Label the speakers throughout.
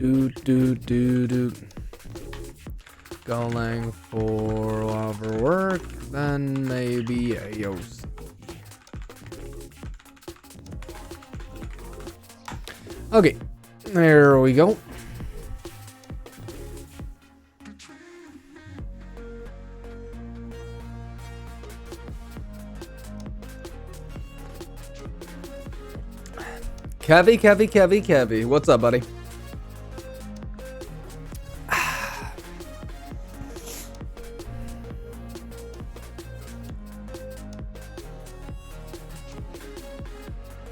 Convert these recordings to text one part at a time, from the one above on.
Speaker 1: do. Golang for overwork, then maybe AOC. Okay, there we go. Kevy. What's up, buddy?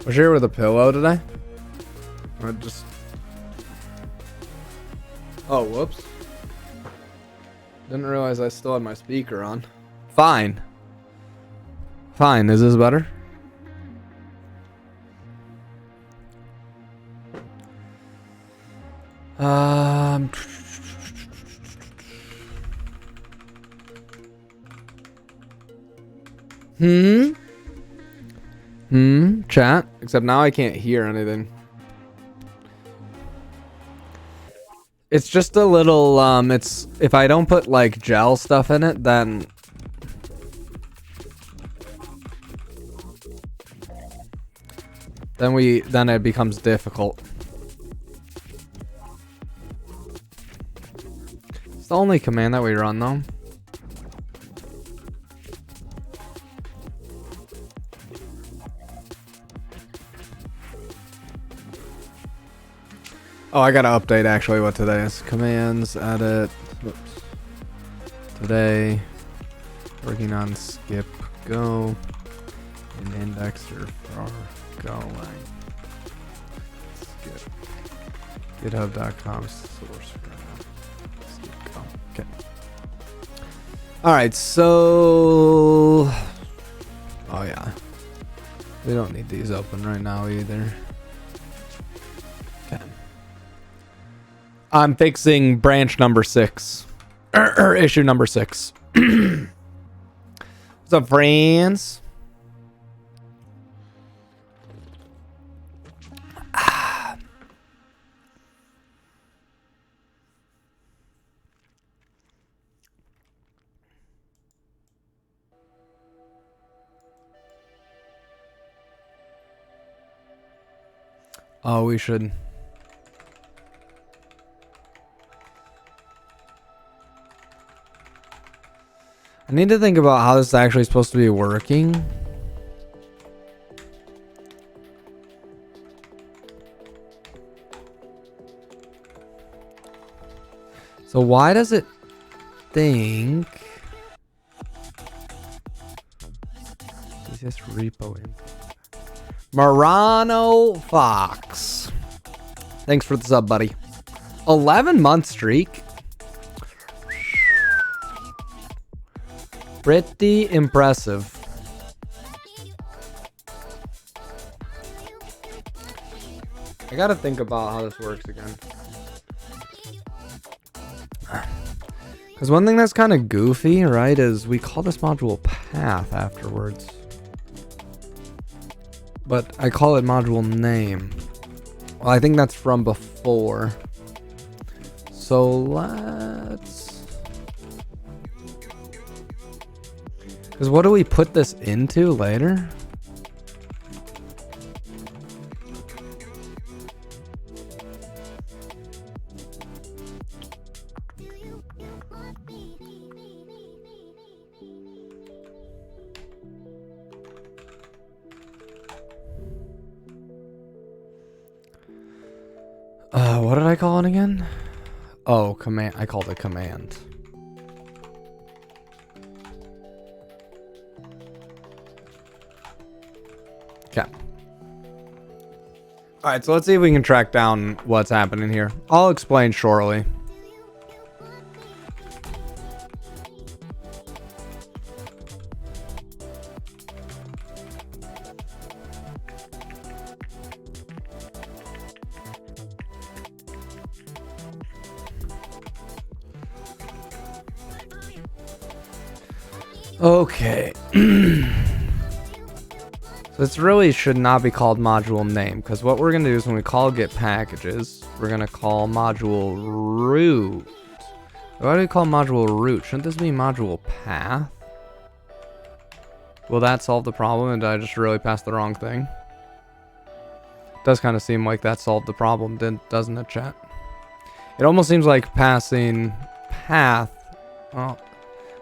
Speaker 1: Was you here with a pillow today? I just... Oh, whoops. Didn't realize I still had my speaker on. Fine. Is this better? Chat. Except now I can't hear anything. It's just a little, it's, if I don't put like gel stuff in it, then it becomes difficult. It's the only command that we run though. Oh, I gotta update actually what today is. Commands, edit, whoops. Today, working on skip, go, and indexer for golang. Skip. GitHub.com source graph. Skip, go. Okay. Alright, so... Oh yeah. We don't need these open right now either. Okay. I'm fixing branch number 6. Issue number 6. What's up, friends? Oh, we should... I need to think about how this is actually supposed to be working. So why does it think... Is this repo in? Marano Fox. Thanks for the sub, buddy. 11-month streak. Pretty impressive. I gotta think about how this works again. Because one thing that's kind of goofy, right, is we call this module path afterwards. But I call it module name. Well, I think that's from before. So let's... Because what do we put this into later? What did I call it again? Oh, command. I called it command. Okay. Alright, so let's see if we can track down what's happening here. I'll explain shortly. Okay. So this really should not be called module name, because what we're going to do is when we call get packages, we're gonna call module root. Why do we call module root? Shouldn't this be module path? Will that solve the problem? And did I just really pass the wrong thing? It does kind of seem like that solved the problem, doesn't it, chat? It almost seems like passing path. Oh,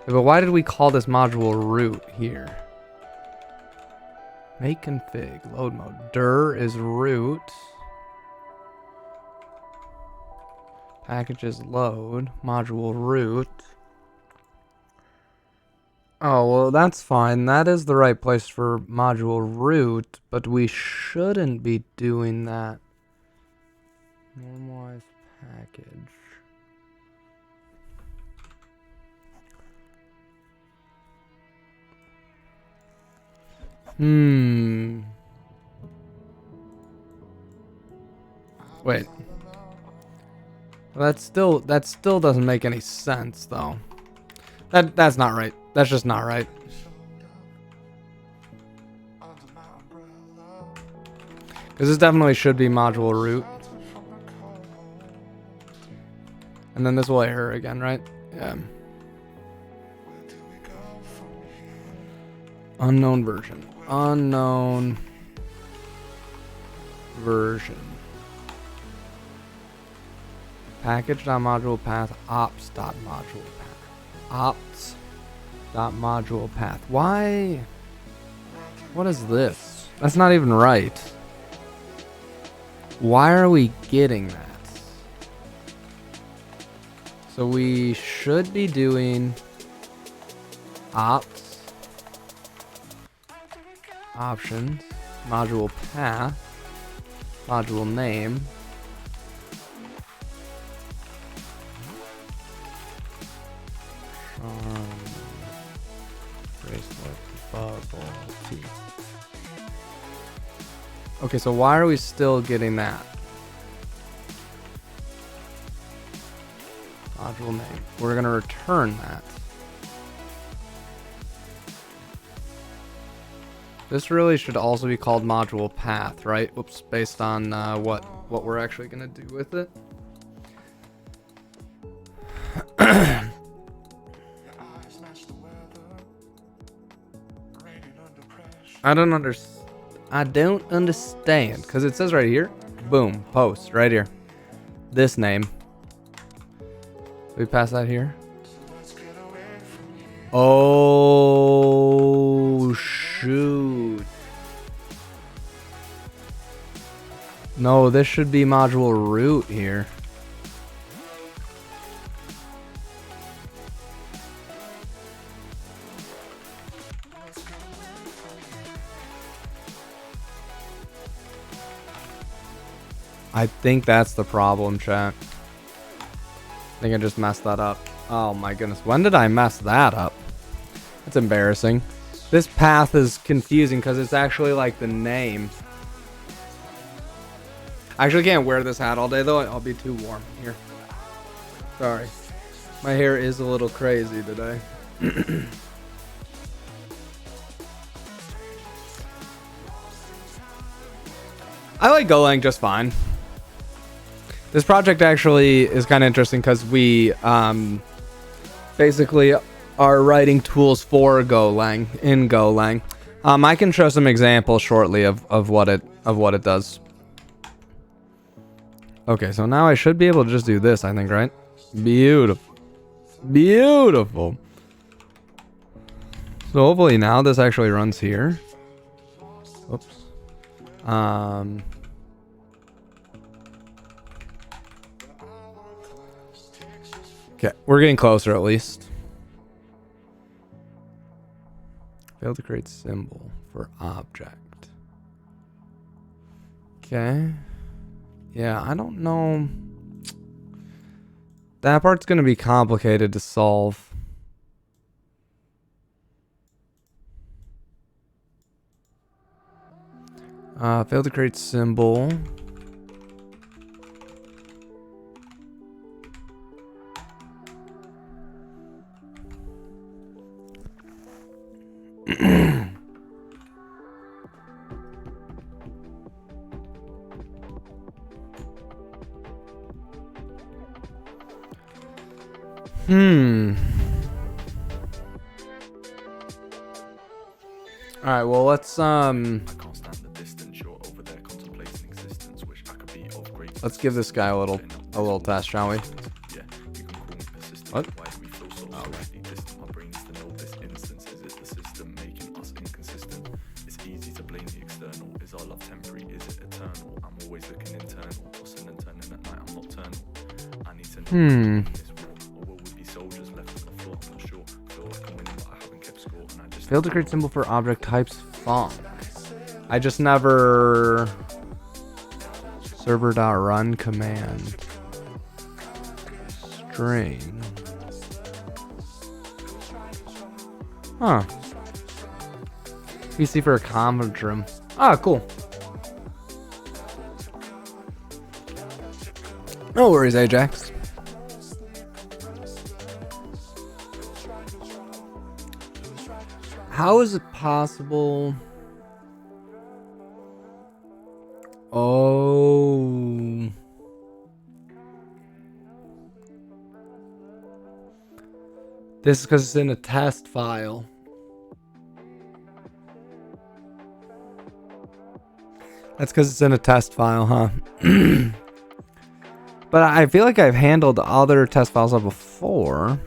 Speaker 1: but why did we call this module root here? Make config, load mode. Dir is root. Packages load, module root. Oh, well, that's fine. That is the right place for module root, but we shouldn't be doing that. Normalize package. Wait. That still doesn't make any sense, though. That's not right. That's just not right. Because this definitely should be module root. And then this will error again, right? Yeah. Unknown version. Unknown version. Package.module path ops.module path. Ops.module path. Why? What is this? That's not even right. Why are we getting that? So we should be doing ops options module path module name bracelet bubble T. Okay, so why are we still getting that? Module name. We're gonna return that. This really should also be called module path, right? Whoops, based on what we're actually gonna do with it. I don't understand, because it says right here, boom, post, right here. This name. We pass that here. Oh, shoot. No, this should be module root here. I think that's the problem, chat. I think I just messed that up. Oh my goodness. When did I mess that up? That's embarrassing. This path is confusing because it's actually like the name. I actually can't wear this hat all day though. I'll be too warm here. Sorry. My hair is a little crazy today. I like golang just fine. This project actually is kind of interesting because we basically are writing tools for Golang in Golang. I can show some examples shortly of what it does. Okay, so now I should be able to just do this, I think, right? Beautiful. Beautiful. So hopefully now this actually runs here. Oops. Okay, we're getting closer at least. Failed to create symbol for object. Okay. Yeah, I don't know. That part's gonna be complicated to solve. Failed to create symbol. Hmm. All right. Well, let's let's give this guy a little test, shall we? What? Oh, okay. Hmm. Failed to create symbol for object types funk. I just never server.run command string. Huh. PC for a conference room. Ah, cool. No worries, Ajax. How is it possible? Oh. This is because it's in a test file. That's because it's in a test file, huh? But I feel like I've handled other test files before.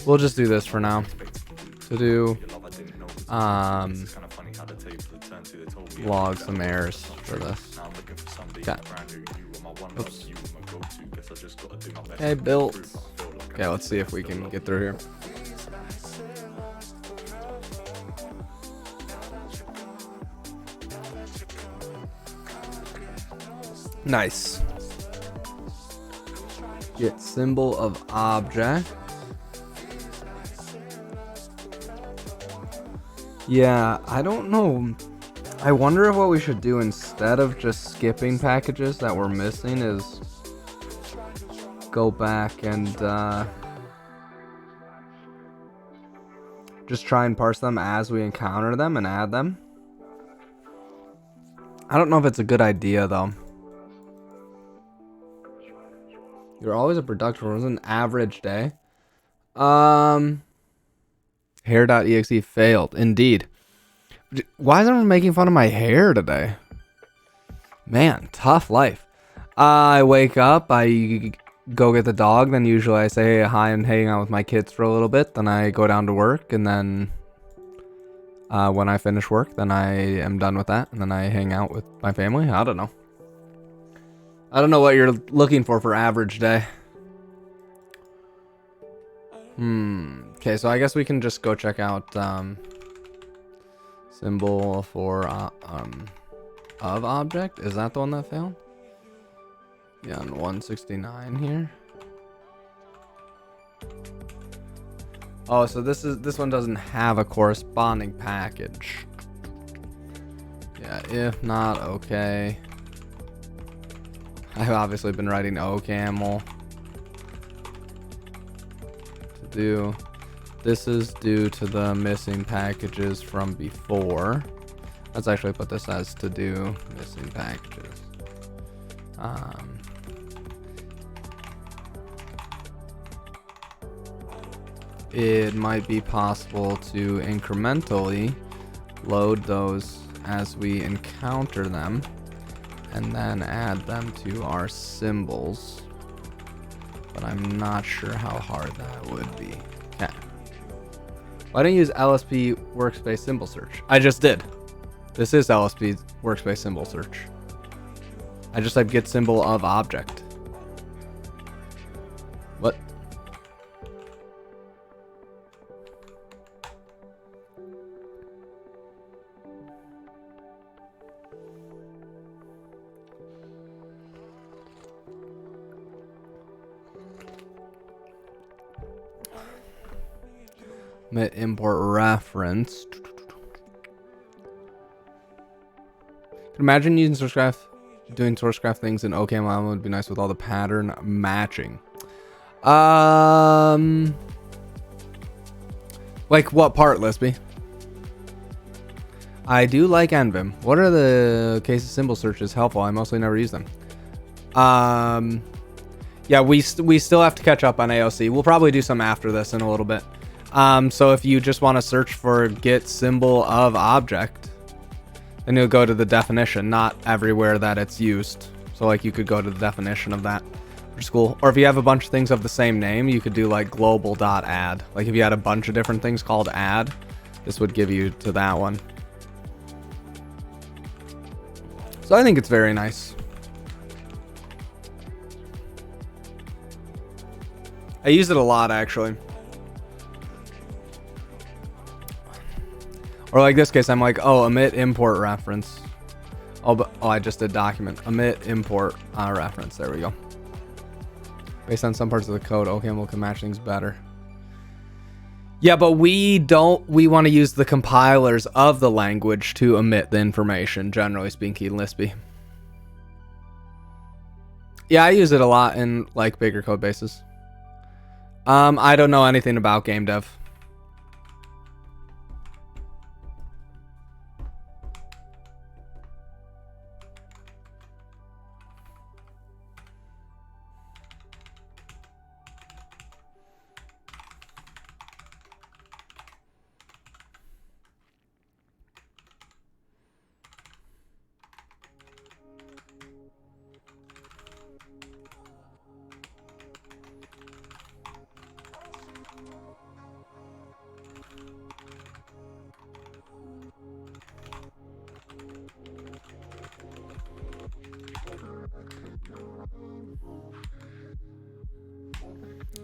Speaker 1: We'll just do this for now. To do log some errors for this. Okay. Oops. Okay, built. Okay, let's see if we can get through here. Nice. Get symbol of object. Yeah, I don't know. I wonder if what we should do instead of just skipping packages that we're missing is go back and just try and parse them as we encounter them and add them. I don't know if it's a good idea though. You're always a productive. It was an average day. Hair.exe failed. Indeed. Why is everyone making fun of my hair today? Man, tough life. I wake up, I go get the dog, then usually I say hi and hang out with my kids for a little bit, then I go down to work, and then when I finish work, then I am done with that, and then I hang out with my family. I don't know. I don't know what you're looking for average day. Okay, so I guess we can just go check out symbol for of object. Is that the one that failed? Yeah, on 169 here. Oh, so this one doesn't have a corresponding package. Yeah, if not, okay. I've obviously been writing OCaml to do. This is due to the missing packages from before. Let's actually put this as to do missing packages. It might be possible to incrementally load those as we encounter them and then add them to our symbols, but I'm not sure how hard that would be. Okay. Why don't you use LSP workspace symbol search? I just did. This is LSP workspace symbol search. I just typed get symbol of object. What? Import reference. Imagine using source graph, doing source graph things in OCaml would be nice with all the pattern matching. Like what part, Lisby? I do like nvim. What are the case of symbol searches helpful? I mostly never use them. Yeah, we still have to catch up on AOC. We'll probably do some after this in a little bit. So if you just want to search for get symbol of object, then you'll go to the definition, not everywhere that it's used. So like you could go to the definition of that for school. Or if you have a bunch of things of the same name, you could do like global.add. Like if you had a bunch of different things called add, this would give you to that one. So I think it's very nice. I use it a lot, actually. Or like this case, I'm like, oh, omit import reference. Oh, I just did document. Omit import reference. There we go. Based on some parts of the code, OCaml can match things better. Yeah, but we want to use the compilers of the language to omit the information, generally speaking, Lispy. Yeah, I use it a lot in like bigger code bases. I don't know anything about game dev.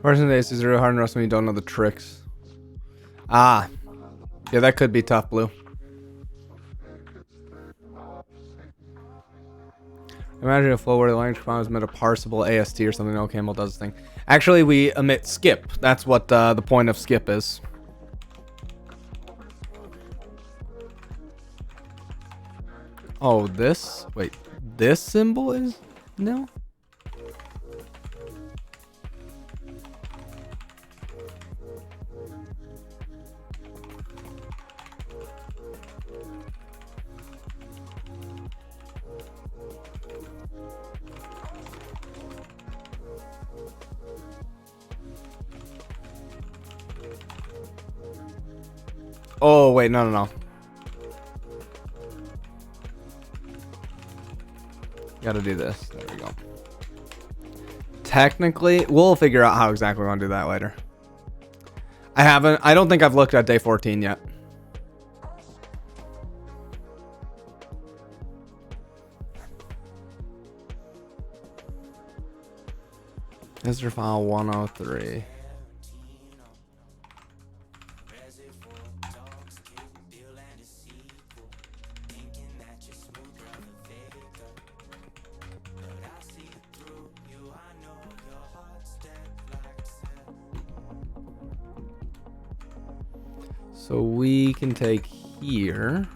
Speaker 1: Person days is really hard to trust when you don't know the tricks. Ah. Yeah, that could be tough, Blue. Imagine a flow where the language command is meant a parsable AST or something. OCaml does this thing. Actually, we omit skip. That's what the point of skip is. Oh, this? Wait, this symbol is no? Oh, wait, no. Gotta do this. There we go. Technically, we'll figure out how exactly we want to do that later. I don't think I've looked at day 14 yet. Is your file 103? So we can take here.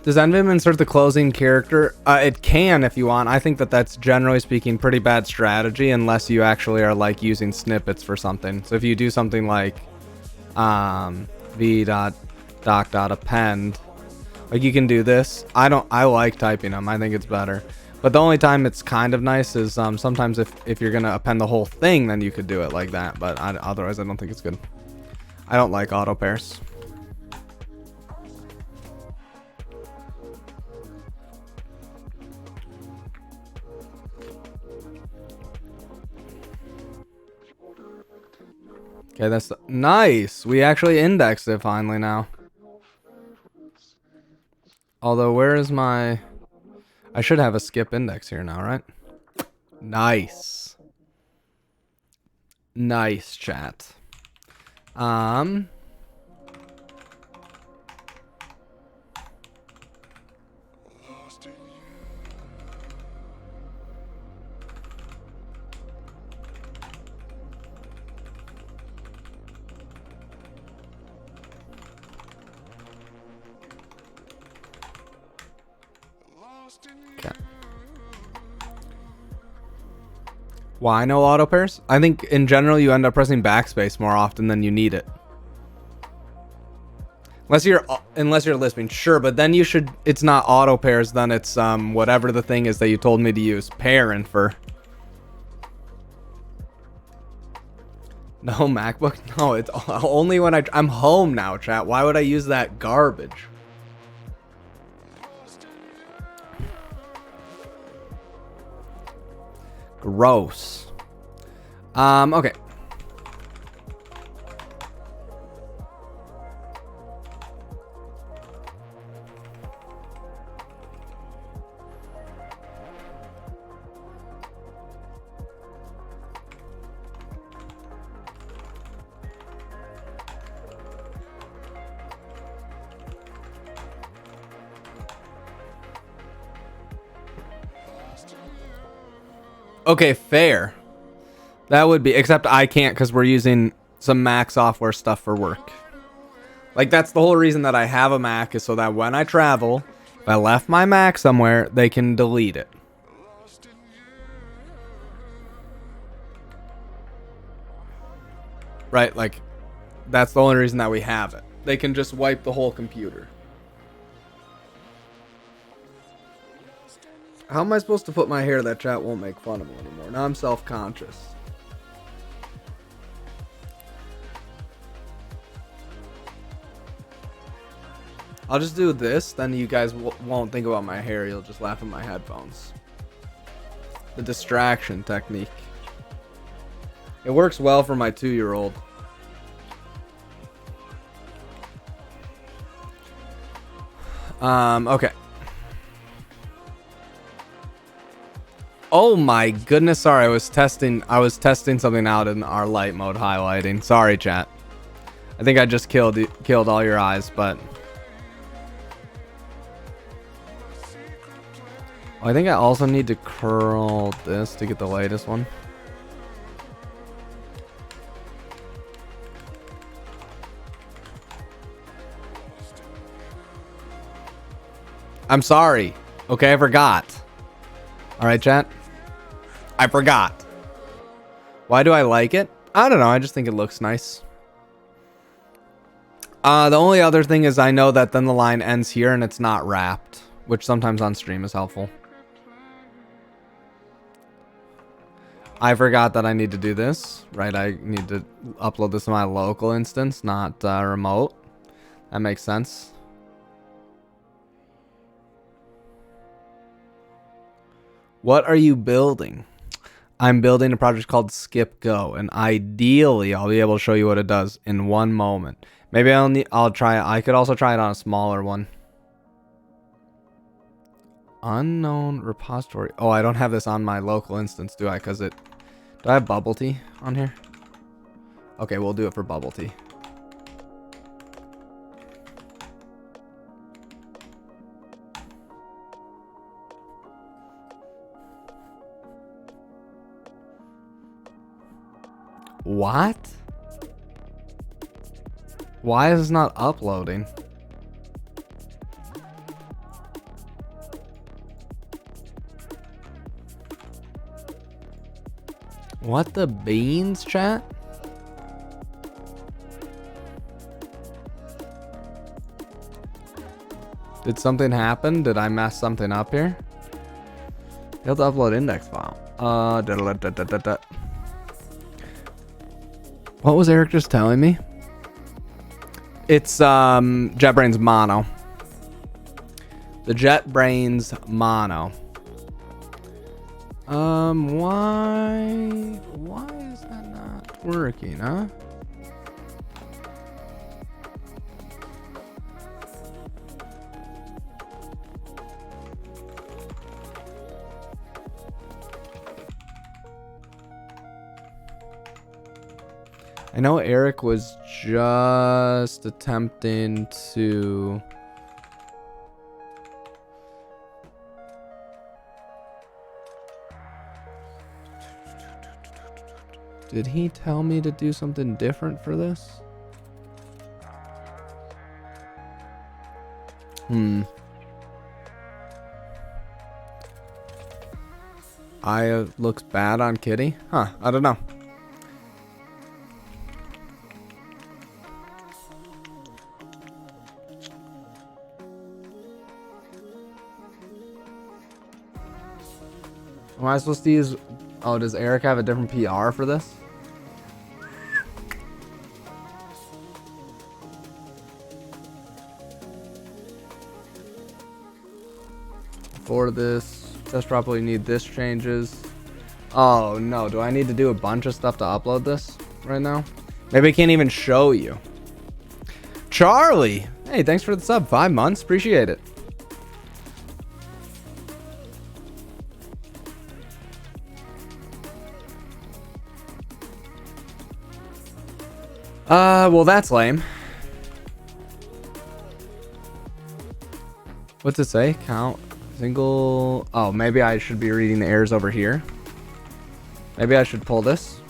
Speaker 1: Does nvim insert the closing character? It can if you want. I think that that's generally speaking pretty bad strategy unless you actually are like using snippets for something. So if you do something like v.doc.append, like you can do this. I like typing them. I think it's better. But the only time it's kind of nice is sometimes if you're gonna append the whole thing, then you could do it like that. But otherwise, I don't think it's good. I don't like auto pairs. Okay, that's nice. We actually indexed it finally now. Although, where is my... I should have a skip index here now, right? Nice. Nice, chat. Okay. Why no auto pairs? I think in general you end up pressing backspace more often than you need it. Unless you're lisping, sure, but then you should. It's not auto pairs, then it's whatever the thing is that you told me to use. Pair infer. No MacBook? No, it's only when I'm home now, chat. Why would I use that garbage? Gross. Okay. Okay, fair. That would be, except I can't because we're using some Mac software stuff for work. Like, that's the whole reason that I have a Mac, is so that when I travel, if I left my Mac somewhere, they can delete it. Right, like, that's the only reason that we have it. They can just wipe the whole computer. How am I supposed to put my hair that chat won't make fun of me anymore? Now I'm self-conscious. I'll just do this, then you guys won't think about my hair. You'll just laugh at my headphones. The distraction technique. It works well for my 2-year-old. Okay. Oh my goodness, sorry, I was testing something out in our light mode highlighting. Sorry, chat. I think I just killed all your eyes, but I think I also need to curl this to get the latest one. I'm sorry. Okay, I forgot. All right, chat. I forgot. Why do I like it? I don't know. I just think it looks nice. The only other thing is I know that then the line ends here and it's not wrapped, which sometimes on stream is helpful. I forgot that I need to do this, right? I need to upload this to my local instance, not remote. That makes sense. What are you building? I'm building a project called Skip Go, and ideally I'll be able to show you what it does in one moment. Maybe I'll try it. I could also try it on a smaller one. Unknown repository. Oh, I don't have this on my local instance, do I? Do I have bubble tea on here? Okay, we'll do it for bubble tea. What? Why is this not uploading? What the beans, chat? Did something happen? Did I mess something up here? You have to upload index file. What was Eric just telling me? It's JetBrains Mono. The JetBrains Mono. Why is that not working, huh? I know Eric was just attempting to... Did he tell me to do something different for this? I looks bad on Kitty? Huh, I don't know. Am I supposed to use... Oh, does Eric have a different PR for this? For this, test probably need this changes. Oh no, do I need to do a bunch of stuff to upload this right now? Maybe I can't even show you. Charlie! Hey, thanks for the sub. 5 months, appreciate it. Well, that's lame. What's it say? Count single. Oh, maybe I should be reading the errors over here. Maybe I should pull this.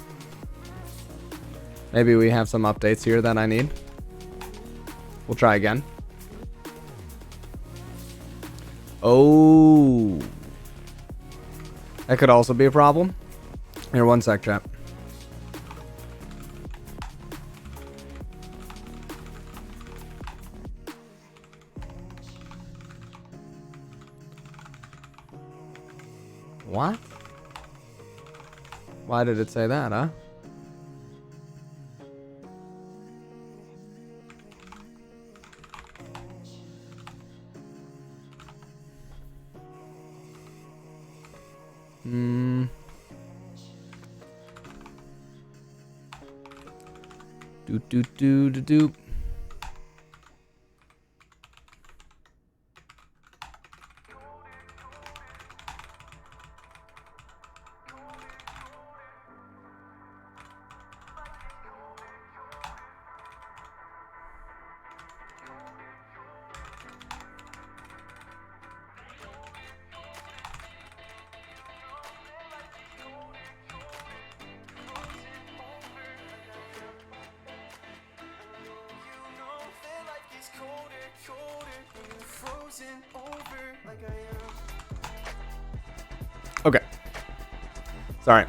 Speaker 1: Maybe we have some updates here that I need. We'll try again. Oh, that could also be a problem. Here, one sec, chat. What? Why did it say that, huh? Do. Okay. Sorry.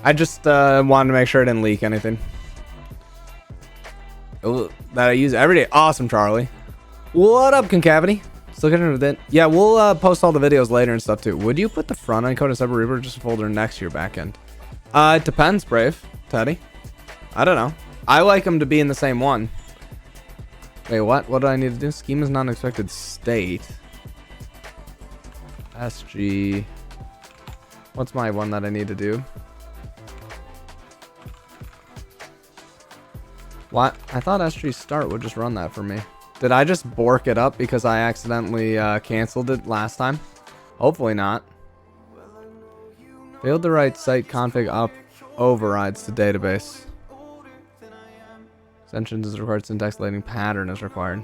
Speaker 1: I just wanted to make sure I didn't leak anything. Oh, that I use every day. Awesome, Charlie. What up, Concavity? Still getting with it. Yeah, we'll post all the videos later and stuff too. Would you put the front end code in separate Reaper or just a folder next to your backend? It depends, Brave. Teddy. I don't know. I like them to be in the same one. Wait, what? What do I need to do? Scheme is not an expected state. SG. What's my one that I need to do? What? I thought SG start would just run that for me. Did I just bork it up because I accidentally canceled it last time? Hopefully not. Failed to write site config up overrides to database. Extensions is required. Syntax lighting pattern is required.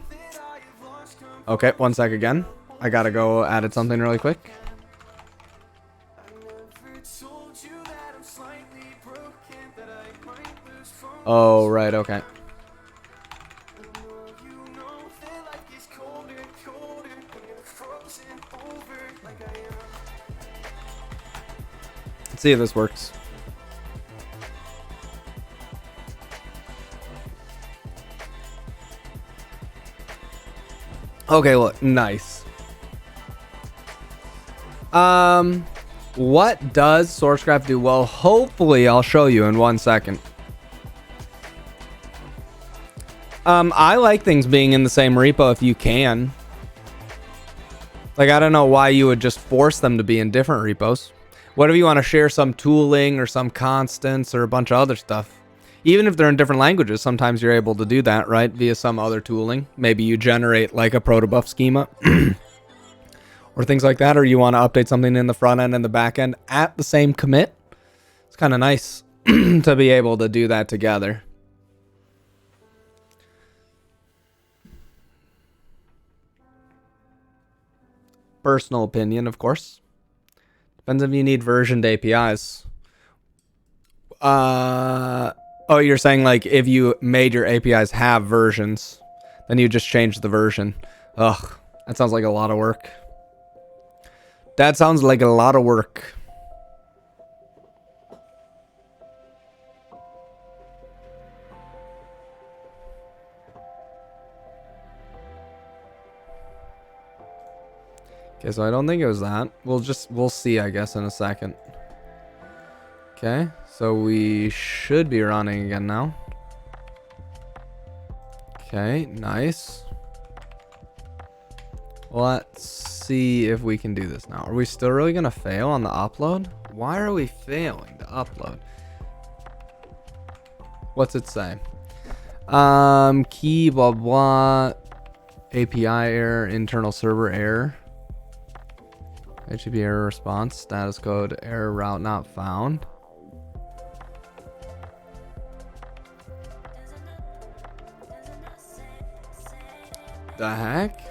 Speaker 1: Okay, one sec again. I gotta go edit something really quick. Oh, right, okay. Let's see if this works. Okay, look, nice. What does Sourcegraph do? Well, hopefully I'll show you in 1 second. I like things being in the same repo if you can. Like, I don't know why you would just force them to be in different repos. What if you want to share some tooling or some constants or a bunch of other stuff? Even if they're in different languages, sometimes you're able to do that, right? Via some other tooling. Maybe you generate like a protobuf schema or things like that. Or you want to update something in the front end and the back end at the same commit. It's kind of nice to be able to do that together. Personal opinion, of course. Depends if you need versioned APIs. Oh, you're saying like if you made your APIs have versions, then you just change the version. Ugh, that sounds like a lot of work. That sounds like a lot of work. Okay, so I don't think it was that. We'll see, I guess, in a second. Okay, so we should be running again now. Okay, nice. Let's see if we can do this now. Are we still really gonna fail on the upload? Why are we failing to upload? What's it say? Key blah blah. API error, internal server error. HTTP error response, status code, error route not found. The heck?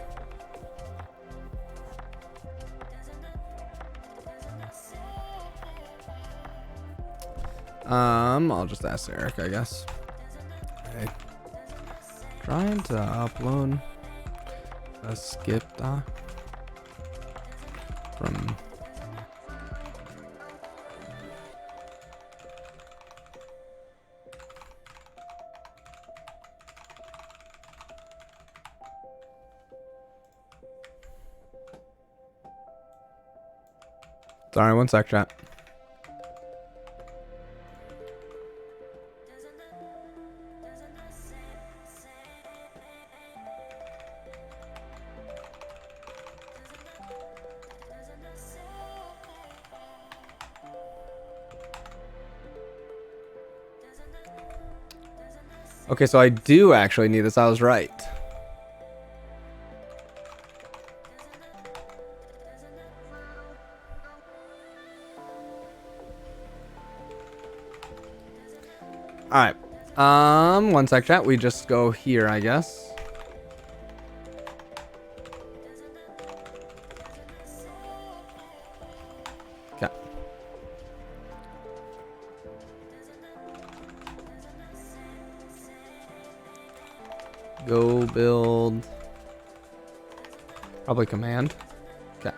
Speaker 1: I'll just ask Eric, I guess. Okay. Trying to upload a skip doc from sorry, one sec, chat. Okay, so I do actually need this. I was right. All right. One sec, chat. We just go here, I guess. Okay. Go build. Probably command. Okay.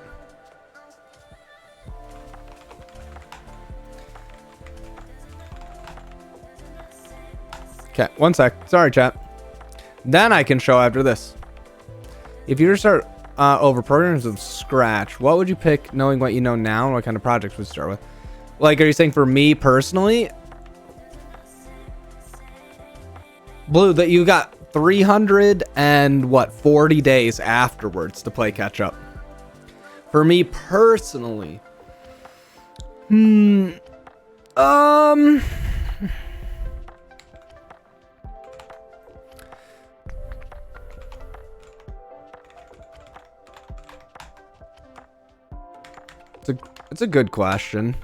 Speaker 1: Okay, one sec. Sorry, chat. Then I can show after this. If you were to start over programs from scratch, what would you pick knowing what you know now and what kind of projects would you start with? Like, are you saying for me personally? Blue, that you got 340 days afterwards to play catch up. For me personally, it's a good question.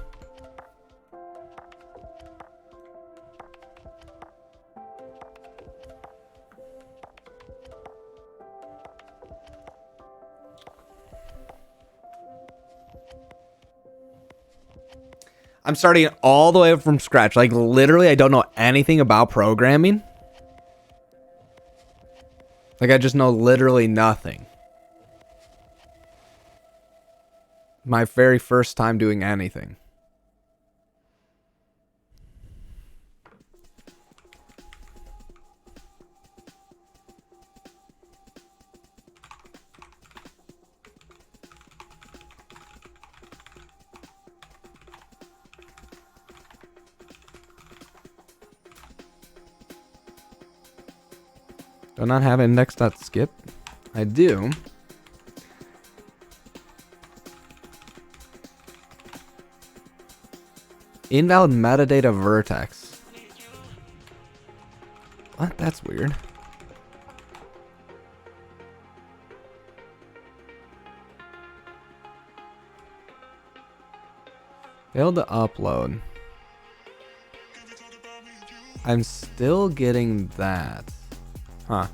Speaker 1: I'm starting all the way from scratch. Like, literally, I don't know anything about programming. Like, I just know literally nothing. My very first time doing anything. Do I not have index.skip? I do. Invalid metadata vertex. What? That's weird. Failed to upload. I'm still getting that. Huh.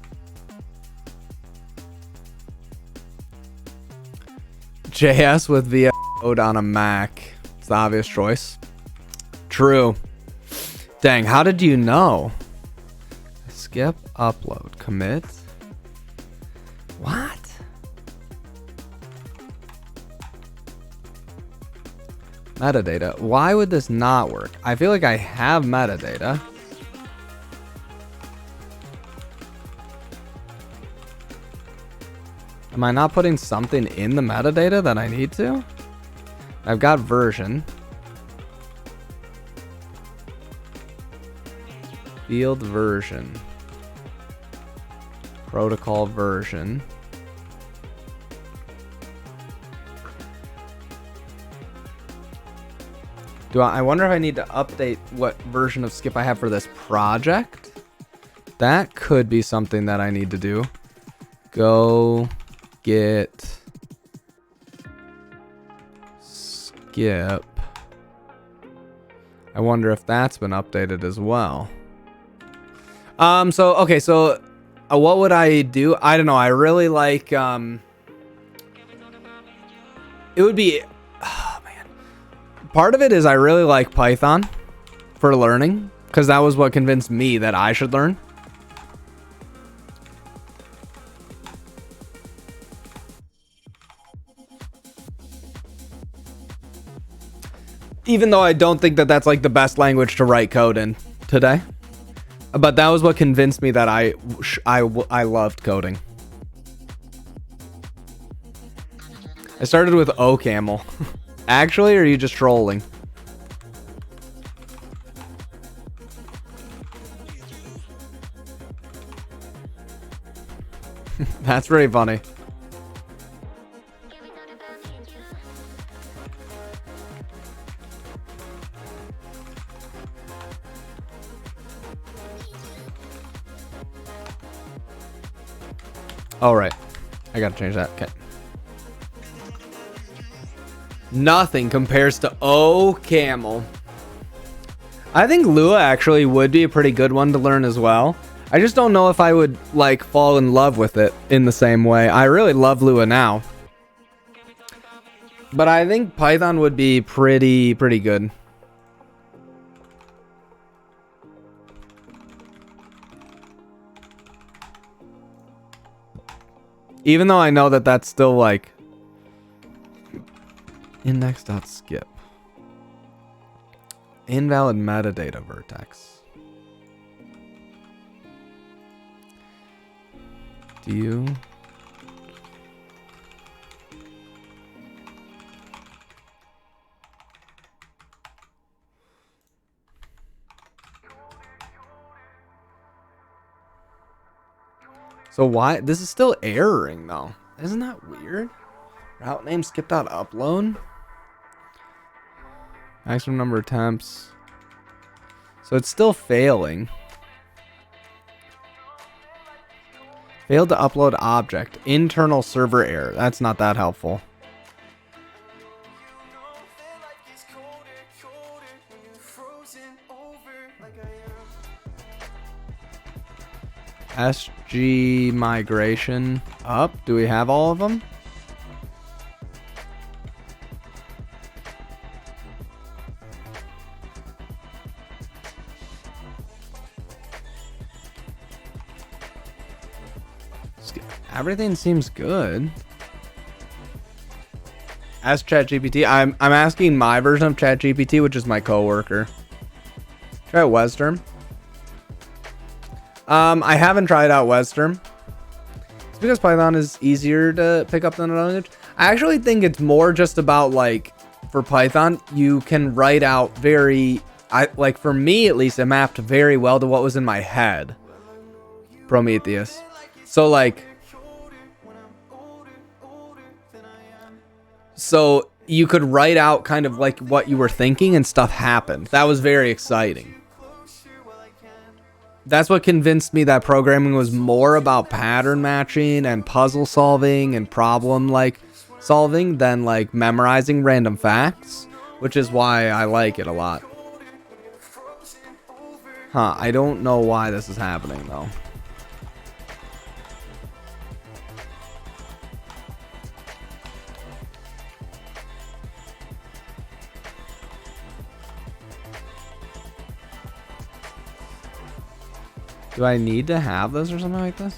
Speaker 1: JS with VS Code on a Mac. It's the obvious choice. True. Dang, how did you know? Skip upload commit. What? Metadata. Why would this not work? I feel like I have metadata. Am I not putting something in the metadata that I need to? I've got version. Field version. Protocol version. I wonder if I need to update what version of Skip I have for this project. That could be something that I need to do. Go get Skip. I wonder if that's been updated as well. So what would I do? I don't know. I really like, it would be, oh man. Part of it is I really like Python for learning, because that was what convinced me that I should learn. Even though I don't think that that's like the best language to write code in today. But that was what convinced me that I loved coding. I started with OCaml. Actually, or are you just trolling? That's pretty funny. All right, I gotta change that. Okay. Nothing compares to OCaml. I think Lua actually would be a pretty good one to learn as well. I just don't know if I would like fall in love with it in the same way. I really love Lua now, but I think Python would be pretty good. Even though I know that that's still like index.skip. Invalid metadata vertex. Do you? So why this is still erroring though? Isn't that weird? Route name skip.upload. Maximum number of attempts. So it's still failing. Failed to upload object. Internal server error. That's not that helpful. SG migration up. Do we have all of them? Everything seems good. Ask ChatGPT. I'm asking my version of ChatGPT, which is my coworker. Try Western. I haven't tried out Western. It's because Python is easier to pick up than another language. I actually think it's more just about like for Python, you can write out like for me at least, it mapped very well to what was in my head. Prometheus. So like, so you could write out kind of like what you were thinking and stuff happened. That was very exciting. That's what convinced me that programming was more about pattern matching and puzzle solving and problem like solving than like memorizing random facts, which is why I like it a lot. Huh, I don't know why this is happening though. Do I need to have this or something like this?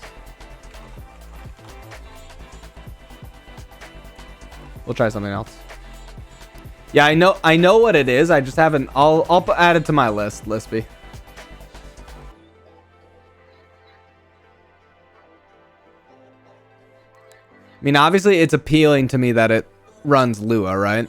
Speaker 1: We'll try something else. Yeah, I know what it is. I just haven't. I'll add it to my list, Lispy. I mean, obviously, it's appealing to me that it runs Lua, right?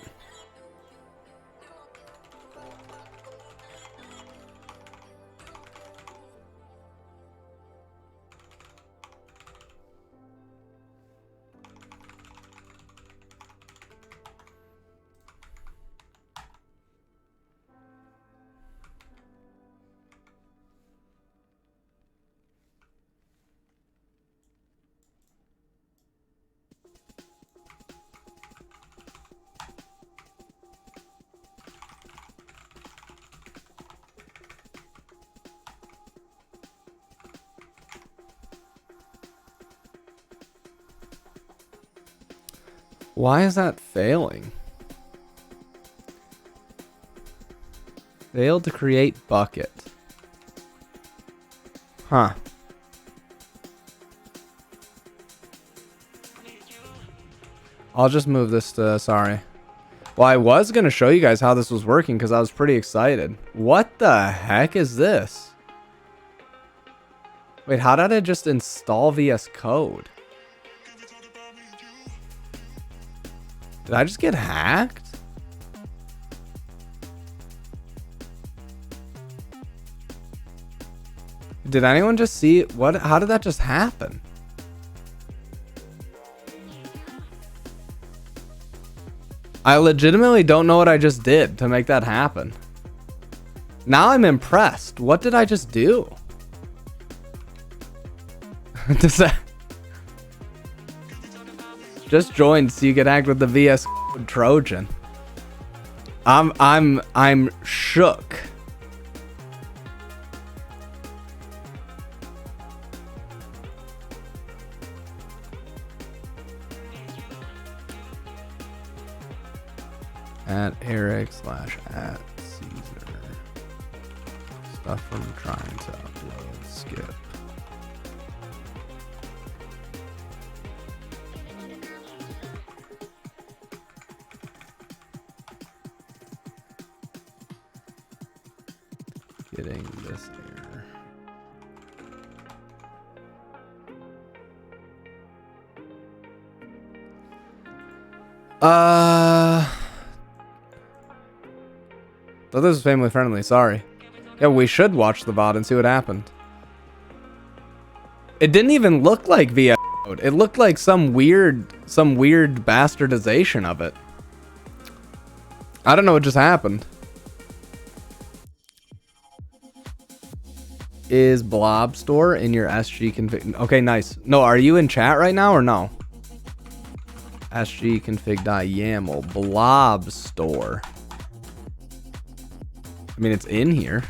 Speaker 1: Why is that failing? Failed to create bucket. Huh. I'll just move this to, sorry. Well, I was going to show you guys how this was working because I was pretty excited. What the heck is this? Wait, how did I just install VS Code? Did I just get hacked? Did anyone just see what? How did that just happen? I legitimately don't know what I just did to make that happen. Now I'm impressed. What did I just do? Does that just joined so you get hacked with the VS Trojan? I'm shook. At Eric / at Caesar. Stuff from trying to upload. Skip. Getting this error. Thought this was family friendly, sorry. Yeah, we should watch the VOD and see what happened. It didn't even look like VS Code. It looked like some weird bastardization of it. I don't know what just happened. Is Blob Store in your SG config? Okay, nice. No, are you in chat right now or no? sgconfig.yaml Blob Store. I mean, it's in here.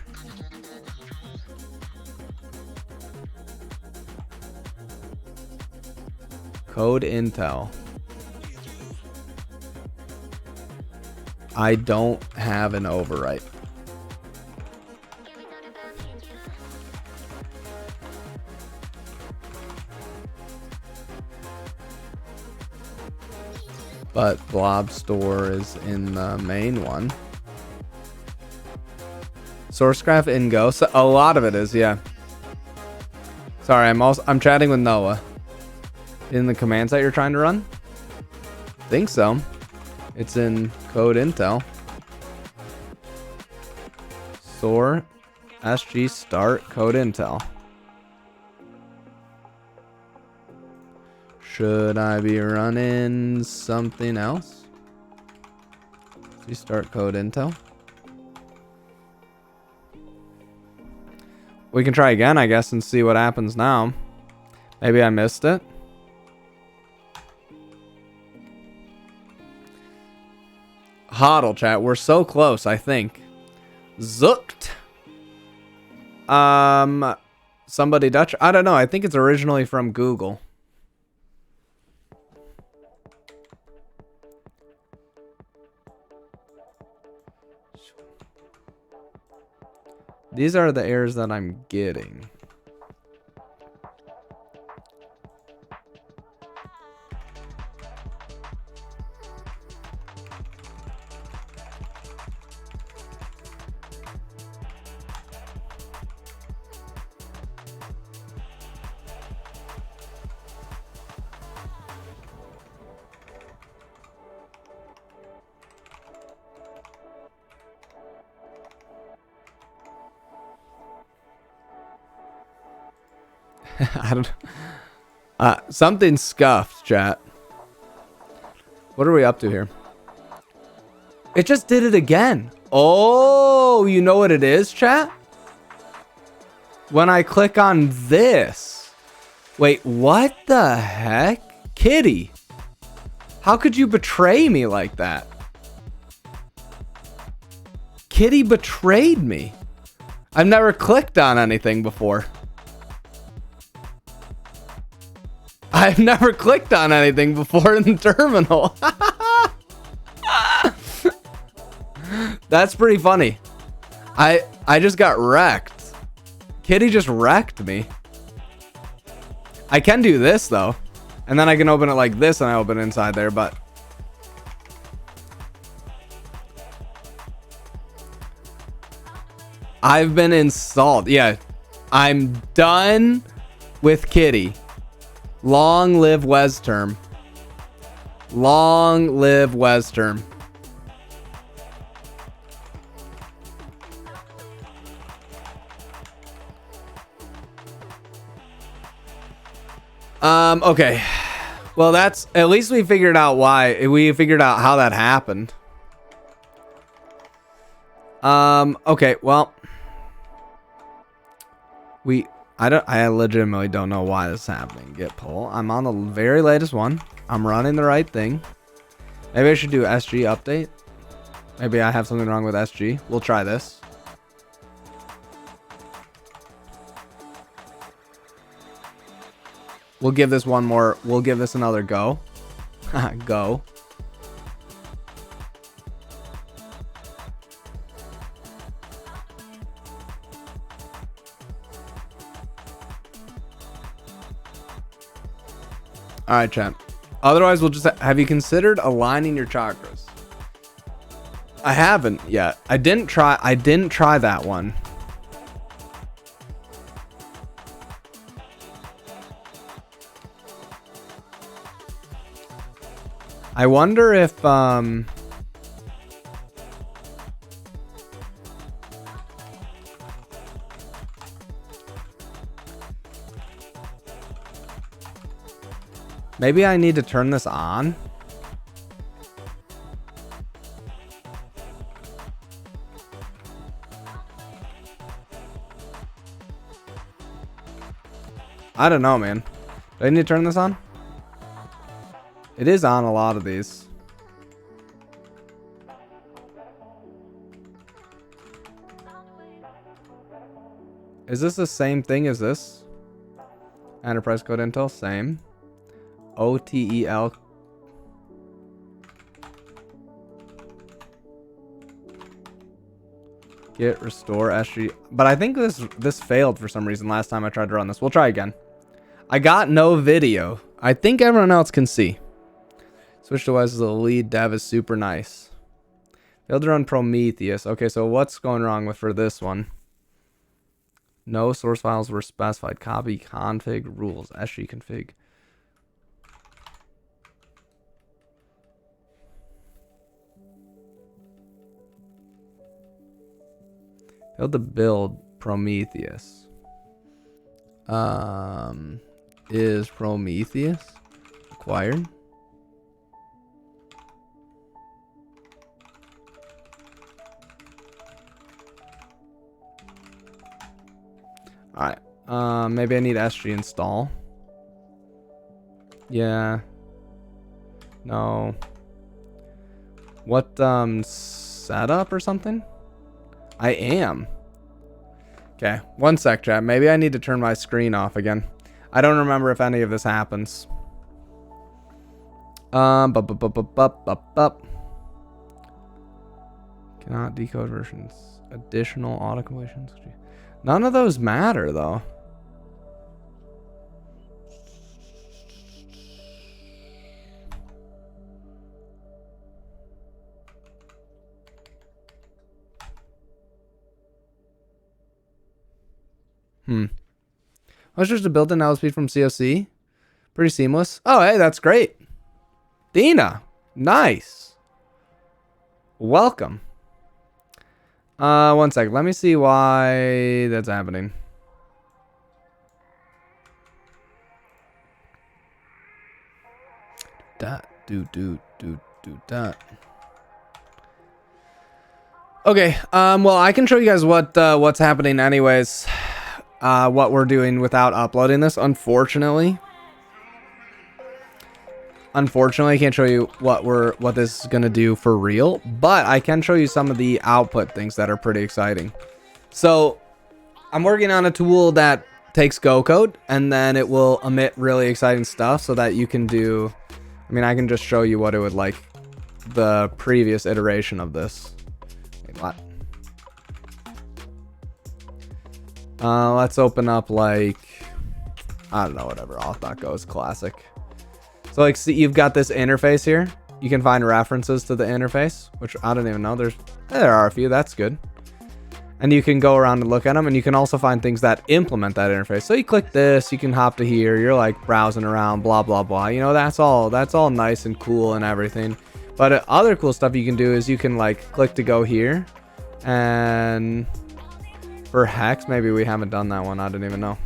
Speaker 1: Code Intel. I don't have an overwrite. But Blob Store is in the main one. Sourcegraph in Go. So a lot of it is, yeah. Sorry, I'm chatting with Noah. In the commands that you're trying to run? Think so. It's in Code Intel. Soar SG start Code Intel. Should I be running something else? You start Code Intel. We can try again, I guess, and see what happens now. Maybe I missed it. Hodl chat. We're so close, I think. Zooked. Somebody Dutch? I don't know. I think it's originally from Google. These are the errors that I'm getting. I don't. Something scuffed, chat. What are we up to here? It just did it again. Oh, you know what it is, chat? When I click on this. Wait, what the heck? Kitty. How could you betray me like that? Kitty betrayed me. I've never clicked on anything before. I've never clicked on anything before in the terminal. That's pretty funny. I just got wrecked. Kitty just wrecked me. I can do this though. And then I can open it like this and I open it inside there, but I've been installed. Yeah. I'm done with Kitty. Long live Westerm. Long live Westerm. Okay. Well, that's at least we figured out why. We figured out how that happened. Okay, well. I legitimately don't know why this is happening. Git pull. I'm on the very latest one. I'm running the right thing. Maybe I should do SG update. Maybe I have something wrong with SG. We'll try this. We'll give this one more. We'll give this another go. Go. All right, champ. Otherwise, we'll just have you considered aligning your chakras? I haven't yet. I didn't try that one. I wonder if maybe I need to turn this on. I don't know, man. Do I need to turn this on? It is on a lot of these. Is this the same thing as this? Enterprise code intel, same. OTEL. Git restore SG. But I think this failed for some reason last time I tried to run this. We'll try again. I got no video. I think everyone else can see. Switch devices, the lead dev is super nice. Failed to run Prometheus. Okay, so what's going wrong for this one? No source files were specified. Copy config rules. SG config. Failed to build Prometheus. Is Prometheus acquired? Alright. Maybe I need SG install. Yeah. No. What, setup or something? I am. Okay, one sec, chat. Maybe I need to turn my screen off again. I don't remember if any of this happens. Cannot decode versions. Additional auto completions. None of those matter, though. Was just a built-in LSP from COC. Pretty seamless. Oh, hey, that's great. Dina, nice. Welcome. One sec. Let me see why that's happening. that. Okay, well, I can show you guys what's happening anyways. What we're doing without uploading this, unfortunately. Unfortunately, I can't show you what this is gonna do for real, but I can show you some of the output things that are pretty exciting. So, I'm working on a tool that takes Go code, and then it will emit really exciting stuff so that you can do... I mean, I can just show you what it would like the previous iteration of this. Wait, what? Let's open up, like... I don't know, whatever. Auth.go is classic. So, like, see, you've got this interface here. You can find references to the interface, which I don't even know. There are a few. That's good. And you can go around and look at them, and you can also find things that implement that interface. So you click this, you can hop to here. You're like browsing around, blah blah blah. You know, that's all nice and cool and everything. But other cool stuff you can do is you can like click to go here, and for hex, maybe we haven't done that one. I don't even know.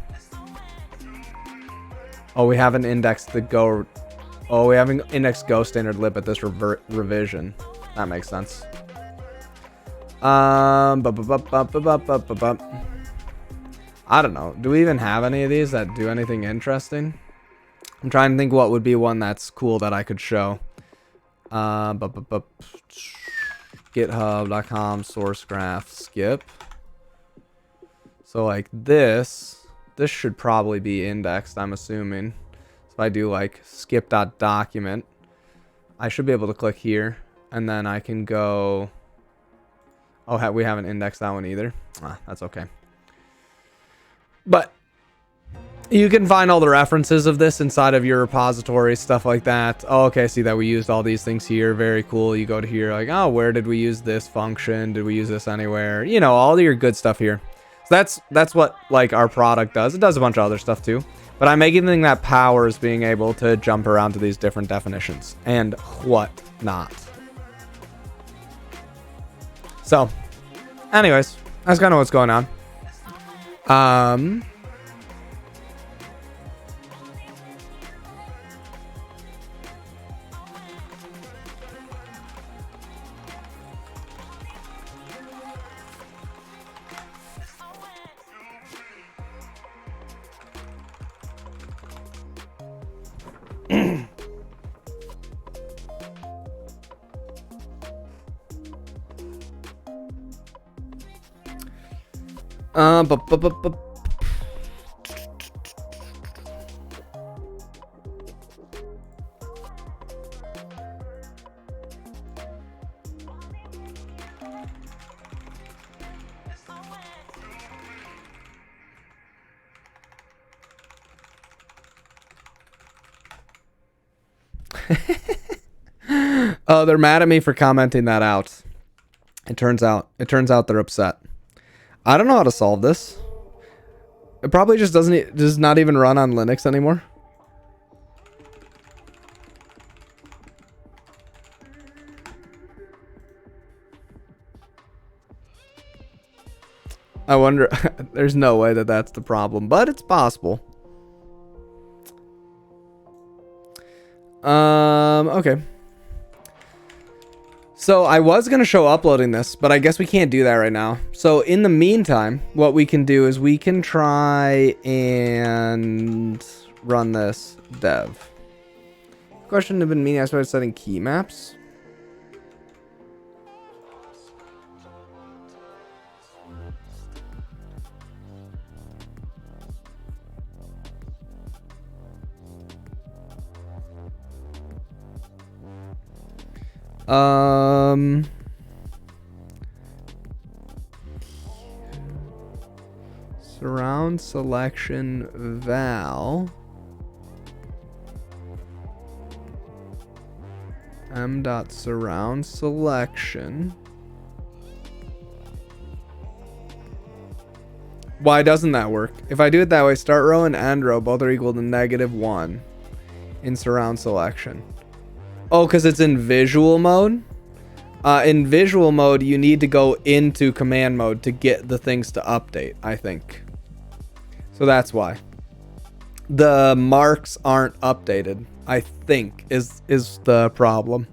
Speaker 1: Oh, we haven't indexed the Go. Oh, we haven't indexed Go standard lib at this revision. That makes sense. I don't know. Do we even have any of these that do anything interesting? I'm trying to think what would be one that's cool that I could show. GitHub.com source graph skip. So like this should probably be indexed, I'm assuming. So if I do like skip.document, I should be able to click here, and then I can go... Oh, we haven't indexed that one either. That's okay. But you can find all the references of this inside of your repository, stuff like that. Oh, okay, see that we used all these things here. Very cool. You go to here, like, oh, where did we use this function? Did we use this anywhere? You know, all your good stuff here. So that's what like our product does. It does a bunch of other stuff too. But I'm making anything that powers being able to jump around to these different definitions and whatnot. So, anyways, that's kind of what's going on. Oh, they're mad at me for commenting that out. It turns out they're upset. I don't know how to solve this. It probably just does not even run on Linux anymore. I wonder. There's no way that that's the problem, but it's possible. Okay. So I was going to show uploading this, but I guess we can't do that right now. So in the meantime, what we can do is we can try and run this dev. Question have been meaning I started setting key maps. Surround selection val m.surround selection. Why doesn't that work? If I do it that way, start row and end row both are equal to -1 in surround selection. Oh, because it's in visual mode? In visual mode, you need to go into command mode to get the things to update, I think. So that's why. The marks aren't updated, I think, is the problem.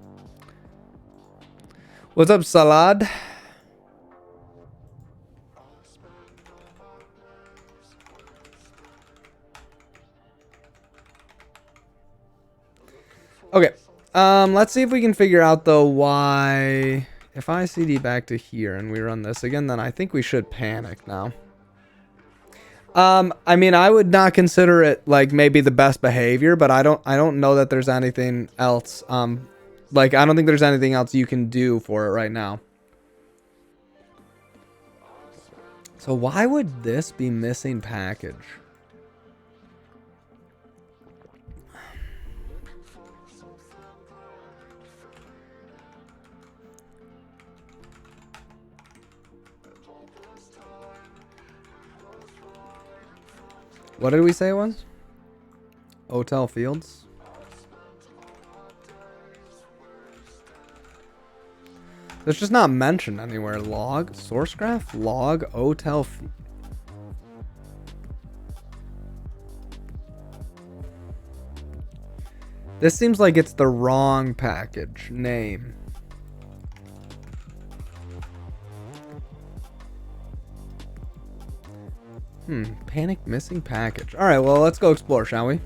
Speaker 1: What's up, Salad? Okay. Let's see if we can figure out though why. If I CD back to here and we run this again, then I think we should panic now. I mean, I would not consider it like maybe the best behavior, but I don't know that there's anything else. Like I don't think there's anything else you can do for it right now. So why would this be missing package? What did we say it was? Hotel Fields. It's just not mentioned anywhere. Log, source graph, log, hotel. This seems like it's the wrong package name. Panic missing package. All right, well, let's go explore, shall we?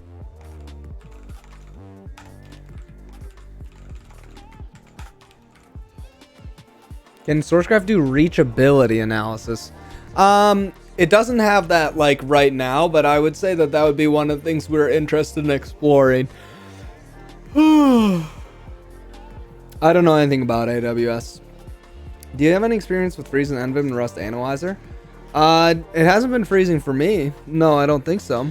Speaker 1: Can SourceGraph do reachability analysis? It doesn't have that like right now, but I would say that that would be one of the things we're interested in exploring. I don't know anything about AWS. Do you have any experience with freezing nvim and Rust Analyzer? It hasn't been freezing for me. No, I don't think so.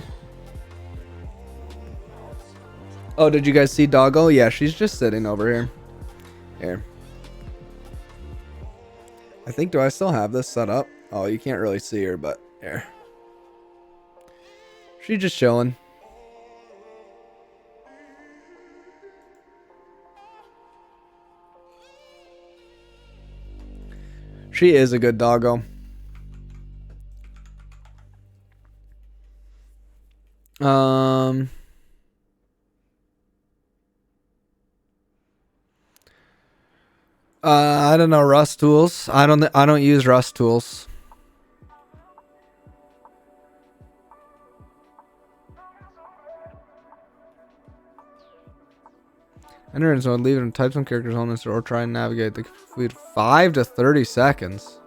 Speaker 1: Oh, did you guys see Doggo? Yeah, she's just sitting over here. Here. I think, do I still have this set up? Oh, you can't really see her, but here. She's just chilling. She is a good doggo. I don't know, Rust tools. I don't use Rust tools. Enter in zone, leave it and type some characters on this or try and navigate the complete 5 to 30 seconds.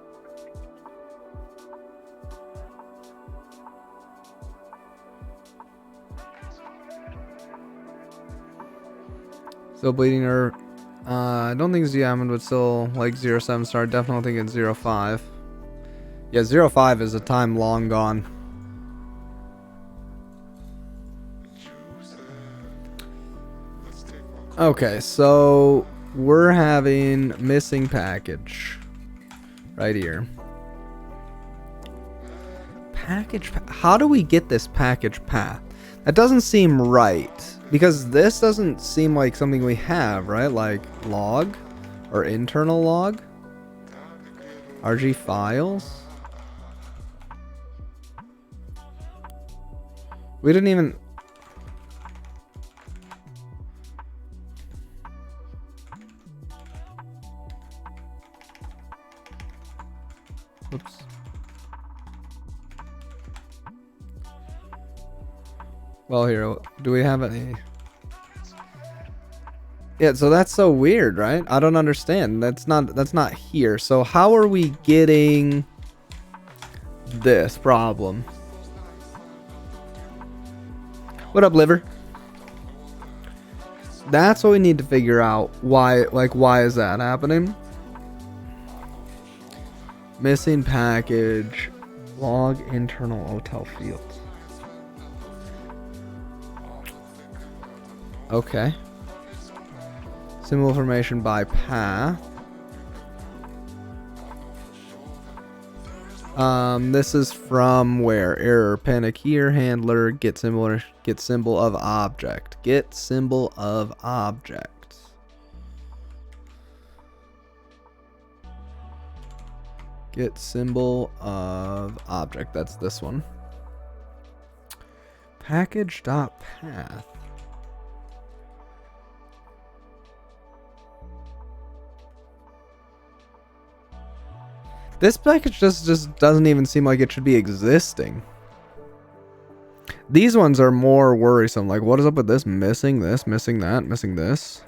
Speaker 1: Still bleeding her. I don't think Ziamond would still like 07 star. Definitely think it's 05. Yeah, 05 is a time long gone. Okay, so we're having missing package right here. Package. How do we get this package path? That doesn't seem right. Because this doesn't seem like something we have, right? Like log or internal log. RG files. We didn't even... Oops. Well, here, do we have any? Yeah, so that's so weird, right? I don't understand. That's not here. So how are we getting this problem? What up, liver? That's what we need to figure out. Why is that happening? Missing package, log internal hotel fields. Okay. Symbol information by path. This is from where? Error, panic here, handler, get symbol of object. Get symbol of object. Get symbol of object. That's this one. Package.path. This package just doesn't even seem like it should be existing. These ones are more worrisome. Like, what is up with this? Missing this, missing that, missing this.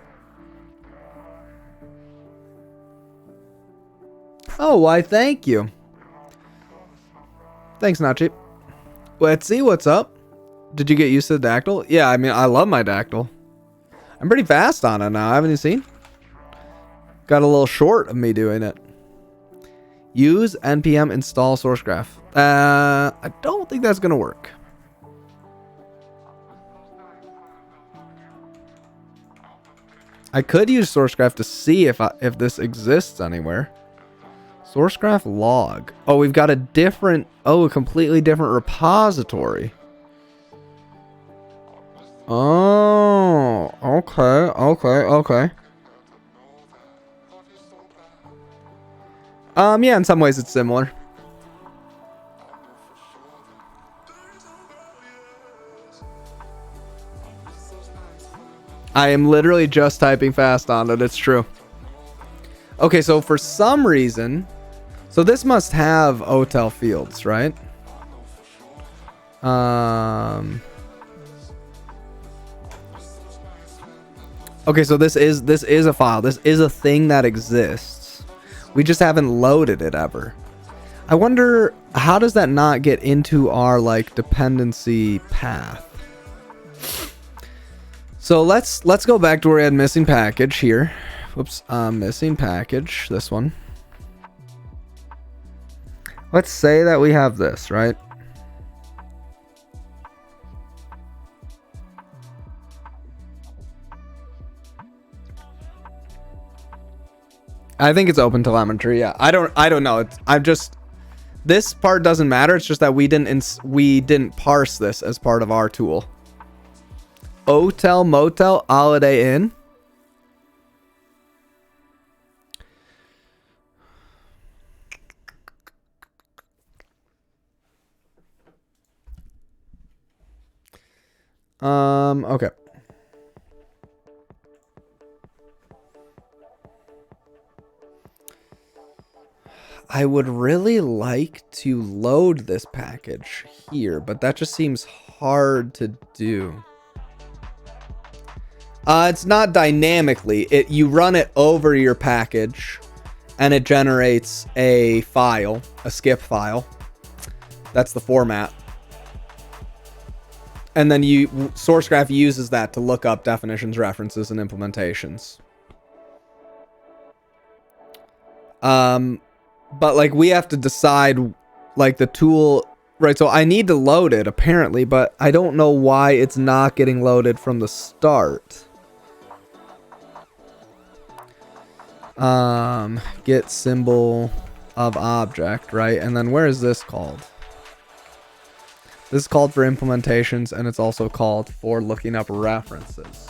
Speaker 1: Oh, why, thank you. Thanks, not cheap. Let's see what's up. Did you get used to the dactyl? Yeah, I mean, I love my dactyl. I'm pretty fast on it now. Haven't you seen? Got a little short of me doing it. Use npm install source graph. I don't think that's gonna work. I could use source graph to see if this exists anywhere. Source graph log. Oh, we've got a completely different repository. Oh, okay. Yeah, in some ways it's similar. I am literally just typing fast on it, it's true. Okay, so for some reason, so this must have OTel fields, right? Okay, so this is a file. This is a thing that exists. We just haven't loaded it ever. I wonder, how does that not get into our like dependency path? So let's go back to where we had missing package here. Whoops, missing package, this one. Let's say that we have this, right? I think it's open telemetry. Yeah, I don't know. This part doesn't matter. It's just that we didn't parse this as part of our tool. Hotel, motel, Holiday Inn. Okay. I would really like to load this package here, but that just seems hard to do. It's not dynamically. You run it over your package and it generates a file, a skip file. That's the format. And then SourceGraph uses that to look up definitions, references, and implementations. But like we have to decide like the tool, right? So I need to load it apparently, but I don't know why it's not getting loaded from the start. Get symbol of object, right? And then where is this called? This is called for implementations, and it's also called for looking up references.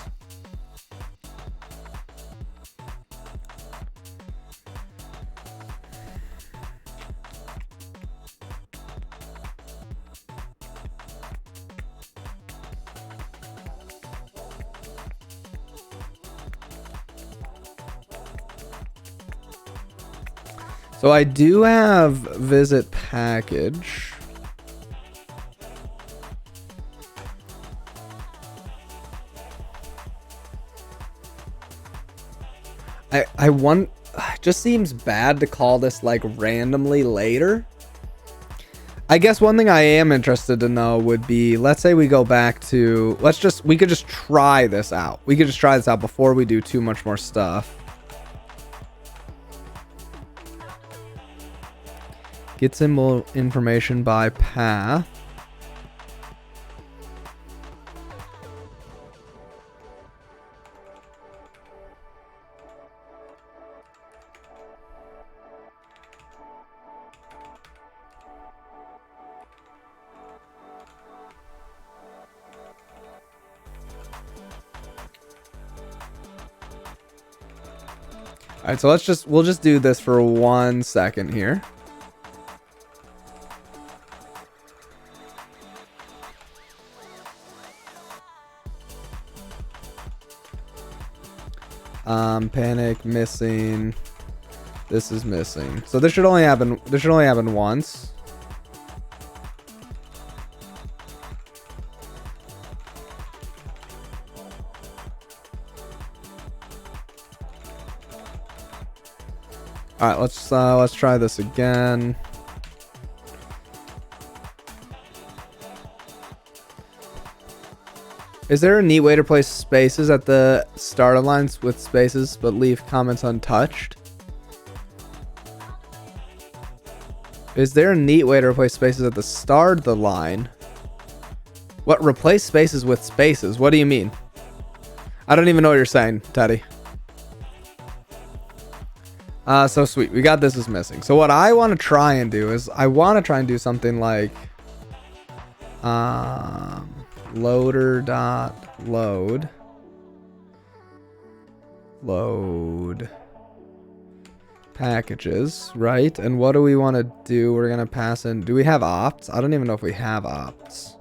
Speaker 1: So I do have visit package. I want, it just seems bad to call this like randomly later. I guess one thing I am interested to know would be, let's say we go back to, we could just try this out. We could just try this out before we do too much more stuff. Get symbol information by path. All right, so we'll just do this for 1 second here. Panic missing. This is missing. So this should only happen. This should only happen once. All right, let's try this again. Is there a neat way to place spaces at the start of lines with spaces, but leave comments untouched? Is there a neat way to replace spaces at the start of the line? What? Replace spaces with spaces? What do you mean? I don't even know what you're saying, Teddy. So sweet. We got this is missing. So what I want to try and do is I want to try and do something like loader dot load packages, right? And what do we want to do? We're going to pass in. Do we have opts? I don't even know if we have opts.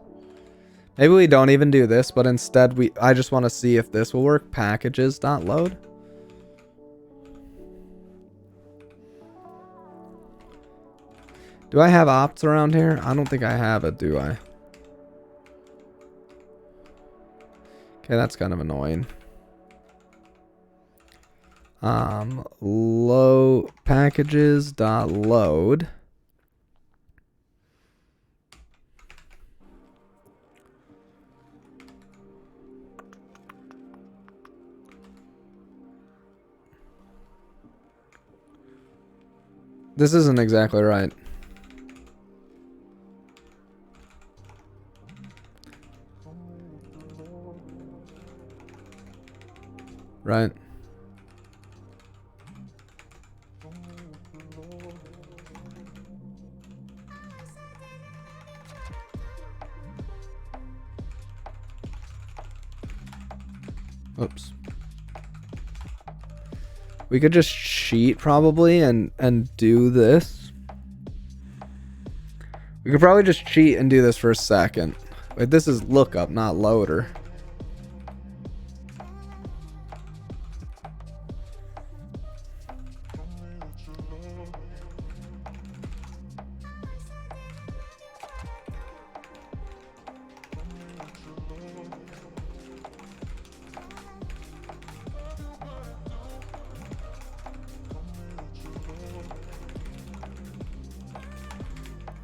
Speaker 1: Maybe we don't even do this, but instead I just want to see if this will work. Packages dot load. Do I have opts around here? I don't think I have it, do I? Okay, that's kind of annoying. Load packages dot load. This isn't exactly right. Right. Oops. We could just cheat probably and do this. We could probably just cheat and do this for a second. Wait, this is lookup, not loader.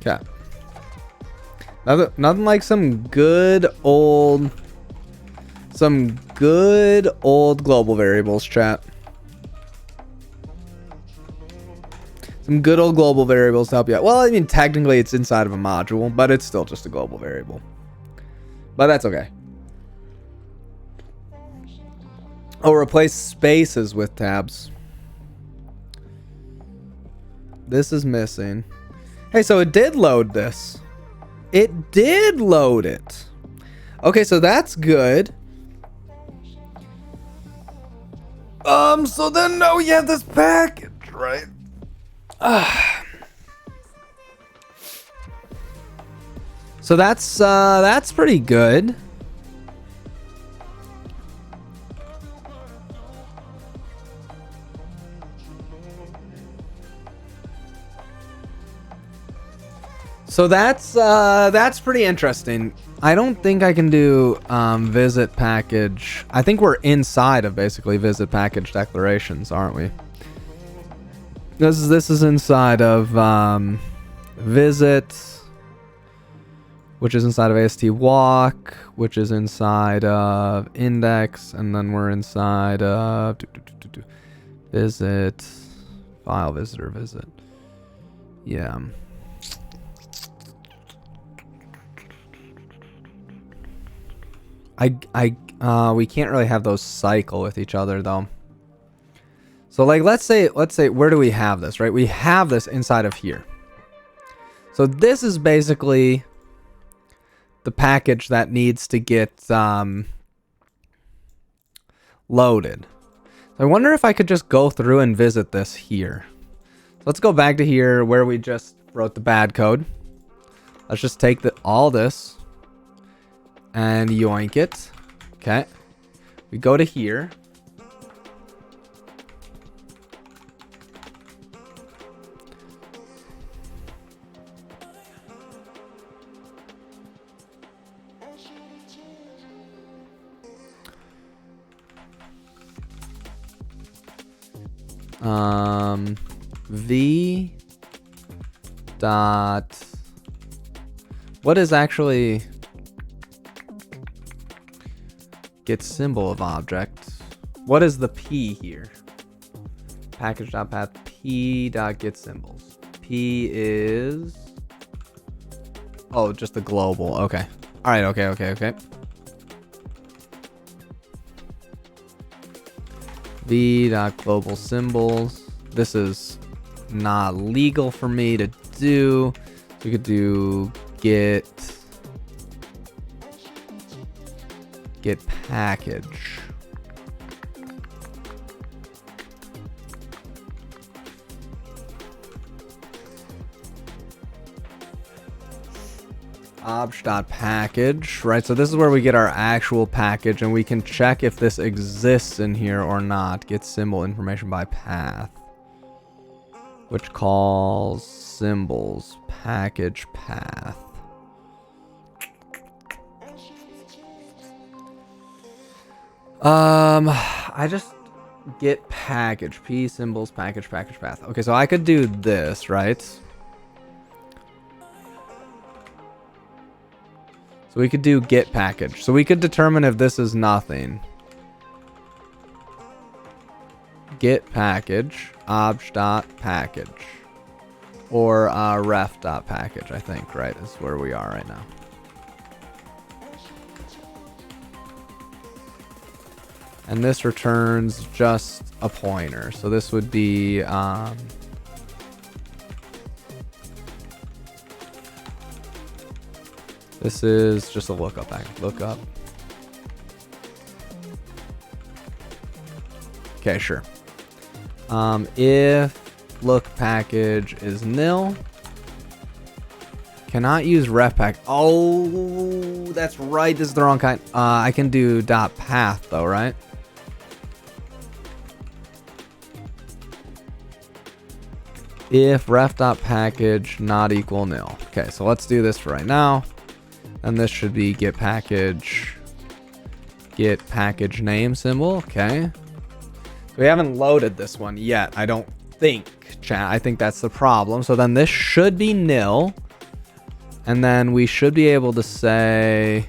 Speaker 1: Okay. Nothing like some good old global variables, chat. Some good old global variables to help you out. Well, I mean, technically it's inside of a module, but it's still just a global variable. But that's okay. Oh, replace spaces with tabs. This is missing. Hey, so it did load this. It did load it. Okay, so that's good. So then now we have this package, right? So that's pretty good. So that's pretty interesting. I don't think I can do visit package. I think we're inside of basically visit package declarations, aren't we? This is inside of visit, which is inside of AST walk, which is inside of index, and then we're inside of visit file visitor visit. Yeah. We can't really have those cycle with each other though. So like let's say where do we have this, right? We have this inside of here. So this is basically the package that needs to get loaded. So I wonder if I could just go through and visit this here. So let's go back to here where we just wrote the bad code. Let's just take all this and yoink it. Okay. We go to here. v dot, what is actually get symbol of object? What is the p here? Package.path p dot get symbols. P is, oh, just the global. Okay. All right. Okay. V dot global symbols. This is not legal for me to do. We could do get package. Obj.package, right? So this is where we get our actual package, and we can check if this exists in here or not. Get symbol information by path, which calls symbols package path. I just get package p symbols package path. Okay, so I could do this, right? So we could do get package. So we could determine if this is nothing. Get package, obj.package, or ref.package, I think, right? Is where we are right now. And this returns just a pointer. So this would be this is just a lookup. Lookup. Okay, sure. If look package is nil, cannot use ref pack. Oh, that's right. This is the wrong kind. I can do dot path though, right? If ref.package not equal nil. Okay, so let's do this for right now. And this should be get package name symbol. Okay. We haven't loaded this one yet, I don't think, chat. I think that's the problem. So then this should be nil. And then we should be able to say,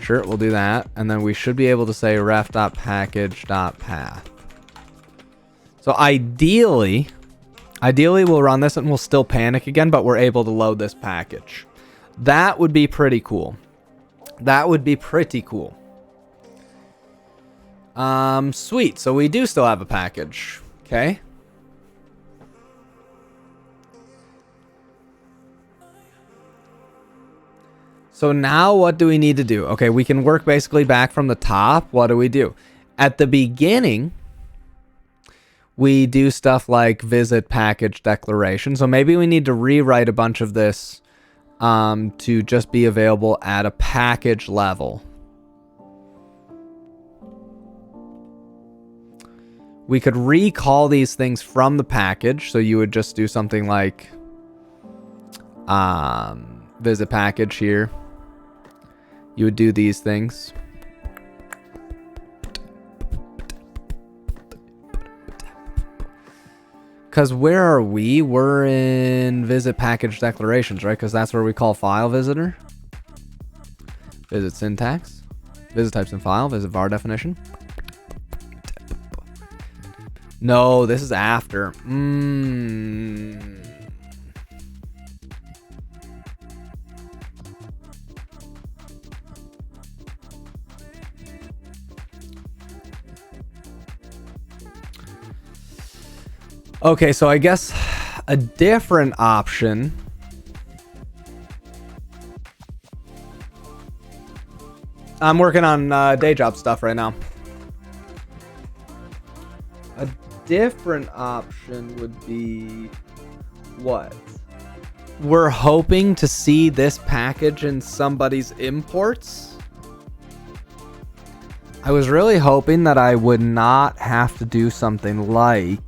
Speaker 1: sure, we'll do that. And then we should be able to say ref.package.path. So ideally we'll run this and we'll still panic again, but we're able to load this package. That would be pretty cool. Sweet. So we do still have a package. Okay. So now what do we need to do? Okay, we can work basically back from the top. What do we do? At the beginning, we do stuff like visit package declaration. So maybe we need to rewrite a bunch of this to just be available at a package level. We could recall these things from the package. So you would just do something like visit package here. You would do these things. Because where are we? We're in visit package declarations, right? Because that's where we call file visitor. Visit syntax. Visit types in file. Visit var definition. No, this is after. Okay, so I guess a different option. I'm working on day job stuff right now. A different option would be what? We're hoping to see this package in somebody's imports. I was really hoping that I would not have to do something like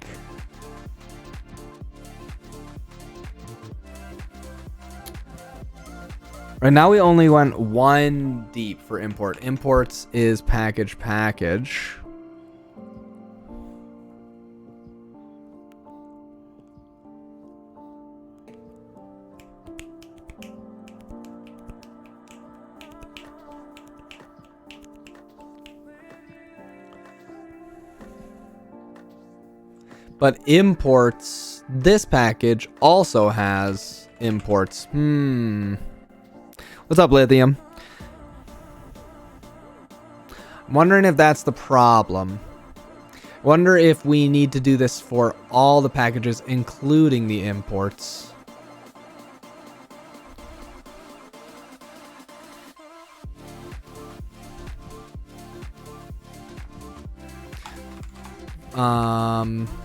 Speaker 1: right now we only went one deep for import. Imports is package. But imports, this package also has imports. What's up, Lithium? I'm wondering if that's the problem. Wonder if we need to do this for all the packages, including the imports.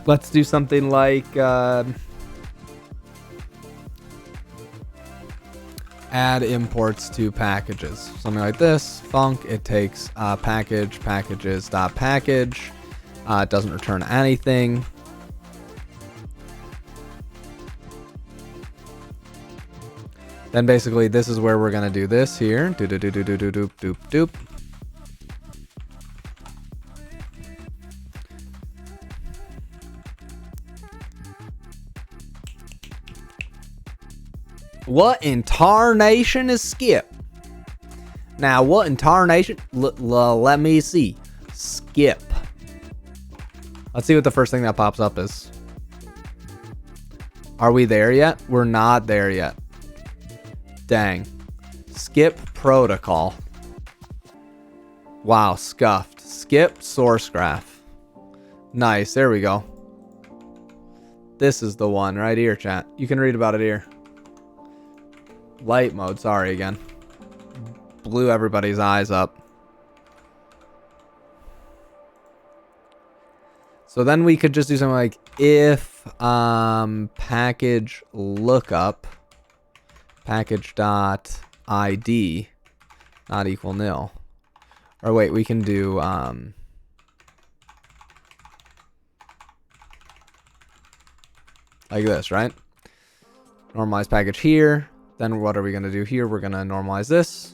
Speaker 1: Let's do something like add imports to packages. Something like this. Func, it takes package, packages, dot package. It doesn't return anything. Then basically this is where we're gonna do this here. Doop doop doop doop doop doop doop. What in tarnation is skip? Now, what in tarnation? Let me see. Skip. Let's see what the first thing that pops up is. Are we there yet? We're not there yet. Dang. Skip protocol. Wow, scuffed. Skip source graph. Nice, there we go. This is the one right here, chat. You can read about it here. Light mode, sorry again. Blew everybody's eyes up. So then we could just do something like if package lookup package dot ID not equal nil. Or wait, we can do like this, right? Normalize package here. Then what are we going to do here? We're going to normalize this.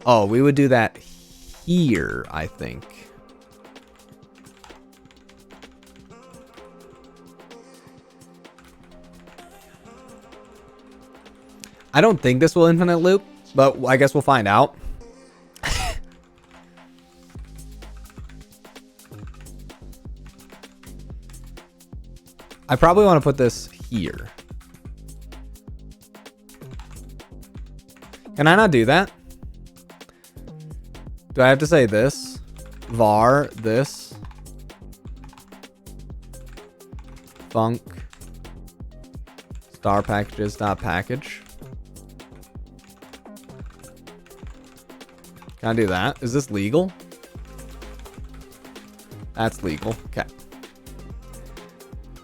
Speaker 1: Oh, we would do that here, I think. I don't think this will infinite loop, but I guess we'll find out. I probably want to put this here. Can I not do that? Do I have to say this? Var this. Func. Star packages dot package. Can I do that? Is this legal? That's legal. Okay.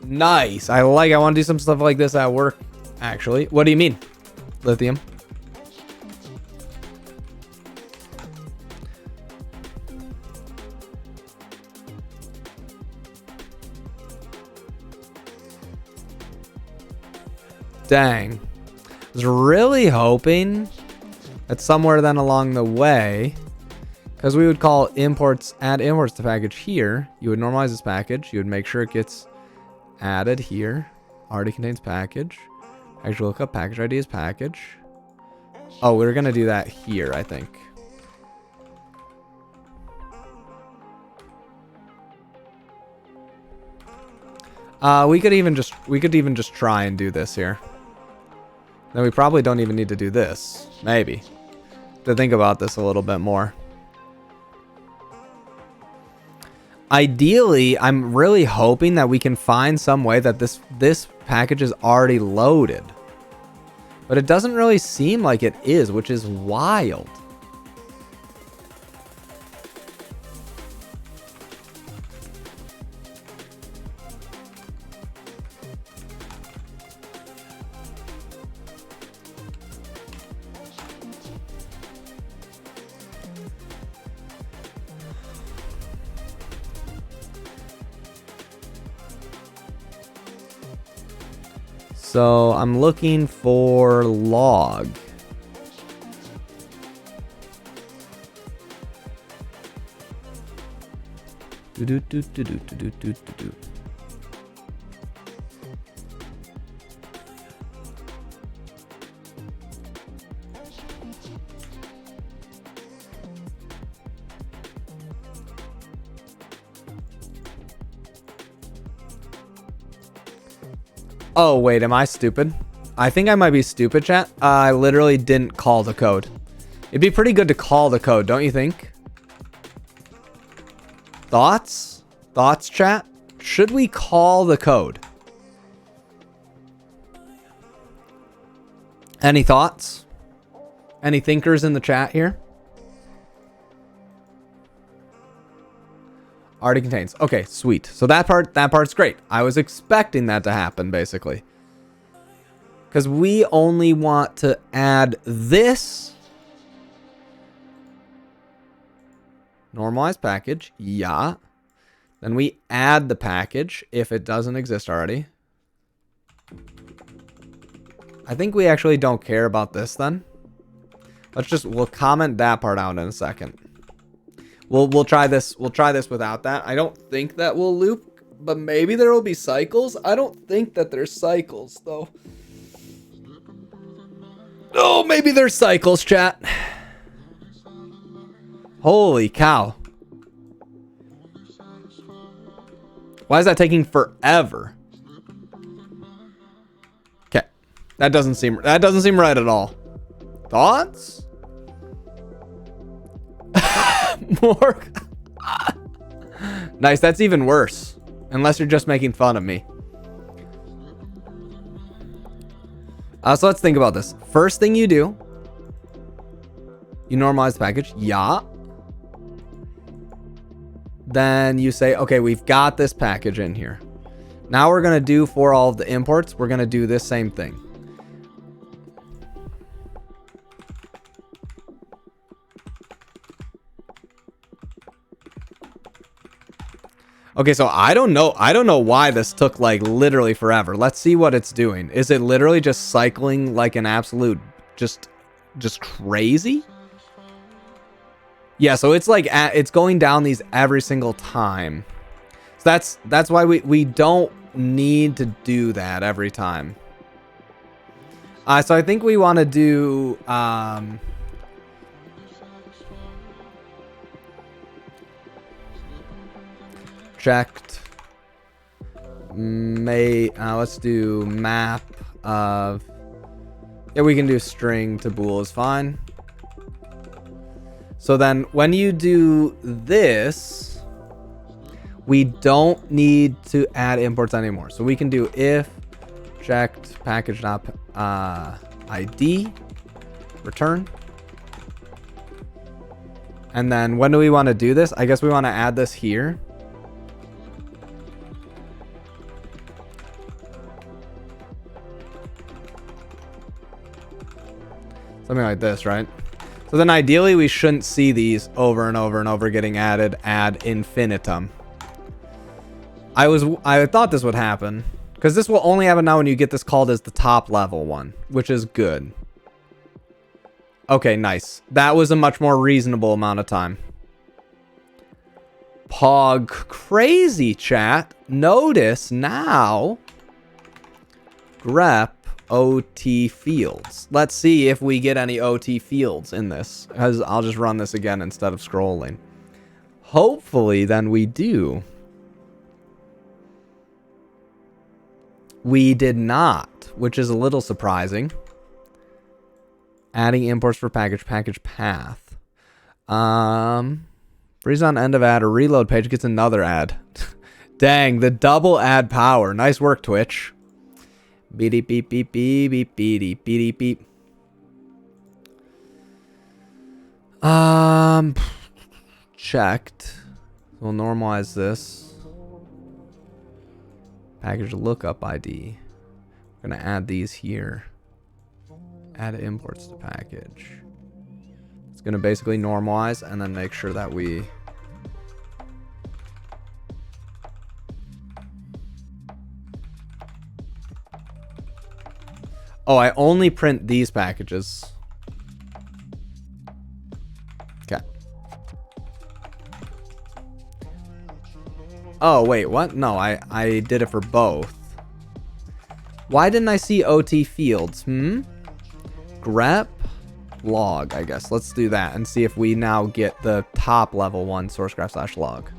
Speaker 1: Nice. I want to do some stuff like this at work, actually. What do you mean? Lithium. Dang. I was really hoping that somewhere then along the way, because we would call imports, add imports to package here, you would normalize this package, you would make sure it gets added here. Already contains package. Actual lookup package ID is package. Oh, we're gonna do that here, I think. We could even just try and do this here. Then we probably don't even need to do this. Maybe. To think about this a little bit more. Ideally, I'm really hoping that we can find some way that this package is already loaded. But it doesn't really seem like it is, which is wild. So I'm looking for log. Oh, wait, am I stupid? I think I might be stupid, chat. I literally didn't call the code. It'd be pretty good to call the code, don't you think? Thoughts? Thoughts, chat? Should we call the code? Any thoughts? Any thinkers in the chat here? Already contains. Okay, sweet. So that part's great. I was expecting that to happen, basically. Because we only want to add this. Normalized package. Yeah. Then we add the package if it doesn't exist already. I think we actually don't care about this then. We'll comment that part out in a second. We'll try this without that. I don't think that will loop, but maybe there will be cycles. I don't think that there's cycles though. Oh, maybe there's cycles, chat. Holy cow. Why is that taking forever? Okay. That doesn't seem right at all. Thoughts? More. Nice, that's even worse. Unless you're just making fun of me. So let's think about this. First thing you do, you normalize the package. Yeah. Then you say, okay, we've got this package in here. Now we're going to do for all of the imports, we're going to do this same thing. Okay, so I don't know why this took like literally forever. Let's see what it's doing. Is it literally just cycling like an absolute just crazy? Yeah, so it's like it's going down these every single time. So that's why we don't need to do that every time. So I think we want to do checked let's do map of, yeah, we can do string to bool is fine. So then when you do this, we don't need to add imports anymore. So we can do if checked package ID return. And then when do we want to do this? I guess we want to add this here. Something like this, right? So then ideally we shouldn't see these over and over and over getting added ad infinitum. I thought this would happen because this will only happen now when you get this called as the top level one, which is good. Okay, nice. That was a much more reasonable amount of time. Pog crazy, chat. Notice now grep OT fields. Let's see if we get any OT fields in this, because I'll just run this again instead of scrolling. Hopefully then we do. We did not, which is a little surprising. Adding imports for package path. Freeze on end of ad or reload page gets another ad. Dang, the double ad power. Nice work, Twitch. Beep beep beep beep beep beep beep beep. Checked. We'll normalize this. Package lookup ID. We're gonna add these here. Add imports to package. It's gonna basically normalize and then make sure that we oh, I only print these packages. Okay. Oh, wait, what? No, I did it for both. Why didn't I see OT fields? Grep log, I guess. Let's do that and see if we now get the top level one sourcegraph/log.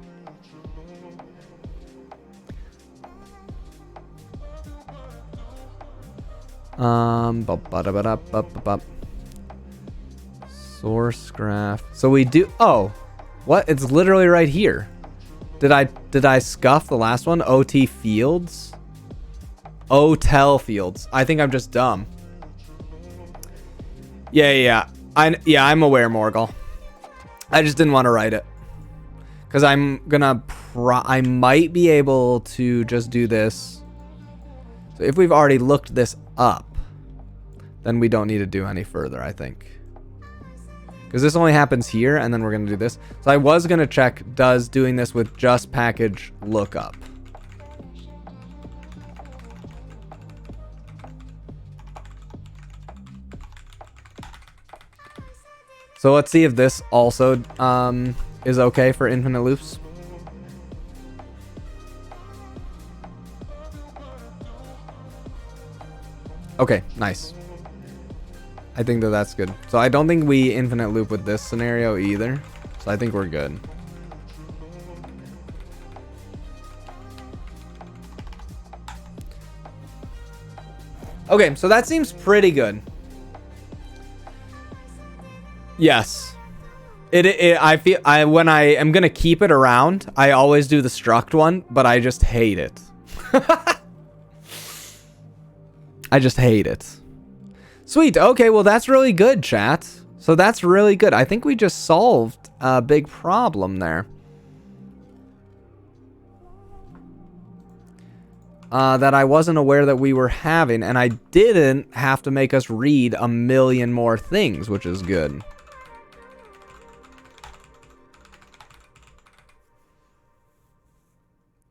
Speaker 1: Source graph. So we do. Oh, what? It's literally right here. Did I scuff the last one? OT fields. OTel fields. I think I'm just dumb. Yeah. I'm aware, Morgul. I just didn't want to write it. Because I'm gonna I might be able to just do this. So if we've already looked this up, then we don't need to do any further, I think. Because this only happens here, and then we're gonna do this. So I was gonna check, does doing this with just package lookup. So let's see if this also is okay for infinite loops. Okay, nice. I think that's good. So I don't think we infinite loop with this scenario either. So I think we're good. Okay, so that seems pretty good. Yes. I feel when I am gonna keep it around, I always do the struct one, but I just hate it. I just hate it. Sweet. Okay, well that's really good, chat. So that's really good. I think we just solved a big problem there. That I wasn't aware that we were having, and I didn't have to make us read a million more things, which is good.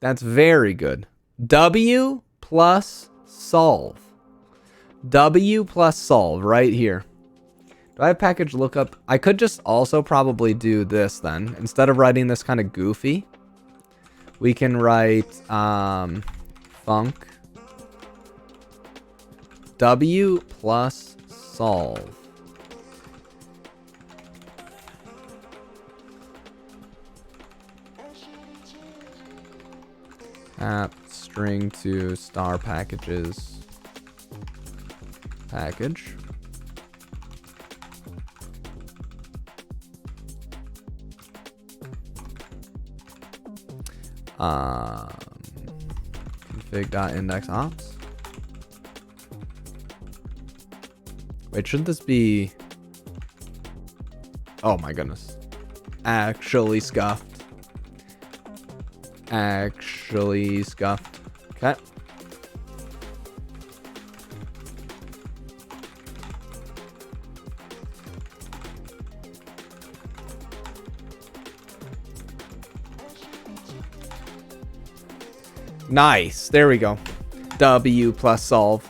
Speaker 1: That's very good. W plus solve. W plus solve right here. Do I have package lookup? I could just also probably do this then. Instead of writing this kind of goofy, we can write func W plus solve. App string to star packages package. Config.indexOps. Wait, shouldn't this be? Oh my goodness. Actually scuffed. Actually scuffed. Okay. Nice. There we go. W plus solve.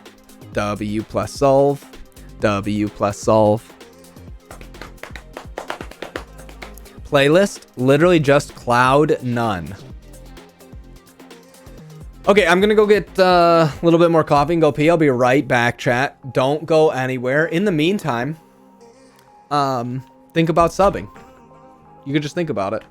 Speaker 1: W plus solve. W plus solve. Playlist. Literally just cloud none. Okay, I'm gonna go get a little bit more coffee and go pee. I'll be right back, chat. Don't go anywhere. In the meantime, think about subbing. You could just think about it.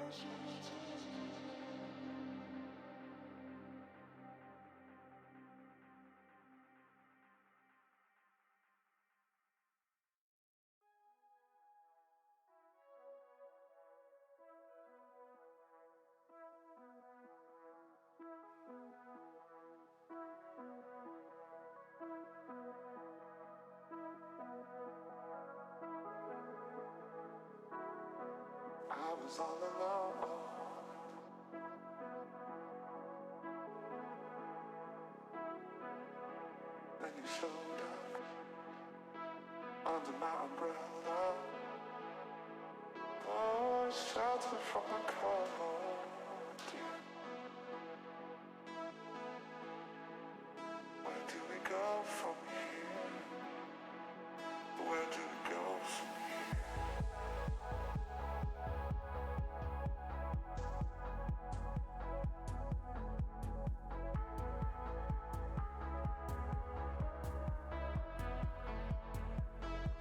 Speaker 2: I was all alone. Then you showed up under my umbrella. Oh, shelter from the cold. Where do we go from here? Where do we go from here?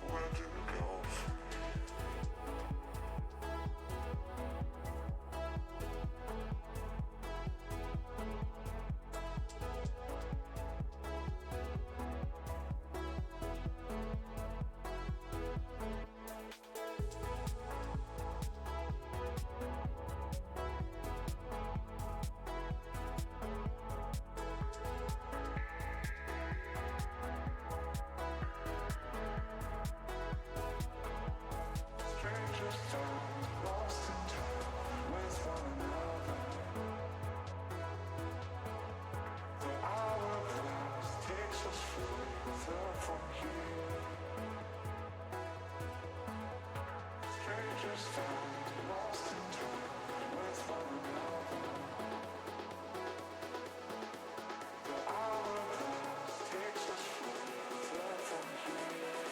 Speaker 2: Where do we go from strangers down, lost in time with one another? The hourglass takes us further from here. Strangers down, lost in time with one another. The hourglass takes us further from here.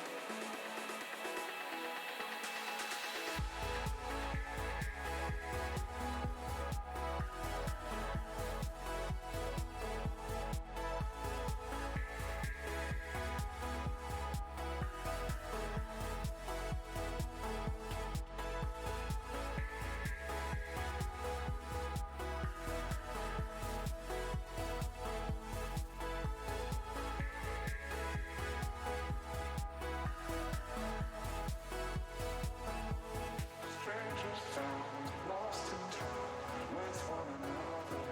Speaker 2: Strangers down, lost in time with one another.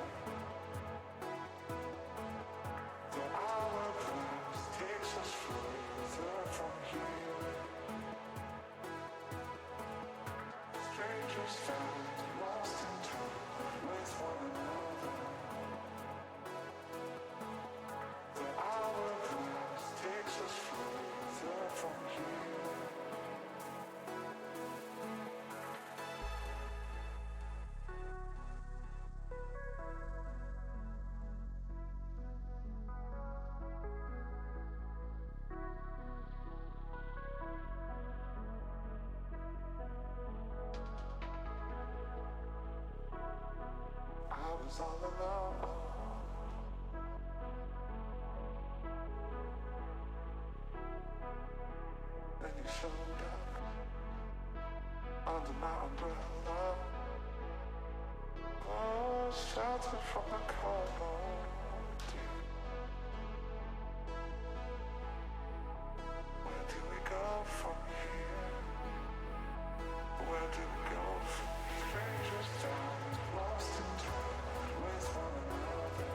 Speaker 2: The hourglass takes us further from here. Strangers down, lost in time with one another. The hourglass takes us further from here. I was all alone. Then you showed up under my umbrella. Oh, shelter from the cold. Where do we go from here? Where do we go from here? Strangers down, lost in time with one another.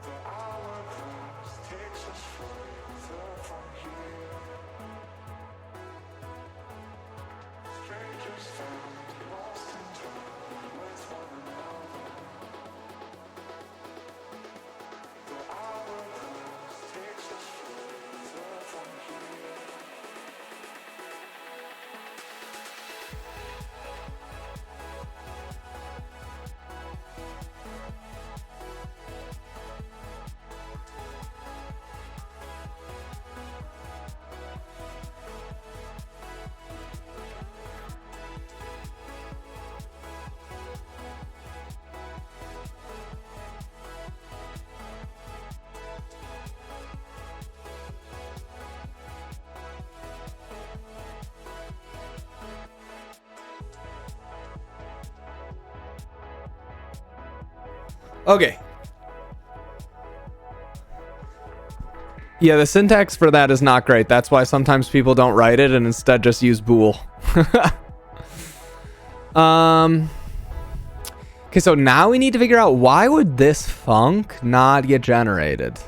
Speaker 2: The hourglass takes us further from here. Strangers down, lost in time with one another.
Speaker 1: Okay. Yeah, the syntax for that is not great. That's why sometimes people don't write it and instead just use bool. Okay, so now we need to figure out why would this func not get generated?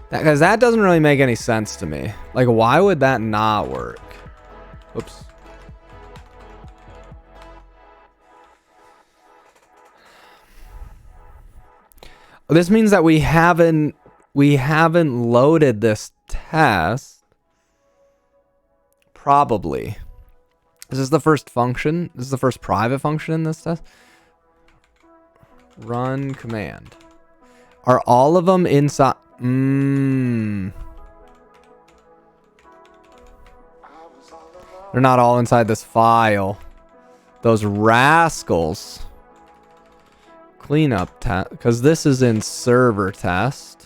Speaker 1: Because that doesn't really make any sense to me. Like, why would that not work? Oops. This means that we haven't loaded this test. Probably. Is this the first function? This is the first private function in this test? Run command. Are all of them inside? They're not all inside this file. Those rascals. Cleanup test, because this is in server test,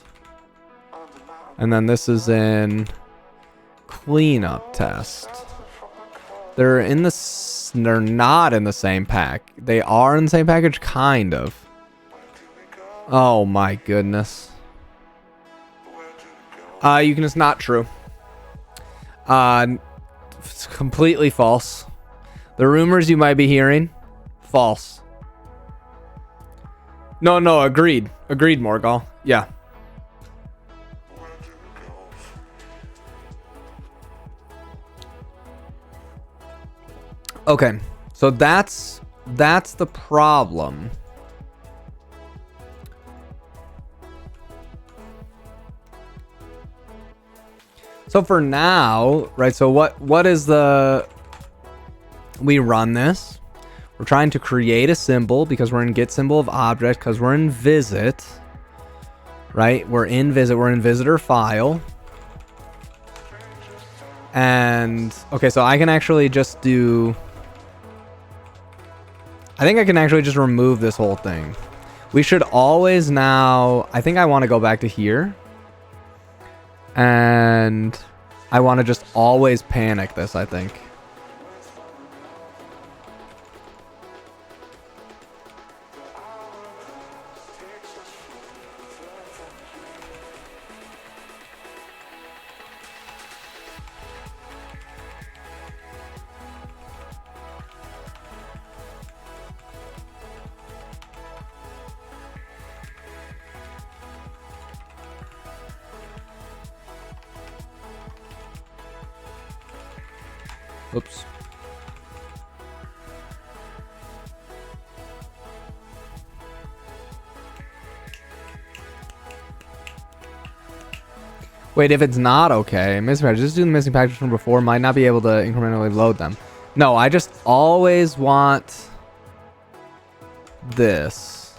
Speaker 1: and then this is in cleanup test. They're not in the same pack. They are in the same package, kind of. Oh my goodness. It's not true. It's completely false. The rumors you might be hearing, false. No, agreed. Agreed, Morgal. Yeah. Okay, so that's the problem. So for now, right, so what is we run this. We're trying to create a symbol because we're in get symbol of object, because we're in visit, right? We're in visitor file. And okay, so I can actually just I think I can actually just remove this whole thing. We should always now, I think I want to go back to here. And I want to just always panic this, I think. Oops. Wait, if it's not okay, missing package, just do the missing packages from before, might not be able to incrementally load them. No, I just always want this.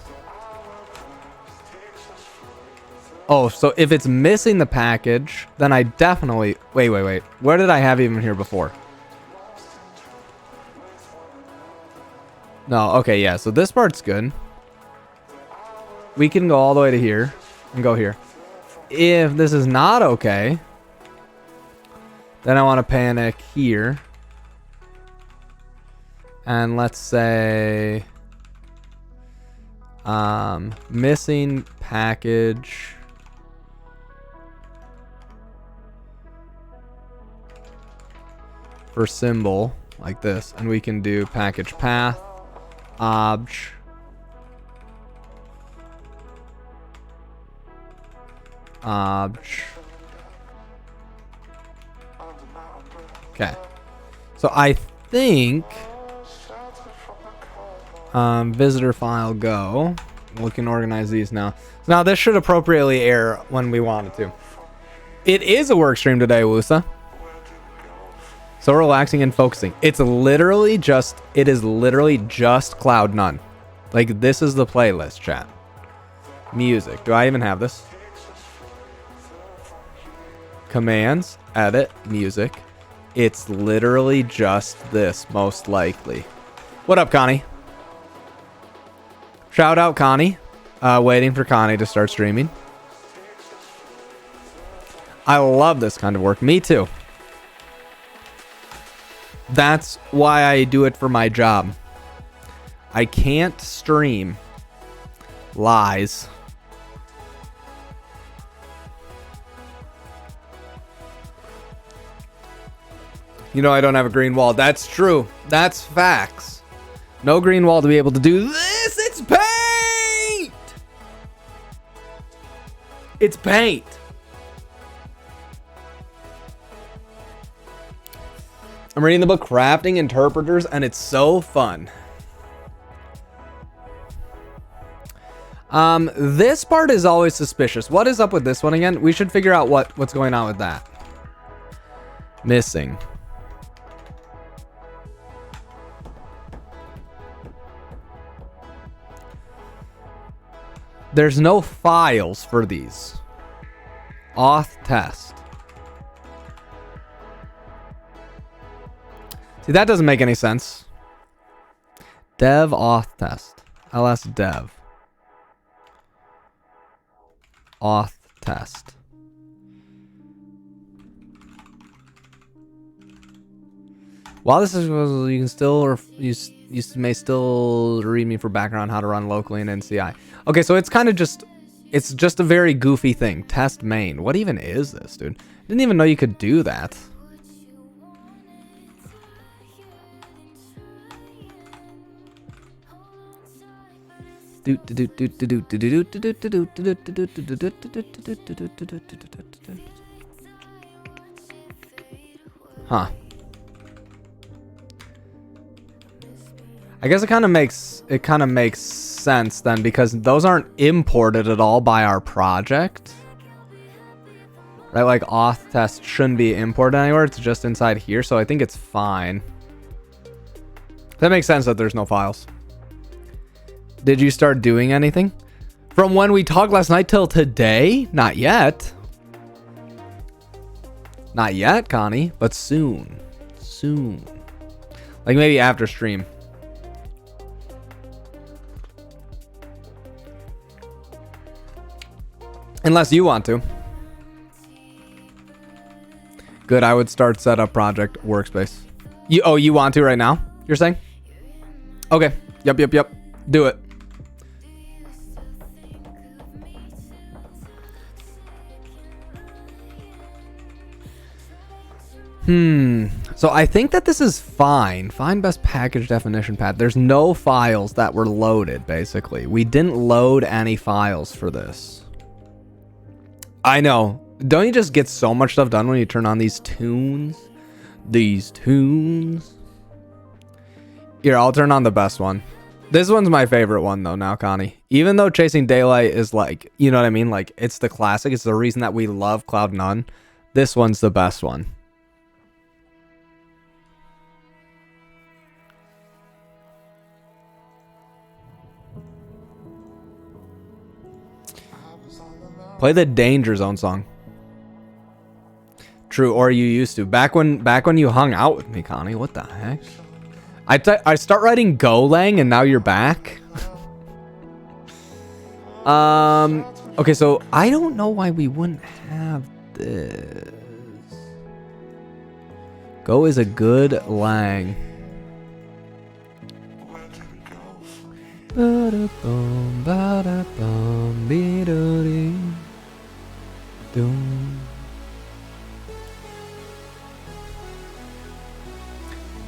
Speaker 1: Oh, so if it's missing the package, then I definitely... Wait. Where did I have even here before? No, okay, yeah. So this part's good. We can go all the way to here and go here. If this is not okay, then I want to panic here. And let's say... missing package... for symbol like this, and we can do package path obj okay, so I think visitor file go, we can organize these now. So now this should appropriately air when we want it to. It is a work stream today, Wusa. So relaxing and focusing. It is literally just Cloud None. Like, this is the playlist, chat. Music. Do I even have this? Commands, edit, music. It's literally just this, most likely. What up, Connie? Shout out, Connie. Waiting for Connie to start streaming. I love this kind of work. Me too. That's why I do it for my job. I can't stream Lies. You know I don't have a green wall. That's true. That's facts. No green wall to be able to do this. It's paint. It's paint. I'm reading the book Crafting Interpreters, and it's so fun. This part is always suspicious. What is up with this one again? We should figure out what's going on with that. Missing. There's no files for these. Auth test. See, that doesn't make any sense. Dev auth test. ls dev. Auth test. While this is, you can still, or you may still read me for background how to run locally in NCI. Okay, so it's kind of just, it's just a very goofy thing. Test main. What even is this, dude? Didn't even know you could do that. Huh. I guess it kind of makes sense then, because those aren't imported at all by our project. Right, like auth test shouldn't be imported anywhere. It's just inside here, so I think it's fine. That makes sense that there's no files. Did you start doing anything? From when we talked last night till today? Not yet. Not yet, Connie, but soon. Soon. Like maybe after stream. Unless you want to. Good, I would start setup project workspace. You want to right now? You're saying? Okay. Yep. Do it. So I think that this is fine. Find best package definition path. There's no files that were loaded, basically. We didn't load any files for this. I know. Don't you just get so much stuff done when you turn on these tunes? These tunes. Here, I'll turn on the best one. This one's my favorite one, though, now, Connie. Even though Chasing Daylight is like, you know what I mean? Like, it's the classic. It's the reason that we love Cloud None. This one's the best one. Play the Danger Zone song. True, or you used to. Back when you hung out with me, Connie. What the heck? I start writing golang and now you're back. Okay, so I don't know why we wouldn't have this. Go is a good lang.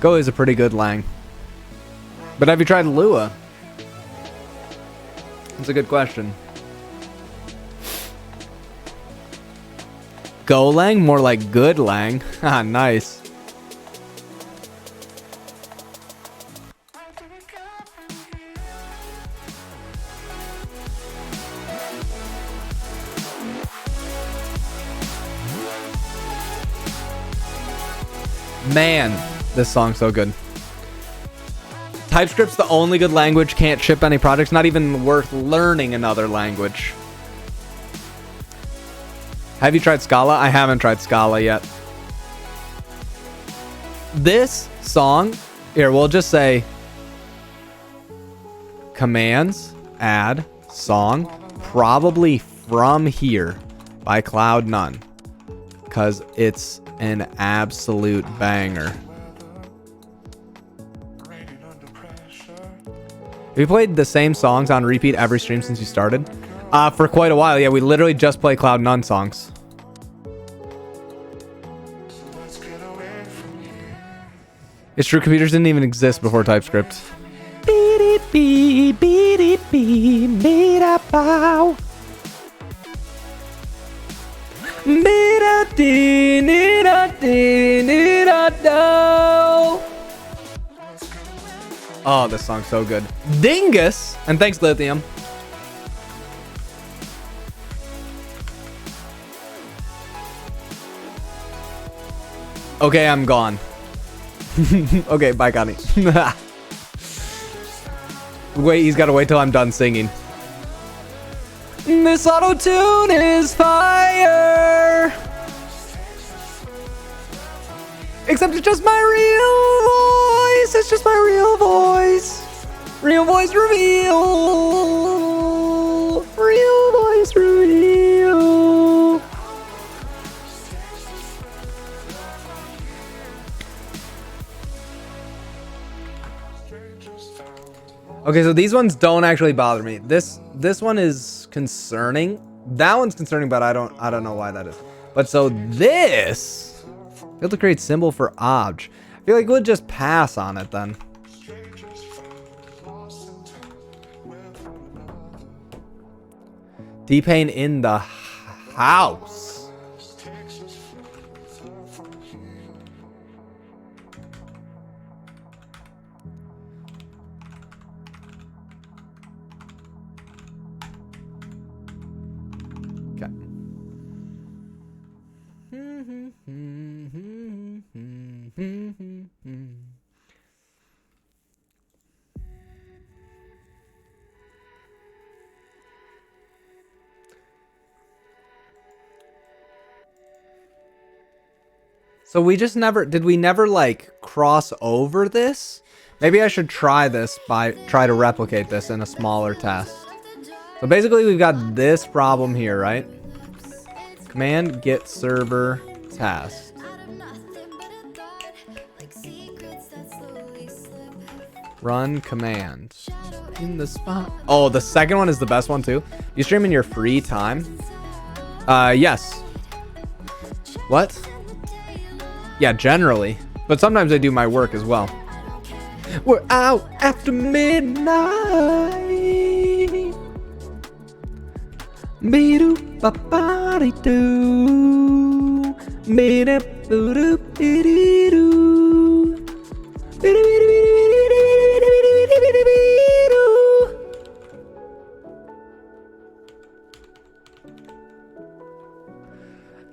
Speaker 1: Go is a pretty good lang. But have you tried Lua? That's a good question. Golang? More like good lang. Ah, nice. Man, this song's so good. TypeScript's the only good language, can't ship any projects, not even worth learning another language. Have you tried Scala? I haven't tried Scala yet. This song, here, we'll just say commands, add, song, probably From Here by Cloud None, because it's an absolute banger. Have you played the same songs on repeat every stream since you started? For quite a while, yeah. We literally just play Cloud None songs. It's true, computers didn't even exist before TypeScript. Oh, this song's so good. Dingus! And thanks, Lithium. Okay, I'm gone. Okay, bye, Connie. Wait, he's gotta wait till I'm done singing. This auto-tune is fire! Except it's just my real voice. It's just my real voice. Real voice reveal. Real voice reveal. Okay, so these ones don't actually bother me. This one is concerning. That one's concerning, but I don't know why that is. But so this. Failed to create symbol for obj. I feel like we'll just pass on it then. T-Pain in the house. Okay. So we just never, did we never like cross over this? Maybe I should try this try to replicate this in a smaller test. So basically we've got this problem here, right? Command get server test. Run command. In the spot. Oh, the second one is the best one too. You stream in your free time? Yes. What? Yeah, generally. But sometimes I do my work as well. We're out after midnight. Be-do ba-ba-dee-doo. Be-da-boo-doo-be-dee-doo. Be-dee-be-dee-be-dee-be-dee-be-dee-be-dee-doo.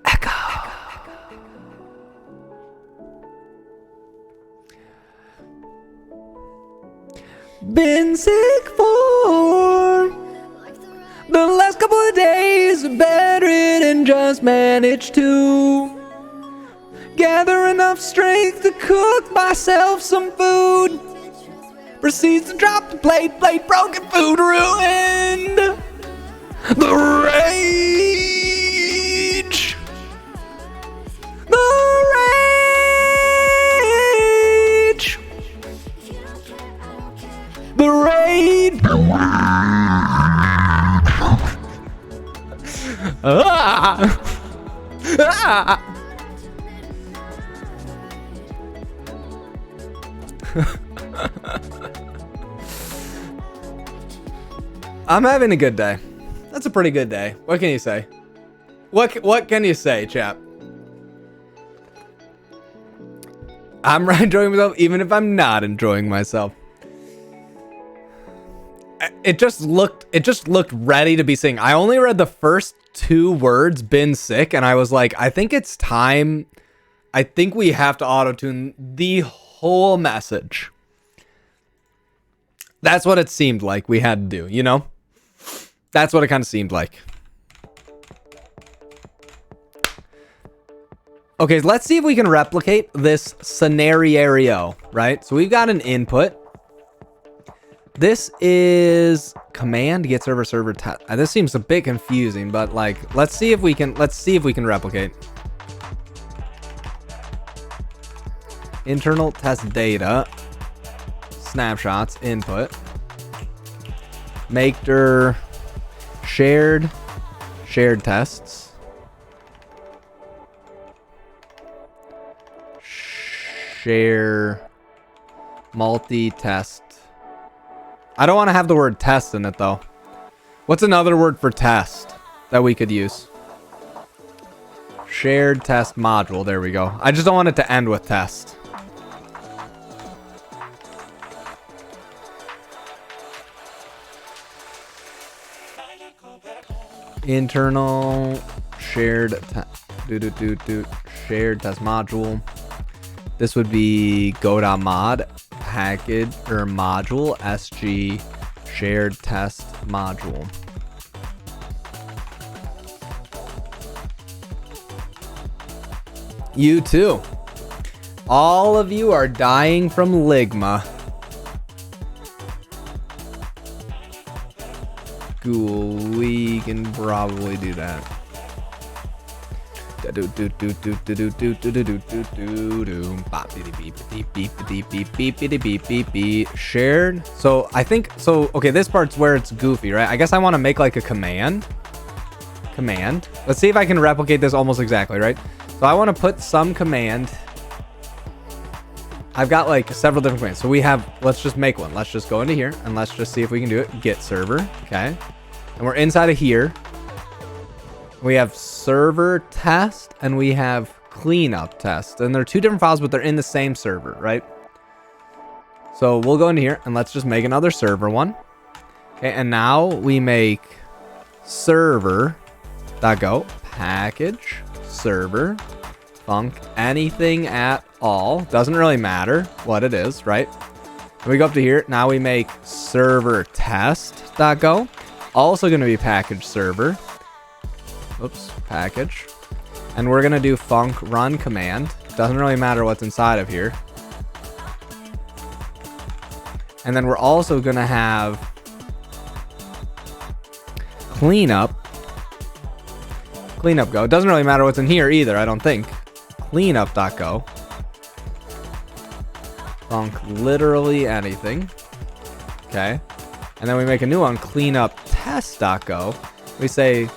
Speaker 1: Echo. Been sick for the last couple of days, bedridden, just managed to gather enough strength to cook myself some food. Proceeds to drop the plate, broken food, ruined. The rage. The rage. The raid. I'm having a good day. That's a pretty good day. What can you say? What can you say, chap? I'm enjoying myself even if I'm not enjoying myself. It just looked ready to be sing. I only read the first 2 words, been sick, and I was like, I think it's time. I think we have to auto-tune the whole message. That's what it seemed like we had to do, you know? That's what it kind of seemed like. Okay, let's see if we can replicate this scenario, right? So we've got an input. This is command get server test. This seems a bit confusing, but like, let's see if we can replicate. Internal test data, snapshots, input. make dir shared tests. Share multi-test. I don't want to have the word test in it though. What's another word for test that we could use? Shared test module. There we go. I just don't want it to end with test. Internal shared shared test module. This would be go.mod package or module sg shared test module. You too. All of you are dying from ligma. Cool, we can probably do that. Shared. So I think so. Okay, this part's where it's goofy, right? I guess I want to make like a command. Let's see if I can replicate this almost exactly, right? So I want to put some command. I've got like several different commands. So we have, let's just make one. Let's just go into here and let's just see if we can do it. Get server. Okay. And we're inside of here. We have server test and we have cleanup test. And they're two different files, but they're in the same server, right? So we'll go into here and let's just make another server one. Okay. And now we make server.go package server func anything at all. Doesn't really matter what it is, right? And we go up to here. Now we make server test.go. Also going to be package server. Oops, package. And we're going to do func run command. Doesn't really matter what's inside of here. And then we're also going to have cleanup go. It doesn't really matter what's in here either, I don't think. Cleanup.go. Func literally anything. Okay. And then we make a new one, cleanup test.go. We say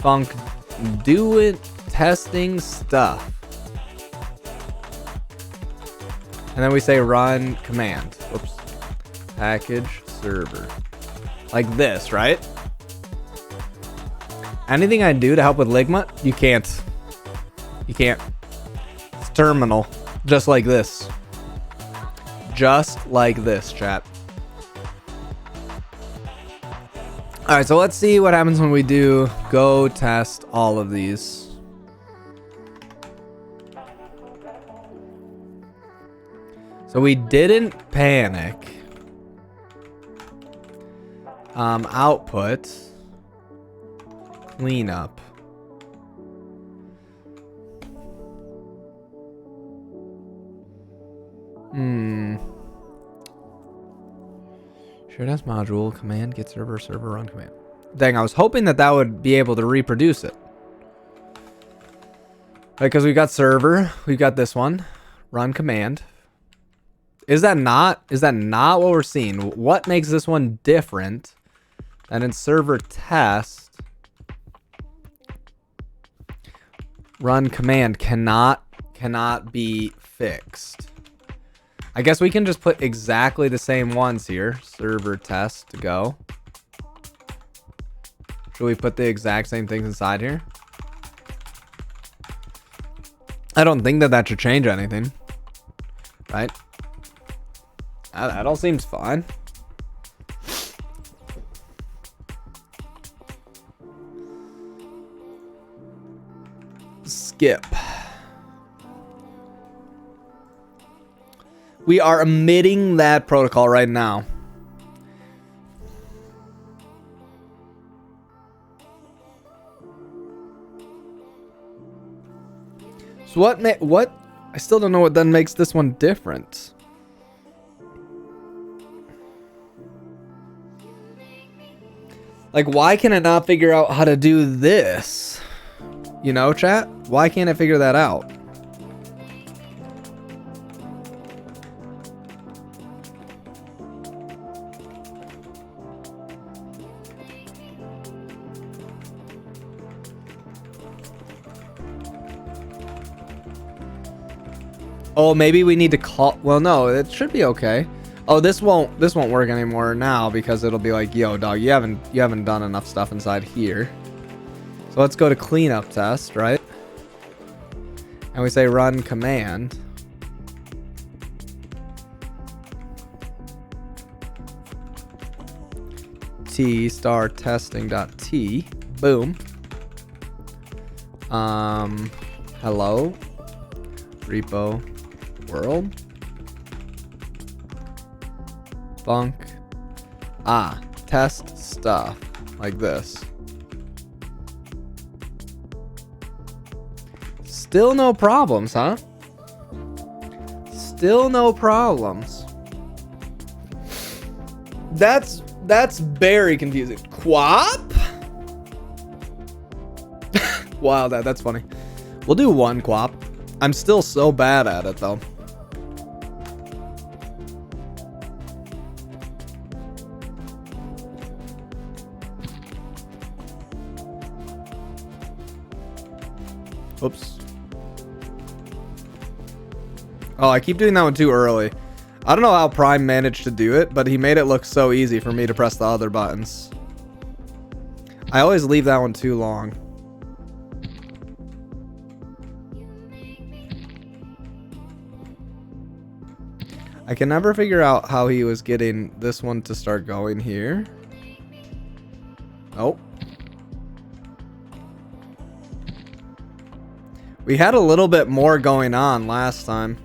Speaker 1: func do it testing stuff. And then we say run command. Oops. Package server. Like this, right? Anything I do to help with ligma, you can't. You can't. It's terminal. Just like this. Just like this, chat. Alright, so let's see what happens when we do go test all of these. So we didn't panic. Output. Cleanup. Shared test module, command, get server, run command. Dang, I was hoping that would be able to reproduce it. Right, because we've got server, we've got this one, run command. Is that not what we're seeing? What makes this one different than in server test? Run command cannot be fixed. I guess we can just put exactly the same ones here. Server test to go. Should we put the exact same things inside here? I don't think that should change anything. Right? That all seems fine. Skip. We are omitting that protocol right now. So what? I still don't know what then makes this one different. Like, why can it not figure out how to do this? You know, chat? Why can't it figure that out? Oh, maybe we need to call. Well, no, it should be okay. Oh, this won't work anymore now because it'll be like, yo, dog, you haven't done enough stuff inside here. So let's go to cleanup test, right? And we say run command. T star testing dot T. Boom. Hello. Repo world. Bunk. Test stuff like this. Still no problems, huh? Still no problems. That's very confusing. Quap? Wow, that's funny. We'll do one quap. I'm still so bad at it though. Oops. Oh, I keep doing that one too early. I don't know how Prime managed to do it, but he made it look so easy for me to press the other buttons. I always leave that one too long. I can never figure out how he was getting this one to start going here. Oh. We had a little bit more going on last time.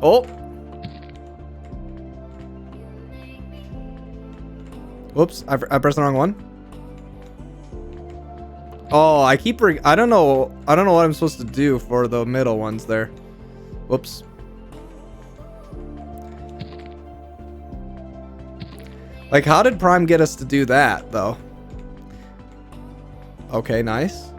Speaker 1: Oh. Whoops, I pressed the wrong one. Oh, I don't know what I'm supposed to do for the middle ones there. Whoops. Like, how did Prime get us to do that, though? Okay, nice.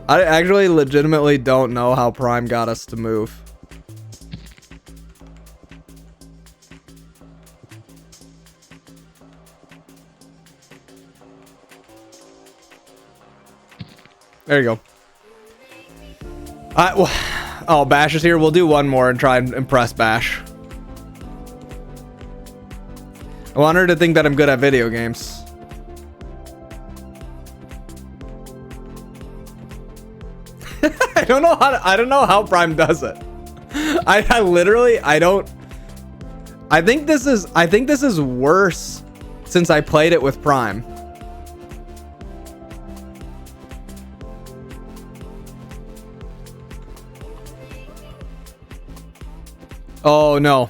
Speaker 1: I actually legitimately don't know how Prime got us to move. There you go. Oh, Bash is here. We'll do one more and try and impress Bash. I want her to think that I'm good at video games. I don't know how Prime does it. I think this is worse since I played it with Prime. Oh no.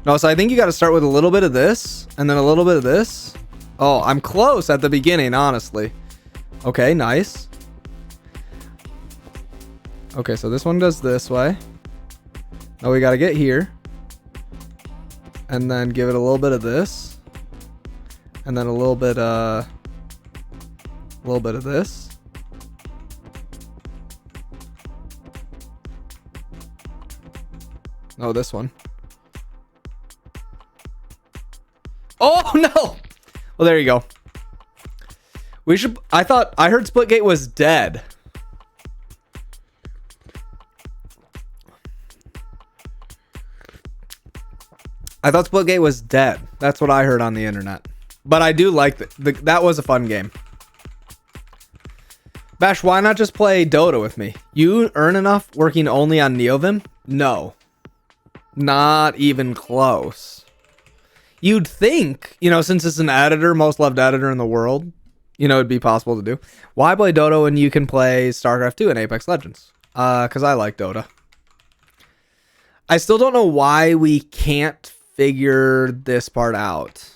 Speaker 1: No, so I think you got to start with a little bit of this and then a little bit of this. Oh, I'm close at the beginning, honestly. Okay, nice. Okay, so this one does this way. Now we got to get here. And then give it a little bit of this. And then a little bit of this. Oh, this one. Oh no! Well, there you go. I heard Splitgate was dead. I thought Splitgate was dead. That's what I heard on the internet. But I do like that was a fun game. Bash, why not just play Dota with me? You earn enough working only on nvim? No. Not even close. You'd think, since it's an editor, most loved editor in the world, it'd be possible to do. Why play Dota when you can play StarCraft 2 and Apex Legends? Because I like Dota. I still don't know why we can't figure this part out.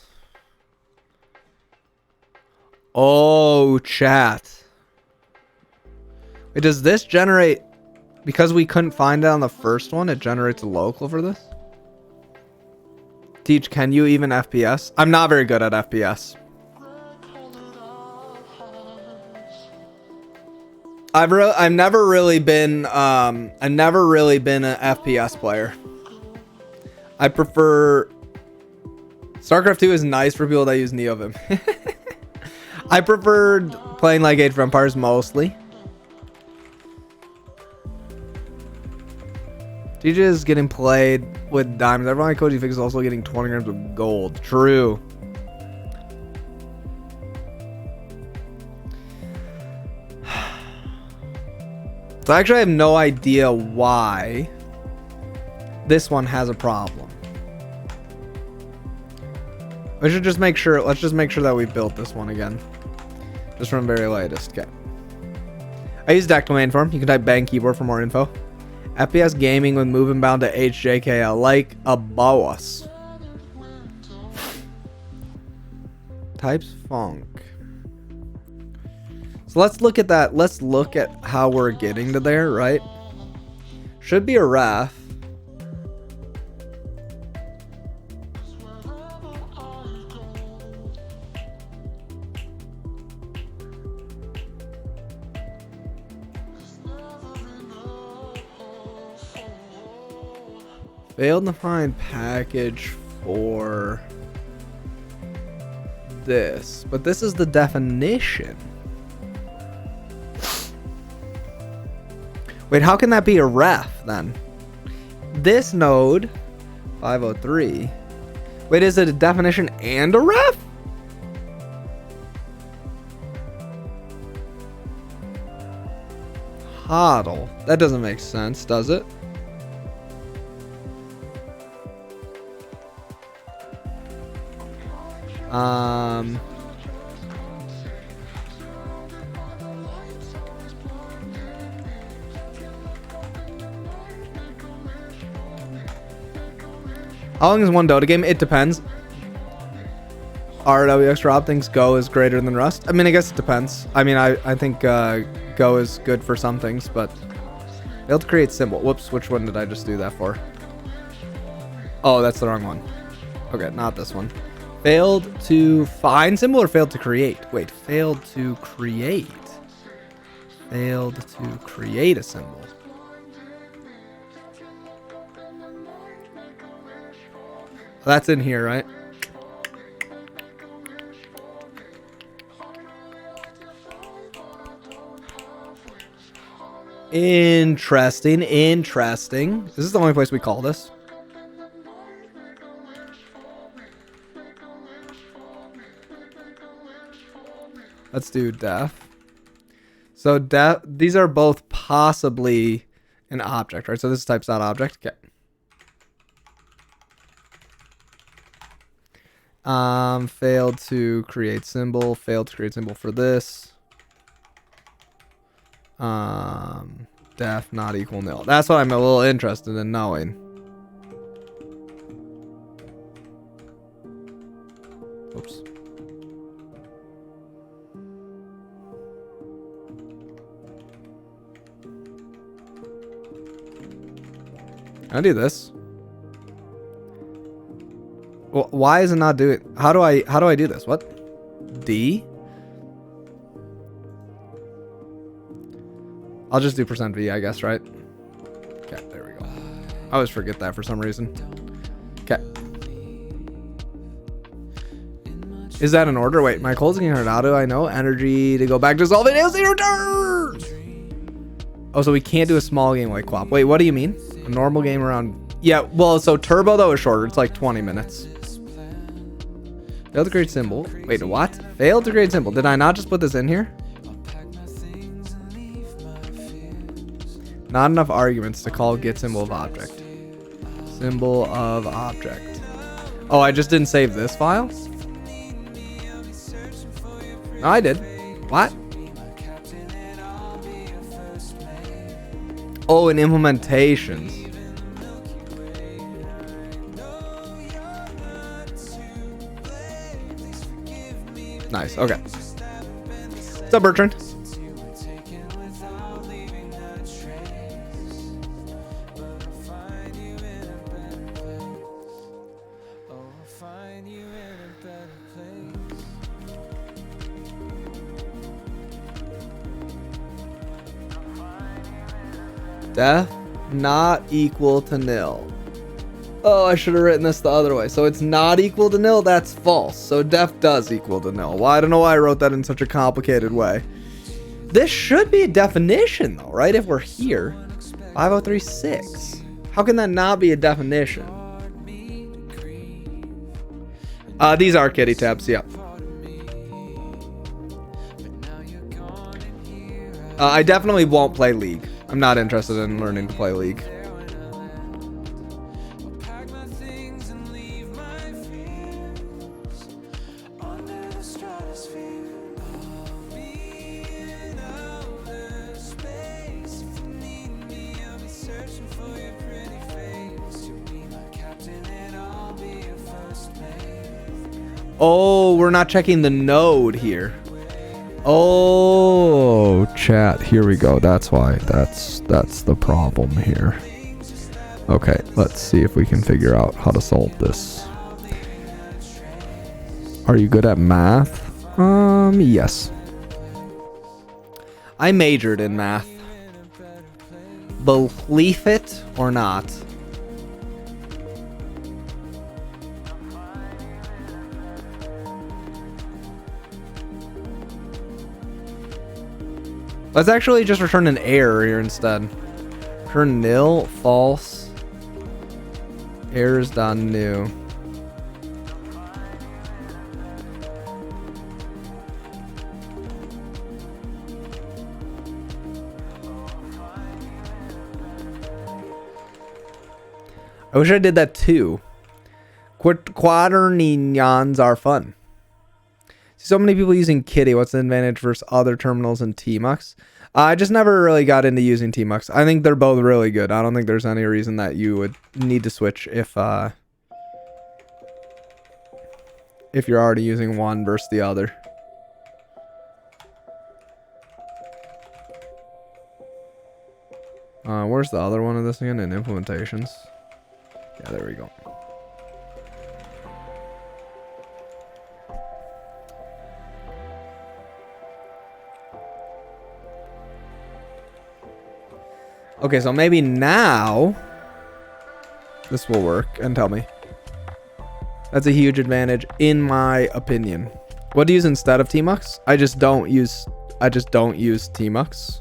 Speaker 1: Oh, chat. Wait, does this generate... Because we couldn't find it on the first one, it generates a local for this? Teach, can you even FPS? I'm not very good at FPS. I've never really been an FPS player. I prefer StarCraft 2 is nice for people that use nvim. I preferred playing like Age of Empires mostly. TJ is getting played with diamonds. Everyone like Koji Fix is also getting 20 grams of gold. True. So actually I have no idea why this one has a problem. We should just make sure, let's just make sure that we built this one again. Just from very latest. Okay. I use deck domain form. You can type bang keyboard for more info. FPS gaming with moving bound to HJKL like a boss. Types funk. So let's look at that. Let's look at how we're getting to there, right? Should be a ref. Failed to find package for this, but this is the definition. Wait, how can that be a ref then? This node 503. Wait, is it a definition and a ref? Hodl. That doesn't make sense, does it? How long is one Dota game? It depends. RWX Rob thinks Go is greater than Rust. I mean, I guess it depends. I mean, I think Go is good for some things, but failed to create symbol. Whoops, which one did I just do that for? Oh, that's the wrong one. Okay, not this one. Failed to find symbol or failed to create? Wait, failed to create. Failed to create a symbol. That's in here, right? Interesting, interesting. This is the only place we call this. Let's do def. So def, these are both possibly an object, right? So this is types.object. Okay. Failed to create symbol. Failed to create symbol for this. Def not equal nil. That's what I'm a little interested in knowing. Oops. Can I do this? Well, why is it not doing? How do I do this? What? D? I'll just do %v, I guess, right? Okay, there we go. I always forget that for some reason. Okay. Is that an order? Wait, my cold's getting hurt. How do I know? Energy to go back to solve it. Zero turns! Oh, so we can't do a small game like Quap. Wait, what do you mean? A normal game around... Yeah, well, so Turbo, though, is shorter. It's like 20 minutes. Failed to create symbol. Wait, what? Failed to create symbol. Did I not just put this in here? Not enough arguments to call get symbol of object. Symbol of object. Oh, I just didn't save this file? No, I did. What? Oh, in implementations. Nice. Okay. What's up, Bertrand? Def not equal to nil. Oh, I should have written this the other way. So it's not equal to nil. That's false. So def does equal to nil. Well, I don't know why I wrote that in such a complicated way. This should be a definition though, right? If we're here, 5036. How can that not be a definition? These are kitty tabs. Yep. I definitely won't play League. I'm not interested in learning to play League. Oh, we're not checking the node here. Oh, chat. Here we go. That's why. That's the problem here. Okay, let's see if we can figure out how to solve this. Are you good at math? Yes. I majored in math. Believe it or not. Let's actually just return an error here instead. Return nil, false, errors.new. I wish I did that too. Quaternions are fun. So many people using Kitty. What's the advantage versus other terminals in Tmux? I just never really got into using Tmux. I think they're both really good. I don't think there's any reason that you would need to switch if you're already using one versus the other. Where's the other one of this again? In implementations. Yeah, there we go. Okay, so maybe now this will work, and tell me. That's a huge advantage in my opinion. What do you use instead of Tmux? I just don't use Tmux.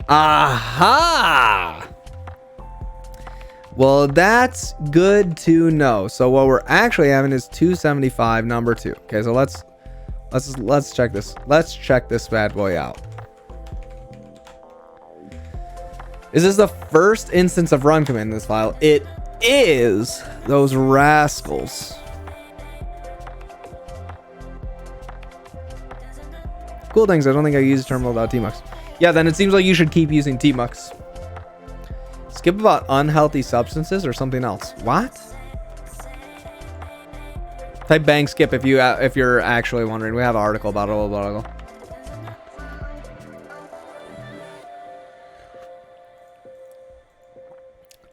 Speaker 1: Aha! Well, that's good to know. So what we're actually having is 275 number 2. Okay, so let's check this. Let's check this bad boy out. Is this the first instance of run command in this file? It is. Those rascals. Cool things. I don't think I use terminal.tmux. Yeah, then it seems like you should keep using tmux. Skip about unhealthy substances or something else. What? Type bang skip if you're actually wondering. We have an article about it.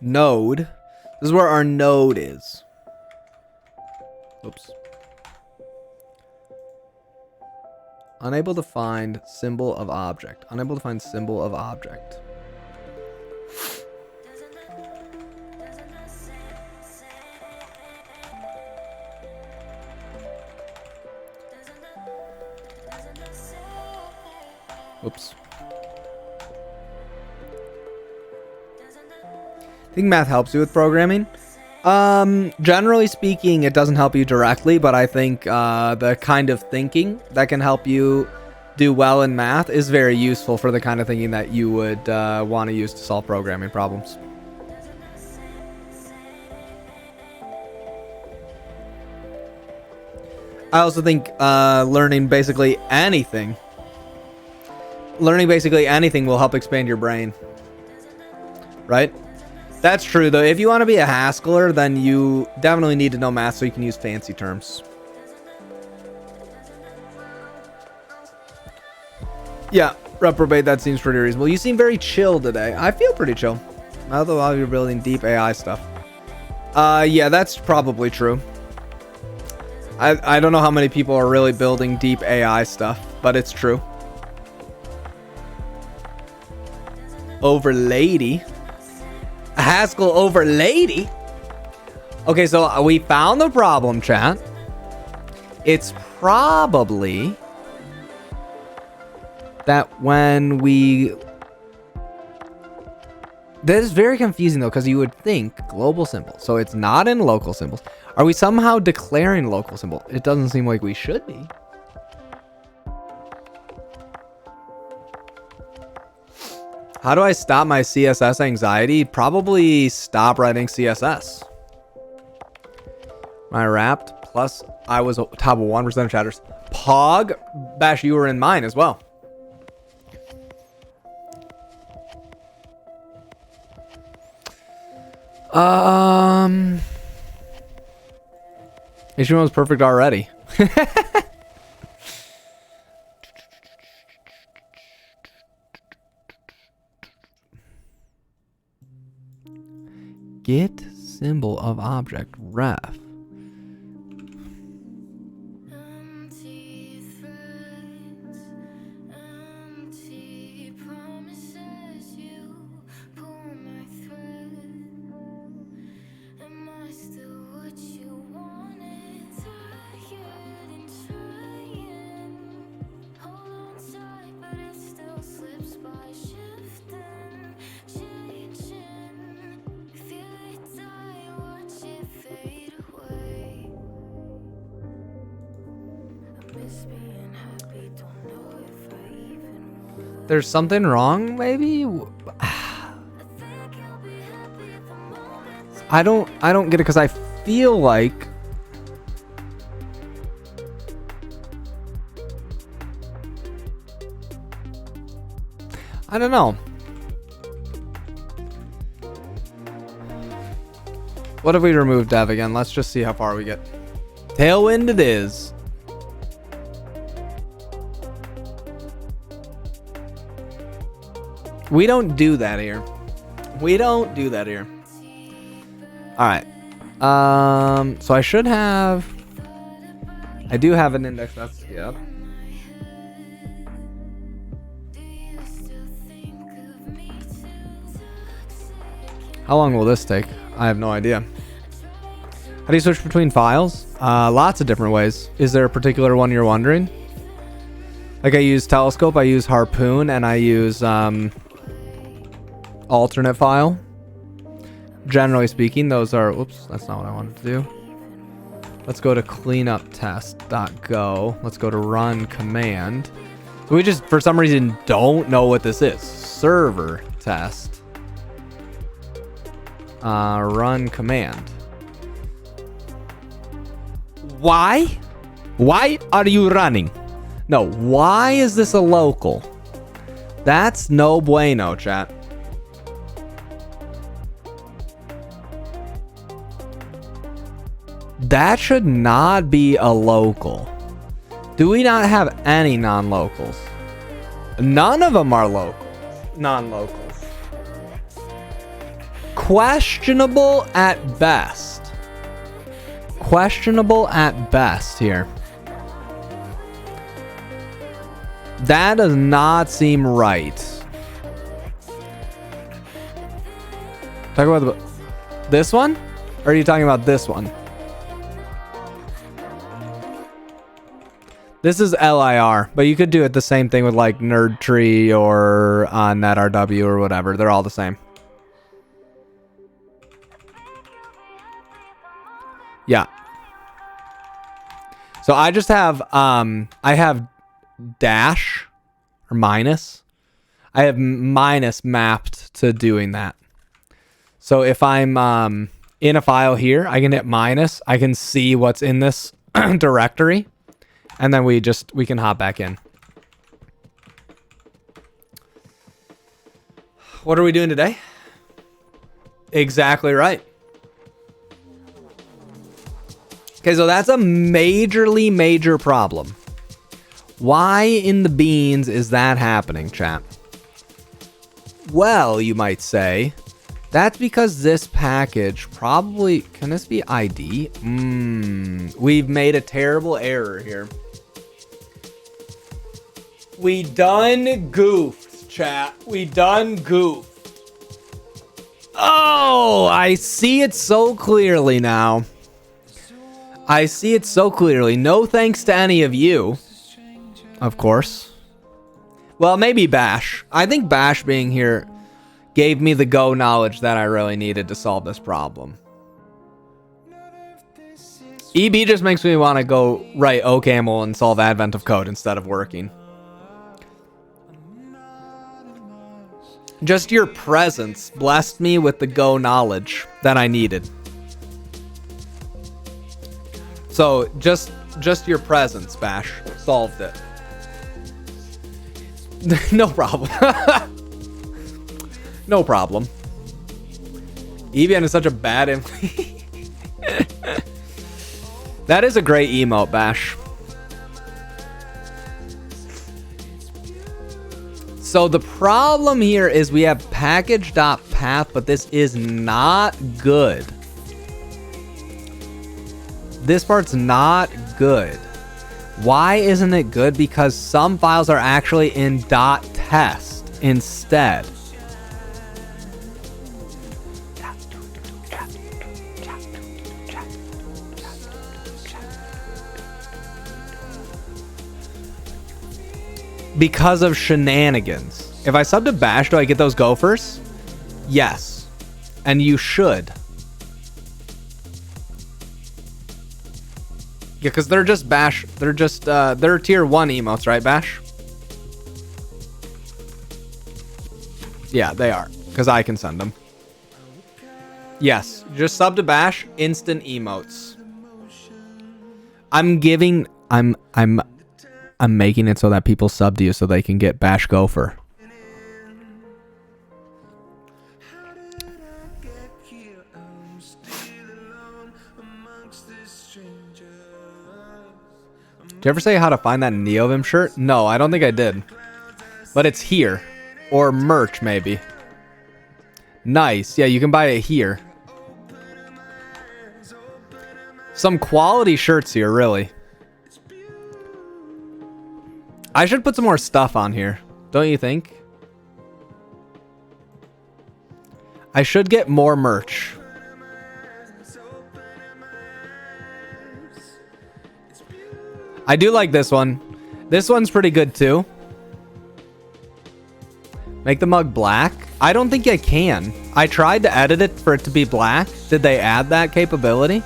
Speaker 1: Node. This is where our node is. Oops. Unable to find symbol of object. Unable to find symbol of object. Oops. I think math helps you with programming. Generally speaking, it doesn't help you directly, but I think the kind of thinking that can help you do well in math is very useful for the kind of thinking that you would want to use to solve programming problems. I also think learning basically anything will help expand your brain. Right? That's true, though. If you want to be a Haskell, then you definitely need to know math so you can use fancy terms. Yeah, reprobate, that seems pretty reasonable. You seem very chill today. I feel pretty chill. Although you're building deep AI stuff. Yeah, that's probably true. I don't know how many people are really building deep AI stuff, but it's true. over lady. A Haskell over lady. Okay, so we found the problem, chat. It's probably that when we... That is very confusing though, because you would think global symbol. So it's not in local symbols. Are we somehow declaring local symbol? It doesn't seem like we should be. How do I stop my CSS anxiety? Probably stop writing CSS. My wrapped plus I was top of 1% of chatters. Pog, Bash, you were in mine as well. HTML was perfect already. Get symbol of object ref. There's something wrong, maybe? I don't get it because I feel like I don't know. What if we remove dev again? Let's just see how far we get. Tailwind it is. We don't do that here. We don't do that here. All right. So I should have... I do have an index. That's... Yep. How long will this take? I have no idea. How do you switch between files? Lots of different ways. Is there a particular one you're wondering? Like I use Telescope, I use Harpoon, and I use alternate file. Generally speaking, those are... Oops, that's not what I wanted to do. Let's go to cleanuptest.go. Let's go to run command. So we just, for some reason, don't know what this is. Server test. Run command. Why? Why are you running? No, why is this a local? That's no bueno, chat. That should not be a local. Do we not have any non-locals? None of them are local. Non-locals. Questionable at best. Questionable at best here. That does not seem right. Talk about this one? Or are you talking about this one? This is LIR, but you could do it the same thing with like Nerd Tree or NetRW or whatever. They're all the same. Yeah. So I just have I have dash or minus. I have minus mapped to doing that. So if I'm in a file here, I can hit minus. I can see what's in this directory. And then we can hop back in. What are we doing today? Exactly right. Okay, so that's a major problem. Why in the beans is that happening, chat? Well, you might say, that's because this package probably... Can this be ID? We've made a terrible error here. We done goofed, chat. We done goofed. Oh, I see it so clearly now. I see it so clearly. No thanks to any of you. Of course. Well, maybe Bash. I think Bash being here gave me the Go knowledge that I really needed to solve this problem. EB just makes me want to go write OCaml and solve Advent of Code instead of working. Just your presence blessed me with the Go knowledge that I needed. So just your presence, Bash, solved it. No problem. No problem. Evian is such a bad That is a great emote, Bash. So the problem here is we have package.path, but this is not good. This part's not good. Why isn't it good? Because some files are actually in .test instead. Because of shenanigans. If I sub to Bash, do I get those gophers? Yes. And you should. Yeah, because they're just Bash. They're just, they're tier 1 emotes, right, Bash? Yeah, they are. Because I can send them. Yes. Just sub to Bash, instant emotes. I'm making it so that people sub to you so they can get Bash Gopher. Did you ever say how to find that nvim shirt? No, I don't think I did. But it's here. Or merch, maybe. Nice. Yeah, you can buy it here. Some quality shirts here, really. I should put some more stuff on here. Don't you think? I should get more merch. I do like this one. This one's pretty good too. Make the mug black. I don't think I can. I tried to edit it for it to be black. Did they add that capability?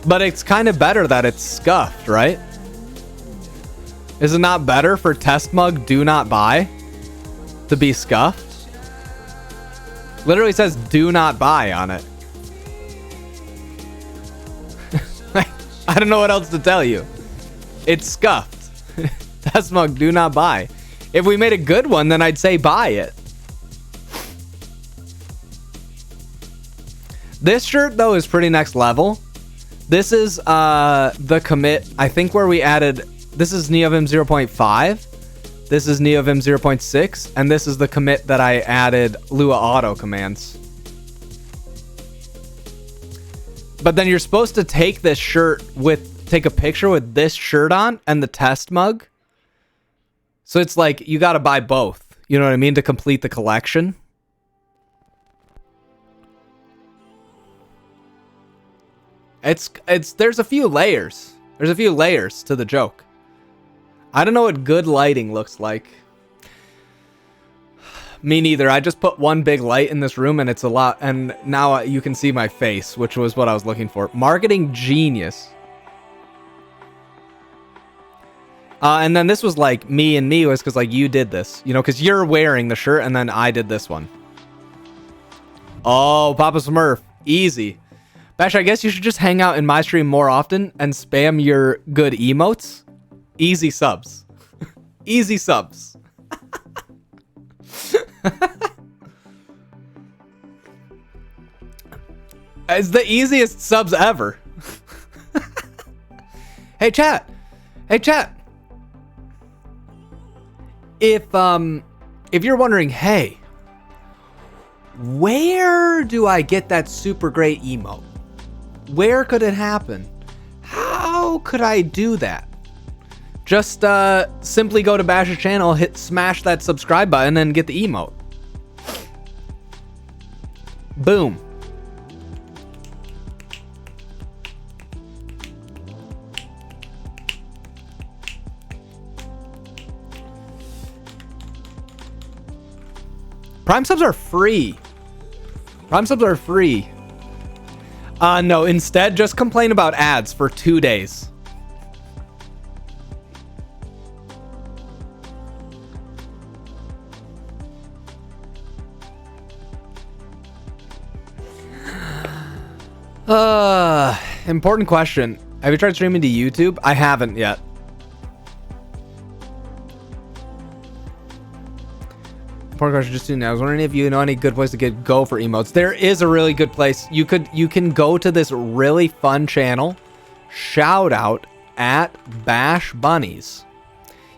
Speaker 1: But it's kind of better that it's scuffed, right? Is it not better for test mug do not buy to be scuffed? Literally says do not buy on it. I don't know what else to tell you. It's scuffed. Test mug do not buy. If we made a good one, then I'd say buy it. This shirt though is pretty next level. This is the commit, I think, where we added, this is nvim 0.5, this is nvim 0.6, and this is the commit that I added Lua auto commands. But then you're supposed to take this shirt take a picture with this shirt on and the test mug. So it's like, you gotta buy both, you know what I mean, to complete the collection. There's a few layers. There's a few layers to the joke. I don't know what good lighting looks like. Me neither. I just put one big light in this room and it's a lot, and now you can see my face, which was what I was looking for. Marketing genius. And then this was like me and me was because like you did this, you know, because you're wearing the shirt and then I did this one. Oh, Papa Smurf. Easy. Bash, I guess you should just hang out in my stream more often and spam your good emotes. Easy subs. Easy subs. It's the easiest subs ever. Hey chat. Hey chat. If you're wondering, hey, where do I get that super great emote? Where could it happen? How could I do that? just simply go to Bash's channel, smash that subscribe button, and get the emote. Boom. Prime subs are free. Prime subs are free. No, instead, just complain about ads for 2 days. Important question. Have you tried streaming to YouTube? I haven't yet. Important question just now. I was wondering if you know any good place to get Go for emotes. There is a really good place. You can go to this really fun channel. Shout out at Bash Bunnies.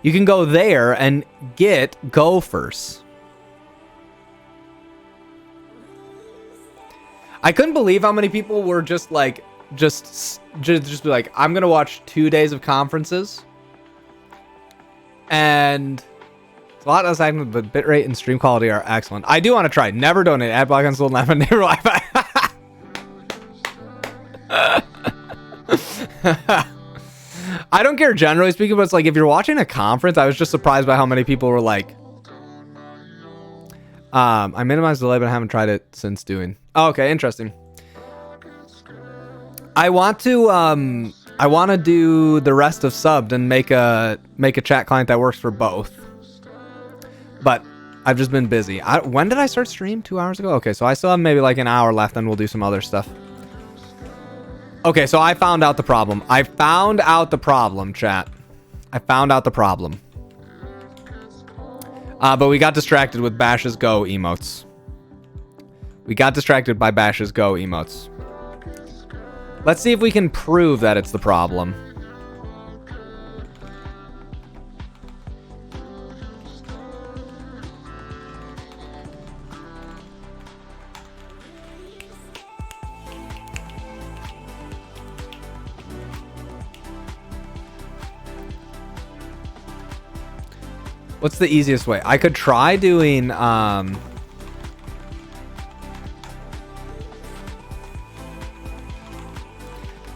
Speaker 1: You can go there and get Gophers. I couldn't believe how many people were just like, just be like, I'm gonna watch 2 days of conferences, and it's a lot less active, but bitrate and stream quality are excellent. I do want to try. Never donate. Ad block on sold and neighbor Wi-Fi. I don't care generally speaking, but it's like if you're watching a conference, I was just surprised by how many people were like, I minimized delay, but I haven't tried it since doing. Oh, okay, interesting. I want to do the rest of subbed and make a chat client that works for both. But I've just been busy. When did I start stream? 2 hours ago? Okay, so I still have maybe like an hour left, and we'll do some other stuff. Okay, so I found out the problem. I found out the problem, chat. I found out the problem. But we got distracted with Bash's Go emotes. We got distracted by Bash's Go emotes. Let's see if we can prove that it's the problem. What's the easiest way? I could try doing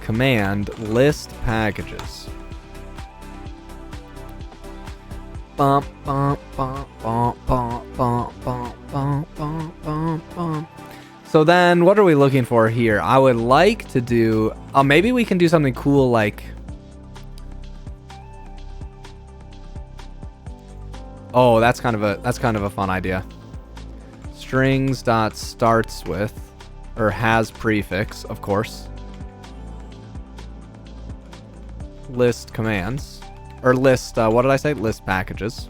Speaker 1: command list packages. Bum, bum, bum, bum, bum, bum, bum, bum, bum, bum, bum. So then what are we looking for here? I would like to do maybe we can do something cool like oh, that's kind of a fun idea. Strings dot starts with or has prefix, of course. List commands or list what did I say? List packages.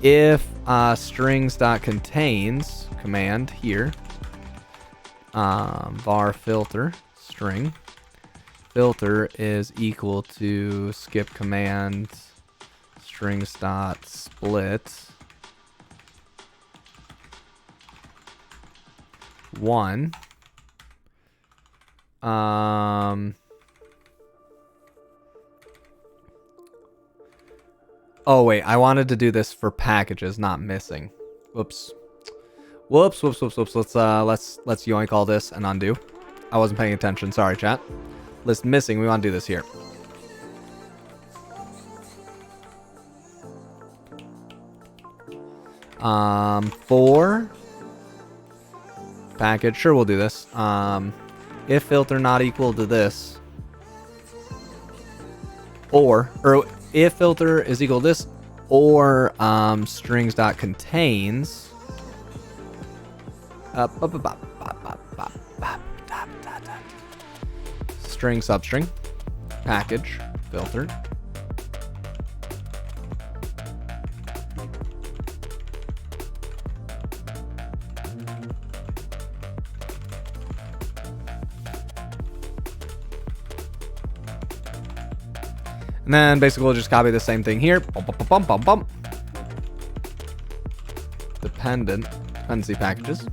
Speaker 1: If strings dot contains command here var filter string filter is equal to skip command strings dot split 1 oh wait, I wanted to do this for packages, not missing. Whoops. Let's yoink all this and undo. I wasn't paying attention. Sorry, chat. List missing. We want to do this here. For package, sure, we'll do this. If filter not equal to this, or if filter is equal to this, or strings dot contains string substring package filter. And then basically we'll just copy the same thing here. Dependency packages.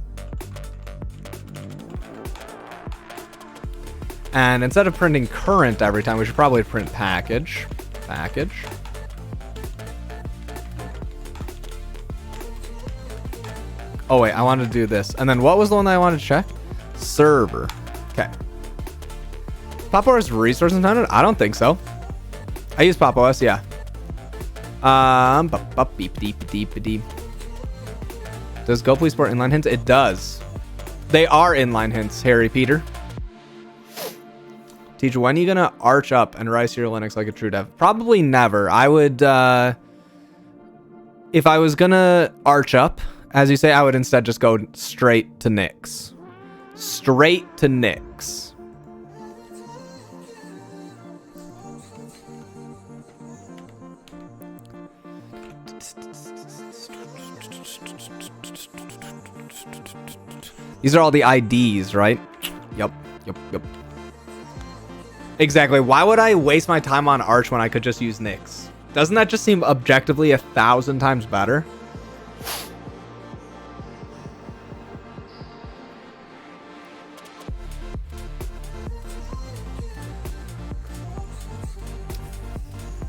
Speaker 1: And instead of printing current every time, we should probably print package. Package. Oh wait, I wanted to do this. And then what was the one that I wanted to check? Server. Okay. Pop OS resource intended? I don't think so. I use Pop OS, yeah. Does Go Please support inline hints? It does. They are inline hints, Harry Peter. Teacher, when are you gonna arch up and rise your Linux like a true dev? Probably never. I would, if I was gonna arch up, as you say, I would instead just go straight to Nix. Straight to Nix. These are all the IDs, right? Yep. Exactly. Why would I waste my time on Arch when I could just use Nix? Doesn't that just seem objectively 1,000 times better?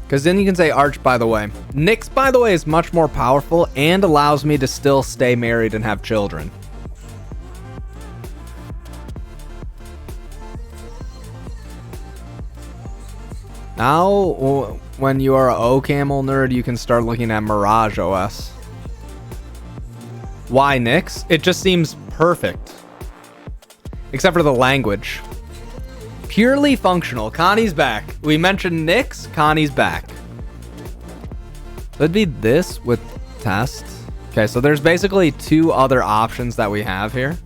Speaker 1: Because then you can say Arch, by the way. Nix, by the way, is much more powerful and allows me to still stay married and have children. Now, when you are a OCaml nerd, you can start looking at Mirage OS. Why Nix? It just seems perfect. Except for the language. Purely functional. Connie's back. We mentioned Nix. Connie's back. So it'd be this with test. Okay, so there's basically two other options that we have here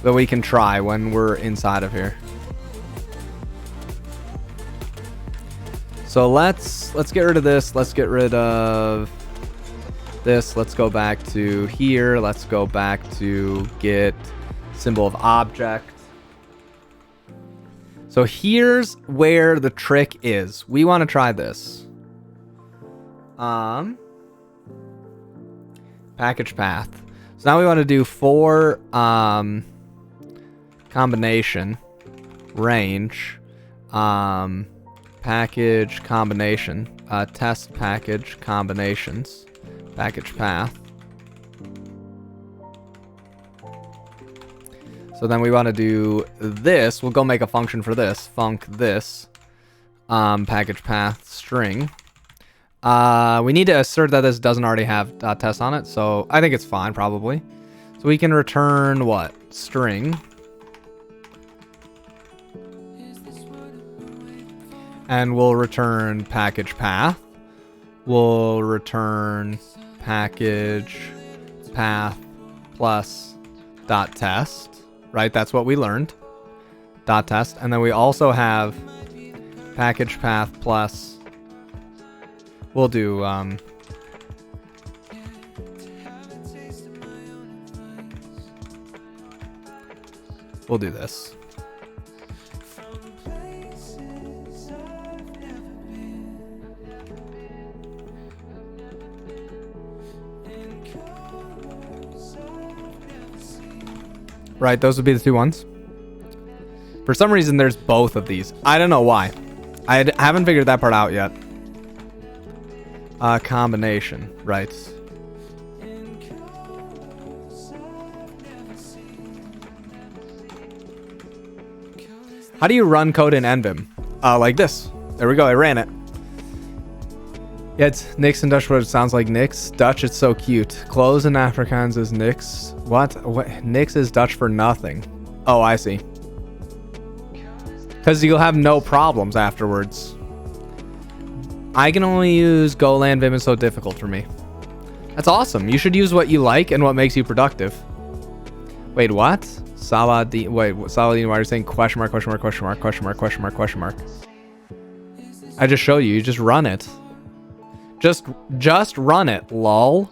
Speaker 1: that we can try when we're inside of here. So let's get rid of this. Let's get rid of this. Let's go back to here. Let's go back to get symbol of object. So here's where the trick is. We want to try this. Package path. So now we want to do for combination range package combination test package combinations package path. So then we want to do this. We'll go make a function for this. Func this package path string. We need to assert that this doesn't already have test on it, so I think it's fine probably. So we can return what? String. And we'll return package path. We'll return package path plus dot test. Right, that's what we learned. Dot test. And then we also have package path plus. We'll do we'll do this. Right, those would be the two ones. For some reason, there's both of these. I don't know why. I haven't figured that part out yet. Combination, right. How do you run code in nvim? Like this. There we go, I ran it. Yeah, it's Nix in Dutch, but it sounds like Nix. Dutch, it's so cute. Clothes in Afrikaans is Nix. What? Nix is Dutch for nothing. Oh, I see. Because you'll have no problems afterwards. I can only use golang. Vim is so difficult for me. That's awesome. You should use what you like and what makes you productive. Wait, what? Saladin. Wait, Saladin, why are you saying question mark, question mark, question mark, question mark, question mark, question mark? I just showed you. You just run it. Just run it, lol.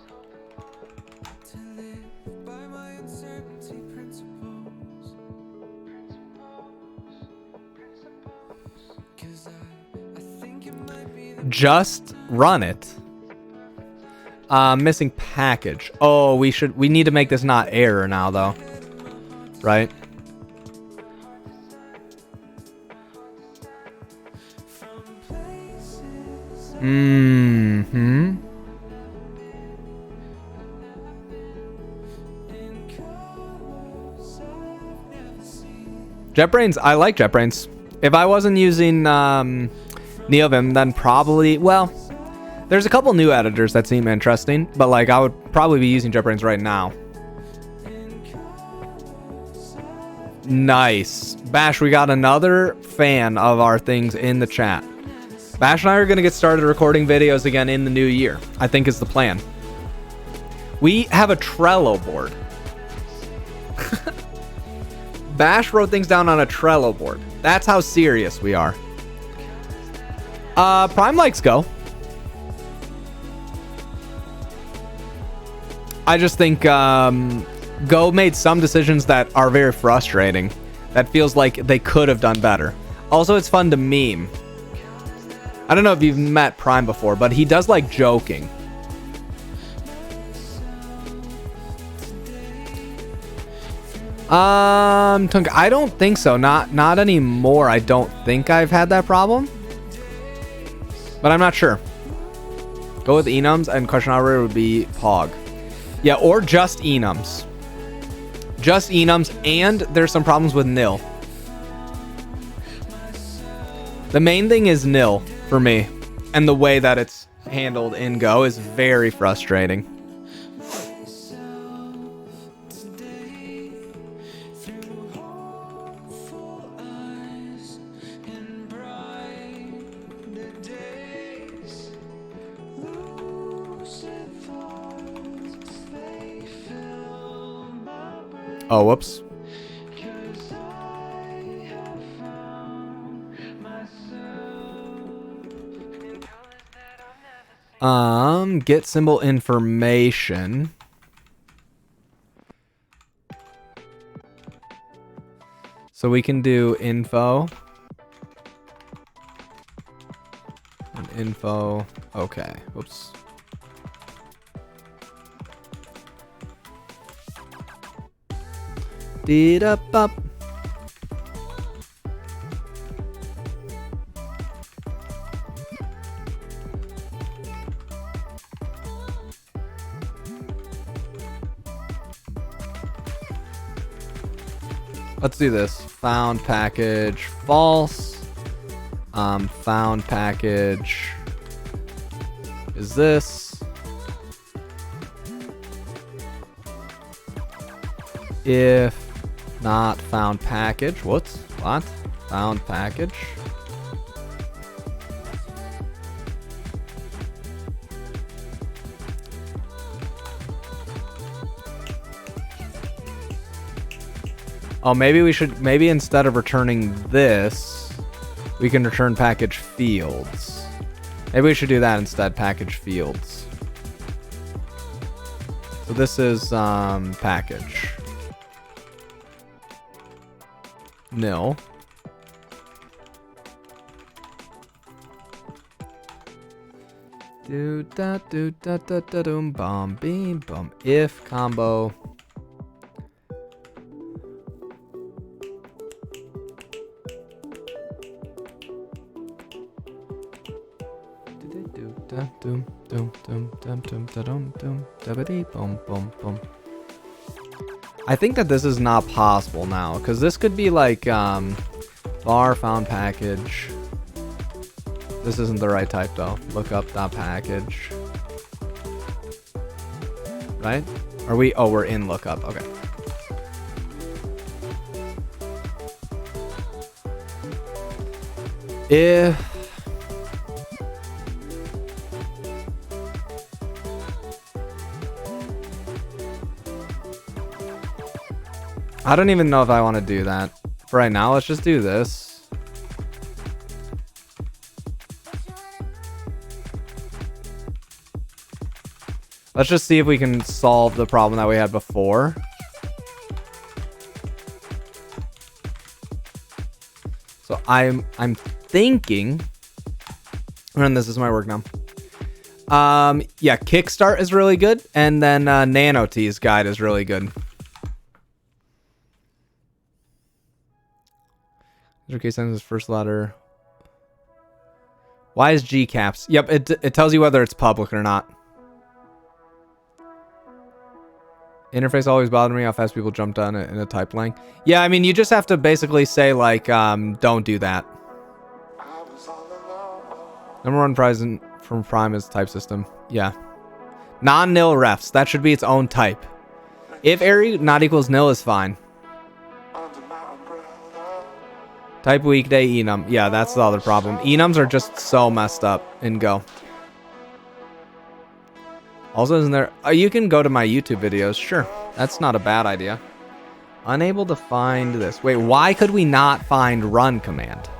Speaker 1: Just run it. Missing package. Oh, we need to make this not error now though. Right? Mm-hmm. JetBrains, I like JetBrains. If I wasn't using nvim, then probably, well, there's a couple new editors that seem interesting, but like I would probably be using JetBrains right now. Nice. Bash, we got another fan of our things in the chat. Bash and I are going to get started recording videos again in the new year, I think is the plan. We have a Trello board. Bash wrote things down on a Trello board. That's how serious we are. Prime likes Go. I just think Go made some decisions that are very frustrating. That feels like they could have done better. Also, it's fun to meme. I don't know if you've met Prime before, but he does like joking. Tunk, I don't think so. Not anymore. I don't think I've had that problem. But I'm not sure. Go with enums and question operator would be Pog. Yeah, or just enums. Just enums, and there's some problems with nil. The main thing is nil for me, and the way that it's handled in Go is very frustrating. Oh, whoops. Get symbol information. So we can do info. And info. Okay. Whoops. Did up up. Let's do this. Found package false. Found package is this. If not found package. What? Found package. Oh, maybe instead of returning this, we can return package fields. Maybe we should do that instead, package fields. So this is package. Nil. Do da do da da da doom bum beam bum. If combo. I think that this is not possible now, because this could be like var found package. This isn't the right type though. Lookup.package. Right? Are we? Oh, we're in lookup. Okay. If I don't even know if I want to do that. For right now, let's just do this. Let's just see if we can solve the problem that we had before. So I'm thinking, and this is my work now. Yeah, Kickstart is really good, and then NanoT's guide is really good. Okay, sentence first letter. Why is G caps? Yep, it tells you whether it's public or not. Interface always bothered me how fast people jumped on it in a type lang. Yeah, I mean, you just have to basically say, like, don't do that. Number one prize from Prime is type system. Yeah. Non-nil refs. That should be its own type. If array not equals nil is fine. Type weekday enum. Yeah, that's the other problem. Enums are just so messed up in Go. Also, isn't there... you can go to my YouTube videos. Sure. That's not a bad idea. Unable to find this. Wait, why could we not find run command?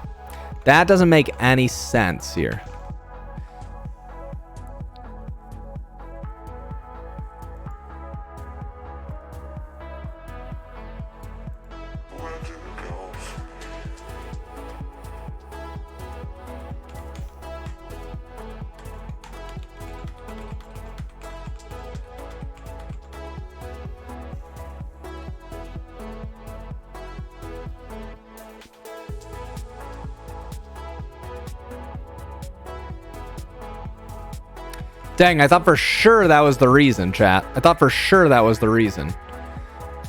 Speaker 1: That doesn't make any sense here. Dang, I thought for sure that was the reason, chat. I thought for sure that was the reason.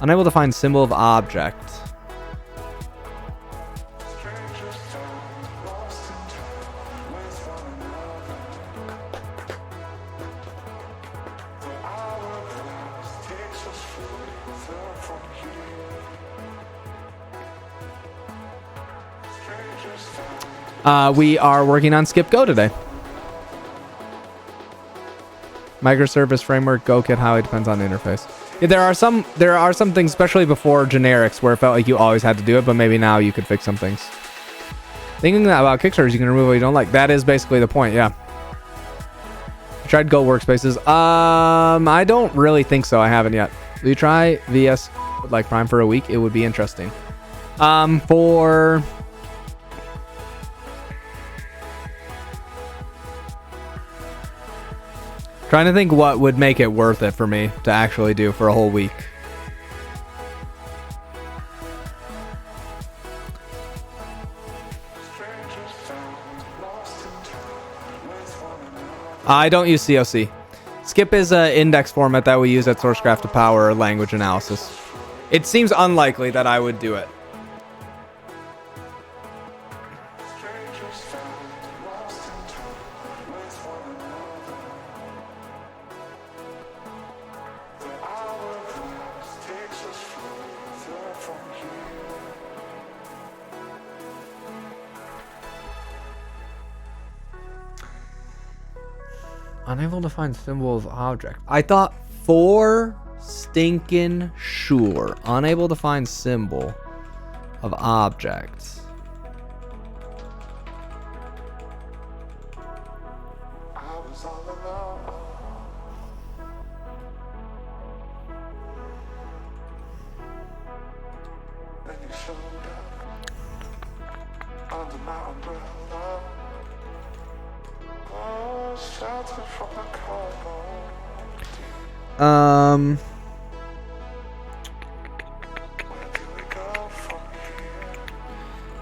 Speaker 1: Unable to find symbol of object. We are working on Skip Go today. Microservice framework, GoKit highly depends on the interface. Yeah, there are some things, especially before generics, where it felt like you always had to do it, but maybe now you could fix some things. Thinking that about Kickstarters, you can remove what you don't like. That is basically the point, yeah. I tried Go workspaces. I don't really think so. I haven't yet. Will you try VS like Prime for a week? It would be interesting. For... Trying to think what would make it worth it for me to actually do for a whole week. I don't use COC. Skip is an index format that we use at Sourcegraph to power language analysis. It seems unlikely that I would do it. Unable to find symbol of object. I thought for stinking sure. Unable to find symbol of object.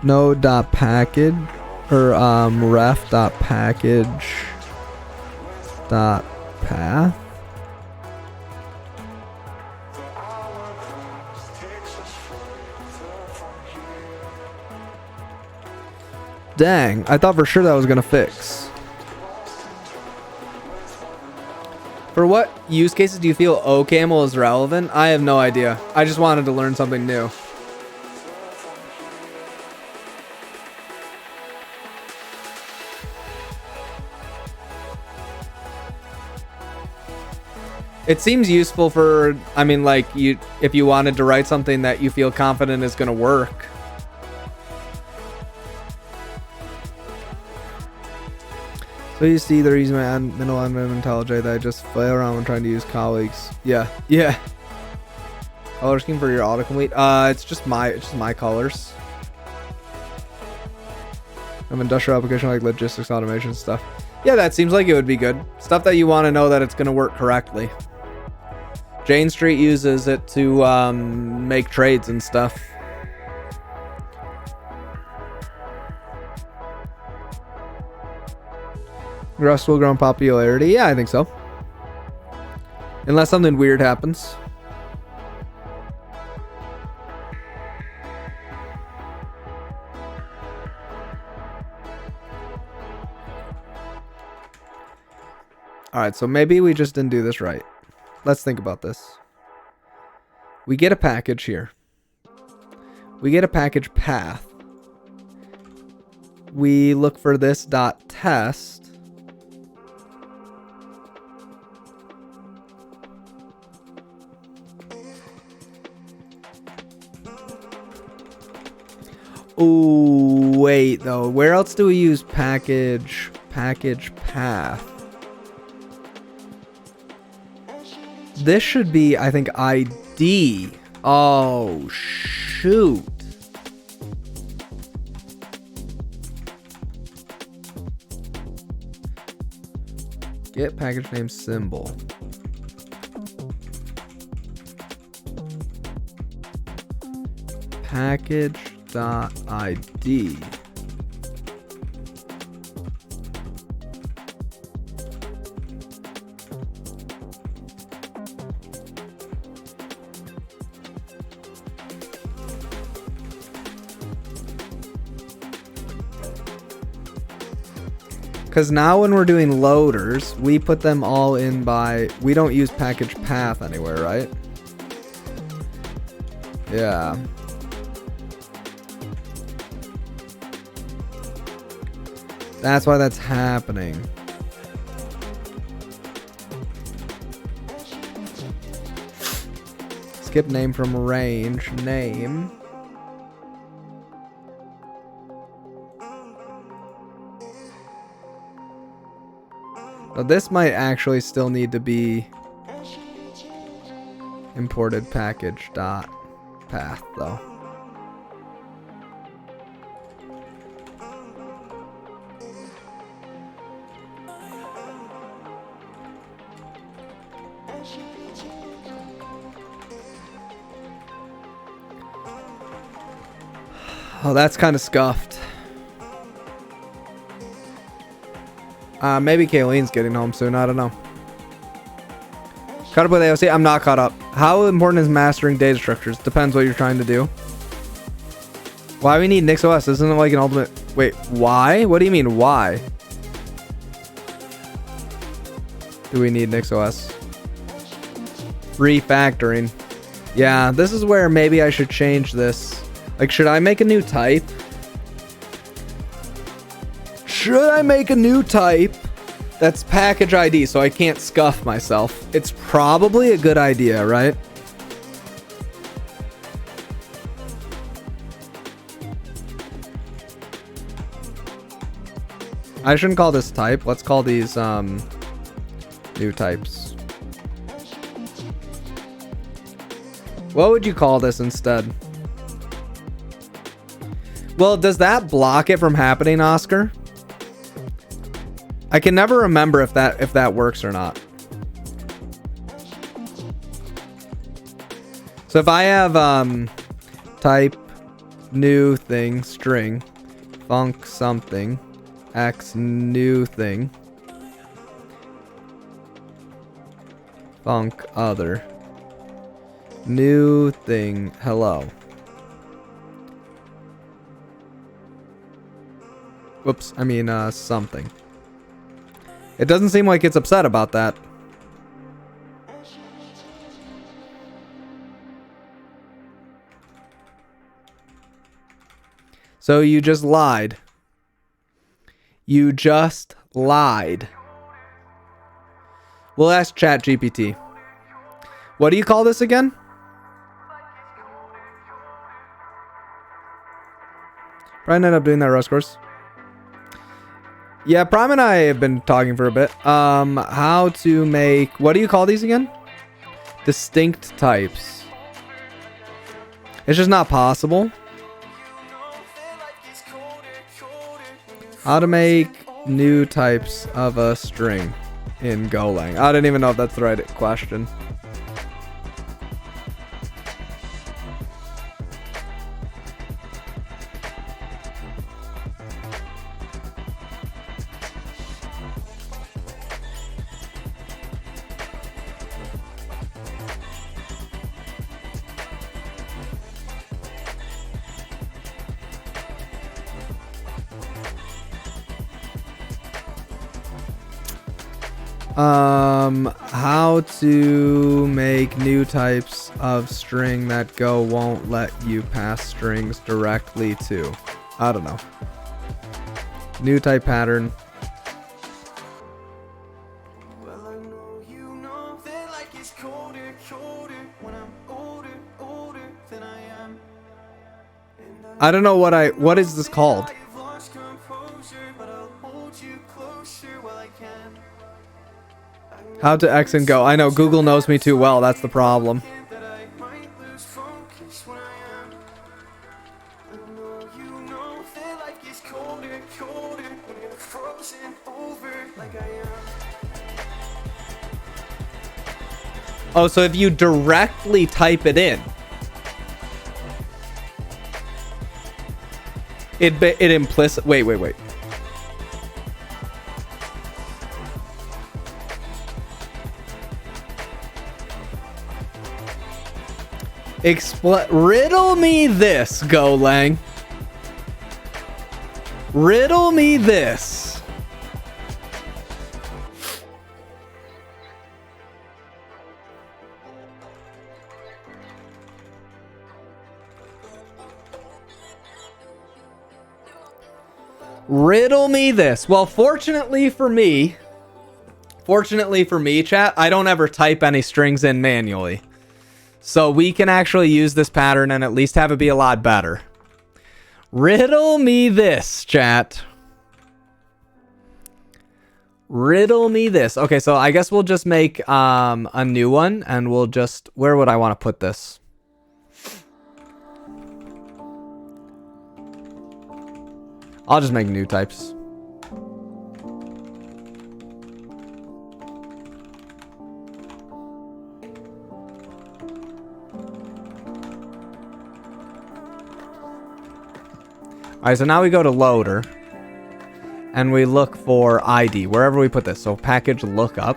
Speaker 1: Node.package or ref.package.path. Dang, I thought for sure that was gonna fix. For what use cases do you feel OCaml is relevant? I have no idea. I just wanted to learn something new. It seems useful for, I mean, like, if you wanted to write something that you feel confident is going to work. So you see the reason my middle nvim IntelliJ that I just play around when trying to use colleagues. Yeah. Color scheme for your autocomplete. It's just my colors. Industrial application like logistics automation stuff. Yeah, that seems like it would be good. Stuff that you want to know that it's going to work correctly. Jane Street uses it to make trades and stuff. Rust will grow in popularity. Yeah, I think so. Unless something weird happens. Alright, so maybe we just didn't do this right. Let's think about this. We get a package here. We get a package path. We look for this dot test. Oh, wait, though. Where else do we use package path? This should be, I think, ID. Oh, shoot. Get package name symbol. Package.id. Because now when we're doing loaders, we put them all in by... We don't use package path anywhere, right? Yeah. That's why that's happening. Skip name from range. Name. Now this might actually still need to be imported package dot path though. Oh, that's kind of scuffed. Maybe Kayleen's getting home soon. I don't know. Caught up with AOC? I'm not caught up. How important is mastering data structures? Depends what you're trying to do. Why we need NixOS? Isn't it like an ultimate... Wait, why? What do you mean, why? Do we need NixOS? Refactoring. Yeah, this is where maybe I should change this. Like, should I make a new type? Should I make a new type that's package ID so I can't scuff myself? It's probably a good idea, right? I shouldn't call this type. Let's call these new types. What would you call this instead? Well, does that block it from happening, Oscar? I can never remember if that works or not. So if I have type new thing string func something x new thing func other new thing hello. Whoops, I mean something. It doesn't seem like it's upset about that. So you just lied. You just lied. We'll ask ChatGPT. What do you call this again? Probably end up doing that Rust course. Yeah, Prime and I have been talking for a bit. How to make... What do you call these again? Distinct types. It's just not possible. How to make new types of a string in Golang. I don't even know if that's the right question. How to make new types of string that Go won't let you pass strings directly to. I don't know. New type pattern.
Speaker 2: Well, I know you know that like it's colder, colder when I'm older, older than I am.
Speaker 1: I don't know what is this called?
Speaker 2: I've lost composure, but I'll hold you closer while I can.
Speaker 1: How to X and Go. I know Google knows me too well. That's the problem.
Speaker 2: That I might lose focus when I am. I know you know that life gets colder, colder when you're frozen over like I am.
Speaker 1: Oh, so if you directly type it in, it implicit. Wait. Riddle me this, golang. Riddle me this. Riddle me this. Well, fortunately for me, chat, I don't ever type any strings in manually. So we can actually use this pattern and at least have it be a lot better. Riddle me this, chat. Riddle me this. Okay, so I guess we'll just make a new one and we'll just... Where would I want to put this? I'll just make new types. Alright, so now we go to loader and we look for ID wherever we put this. So package lookup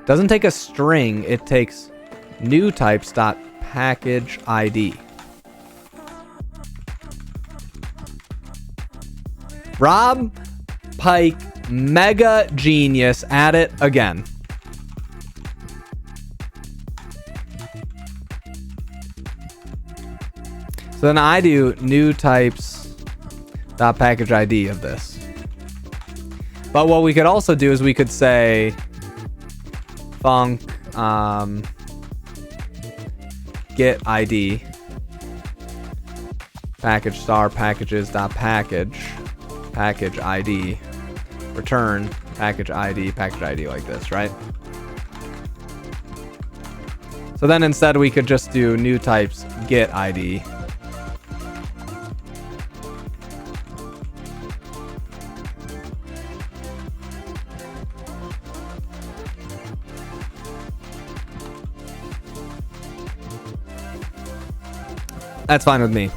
Speaker 1: doesn't take a string, it takes new types dot package ID. Rob Pike, mega genius, at it again. So then I do new types dot package ID of this. But what we could also do is we could say func get ID package star packages dot package ID return package ID like this, right? So then instead we could just do new types get ID. That's fine with me.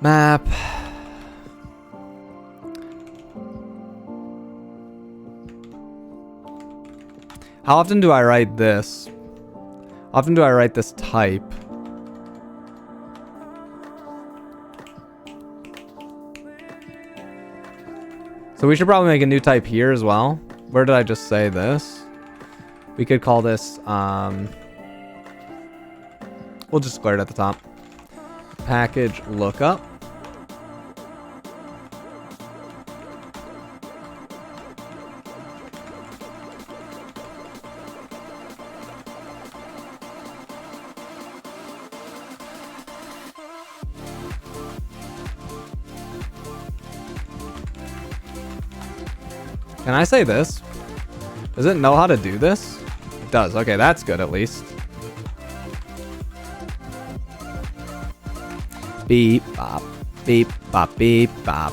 Speaker 1: Map. How often do I write this? How often do I write this type? So we should probably make a new type here as well. Where did I just say this? We could call this, we'll just declare it at the top. Package lookup. Can I say this? Does it know how to do this? It does. Okay, that's good at least. Beep, bop, beep, bop, beep, bop.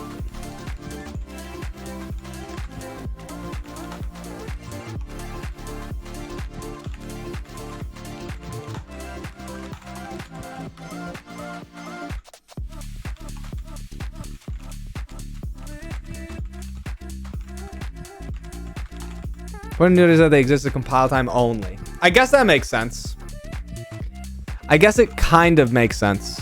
Speaker 1: When notice that they exist at compile time only. I guess that makes sense. I guess it kind of makes sense.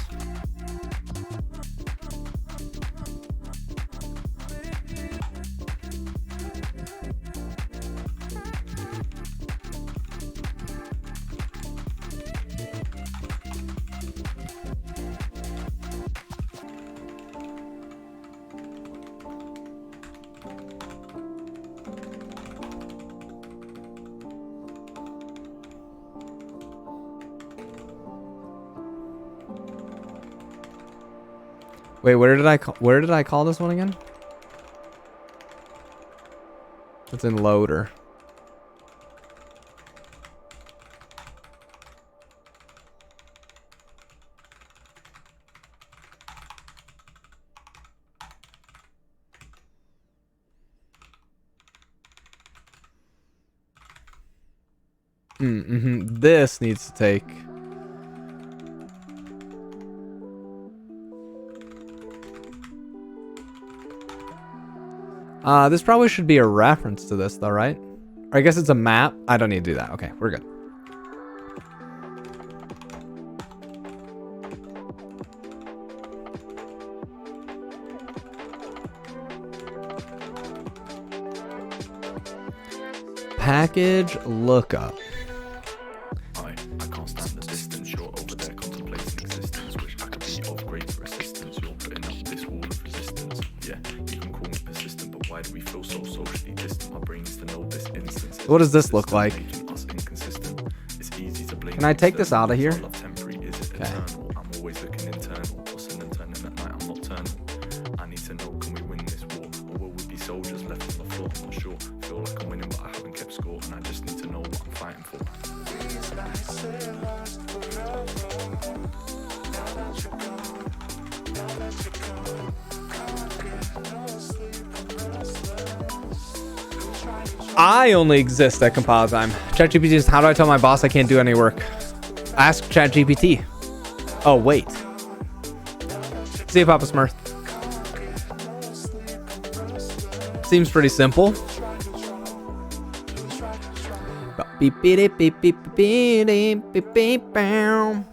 Speaker 1: Wait, where did I call this one again? It's in loader. This needs to take. This probably should be a reference to this though, right? Or I guess it's a map. I don't need to do that. Okay, we're good. Package lookup.
Speaker 3: I can't stand the distance. You're over there contemplating existence. Wish I could be of greater assistance. You're putting up this wall of resistance. Yeah, you can call me persistent, but why do we feel so socially distant? My brain needs to know this instance.
Speaker 1: What does this look like?
Speaker 3: Making us inconsistent. It's easy to blame.
Speaker 1: Can I take this out of here?
Speaker 3: Love temporary, is it eternal? I'm always looking internal. Tossing and turning at night, I'm nocturnal. I need to know, can we win this war? Or will we be soldiers left on the floor? I'm not sure. Feel like I'm winning, but I haven't kept score. And I just need to know what I'm fighting for.
Speaker 1: I only exist at compile time. ChatGPT is how do I tell my boss I can't do any work? Ask ChatGPT. Oh, wait. See you, Papa Smurf. Seems pretty simple. Beep beep beep beep beep beep beep beep bow.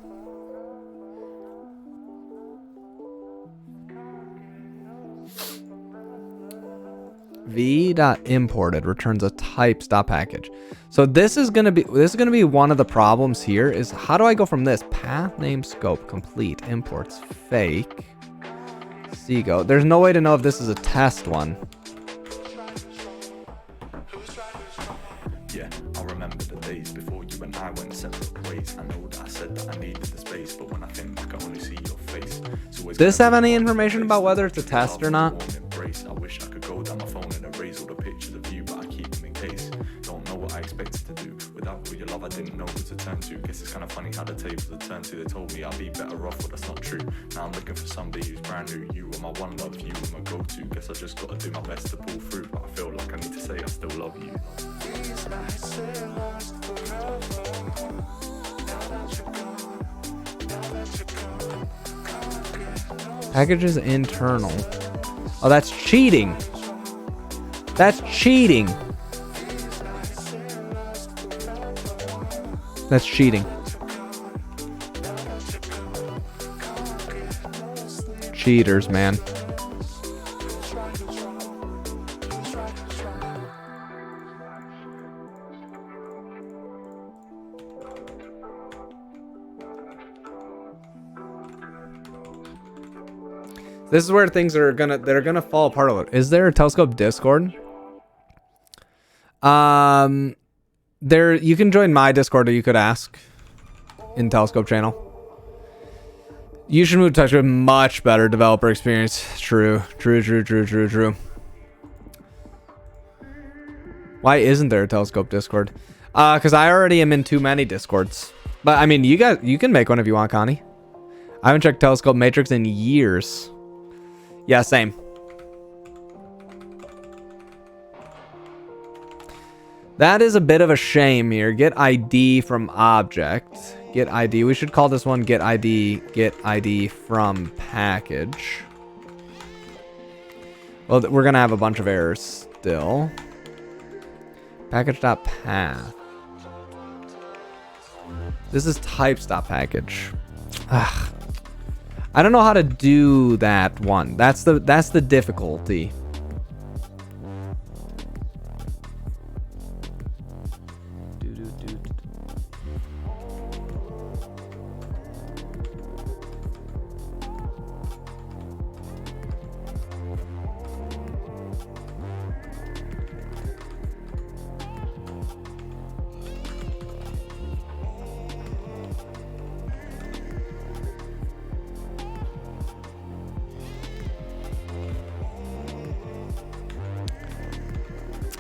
Speaker 1: v.imported returns a types.package. So this is gonna be one of the problems here is how do I go from this path name scope complete imports fake Seago. There's no way to know if this is a test one.
Speaker 3: Yeah, I remember the days before you and I went separate ways. I know that I said that I needed the space, but when I think back, I only see your face.
Speaker 1: Does this have any information about whether it's a test or not?
Speaker 3: I wish I could go down my phone and erase all the pictures of you, but I keep them in case. Don't know what I expected to do. Without all your love, I didn't know who to turn to. Guess it's kind of funny how the tables are turned to. They told me I'd be better off, but that's not true. Now I'm looking for somebody who's brand new. You were my one love, you were my go-to. Guess I just gotta do my best to pull through, but I feel like I need to say I still love you.
Speaker 1: Package is internal. Oh, that's cheating. That's cheating. That's cheating. Cheaters, man. This is where things are gonna fall apart a little. Is there a Telescope Discord? There you can join my Discord or you could ask in Telescope channel. You should move to TypeScript. Much better developer experience. True. Why isn't there a Telescope Discord? Because I already am in too many Discords. But I mean, you can make one if you want, Connie. I haven't checked Telescope Matrix in years. Yeah, same. That is a bit of a shame here. Get ID from object. Get ID. We should call this one get ID from package. Well, we're going to have a bunch of errors still. Package.path. This is types.package. Ugh. I don't know how to do that one. That's the difficulty.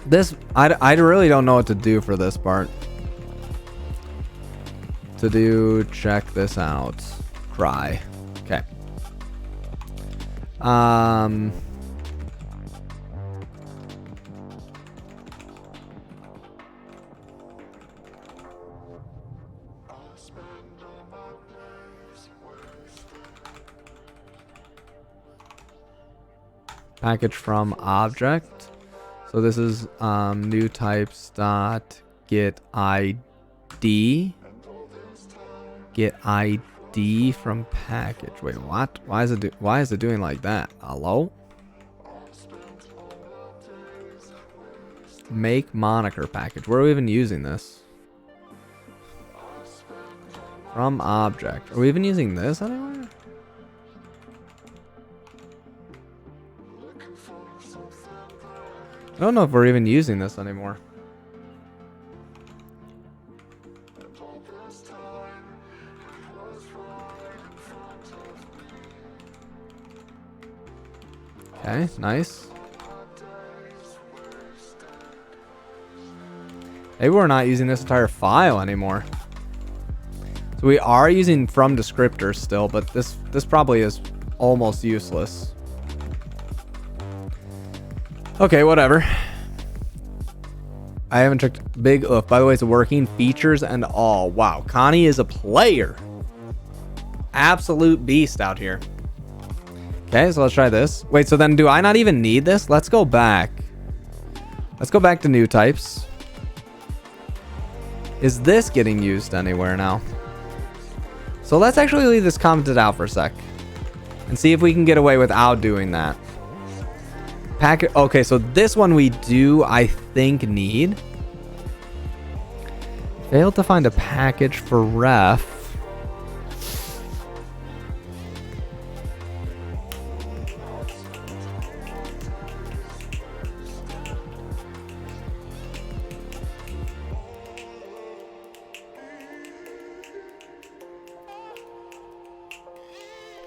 Speaker 1: This, I really don't know what to do for this part. To do, check this out. Cry. Okay. Package from object. So this is new types dot get ID. Get ID from package. Wait, what? Why is it doing like that? Hello? Make moniker package. Where are we even using this? From object. Are we even using this anywhere? I don't know if we're even using this anymore. Okay, nice. Maybe we're not using this entire file anymore. So we are using from descriptors still, but this probably is almost useless. Okay, whatever. I haven't checked big oof. By the way, it's working features and all. Wow, Connie is a player. Absolute beast out here. Okay, so let's try this. Wait, so then do I not even need this? Let's go back. Let's go back to new types. Is this getting used anywhere now? So let's actually leave this commented out for a sec and see if we can get away without doing that. Packet. Okay, so this one we do, I think, need. Failed to find a package for ref.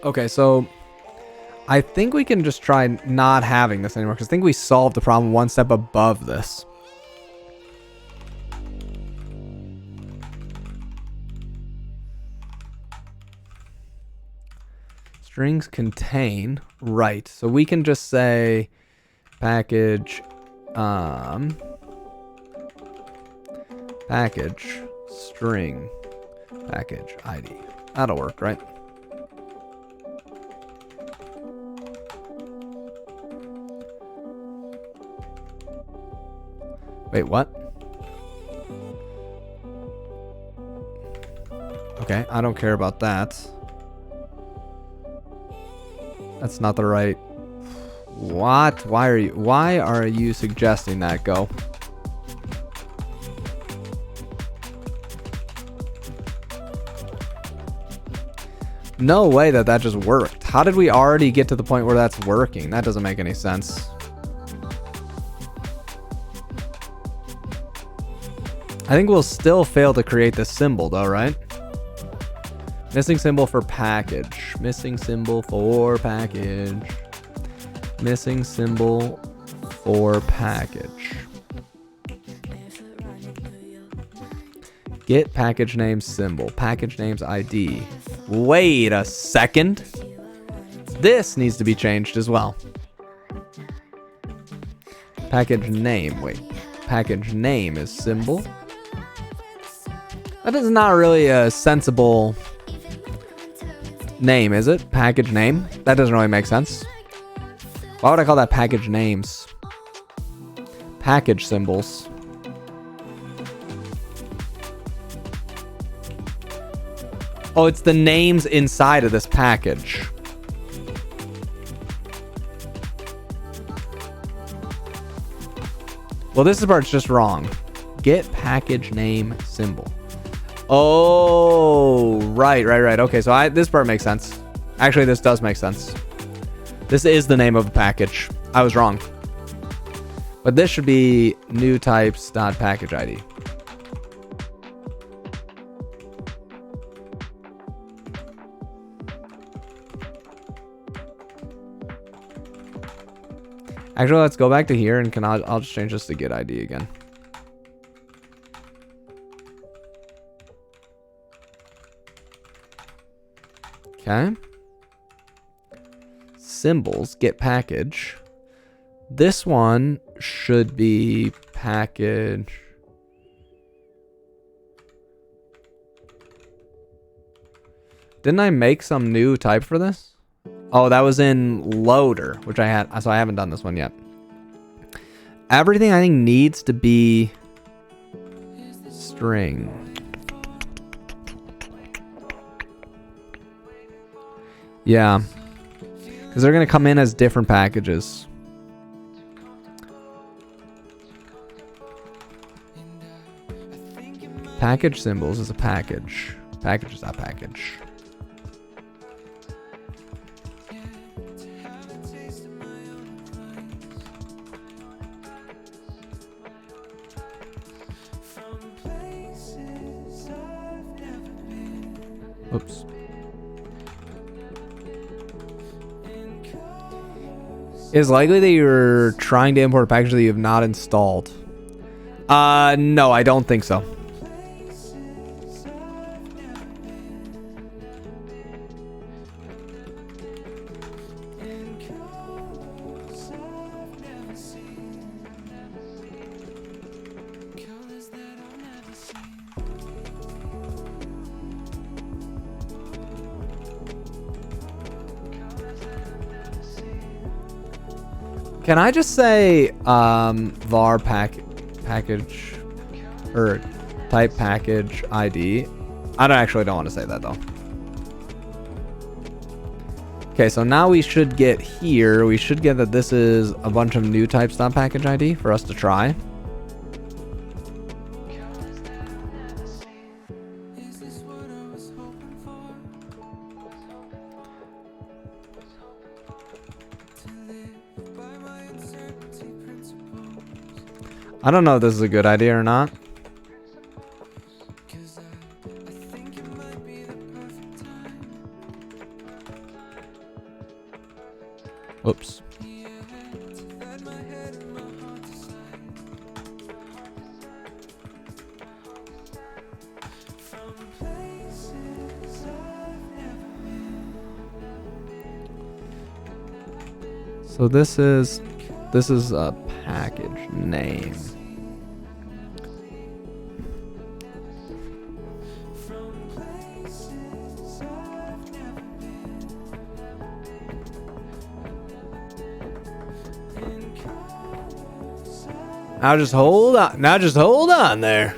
Speaker 1: Okay, so I think we can just try not having this anymore because I think we solved the problem one step above this. Strings contain, right. So we can just say package, package, string, package, ID. That'll work, right? Wait, what? Okay, I don't care about that. That's not the right... What? Why are you suggesting that, Go? No way that just worked. How did we already get to the point where that's working? That doesn't make any sense. I think we'll still fail to create this symbol though, right? Missing symbol for package. Missing symbol for package. Missing symbol for package. Get package name symbol. Package name's ID. Wait a second. This needs to be changed as well. Package name. Wait. Package name is symbol. That is not really a sensible name, is it? Package name? That doesn't really make sense. Why would I call that package names? Package symbols. Oh, it's the names inside of this package. Well, this part's just wrong. Get package name symbol. Oh, right. Okay, so this part makes sense. Actually, this does make sense. This is the name of the package. I was wrong. But this should be new types dot package ID. Actually, let's go back to here and I'll just change this to get ID again. Okay. Symbols, get package. This one should be package. Didn't I make some new type for this? Oh, that was in loader, which I had, so I haven't done this one yet. Everything I think needs to be string. Yeah. Because they're going to come in as different packages. Package symbols is a package. Package is that package. Oops. It's likely that you're trying to import a package that you have not installed. No, I don't think so. Can I just say var package or type package ID? I don't want to say that though. Okay, so now we should get here. We should get that this is a bunch of new types.package ID for us to try. I don't know if this is a good idea or not. Oops. So this is a package name. Now just hold on. Now just hold on there.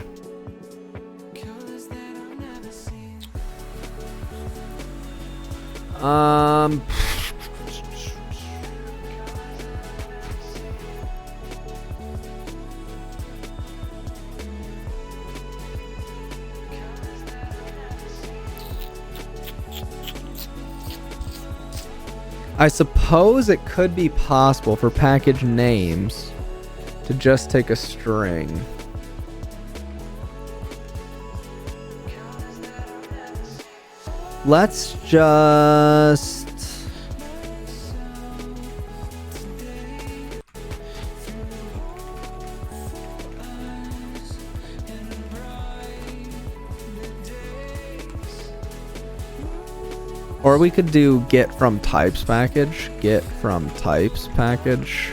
Speaker 1: I suppose it could be possible for package names to just take a string. Let's just... Or we could do get from types package. Get from types package.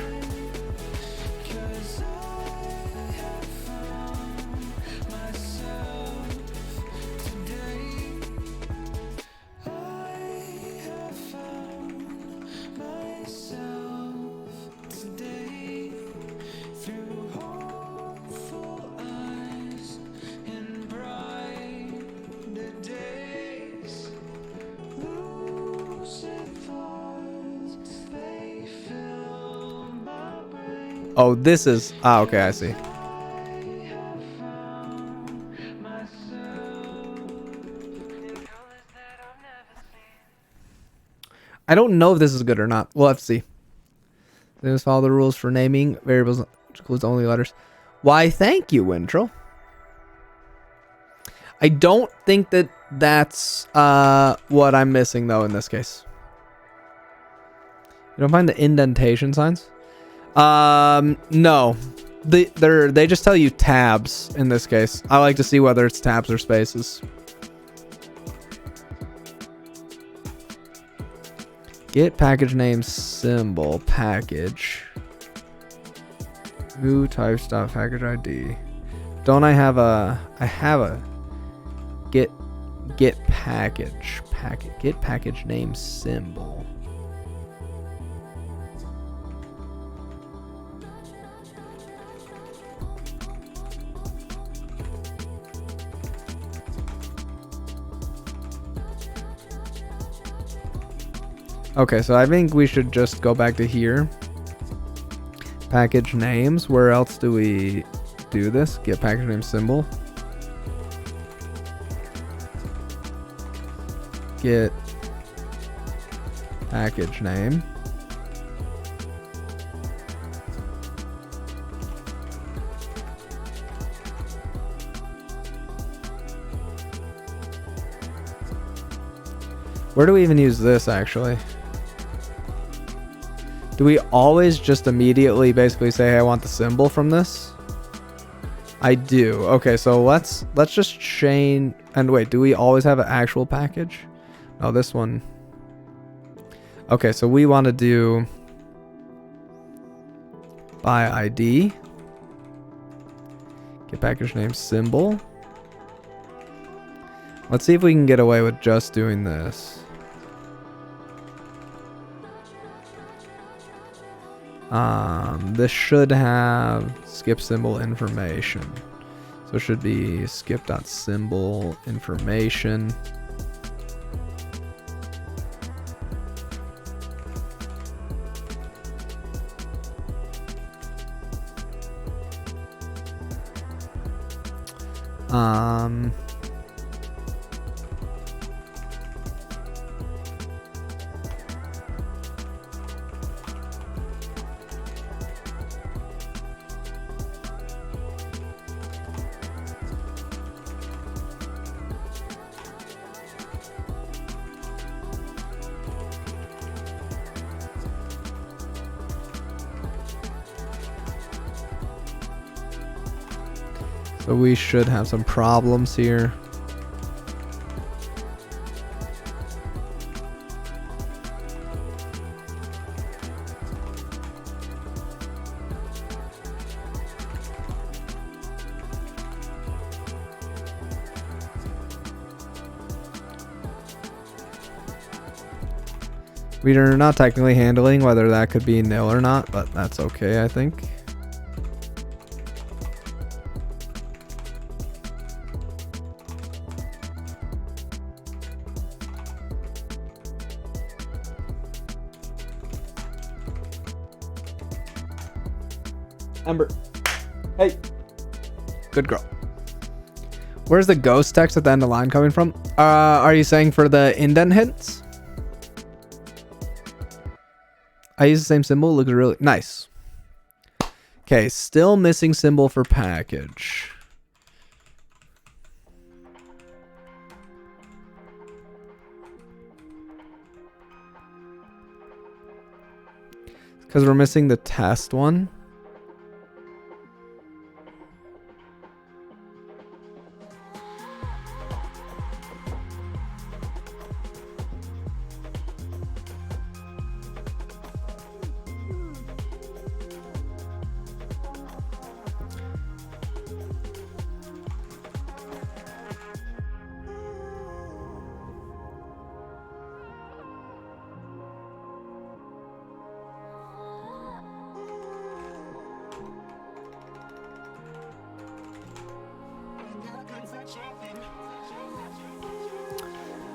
Speaker 1: Oh, this is... Ah, okay, I see. I don't know if this is good or not. We'll have to see. Let's follow the rules for naming variables, which includes only letters. Why, thank you, Wintrel. I don't think that that's what I'm missing, though, in this case. You don't find the indentation signs? No. They just tell you tabs in this case. I like to see whether it's tabs or spaces. Get package name symbol package. Who types dot package ID? Don't I have a? I have a get package get package name symbol. Okay, so I think we should just go back to here. Package names. Where else do we do this? Get package name symbol. Get package name. Where do we even use this actually? Do we always just immediately basically say, hey, I want the symbol from this? I do. Okay, so let's just chain. And wait, do we always have an actual package? No, this one. Okay, so we want to do by ID. Get package name symbol. Let's see if we can get away with just doing this. This should have skip symbol information. So it should be skip.symbol information. So we should have some problems here. We are not technically handling whether that could be nil or not, but that's okay, I think. Ember. Hey. Good girl. Where's the ghost text at the end of the line coming from? Are you saying for the indent hints? I use the same symbol. Looks really nice. Okay, still missing symbol for package. Because we're missing the test one.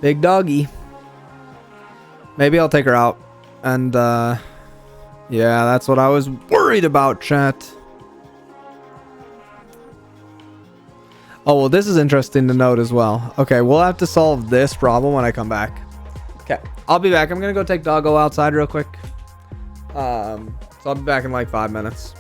Speaker 1: Big doggy. Maybe I'll take her out. And, yeah, that's what I was worried about, chat. Oh, well, this is interesting to note as well. Okay, we'll have to solve this problem when I come back. Okay, I'll be back. I'm going to go take Doggo outside real quick. So I'll be back in like 5 minutes.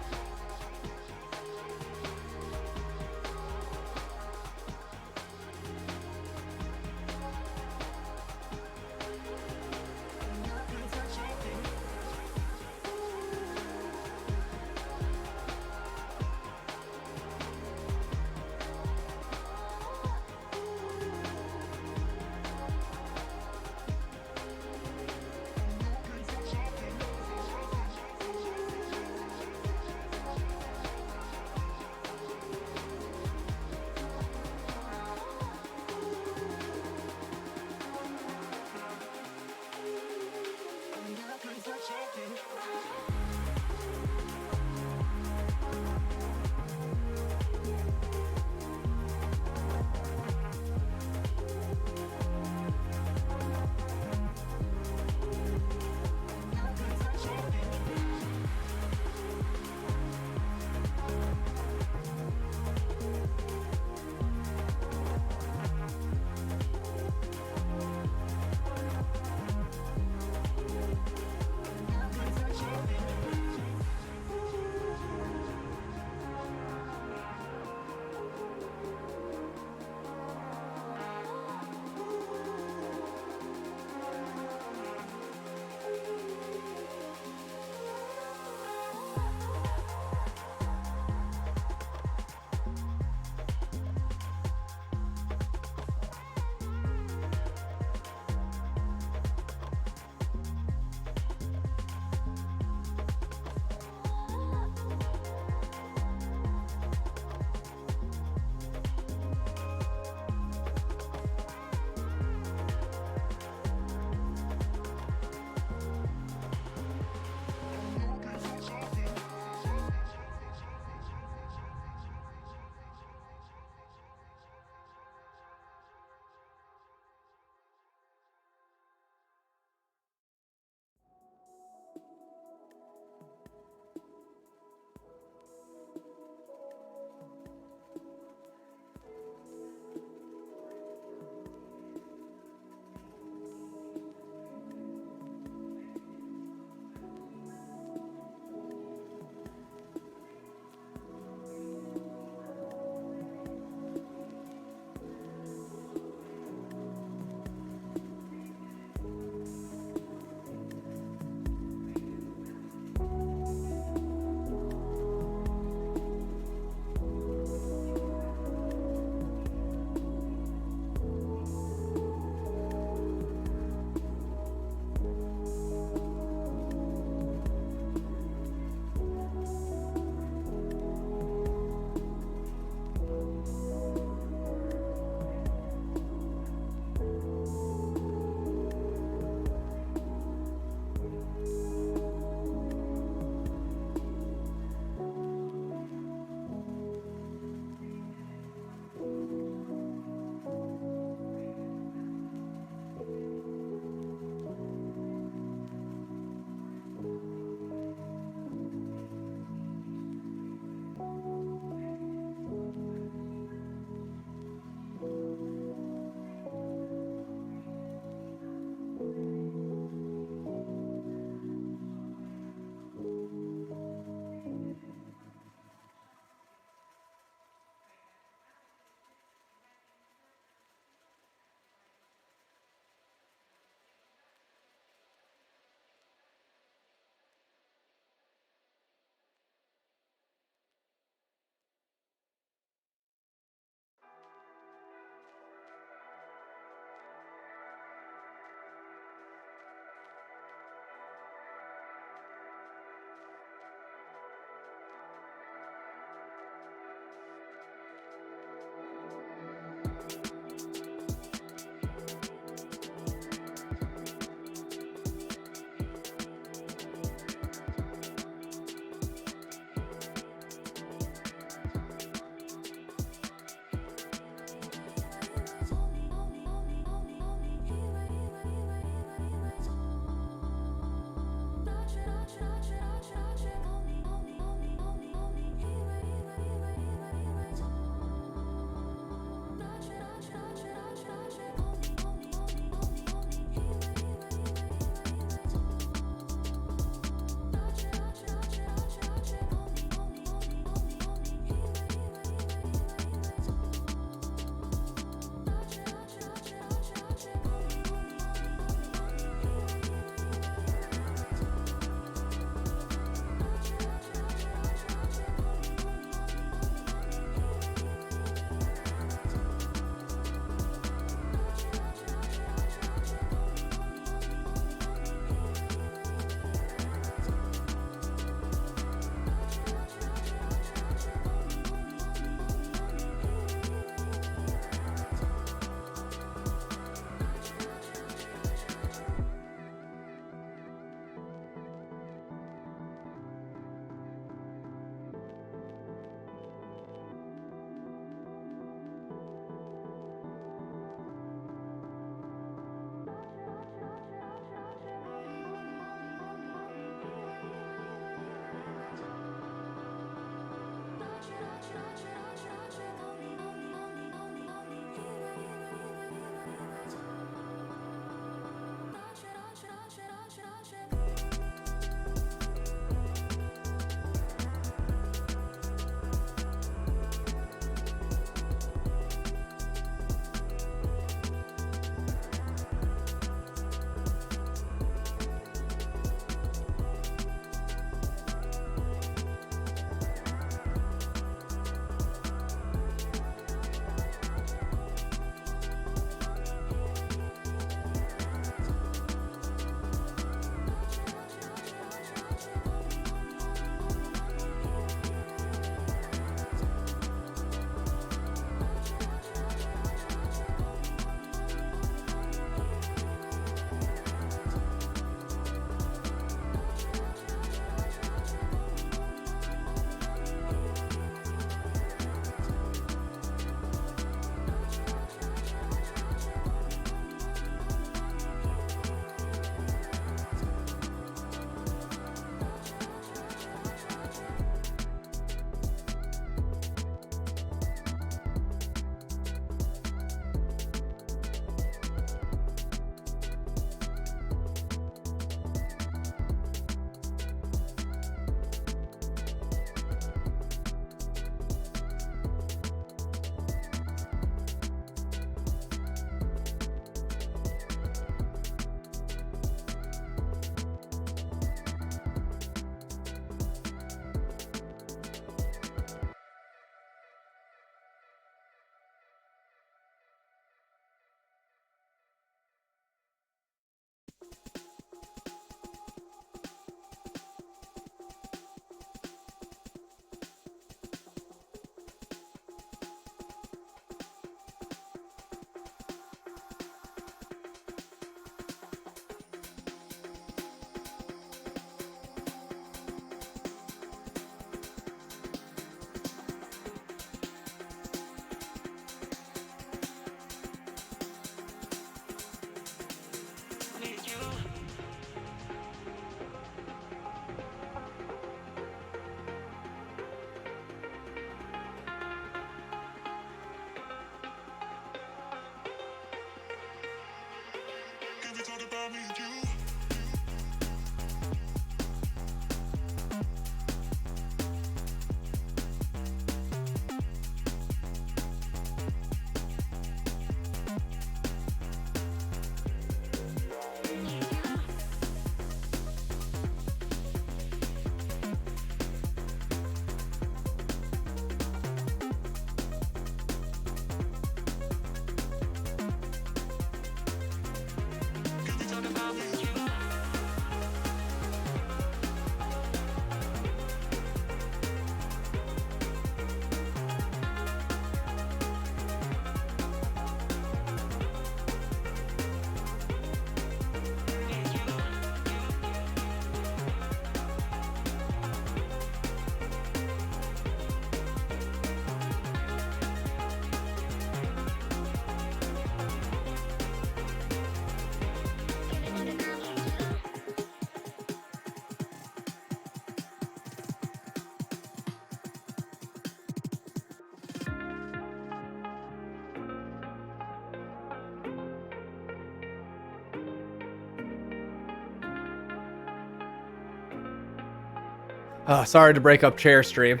Speaker 1: Sorry to break up chair stream.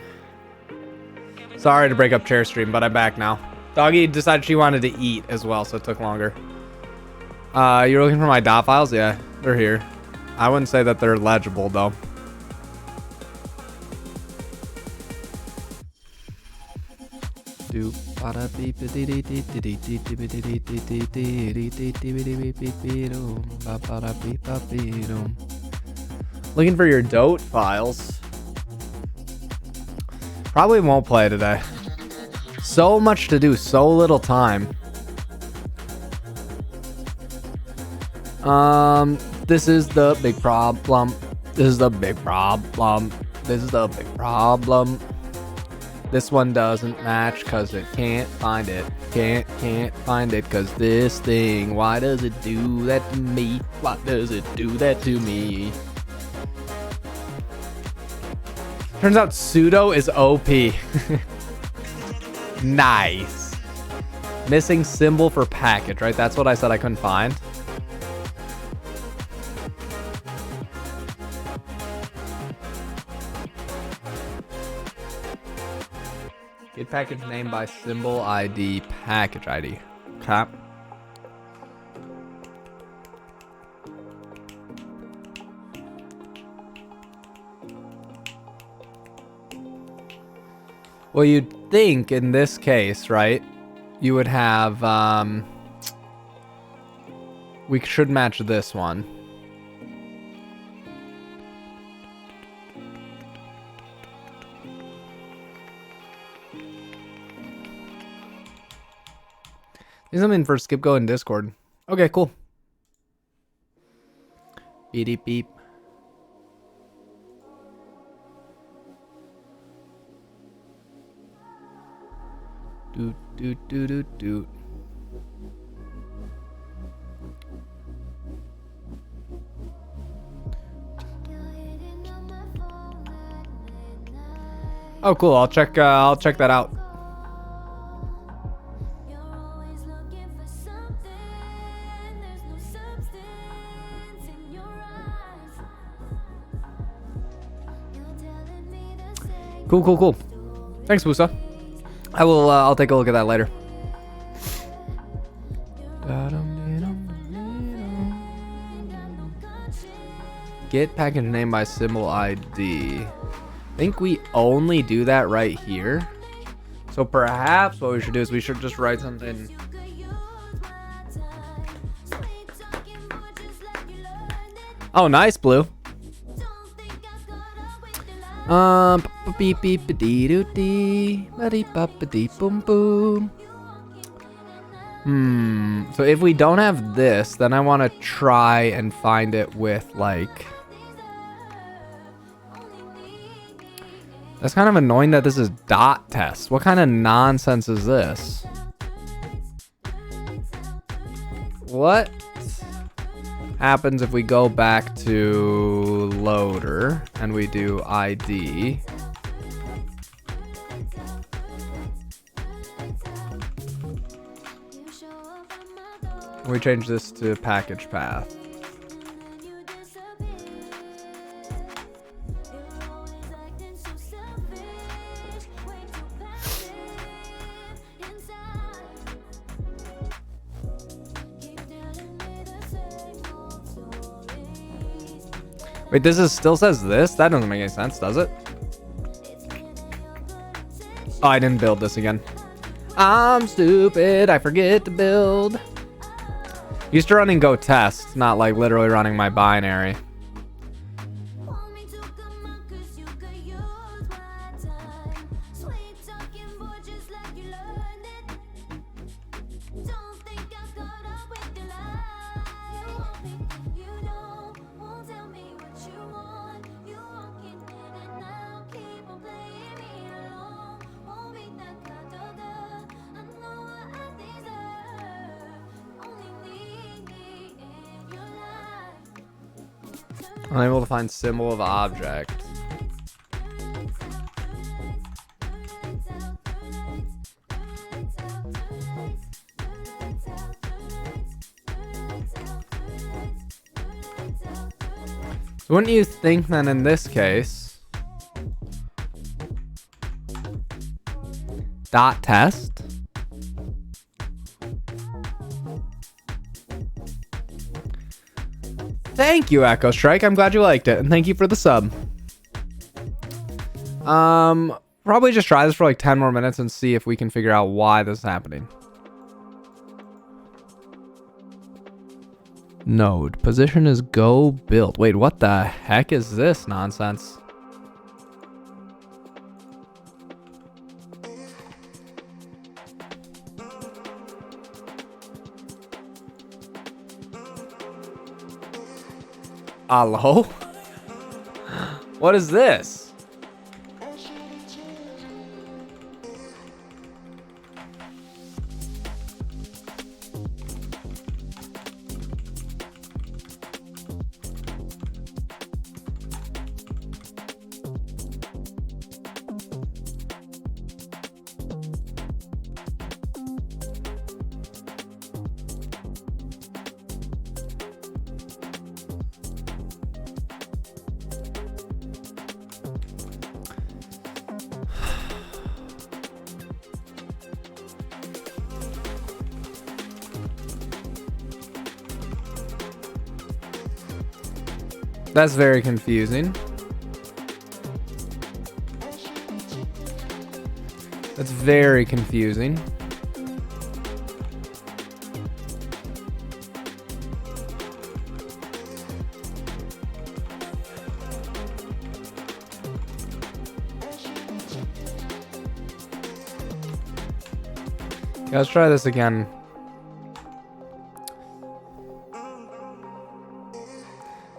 Speaker 1: Sorry to break up chair stream, but I'm back now. Doggy decided she wanted to eat as well, so it took longer. You're looking for my dot files? Yeah, they're here. I wouldn't say that they're legible, though. Looking for your dote files. Probably won't play today. So much to do, so little time. This is the big problem. This is the big problem. This is the big problem. This one doesn't match cause it can't find it. Can't find it cause this thing. Why does it do that to me? Why does it do that to me? Turns out sudo is OP. Nice. Missing symbol for package, right? That's what I said I couldn't find. Get package name by symbol ID, package ID. Okay. Well, you'd think in this case, right, you would have, we should match this one. There's something for skip go in Discord. Okay, cool. Beep beep. Doot doot doot doot doot. Oh, cool. I'll check that out. Cool, cool, cool. Thanks, Musa. I will. I'll take a look at that later. Get package name by symbol ID. I think we only do that right here. So perhaps what we should do is we should just write something. Oh, nice, Blue. Beep beep dee doo dee, buddy dee boom boom. So if we don't have this, then I want to try and find it with like. That's kind of annoying that this is dot test. What kind of nonsense is this? What happens if we go back to loader and we do ID? We change this to package path. Wait, this is still says this? That doesn't make any sense, does it? Oh, I didn't build this again. I'm stupid. I forget to build. Used to running go test, not like literally running my binary. Unable to find symbol of object. So wouldn't you think then in this case, dot test? Thank you, Echo Strike. I'm glad you liked it, and thank you for the sub. Probably just try this for like 10 more minutes and see if we can figure out why this is happening. Node position is go build. Wait, what the heck is this nonsense? Hello? What is this? That's very confusing. That's very confusing. Yeah, let's try this again.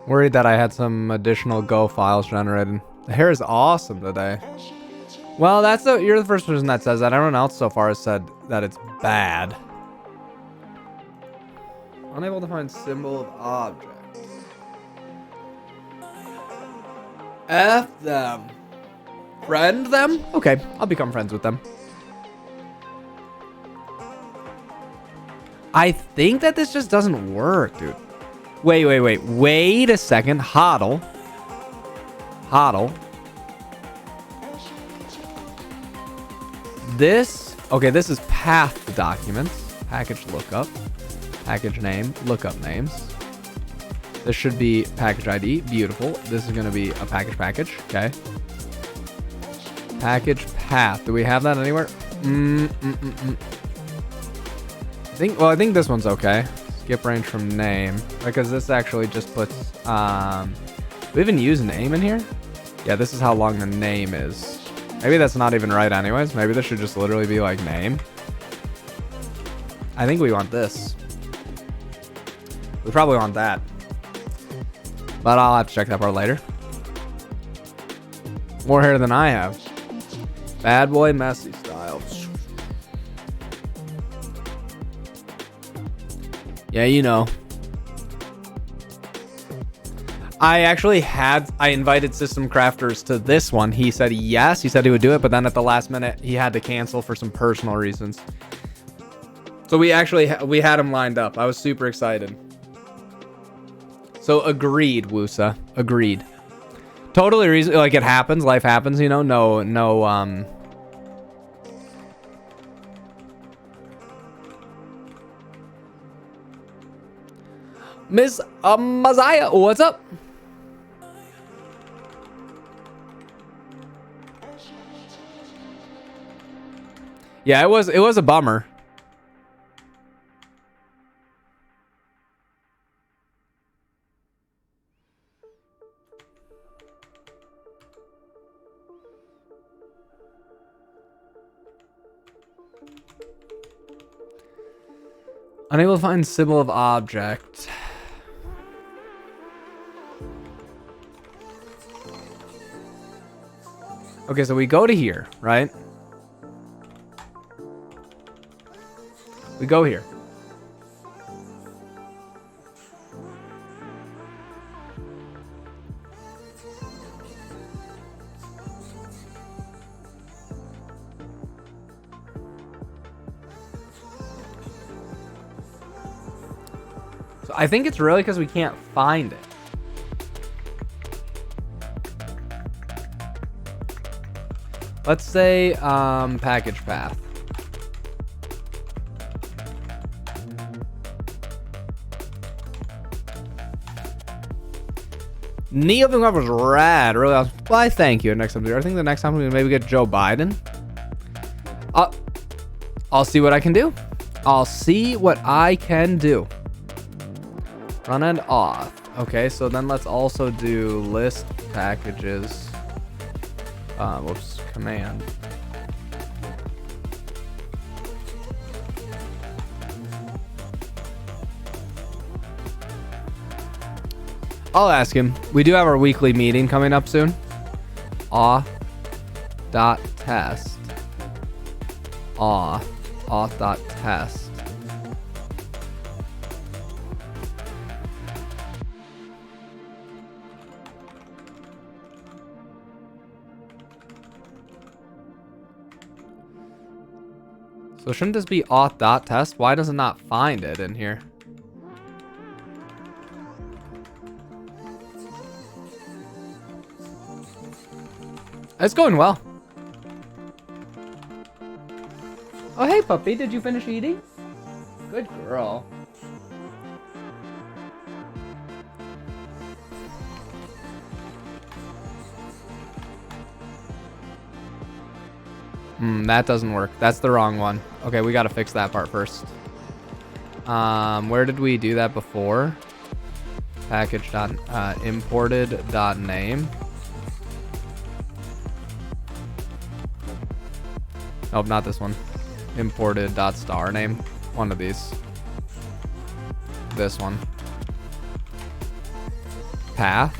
Speaker 1: Worried that I had some additional Go files generated. The hair is awesome today. Well, you're the first person that says that. Everyone else so far has said that it's bad. Unable to find symbol of object. F them. Friend them? Okay, I'll become friends with them. I think that this just doesn't work, dude. Wait a second. Hodl. This is path to documents. Package lookup. Package name. Lookup names. This should be package ID. Beautiful. This is going to be a package. Okay. Package path. Do we have that anywhere? I think this one's okay. Skip range from name, because this actually just puts we even use name in here. Yeah, this is how long the name is. Maybe that's not even right anyways. Maybe this should just literally be like name. I think we want this. We probably want that, but I'll have to check that part later. More hair than I have. Bad boy messy style. Yeah, you know. I invited System Crafters to this one. He said yes. He said he would do it, but then at the last minute, he had to cancel for some personal reasons. So we had him lined up. I was super excited. So agreed, Wusa. Agreed. Totally reason. Like, it happens. Life happens, you know. No, Miss Mazaya, what's up? Yeah, it was a bummer. Unable to find symbol of object. Okay, so we go to here, right? We go here. So I think it's really because we can't find it. Let's say package path. Neil Bingweb was rad. Really awesome. Why, thank you. Next time, I think the next time we maybe get Joe Biden. I'll see what I can do. I'll see what I can do. Run and off. Okay, so then let's also do list packages. Whoops, command. I'll ask him. We do have our weekly meeting coming up soon. Auth.test. Auth.test. So shouldn't this be auth.test? Why does it not find it in here? It's going well. Oh, hey, puppy. Did you finish eating? Good girl. That doesn't work. That's the wrong one. Okay, we got to fix that part first. Where did we do that before? Package dot imported dot name. Nope, not this one. Imported dot star name. One of these. This one. Path.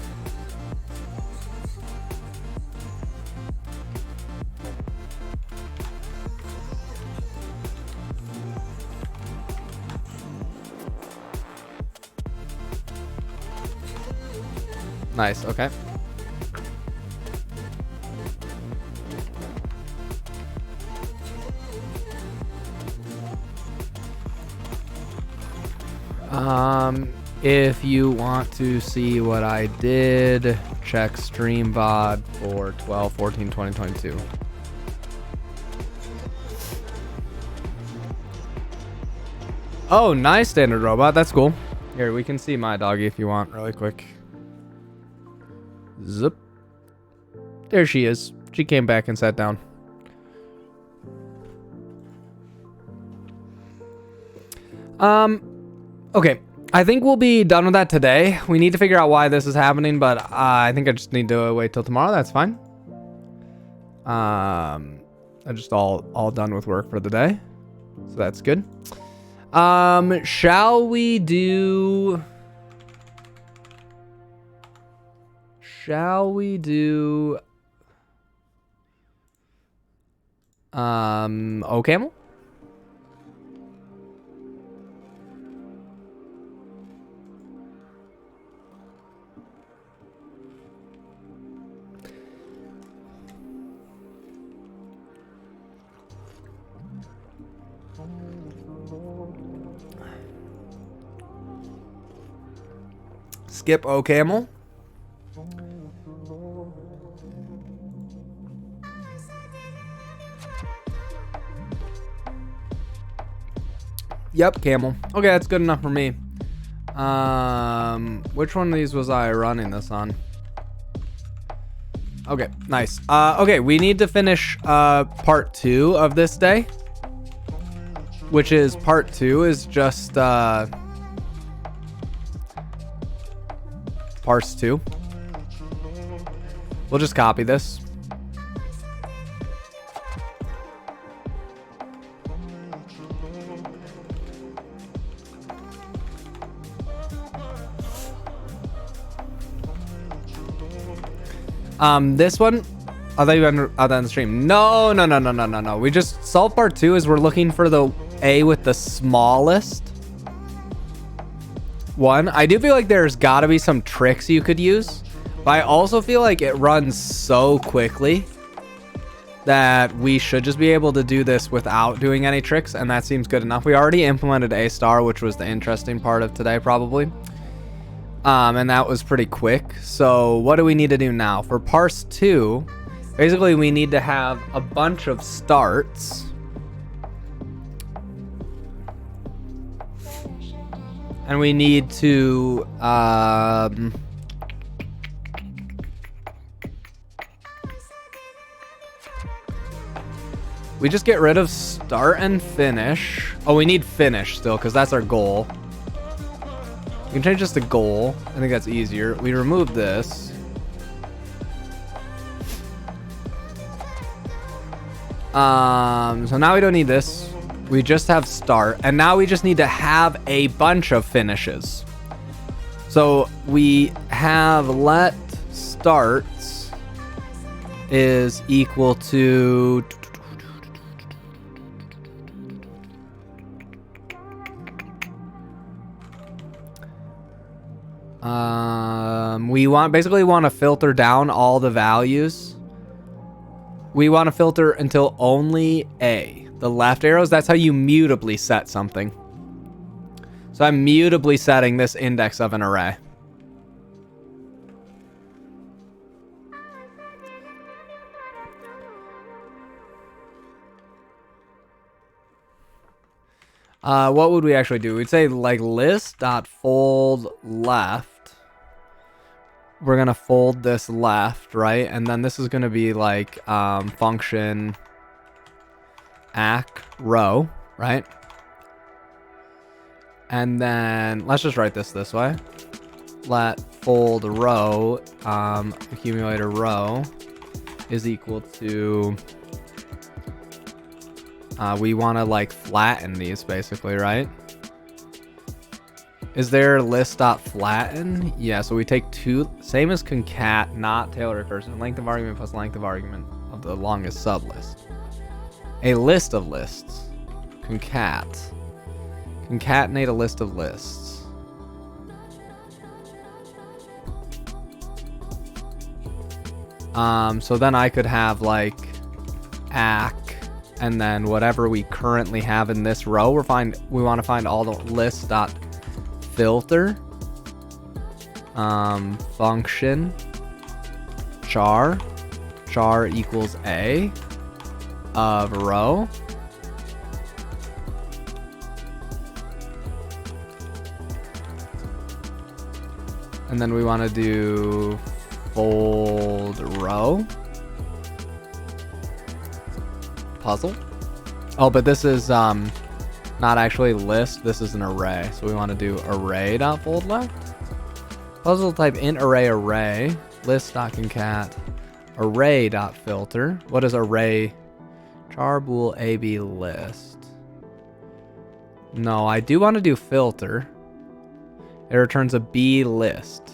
Speaker 1: Nice, okay. If you want to see what I did, check StreamVod for 12/14/2022. Oh, nice, Standard Robot. That's cool. Here, we can see my doggy if you want really quick. Zip. There she is. She came back and sat down. Okay. I think we'll be done with that today. We need to figure out why this is happening, but I think I just need to wait till tomorrow. That's fine. I'm just all done with work for the day. So that's good. Shall we do OCaml? Skip OCaml. Yep, camel. Okay, that's good enough for me. Which one of these was I running this on? Okay, nice. Okay, we need to finish part 2 of this day, which is part 2 is just parse 2. We'll just copy this. This one, I thought you were on the stream. No. We just solved part 2 is we're looking for the A with the smallest one. I do feel like there's gotta be some tricks you could use, but I also feel like it runs so quickly that we should just be able to do this without doing any tricks, and that seems good enough. We already implemented A star, which was the interesting part of today probably. And that was pretty quick. So what do we need to do now? For parse 2, basically we need to have a bunch of starts. And we need to we just get rid of start and finish. Oh, we need finish still because that's our goal. We can change this to goal. I think that's easier. We remove this. So now we don't need this. We just have start. And now we just need to have a bunch of finishes. So we have let starts is equal to... we basically want to filter down all the values. We want to filter until only A. The left arrows, that's how you mutably set something. So I'm mutably setting this index of an array. What would we actually do? We'd say like list.fold left. We're gonna fold this left, right? And then this is gonna be like function Ack row, right? And then let's just write this way. Let fold row, accumulator row is equal to, we want to like flatten these basically, right? Is there list.flatten? Yeah, so we take two, same as concat, not tailor recursive, length of argument plus length of argument of the longest sublist. A list of lists. Concatenate a list of lists. So then I could have like ack and then whatever we currently have in this row, we want to find all the list dot filter function char equals a of row and then we want to do fold row puzzle. Oh, but this is not actually list, this is an array. So we want to do array.fold left. Puzzle type int array list.concat array.filter. What is array? Char bool ab list. No, I do want to do filter. It returns a b list.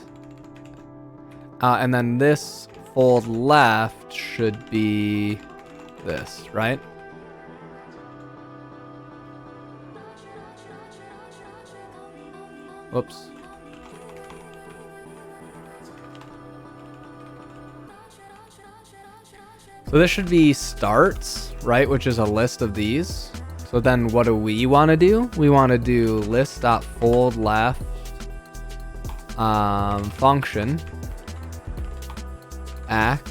Speaker 1: And then this fold left should be this, right? Whoops. So this should be starts, right? Which is a list of these. So then what do we want to do? We want to do list.fold left function ack.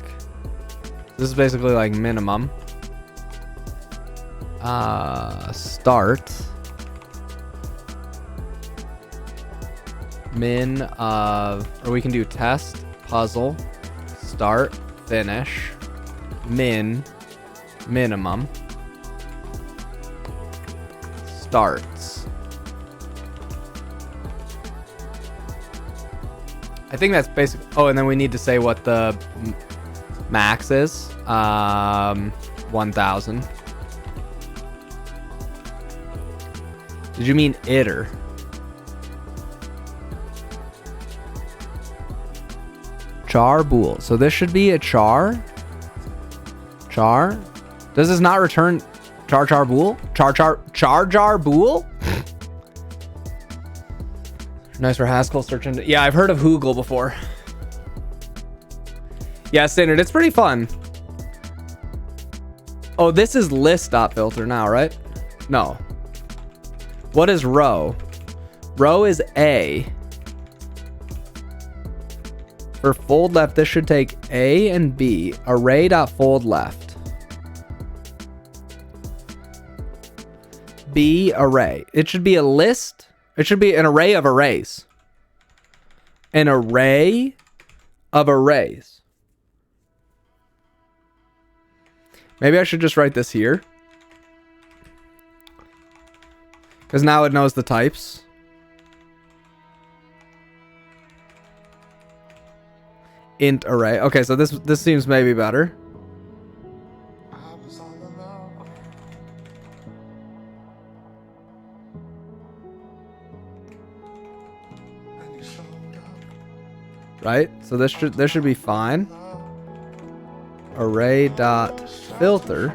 Speaker 1: This is basically like minimum. Start min of, or we can do test puzzle start finish minimum starts. I think that's basic. Oh, and then we need to say what the max is. 1000. Did you mean iter? Char bool. So this should be a char. Char. Does this not return char bool? Char bool? Nice for Haskell search engine. Yeah, I've heard of Hoogle before. Yeah, standard. It's pretty fun. Oh, this is list.filter now, right? No. What is row? Row is A. For fold left, this should take A and B. Array.fold left. B array. It should be a list. It should be an array of arrays. An array of arrays. Maybe I should just write this here. Because now it knows the types. Int array. Okay, so this seems maybe better.
Speaker 2: I was all alone. And you showed up.
Speaker 1: Right? So this should be fine. Array dot filter.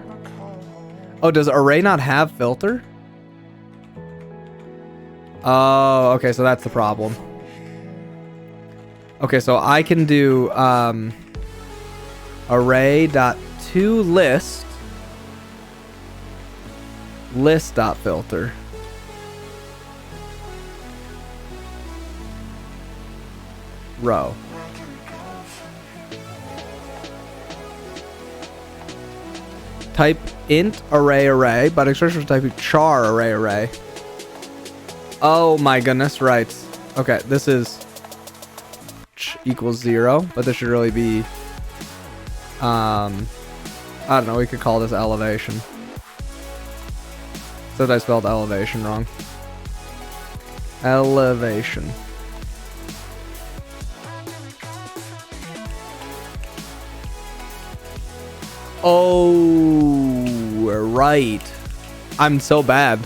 Speaker 1: Oh, does array not have filter? Oh, okay, so that's the problem. Okay, so I can do array dot to list dot filter. Row. Type int array, but expression type char array. Oh my goodness, right. Okay, this is equals 0, but this should really be I don't know, we could call this elevation. Said I spelled elevation wrong. Elevation. Oh, right. I'm so bad.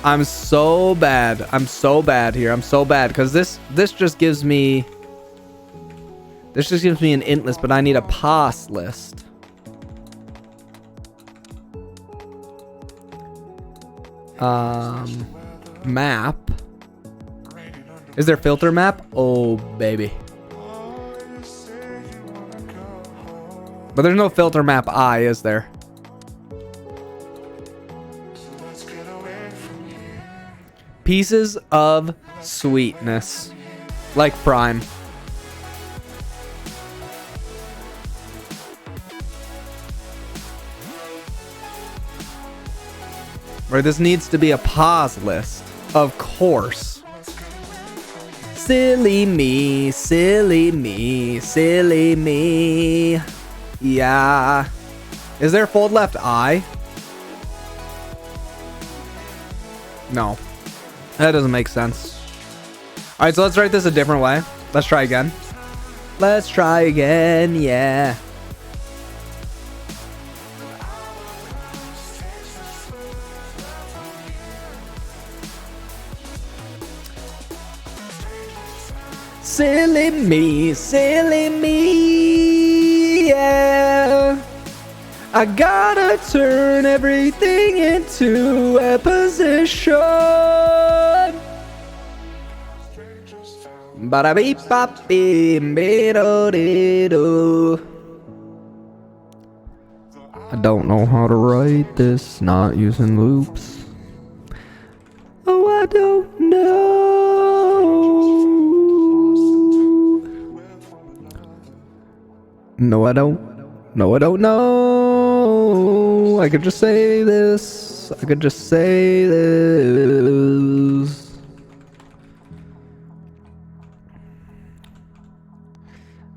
Speaker 1: I'm so bad. I'm so bad here. I'm so bad because this just gives me an int list, but I need a pass list. Map. Is there filter map? Oh, baby. But there's no filter map I, is there? Pieces of sweetness. Like Prime. Or this needs to be a pause list. Of course. Silly me, silly me, silly me. Yeah. Is there fold left I? No. That doesn't make sense. Alright, so let's write this a different way. Let's try again. Let's try again, yeah. Silly me, yeah. I gotta turn everything into a position. Bada beep bop beep do. I don't know how to write this, not using loops. Oh, I don't know. No, I don't. No, I don't know. I could just say this. I could just say this.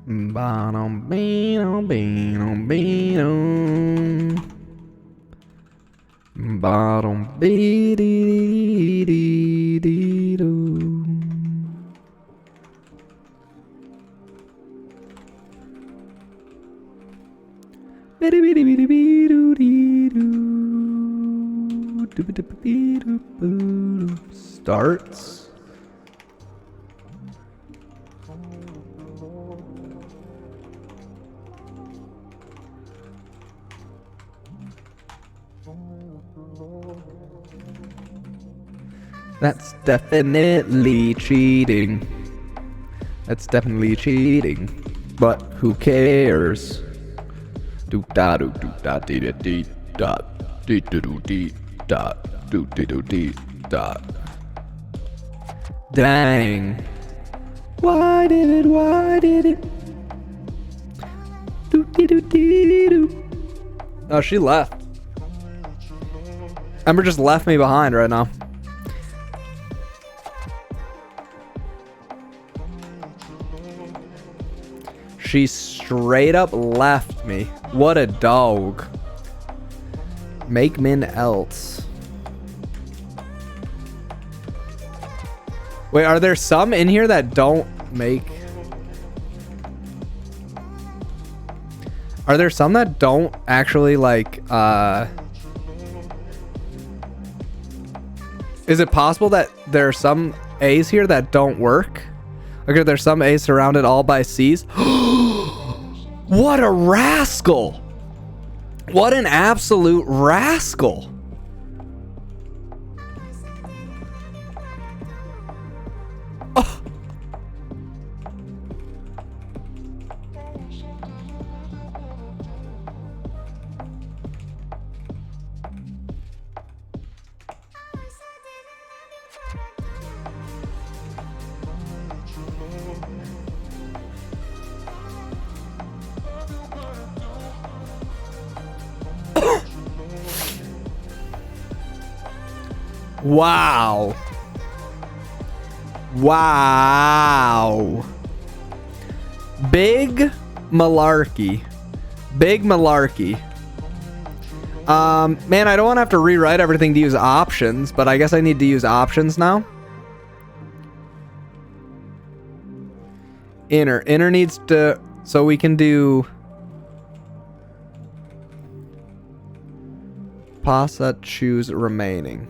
Speaker 1: Bottom bean bean. Bottom beady do. Starts. That's definitely cheating. That's definitely cheating. But who cares? Do da do da dee da dee da dee do do dee da do dee do dee da. Dang. Why did it? Do dee do dee do. Oh, she left. Ember just left me behind right now. She straight up left me. What a dog. Make min else. Wait, are there some in here that don't make? Are there some that don't actually like, is it possible that there are some A's here that don't work? Okay, there's some A's surrounded all by C's. What a rascal! What an absolute rascal! Oh. Wow. Wow. Big malarkey. Big malarkey. Man, I don't want to have to rewrite everything to use options, but I guess I need to use options now. Inner needs to, so we can do pos set choose remaining.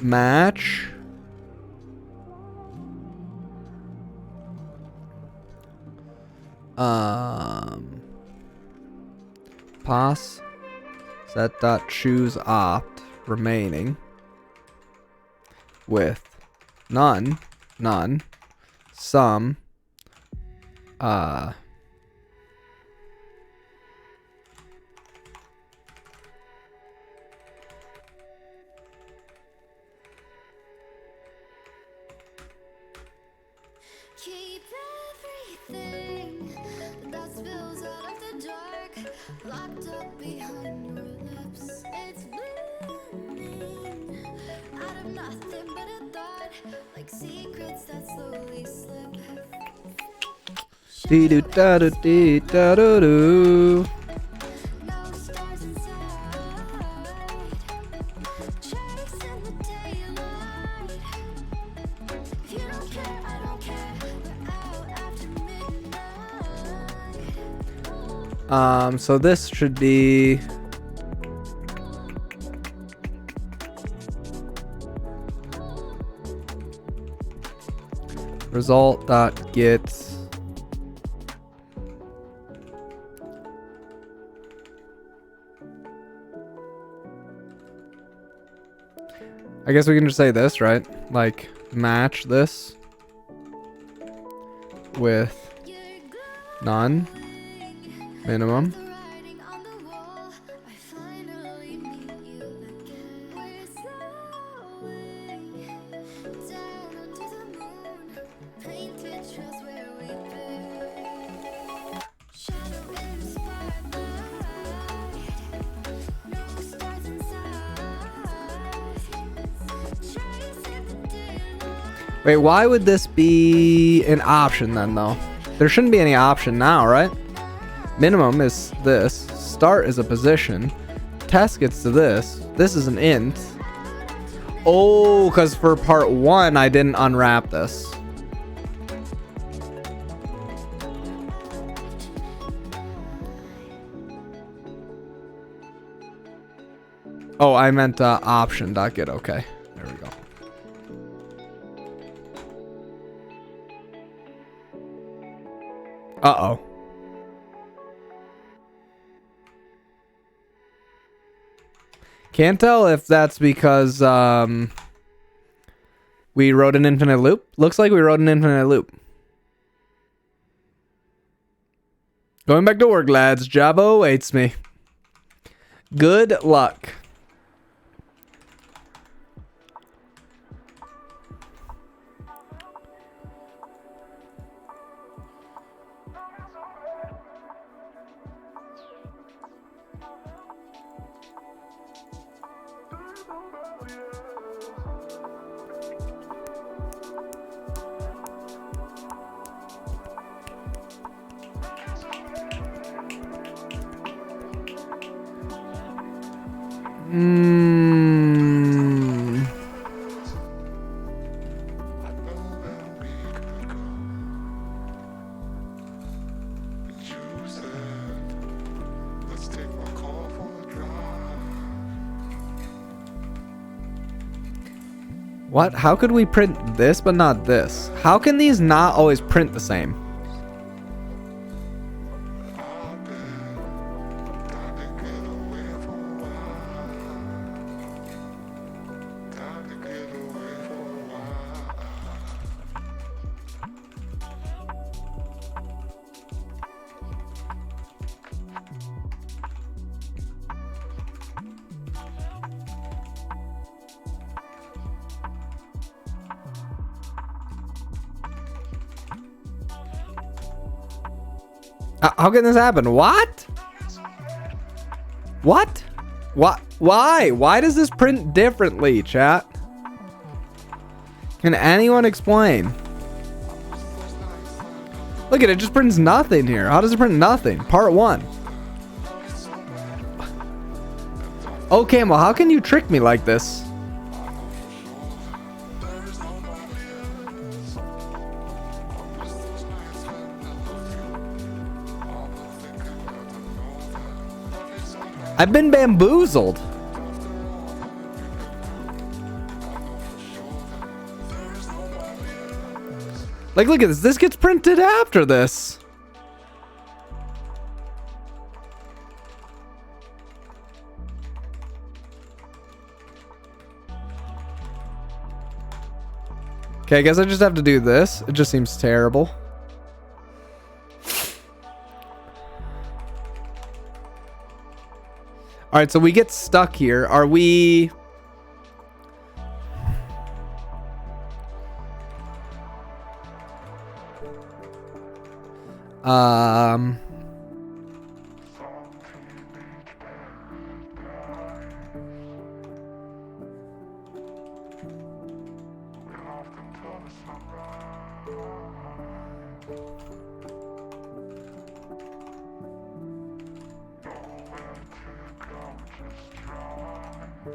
Speaker 1: Match. Pos set dot choose opt remaining with none some
Speaker 4: keep everything that spills out of the dark locked up behind your lips. It's blooming out of nothing but a thought, like secrets that slowly slip.
Speaker 1: dee doo da doo dee da doo doo.
Speaker 4: No stars inside, chasing the daylight. If you don't care, I don't care. We're out after midnight.
Speaker 1: So this should be result dot get I guess we can just say this, right? Like match this with none minimum.
Speaker 4: The writing on the wall, I finally meet you again. We're slowing down under the moon, painted trails where we've been. Shadow in the spotlight, no stars inside, chasing the daylight.
Speaker 1: Wait, why would this be an option then, though? There shouldn't be any option now, right? Minimum is this. Start is a position. Test gets to this. This is an int. Oh, because for part 1, I didn't unwrap this. Oh, I meant option dot get. Okay, there we go. Uh-oh. Can't tell if that's because we wrote an infinite loop. Looks like we wrote an infinite loop. Going back to work, lads. Job awaits me. Good luck.
Speaker 2: I know that we could go. But you said, let's take my car for a drive.
Speaker 1: What? How could we print this but not this? How can these not always print the same?
Speaker 2: I've been trying to get away for a while. Trying to get away for a while.
Speaker 1: How can this happen? What? What? What? Why? Why does this print differently, chat? Can anyone explain? Look at it, just prints nothing here. How does it print nothing? Part 1. Oh, Camel, how can you trick me like this? I've been bamboozled. Like, look at this. This gets printed after this. Okay, I guess I just have to do this. It just seems terrible. All right, so we get stuck here. Are we...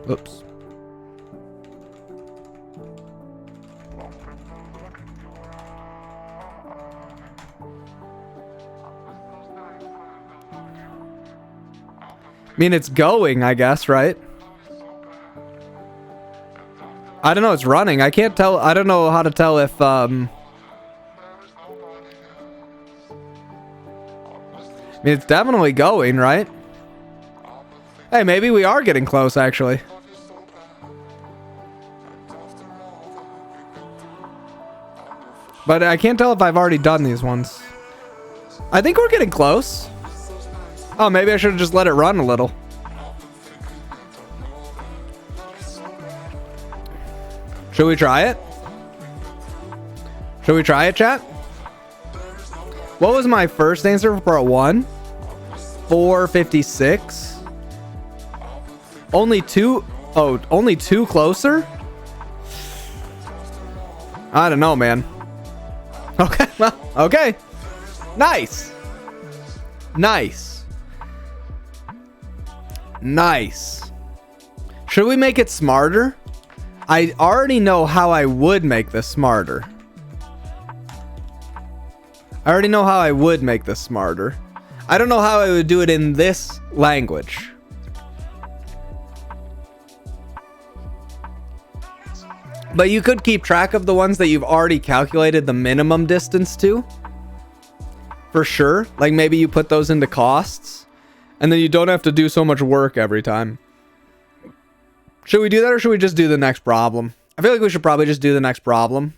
Speaker 1: Oops. I mean, it's going, I guess, right? I don't know, it's running. I can't tell. I don't know how to tell if, I mean, it's definitely going, right? Hey, maybe we are getting close, actually. But I can't tell if I've already done these ones. I think we're getting close. Oh, maybe I should have just let it run a little. Should we try it? Should we try it, chat? What was my first answer for part 1? 456. Only 2. Oh, only 2 closer? I don't know, man. Okay, well, okay. Nice. Nice. Nice. Should we make it smarter? I already know how I would make this smarter. I already know how I would make this smarter. I don't know how I would do it in this language. But you could keep track of the ones that you've already calculated the minimum distance to. For sure. Like maybe you put those into costs. And then you don't have to do so much work every time. Should we do that or should we just do the next problem? I feel like we should probably just do the next problem.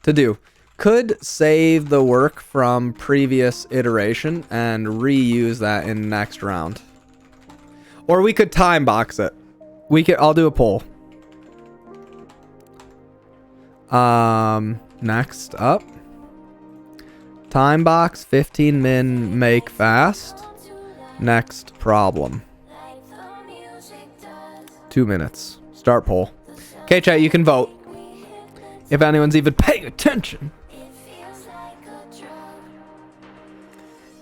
Speaker 1: To do. Could save the work from previous iteration and reuse that in next round. Or we could time box it. I'll do a poll. Next up. Time box 15 min make fast. Next problem. 2 minutes. Start poll. Okay, chat, you can vote. If anyone's even paying attention.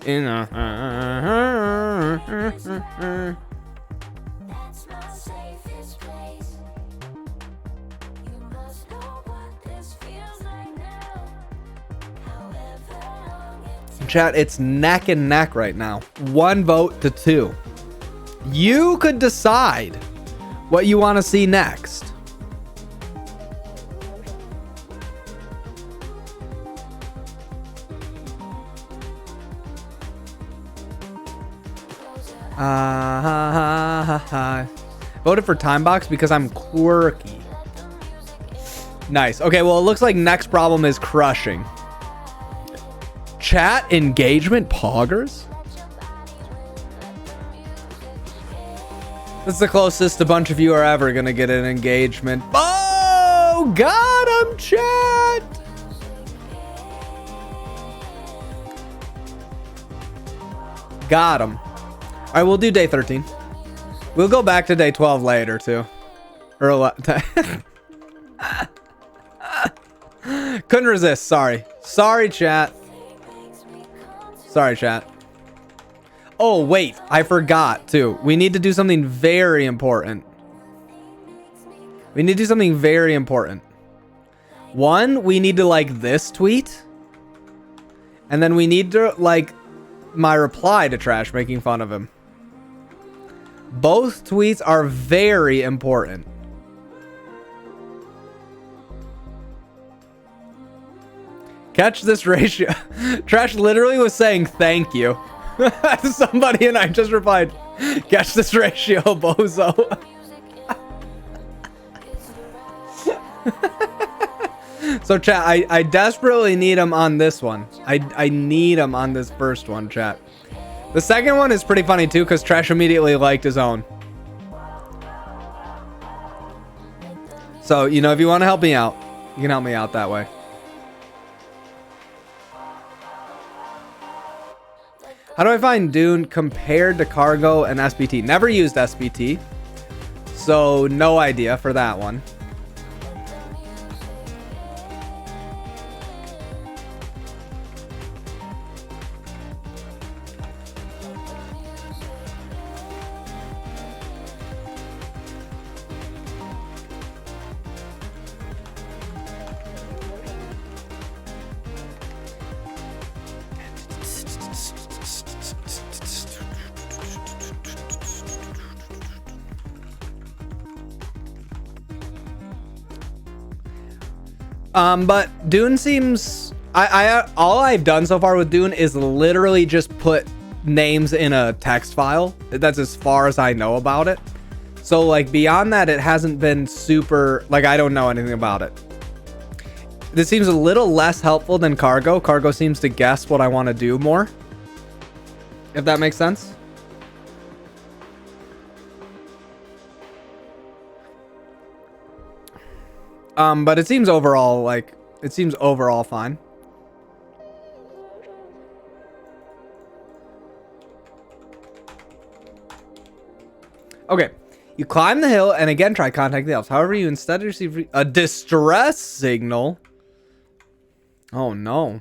Speaker 1: In a chat, it's neck and neck right now. 1 vote to 2. You could decide what you want to see next. Voted for time box because I'm quirky. Nice. Okay, well, it looks like next problem is crushing. Chat engagement poggers? This is the closest a bunch of you are ever gonna get an engagement. Oh, got him, chat! Got him. All right, we'll do day 13. We'll go back to day 12 later, too. Or Couldn't resist. Sorry. Sorry, chat. Sorry, chat. Oh, wait. I forgot, too. We need to do something very important. We need to do something very important. One, we need to like this tweet. And then we need to like my reply to Trash making fun of him. Both tweets are very important. Catch this ratio. Trash literally was saying thank you to somebody, and I just replied, catch this ratio, bozo. So chat, I desperately need him on this one. I need him on this first one, chat. The second one is pretty funny too, because Trash immediately liked his own. So, you know, if you want to help me out, you can help me out that way. How do I find Dune compared to Cargo and SBT? Never used SBT, so no idea for that one. But Dune seems, all I've done so far with Dune is literally just put names in a text file. That's as far as I know about it. So like beyond that, it hasn't been super, like I don't know anything about it. This seems a little less helpful than Cargo. Cargo seems to guess what I want to do more. If that makes sense. But it seems overall, like, it seems overall fine. Okay. You climb the hill and again try contact the elves. However, you instead receive a distress signal. Oh no.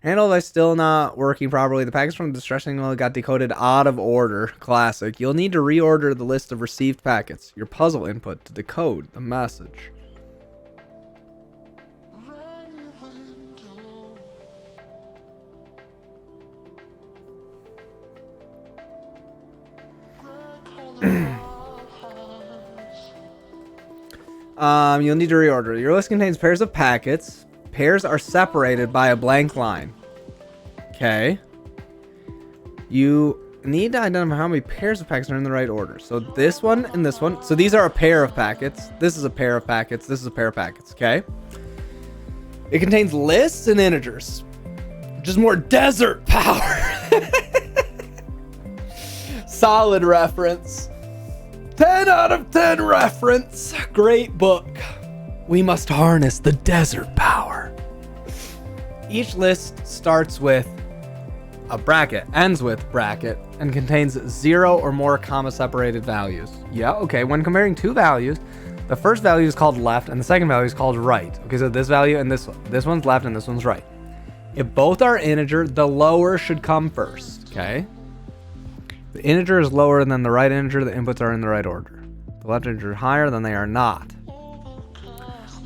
Speaker 1: Handle is still not working properly. The package from the distress signal got decoded out of order. Classic. You'll need to reorder the list of received packets. Your puzzle input to decode the message. You'll need to reorder. Your list contains pairs of packets. Pairs are separated by a blank line. Okay. You need to identify how many pairs of packets are in the right order. So this one and this one. So these are a pair of packets. This is a pair of packets. This is a pair of packets. Okay. It contains lists and integers. Just more desert power. Solid reference. 10 out of 10 reference. Great book. We must harness the desert power. Each list starts with a bracket, ends with bracket, and contains 0 or more comma separated values. Yeah, okay. When comparing two values, the first value is called left and the second value is called right. Okay, so this value and this one. This one's left and this one's right. If both are integer, the lower should come first. Okay. The integer is lower than the right integer. The inputs are in the right order. The left integer is higher than they are not.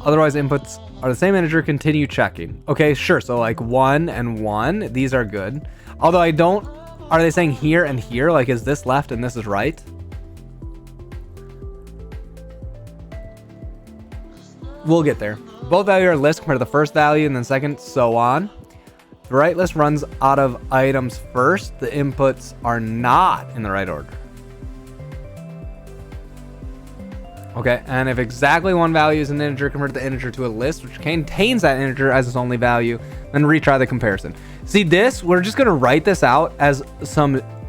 Speaker 1: Otherwise, inputs are the same integer. Continue checking. Okay, sure. So like 1 and 1, these are good. Although I don't, are they saying here and here? Like, is this left and this is right? We'll get there. Both values are lists compared to the first value and then second, so on. The right list runs out of items first. The inputs are not in the right order. Okay, and if exactly one value is an integer, convert the integer to a list which contains that integer as its only value, then retry the comparison. See this? We're just gonna write this out as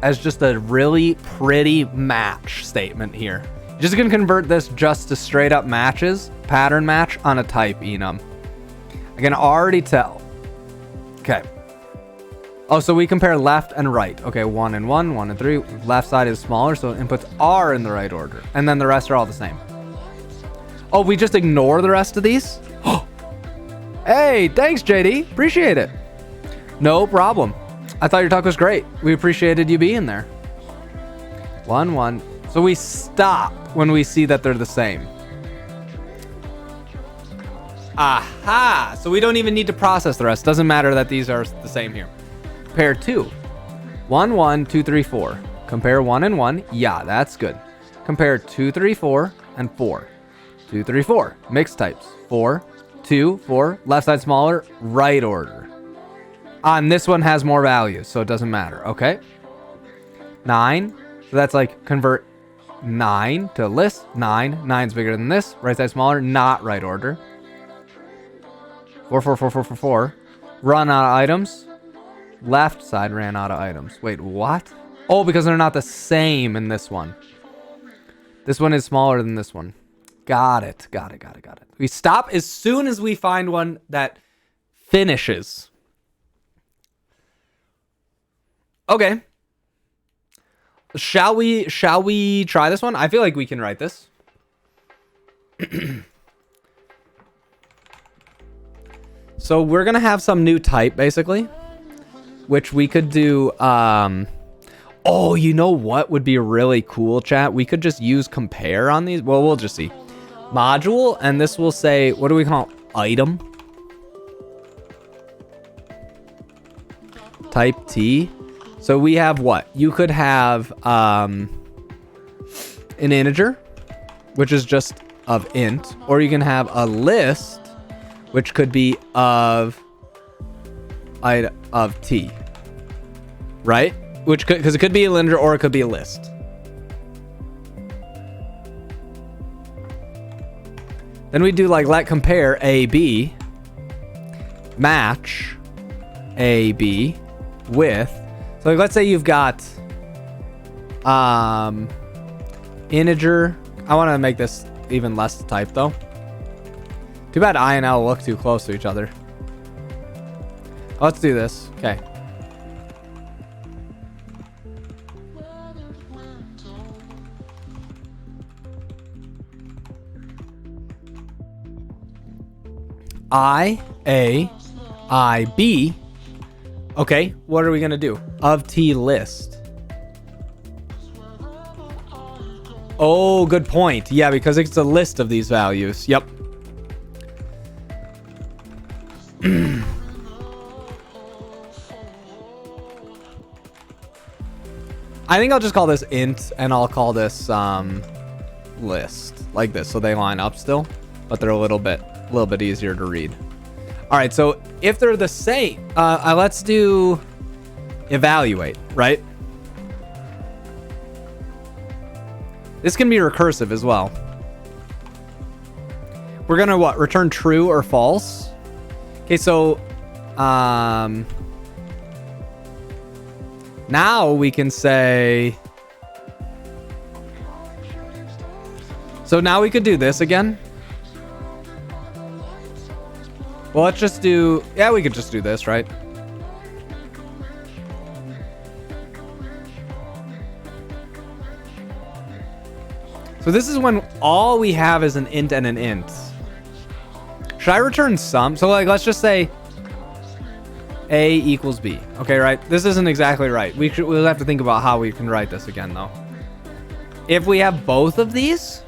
Speaker 1: just a really pretty match statement here. You're just gonna convert this just to straight up matches, pattern match on a type enum. I can already tell. Okay. Oh, so we compare left and right. Okay, 1 and 1, 1 and 3. Left side is smaller, so inputs are in the right order. And then the rest are all the same. Oh, we just ignore the rest of these? Hey, thanks, JD. Appreciate it. No problem. I thought your talk was great. We appreciated you being there. 1, 1. So we stop when we see that they're the same. Aha! So we don't even need to process the rest. Doesn't matter that these are the same here. Pair 2. 1, 1, 2, 3, 4. Compare 1 and 1. Yeah, that's good. Compare 2, 3, 4, and 4. 2, 3, 4. Mixed types. 4, 2, 4. Left side smaller. Right order. And this one has more values, so it doesn't matter. Okay. 9. So that's like convert 9 to list. 9. 9's bigger than this. Right side smaller. Not right order. 4, 4, 4, 4, 4, 4. Run out of items. Left side ran out of items. Wait, what? Oh, because they're not the same in this one. This one is smaller than this one. Got it. Got it. Got it. Got it. We stop as soon as we find one that finishes. Okay. Shall we try this one? I feel like we can write this. So we're going to have some new type, basically, which we could do. Oh, you know what would be really cool, chat? We could just use compare on these. Well, we'll just see. Module, and this will say, what do we call it? Item? Type T. So we have what? You could have an integer, which is just of int, or you can have a list, which could be of T, right? Which could, because it could be an integer or it could be a list. Then we do like let compare AB match AB with. So like, let's say you've got integer. I want to make this even less type though. Too bad I and L look too close to each other. Let's do this. Okay. I, A, I, B. Okay, what are we going to do? Of T list. Oh, good point. Yeah, because it's a list of these values. Yep. I think I'll just call this int and I'll call this list like this, so they line up still, but they're a little bit easier to read. All right, so if they're the same, let's do evaluate, right? This can be recursive as well. We're gonna what? Return true or false. Okay, so now we can say, so now we could do this again. Well, let's just do, yeah, we could just do this, right? So this is when all we have is an int and an int. Should I return sum? So like, let's just say A equals B. Okay, right? This isn't exactly right. We'll have to think about how we can write this again though. If we have both of these,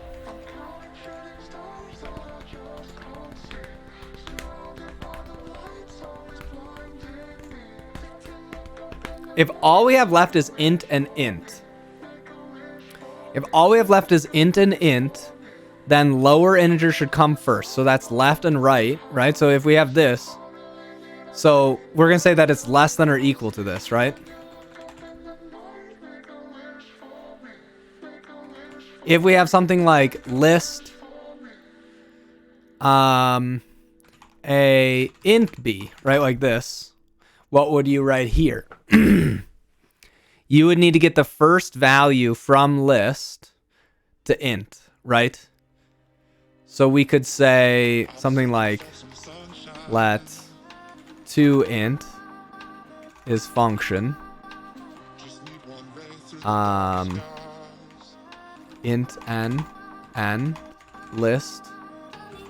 Speaker 1: if all we have left is int and int, if all we have left is int and int, then lower integer should come first. So that's left and right, right? So if we have this, so we're going to say that it's less than or equal to this, right? If we have something like list a int b, right? Like this, what would you write here? You would need to get the first value from list to int, right? So we could say something like let toInt is function int n list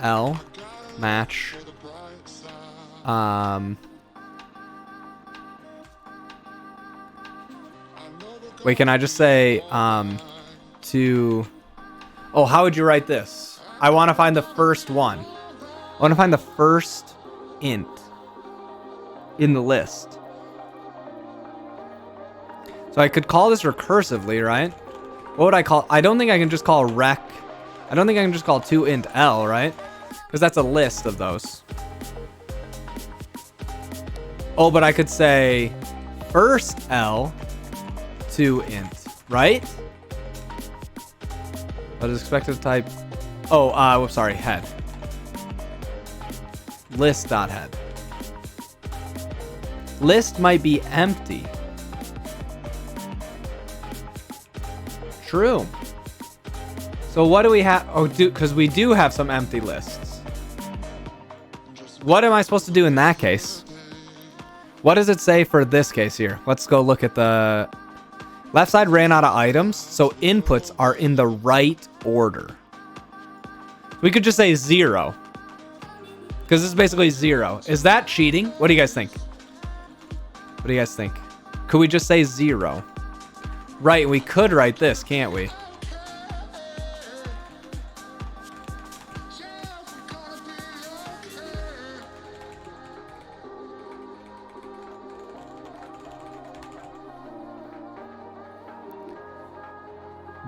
Speaker 1: l match Wait, can I just say to... Oh, how would you write this? I want to find the first one. I want to find the first int in the list. So I could call this recursively, right? What would I call? I don't think I can just call rec. I don't think I can just call toIntL, right? Because that's a list of those. Oh, but I could say first L toInt, right? But is expected to type. Oh, sorry, head. List.head. List might be empty. True. So what do we have? Oh, because we do have some empty lists. What am I supposed to do in that case? What does it say for this case here? Let's go look at the left side. Ran out of items, so inputs are in the right order. We could just say 0, because this is basically 0. Is that cheating? What do you guys think? What do you guys think? Could we just say 0? Right, we could write this, can't we?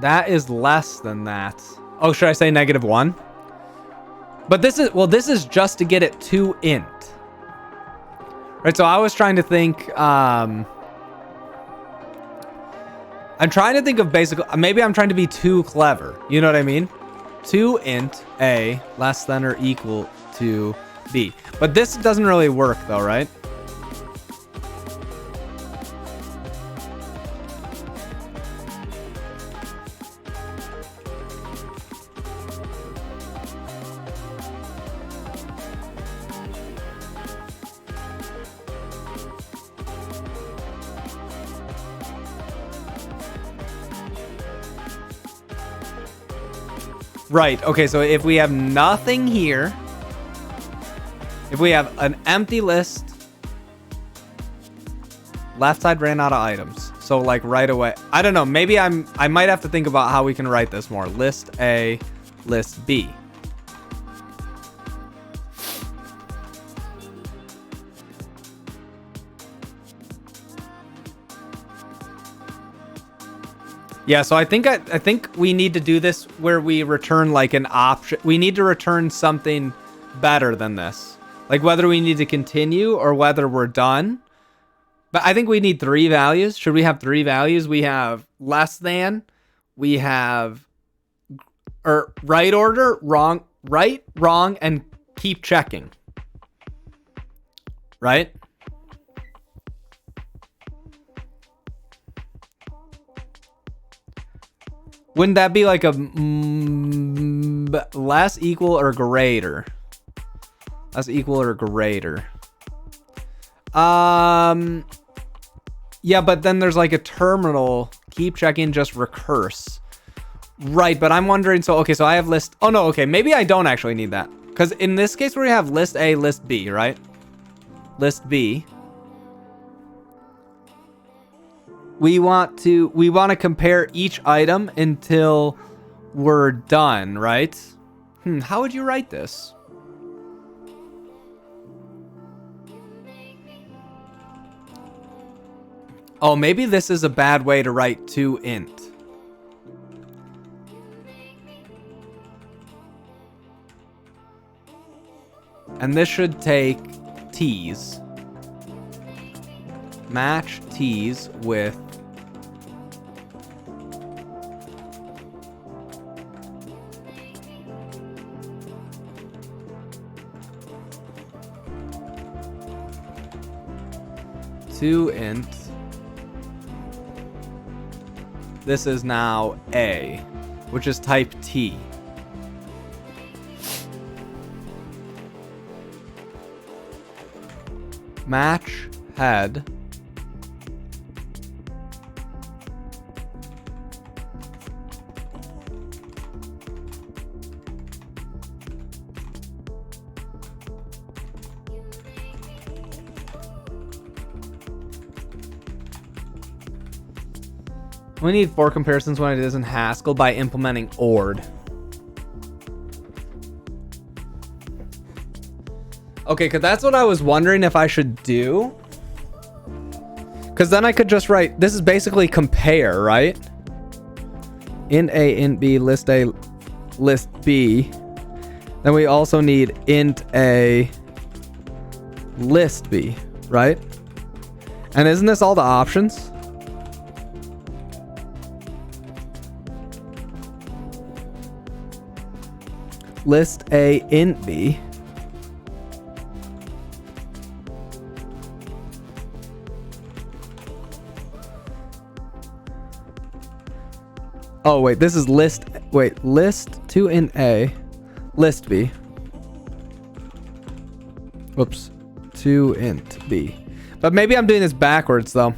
Speaker 1: That is less than that. Oh, should I say -1? But this is, well, this is just to get it to int. Right, so I was trying to think, I'm trying to think of basically, maybe I'm trying to be too clever. You know what I mean? toInt A less than or equal to B. But this doesn't really work though, right? Right, okay, so if we have nothing here, if we have an empty list, left side ran out of items. So like right away, I don't know, maybe I might have to think about how we can write this more. List A, list B. Yeah, so I think we need to do this where we return like an option. We need to return something better than this. Like whether we need to continue or whether we're done. But I think we need 3 values. Should we have 3 values? We have less than, we have right order, wrong, right, wrong, and keep checking. Right? Wouldn't that be like a less, equal, or greater? Less, equal, or greater. Yeah, but then there's like a terminal. Keep checking, just recurse. Right, but I'm wondering, so, okay, so I have list. Oh, no, okay, maybe I don't actually need that. Because in this case, we have list A, list B, right? List B. We want to compare each item until we're done, right? How would you write this? Oh, maybe this is a bad way to write toInt. And this should take t's. Match t's with toInt. This is now A, which is type T. Match head. We need for comparisons when it is in Haskell by implementing ORD. Okay, because that's what I was wondering if I should do. Because then I could just write, this is basically compare, right? Int A, int B, list A, list B. Then we also need int A, list B, right? And isn't this all the options? List A, int B. Oh, wait, this is list. Wait, list to int A, list B. Whoops. To int B. But maybe I'm doing this backwards, though.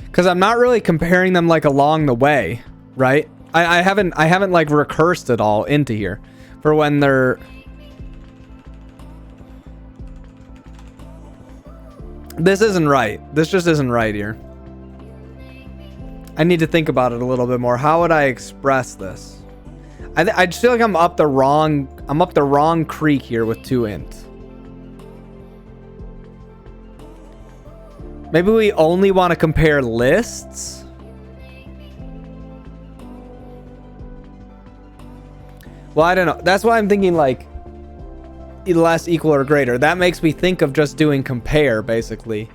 Speaker 1: Because I'm not really comparing them like along the way, right? I haven't like recursed it all into here for when they're. This isn't right. This just isn't right here. I need to think about it a little bit more. How would I express this? I just feel like I'm up the wrong creek here with to int. Maybe we only want to compare lists. Well, I don't know. That's why I'm thinking like less, equal, or greater. That makes me think of just doing compare, basically.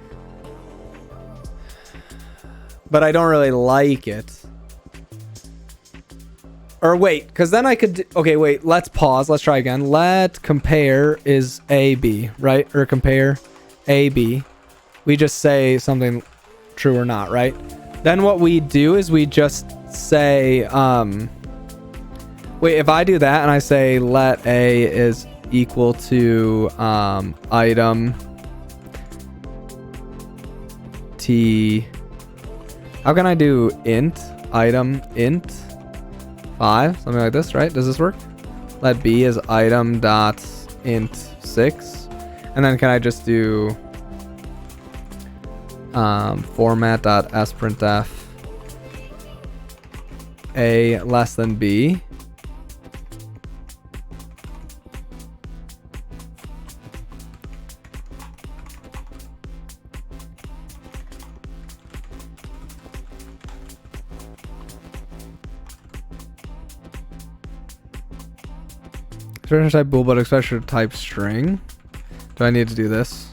Speaker 1: But I don't really like it. Or wait, because then I could... Okay, wait. Let's pause. Let's try again. Let compare is AB, right? Or compare AB. We just say something true or not, right? Then what we do is we just say... Wait, if I do that and I say let A is equal to item T... How can I do int, item, int 5? Something like this, right? Does this work? Let B is item dot int 6. And then can I just do format dot sprintf A less than B? Expression type bool, but expression type string. Do I need to do this?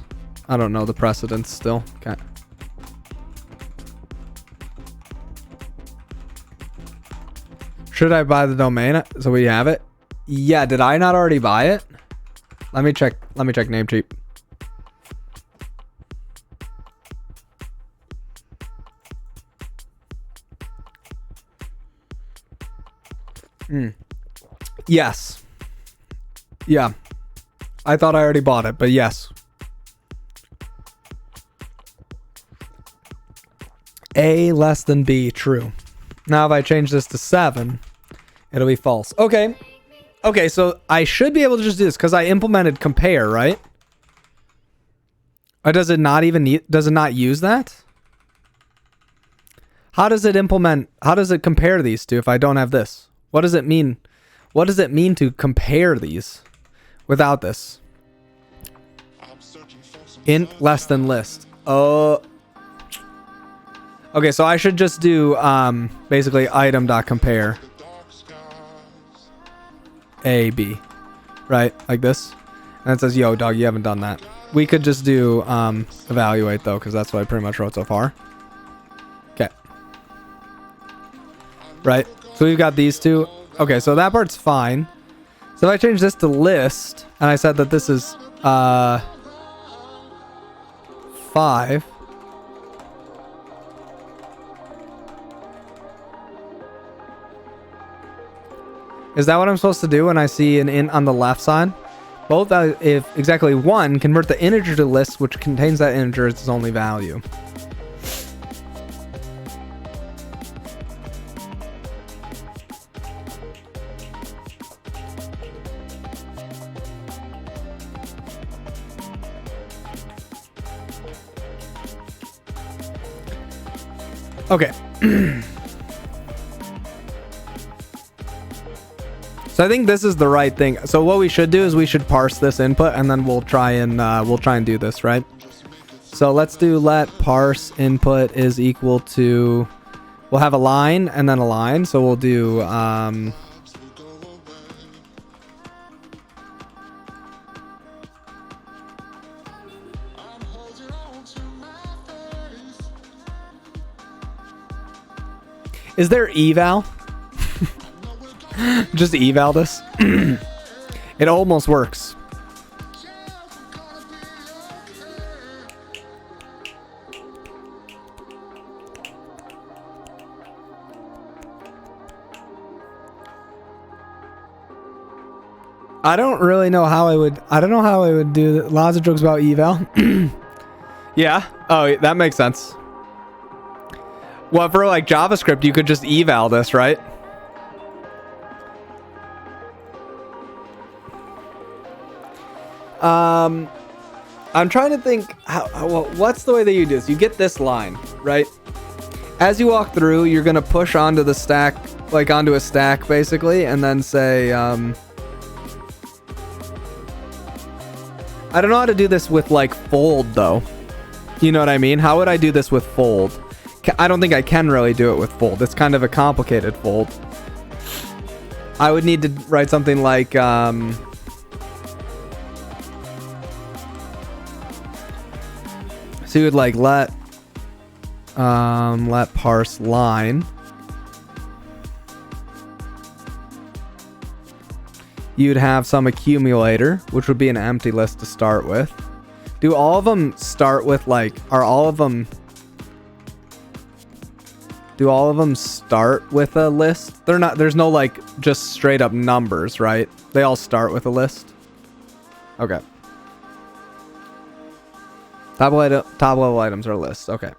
Speaker 1: I don't know the precedence still. Okay. Should I buy the domain so we have it? Yeah, did I not already buy it? Let me check Namecheap. Yes. Yeah. I thought I already bought it, but yes. A less than B, true. Now if I change this to 7, it'll be false. Okay. Okay, so I should be able to just do this because I implemented compare, right? Or does it not even need, does it not use that? How does it implement, how does it compare these two if I don't have this? What does it mean? What does it mean to compare these without this? Int less than list. Oh. Okay, so I should just do basically item.compare A, B. Right? Like this. And it says, yo, dog, you haven't done that. We could just do evaluate, though, because that's what I pretty much wrote so far. Okay. Right? So we've got these two. Okay, so that part's fine. So if I change this to list, and I said that this is 5. Is that what I'm supposed to do when I see an int on the left side? Both if exactly 1, convert the integer to list, which contains that integer as its only value. Okay. So I think this is the right thing. So what we should do is we should parse this input, and then we'll try and do this, right? So let's do let parse input is equal to, we'll have a line and then a line. So we'll do is there eval? Just eval this. It almost works. I don't really know how I don't know how I would do that. Lots of jokes about eval. Yeah. Oh, that makes sense. Well, for like JavaScript, you could just eval this, right? I'm trying to think what's the way that you do this? You get this line, right? As you walk through, you're going to push onto the stack, like onto a stack basically, and then say, I don't know how to do this with like fold though. You know what I mean? How would I do this with fold? I don't think I can really do it with fold. It's kind of a complicated fold. I would need to write something like, so you would like let parse line. You'd have some accumulator, which would be an empty list to start with. Do all of them start with like, do all of them start with a list? They're not, there's no like just straight up numbers, right? They all start with a list. Okay. Top level items are lists. Okay.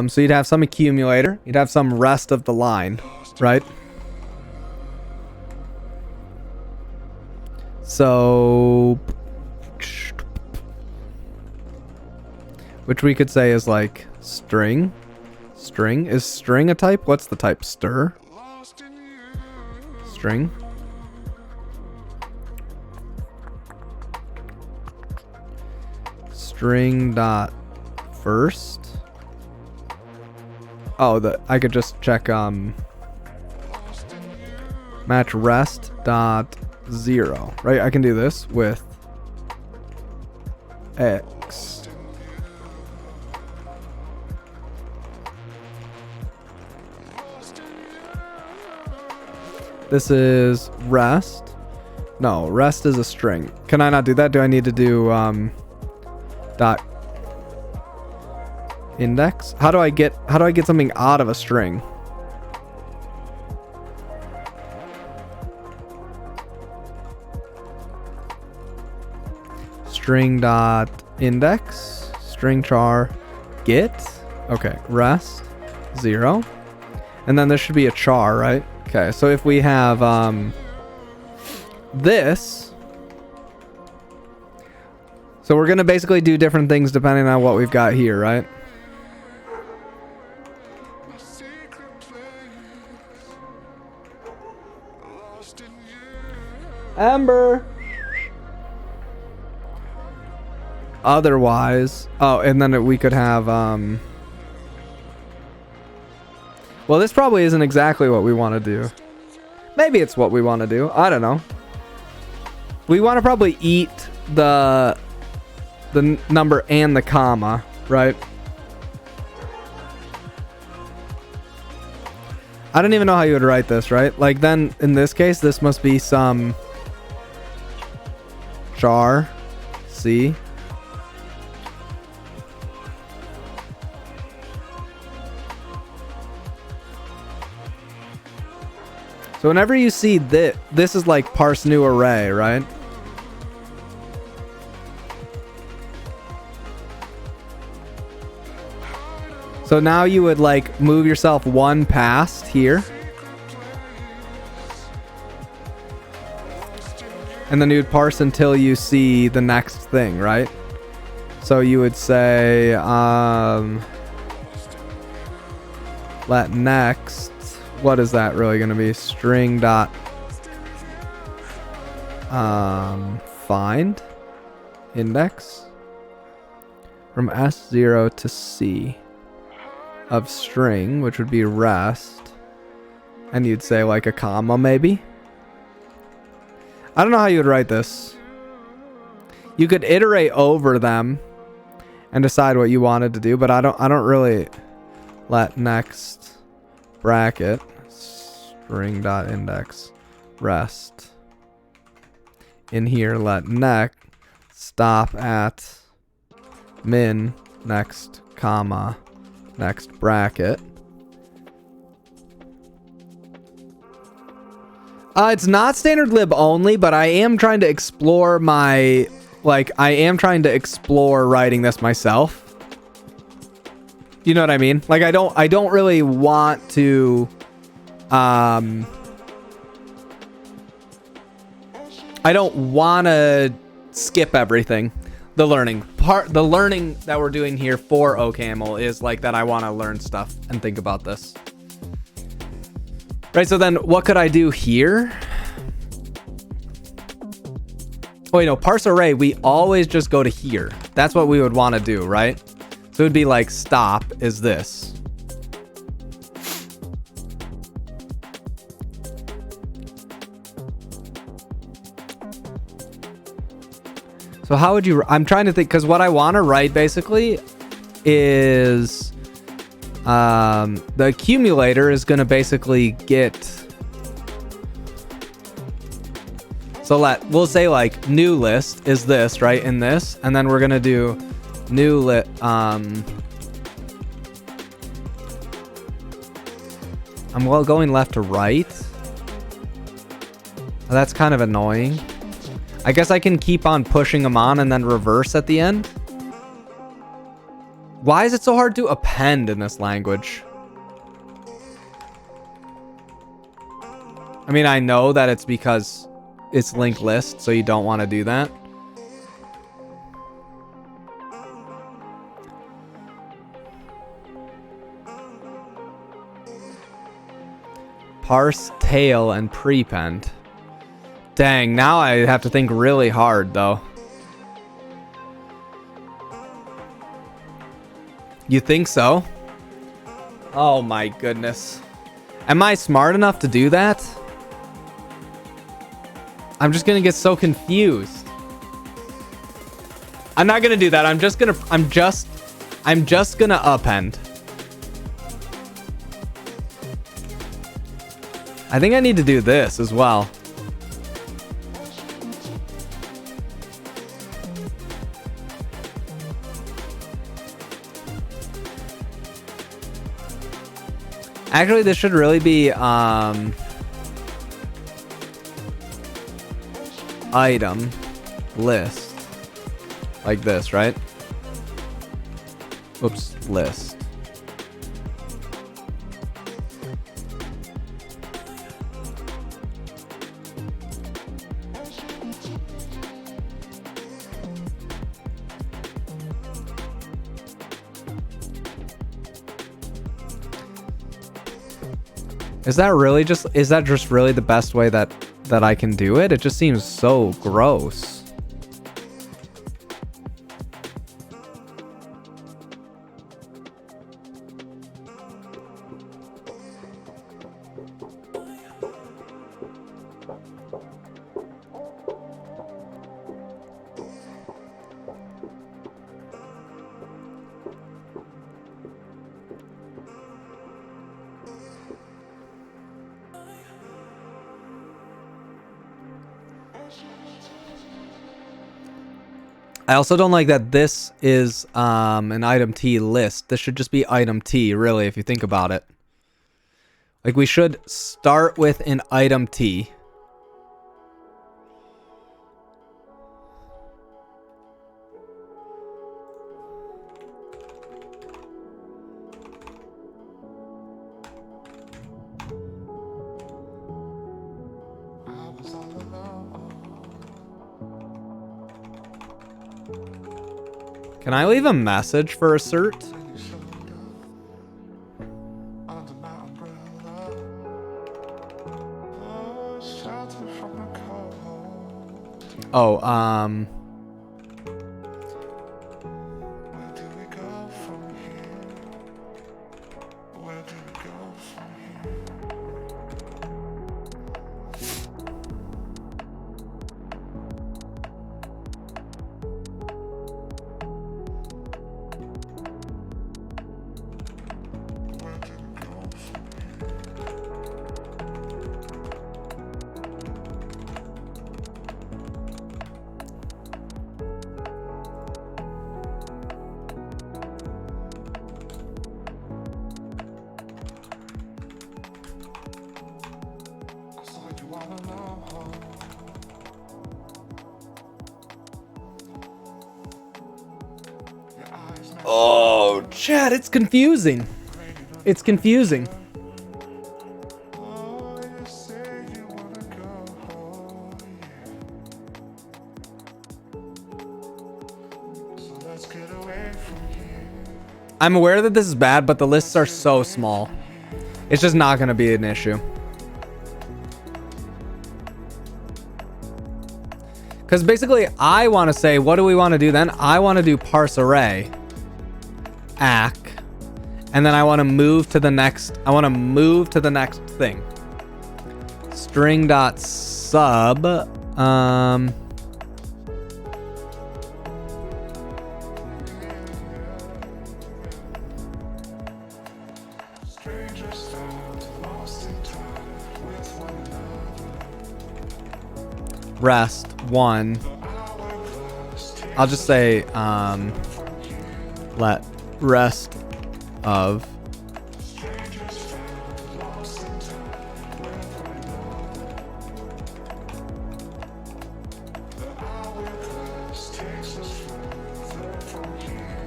Speaker 1: So you'd have some accumulator. You'd have some rest of the line, right? So, which we could say is like string. String. Is string a type? What's the type? Stir? String. String dot first. Oh, I could just check match rest dot 0, right? I can do this with x. This is rest. No, rest is a string. Can I not do that? Do I need to do dot index? How do I get something out of a string? String dot index, string char get. Okay, rest 0, and then there should be a char, right? Okay, so if we have this, so we're gonna basically do different things depending on what we've got here, right? Amber. Otherwise, oh, and then we could have well, this probably isn't exactly what we want to do. Maybe it's what we want to do. I don't know. We want to probably eat the number and the comma, right? I don't even know how you would write this, right? Like then in this case, this must be some char C. So whenever you see this is like parse new array, right? So now you would like move yourself one past here. And then you would parse until you see the next thing, right? So you would say, let next, what is that really going to be? String dot find index from S0 to C of string, which would be rest. And you'd say like a comma maybe. I don't know how you would write this. You could iterate over them and decide what you wanted to do, but I don't really let next bracket string dot index rest. In here, let next stop at min next comma next bracket. It's not standard lib only, but I am trying to explore writing this myself. You know what I mean? Like I don't really want to I don't want to skip everything. The learning that we're doing here for OCaml is like that I want to learn stuff and think about this. Right, so then what could I do here? Oh, wait, no, parse array, we always just go to here. That's what we would want to do, right? So it would be like stop is this. So how would you, I'm trying to think, because what I want to write basically is the accumulator is going to basically get, so we'll say like new list is this, right, in this, and then we're going to do new lit, I'm going left to right. That's kind of annoying. I guess I can keep on pushing them on and then reverse at the end. Why is it so hard to append in this language? I mean, I know that it's because it's linked list, so you don't want to do that. Parse tail and prepend. Dang, now I have to think really hard though. You think so? Oh my goodness. Am I smart enough to do that? I'm just gonna get so confused. I'm not gonna do that. I'm just gonna append. I think I need to do this as well. Actually, this should really be item list like this, right? Oops, list. Is that just really the best way that I can do it? It just seems so gross. I also don't like that this is an item T list. This should just be item T, really, if you think about it. Like, we should start with an item T. Can I leave a message for assert?
Speaker 2: under my umbrella. Oh, shelter me from the cold.
Speaker 1: Oh,
Speaker 2: Where do we go from here? Where do we go from here? Where do we go from I saw you all alone. Your eyes met
Speaker 1: oh, Chad, it's confusing. It's confusing.
Speaker 2: oh, you say you wanna go, yeah. So let's get away from here.
Speaker 1: I'm aware that this is bad, but the lists are so small. It's just not going to be an issue. Because basically, I want to say, what do we want to do then? I want to do parse array, ACK, and then I want to move to the next. I want to move to the next thing. String.sub.
Speaker 2: Strangers stand lost in time with one another.
Speaker 1: Rest one.
Speaker 2: Hourglass takes
Speaker 1: I'll just say let rest of
Speaker 2: strangers stand lost in time with one another. The hourglass takes us further from here.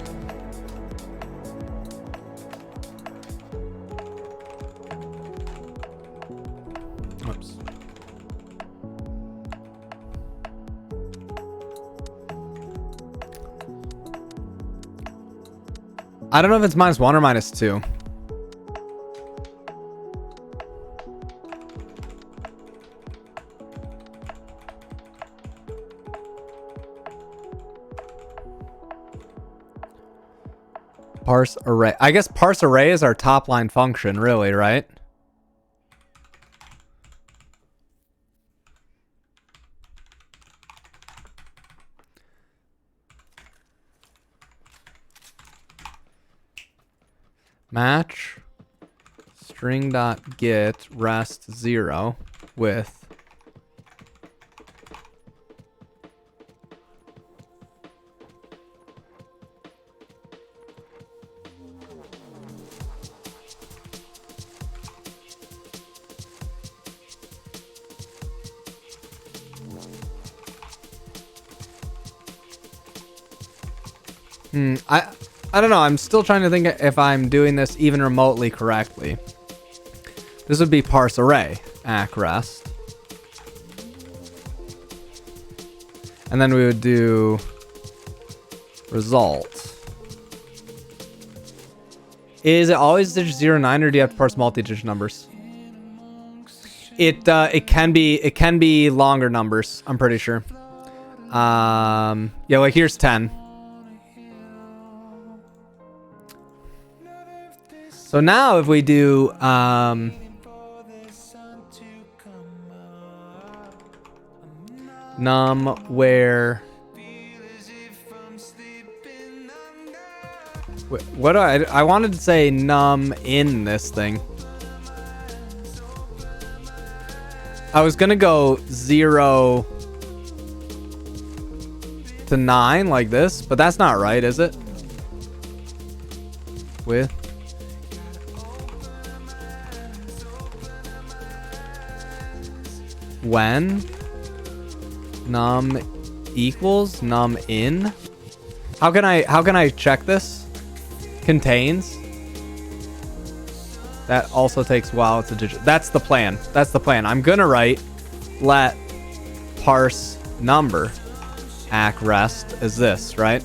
Speaker 1: Oops. I don't know if it's -1 or -2. Parse array. I guess parse array is our top line function, really, right? Match string.get rest 0 with I don't know. I'm still trying to think if I'm doing this even remotely correctly. This would be parse array, ACK rest. And then we would do result. Is it always digit 0, 9, or do you have to parse multi-digit numbers? It can be longer numbers, I'm pretty sure. Yeah, like here's 10. So now if we do num where what do I wanted to say num in this thing. I was gonna go 0 to 9 like this, but that's not right, is it? With when num equals num in. How can I check this? Contains. That also takes while it's a digit. That's the plan. That's the plan. I'm gonna write let parse number ack rest is this, right?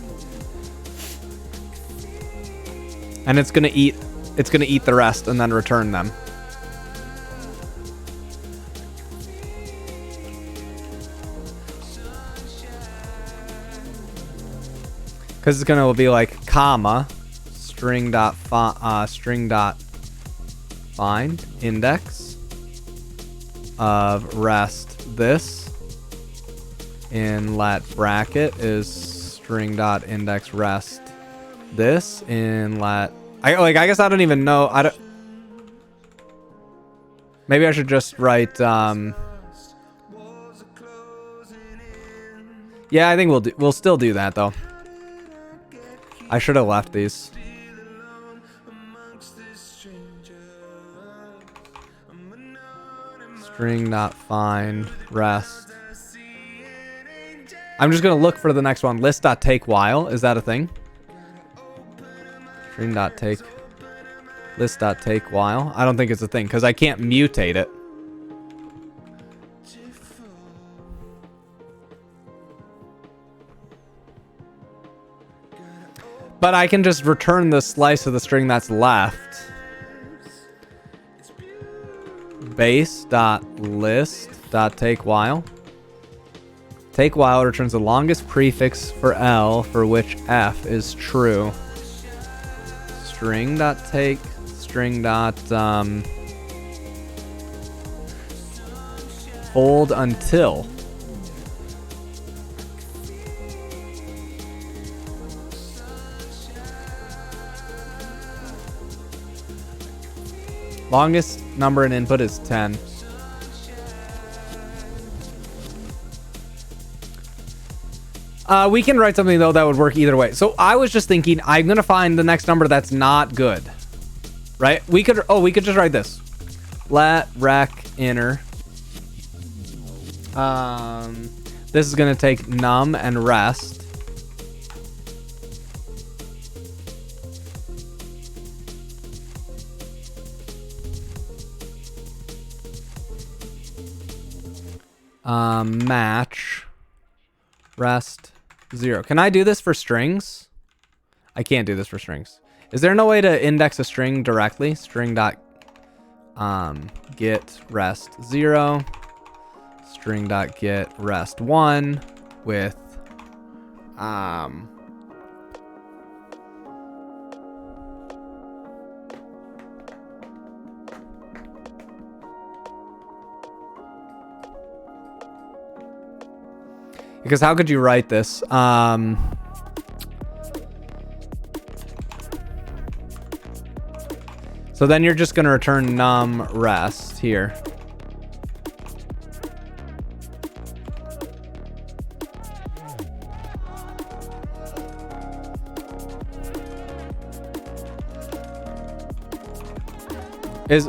Speaker 1: And it's gonna eat the rest and then return them. Because it's gonna be like comma string dot find index of rest this in let bracket is string dot index rest this in let I guess I don't even know. Maybe I should just write yeah, I think we'll still do that though. I should have left these. String not find rest. I'm just gonna look for the next one. List dot take while. Is that a thing? String dot take list dot take while. I don't think it's a thing because I can't mutate it. But I can just return the slice of the string that's left. Base dot list dot take while. Take while returns the longest prefix for L for which F is true. String dot take string dot hold until. Longest number in input is 10. We can write something though that would work either way. So I was just thinking I'm gonna find the next number that's not good. Right? We could just write this. Let rec inner. This is gonna take num and rest. Match rest 0. Can I do this for strings? I can't do this for strings. Is there no way to index a string directly? String dot get rest 0. String dot get rest 1 with because how could you write this? So then you're just going to return num rest here.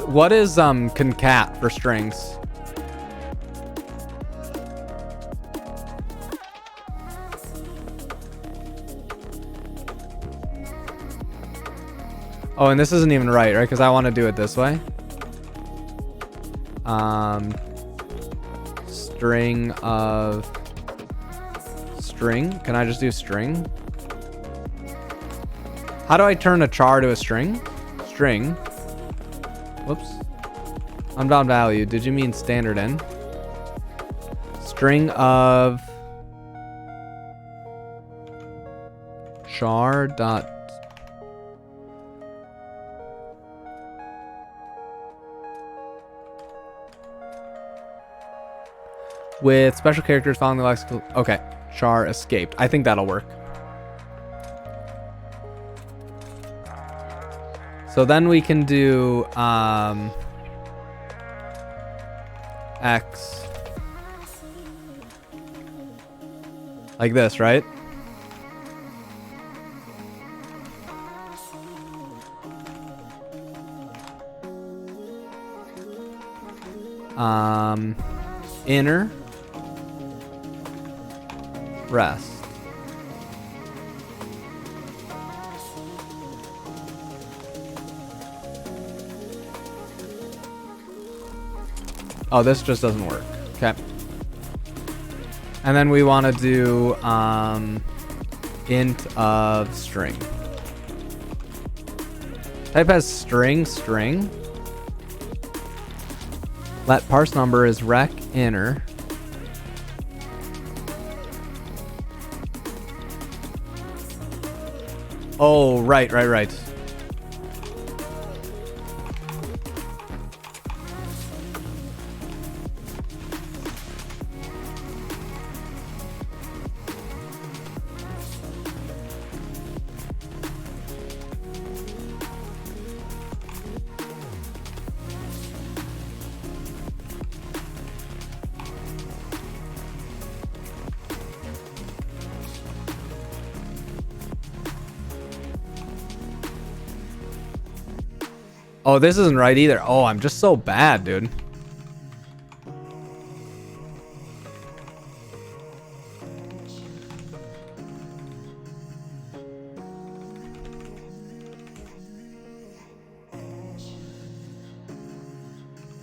Speaker 1: What is concat for strings? Oh, and this isn't even right? Because I want to do it this way. String of string. Can I just do string? How do I turn a char to a string? String. Whoops. Unbound value. Did you mean standard in? String of char dot with special characters following the lexical. Okay, char escaped. I think that'll work. So then we can do X like this, right? Inner rest. Oh, this just doesn't work. Okay. And then we want to do int of string. Type as string. Let parse number is rec inner. Oh, right. Oh, this isn't right either. Oh, I'm just so bad, dude.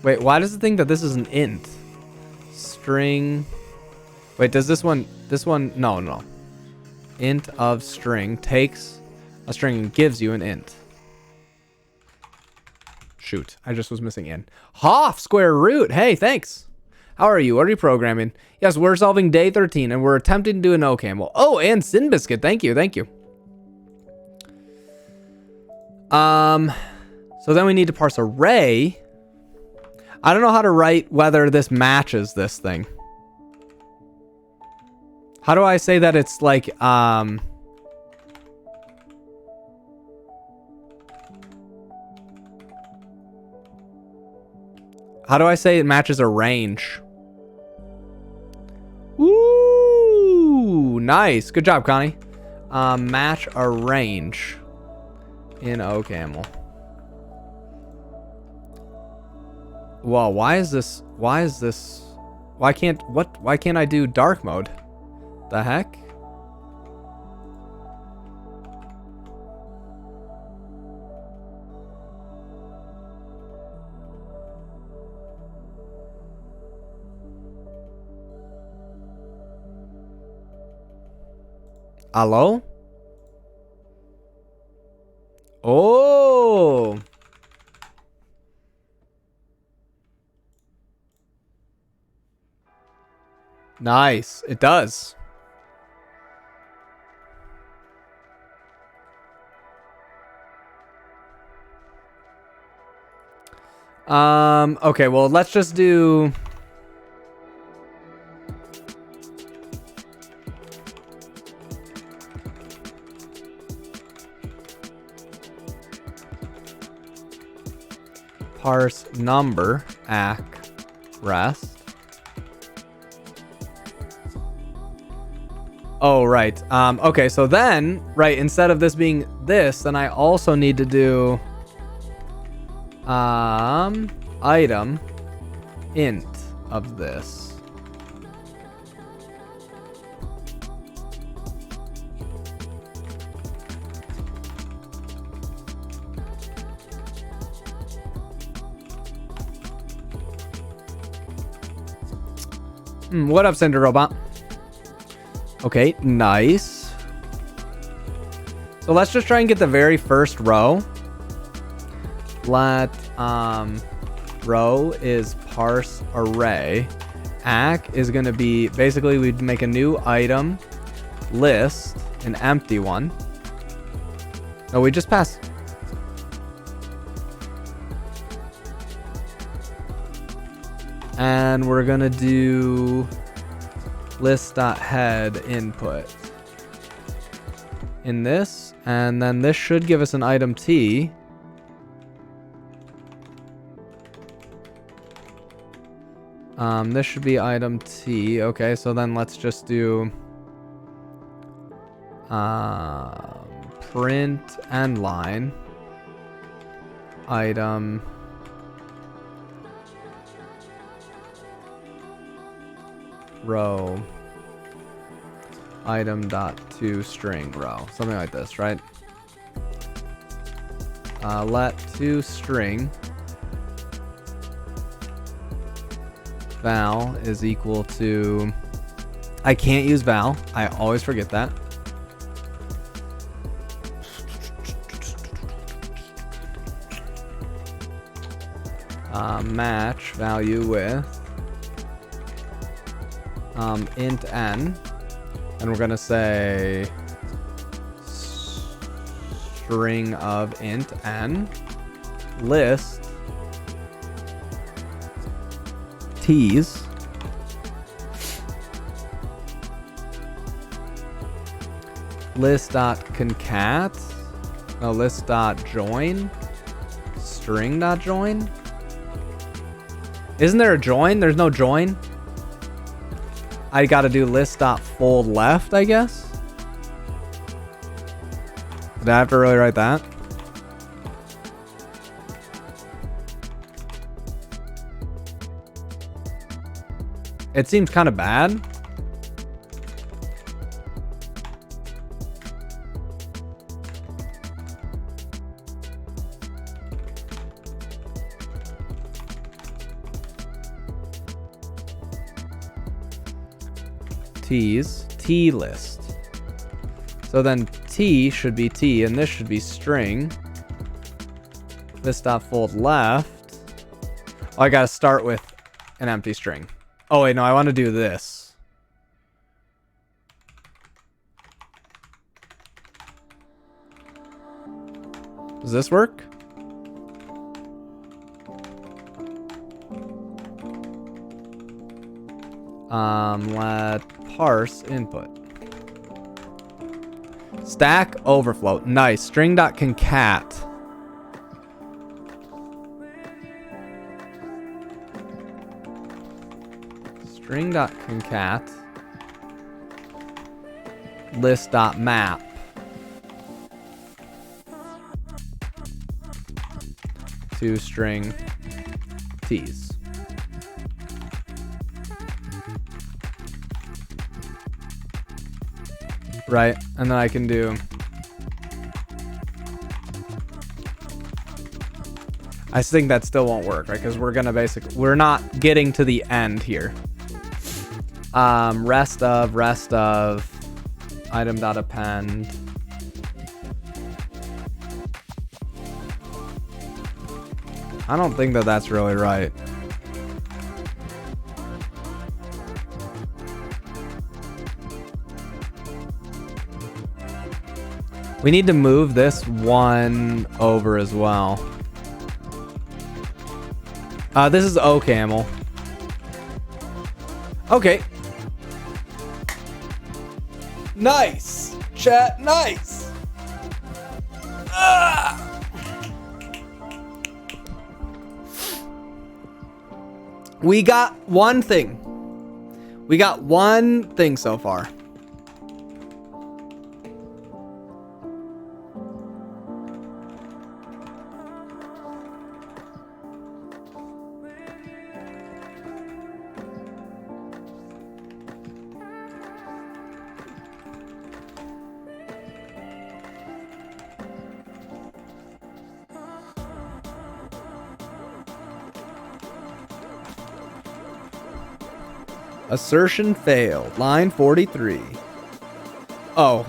Speaker 1: Wait, why does it think that this is an int? String. Wait, does this one, no. Int of string takes a string and gives you an int. Shoot, I just was missing in. Hoff square root. Hey, thanks. How are you? What are you programming? Yes, we're solving day 13 and we're attempting to do an OCaml. Oh, and Sin Biscuit. Thank you. So then we need to parse array. I don't know how to write whether this matches this thing. How do I say that it's like, how do I say it matches a range? Ooh, nice. Good job, Connie. Match a range in OCaml. Well, why can't I do dark mode? The heck? Hello? Oh. Nice. It does. Okay, well, let's just do parse number ack rest. Oh, right. Okay, so then, right, instead of this being this, then I also need to do item int of this. What up, Cinder Robot? Okay, nice. So let's just try and get the very first row. Let row is parse array. Ack is going to be, basically we'd make a new item list, an empty one. No, we just passed. And we're going to do list.head input in this, and then this should give us an item t. This should be item t. Okay, so then let's just do print end line item row item dot to string row, something like this, right? Let to string val is equal to I can't use val. I always forget that. Match value with int n, and we're gonna say string of int n list t's list.concat, no, list.join string.join. Isn't there a join? There's no join. I gotta do list.fold left, I guess. Did I have to really write that? It seems kind of bad. T's T list. So then T should be T and this should be string. List.fold left. Oh, I gotta start with an empty string. Oh wait, no, I want to do this. Does this work? Let parse input. Stack overflow. Nice. String.concat. String.concat. List.map. To string t's. Right, and then I can do I think that still won't work, right? Because we're gonna we're not getting to the end here. Rest of item.append. I don't think that that's really right. We need to move this one over as well. This is OCaml. Okay. Nice. Chat, nice. We got one thing. We got one thing so far. Assertion failed. Line 43. Oh,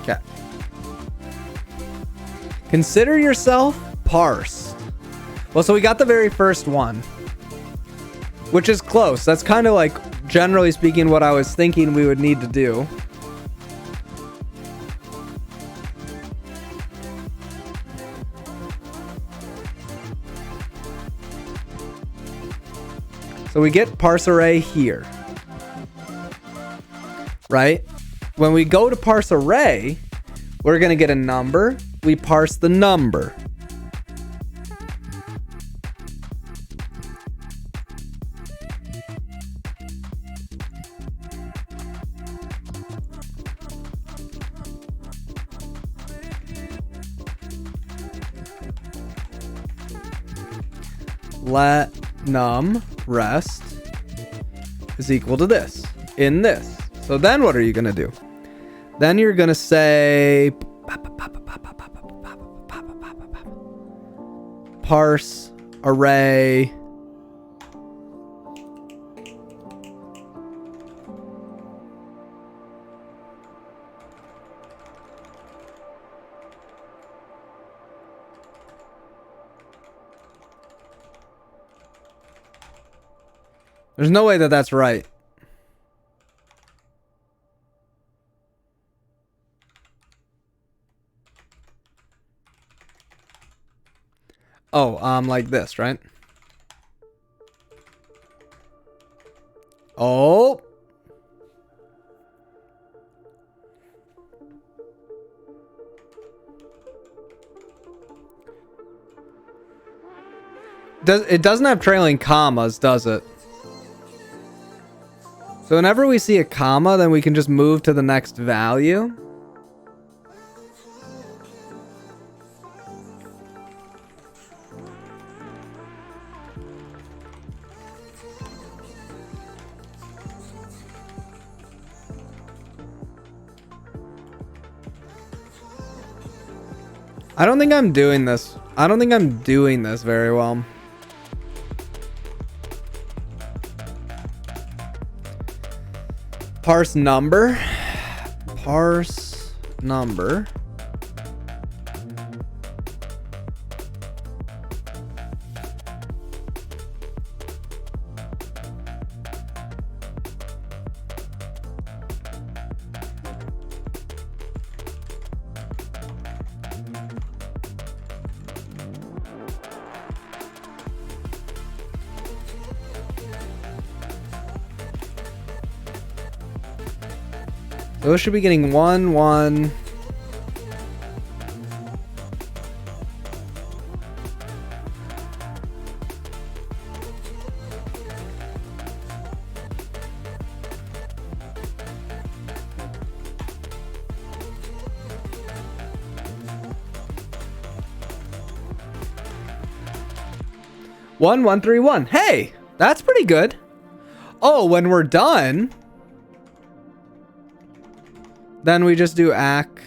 Speaker 1: okay. Consider yourself parsed. Well, so we got the very first one, which is close. That's kind of like, generally speaking, what I was thinking we would need to do. So we get parse array here, right? When we go to parse array, we're going to get a number. We parse the number. Let num rest is equal to this in this. So then what are you going to do? Then you're going to say parse array. There's no way that that's right. Oh, like this, right? Oh. It doesn't have trailing commas, does it? So whenever we see a comma, then we can just move to the next value. I don't think I'm doing this. I don't think I'm doing this very well. Parse number. Parse number. Those should be getting 1, 1. One, 1, 3, 1. Hey, that's pretty good. Oh, when we're done, then we just do ACK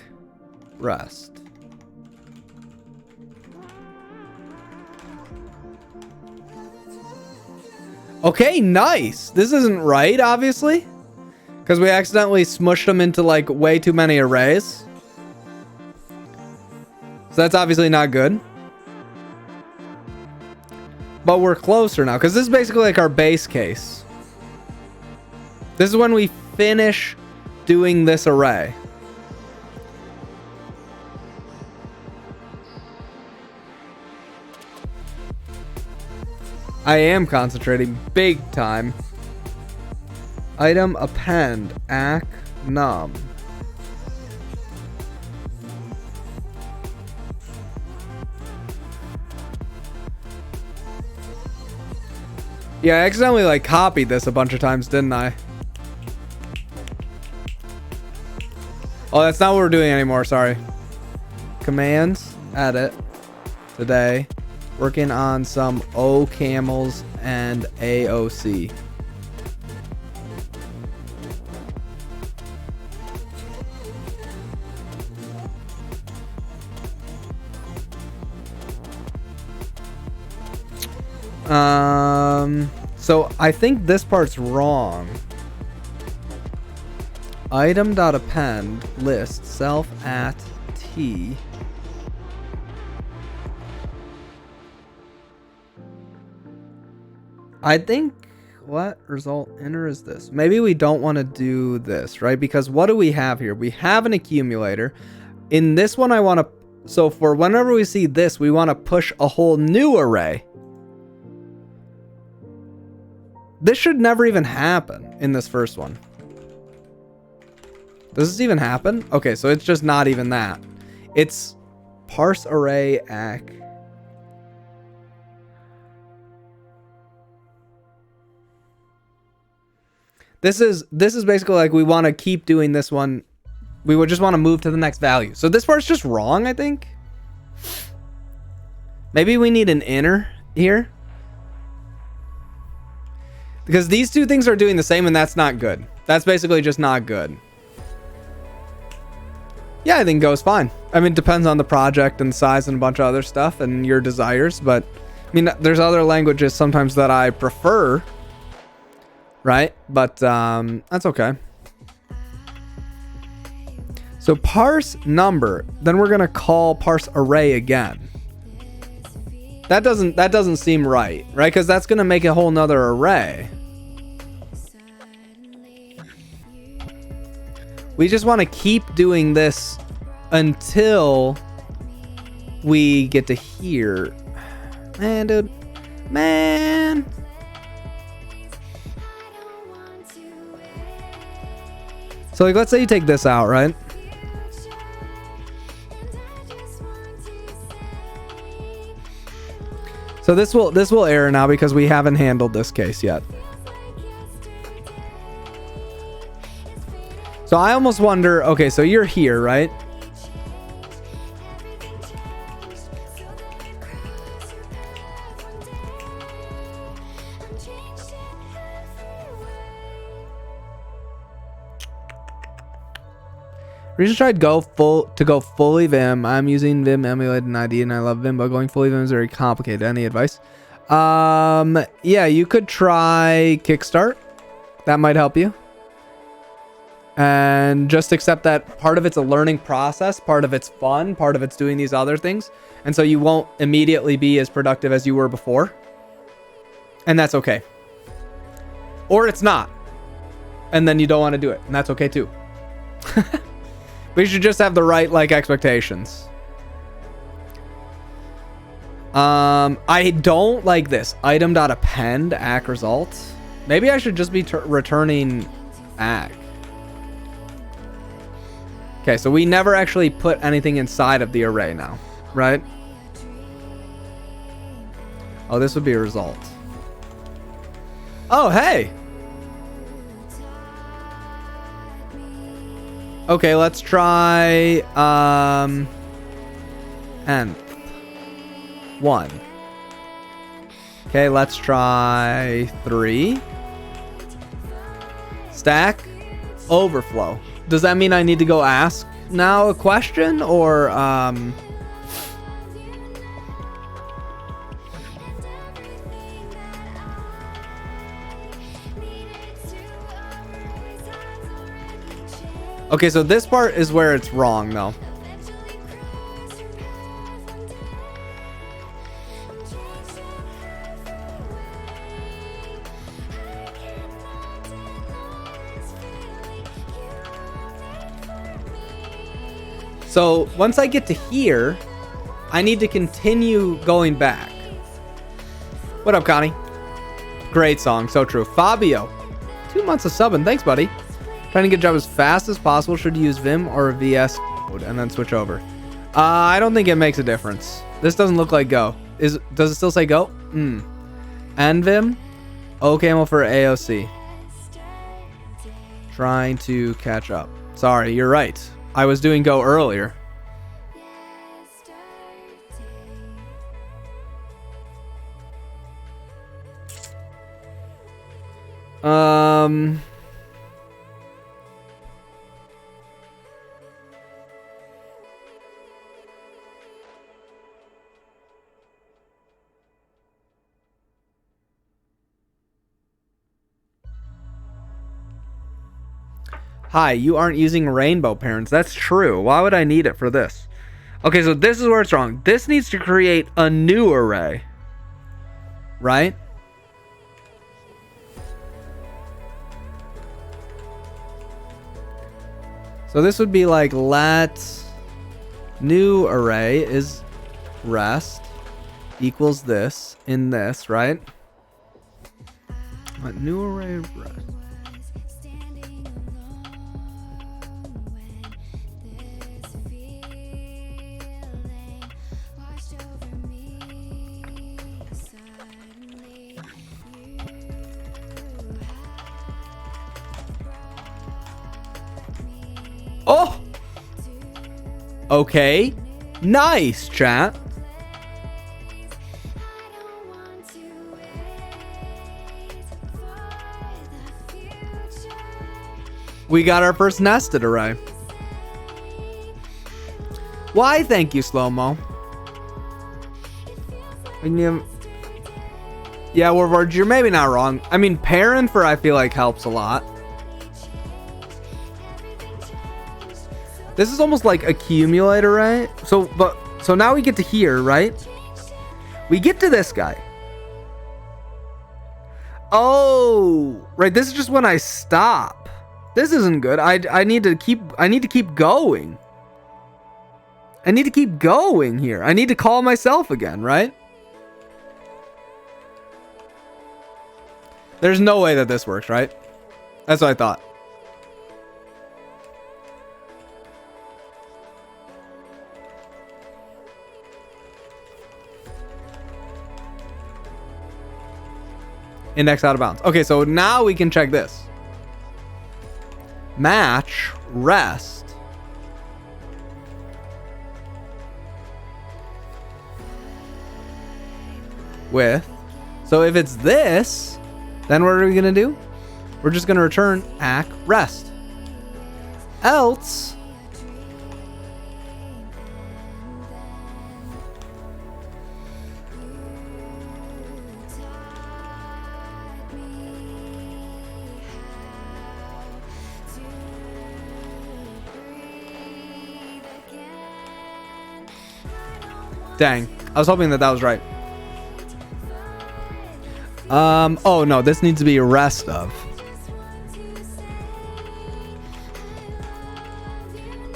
Speaker 1: rest. Okay, nice. This isn't right, obviously, because we accidentally smushed them into like way too many arrays. So that's obviously not good. But we're closer now, because this is basically like our base case. This is when we finish doing this array. I am concentrating big time. Item append ACK num. Yeah, I accidentally like copied this a bunch of times, didn't I? Oh, that's not what we're doing anymore, sorry. Commands, edit, today, working on some OCamls and AOC. So I think this part's wrong. Item.append list self at t. I think what result enter is this. Maybe we don't want to do this, right? Because what do we have here? We have an accumulator. In this one, I want to, so for whenever we see this, we want to push a whole new array. This should never even happen in this first one. Does this even happen? Okay, so it's just not even that. It's parse array ACK. This is basically like we want to keep doing this one. We would just want to move to the next value. So this part's just wrong, I think. Maybe we need an inner here. Because these two things are doing the same and that's not good. That's basically just not good. Yeah, I think Go's fine. I mean, it depends on the project and size and a bunch of other stuff and your desires. But I mean, there's other languages sometimes that I prefer, right? But that's okay. So parse number, then we're gonna call parse array again. That doesn't seem right? Because that's gonna make a whole nother array. We just want to keep doing this until we get to here. Man, dude. Man. So like, let's say you take this out, right? So this will error now because we haven't handled this case yet. So I almost wonder, okay, so you're here, right? We just tried go fully Vim. I'm using Vim emulated ID and I love Vim, but going fully Vim is very complicated. Any advice? Yeah, you could try Kickstart. That might help you. And just accept that part of it's a learning process, part of it's fun, part of it's doing these other things. And so you won't immediately be as productive as you were before. And that's okay. Or it's not. And then you don't want to do it. And that's okay too. We should just have the right like expectations. I don't like this. Item.append ACK result. Maybe I should just be returning ACK. Okay, so we never actually put anything inside of the array now, right? Oh, this would be a result. Oh, hey. Okay, let's try nth 1. Okay, let's try 3. Stack overflow. Does that mean I need to go ask now a question or Okay, so this part is where it's wrong though. So once I get to here, I need to continue going back. What up, Connie? Great song, so true. Fabio, 2 months of subbing. Thanks, buddy. Trying to get a job as fast as possible. Should you use Vim or VS Code and then switch over? I don't think it makes a difference. This doesn't look like Go. Does it still say Go? nvim. OCaml for AOC. Trying to catch up. Sorry, you're right. I was doing Go earlier. Hi, you aren't using rainbow parents. That's true. Why would I need it for this? Okay, so this is where it's wrong. This needs to create a new array. Right? So this would be like let new array is rest equals this in this, right? Let new array rest. Oh! Okay. Nice, chat. We got our first nested array. Why? Thank you, slow-mo. Yeah, Warvard, you're maybe not wrong. I mean, pairing for I feel like helps a lot. This is almost like accumulator, right? So now we get to here, right? We get to this guy. Oh, right. This is just when I stop. This isn't good. I need to keep going. I need to keep going here. I need to call myself again, right? There's no way that this works, right? That's what I thought. Index out of bounds. Okay, so now we can check this. Match rest with. So if it's this, then what are we gonna do? We're just gonna return ack rest. Else, dang, I was hoping that was right. Oh no, this needs to be rest of.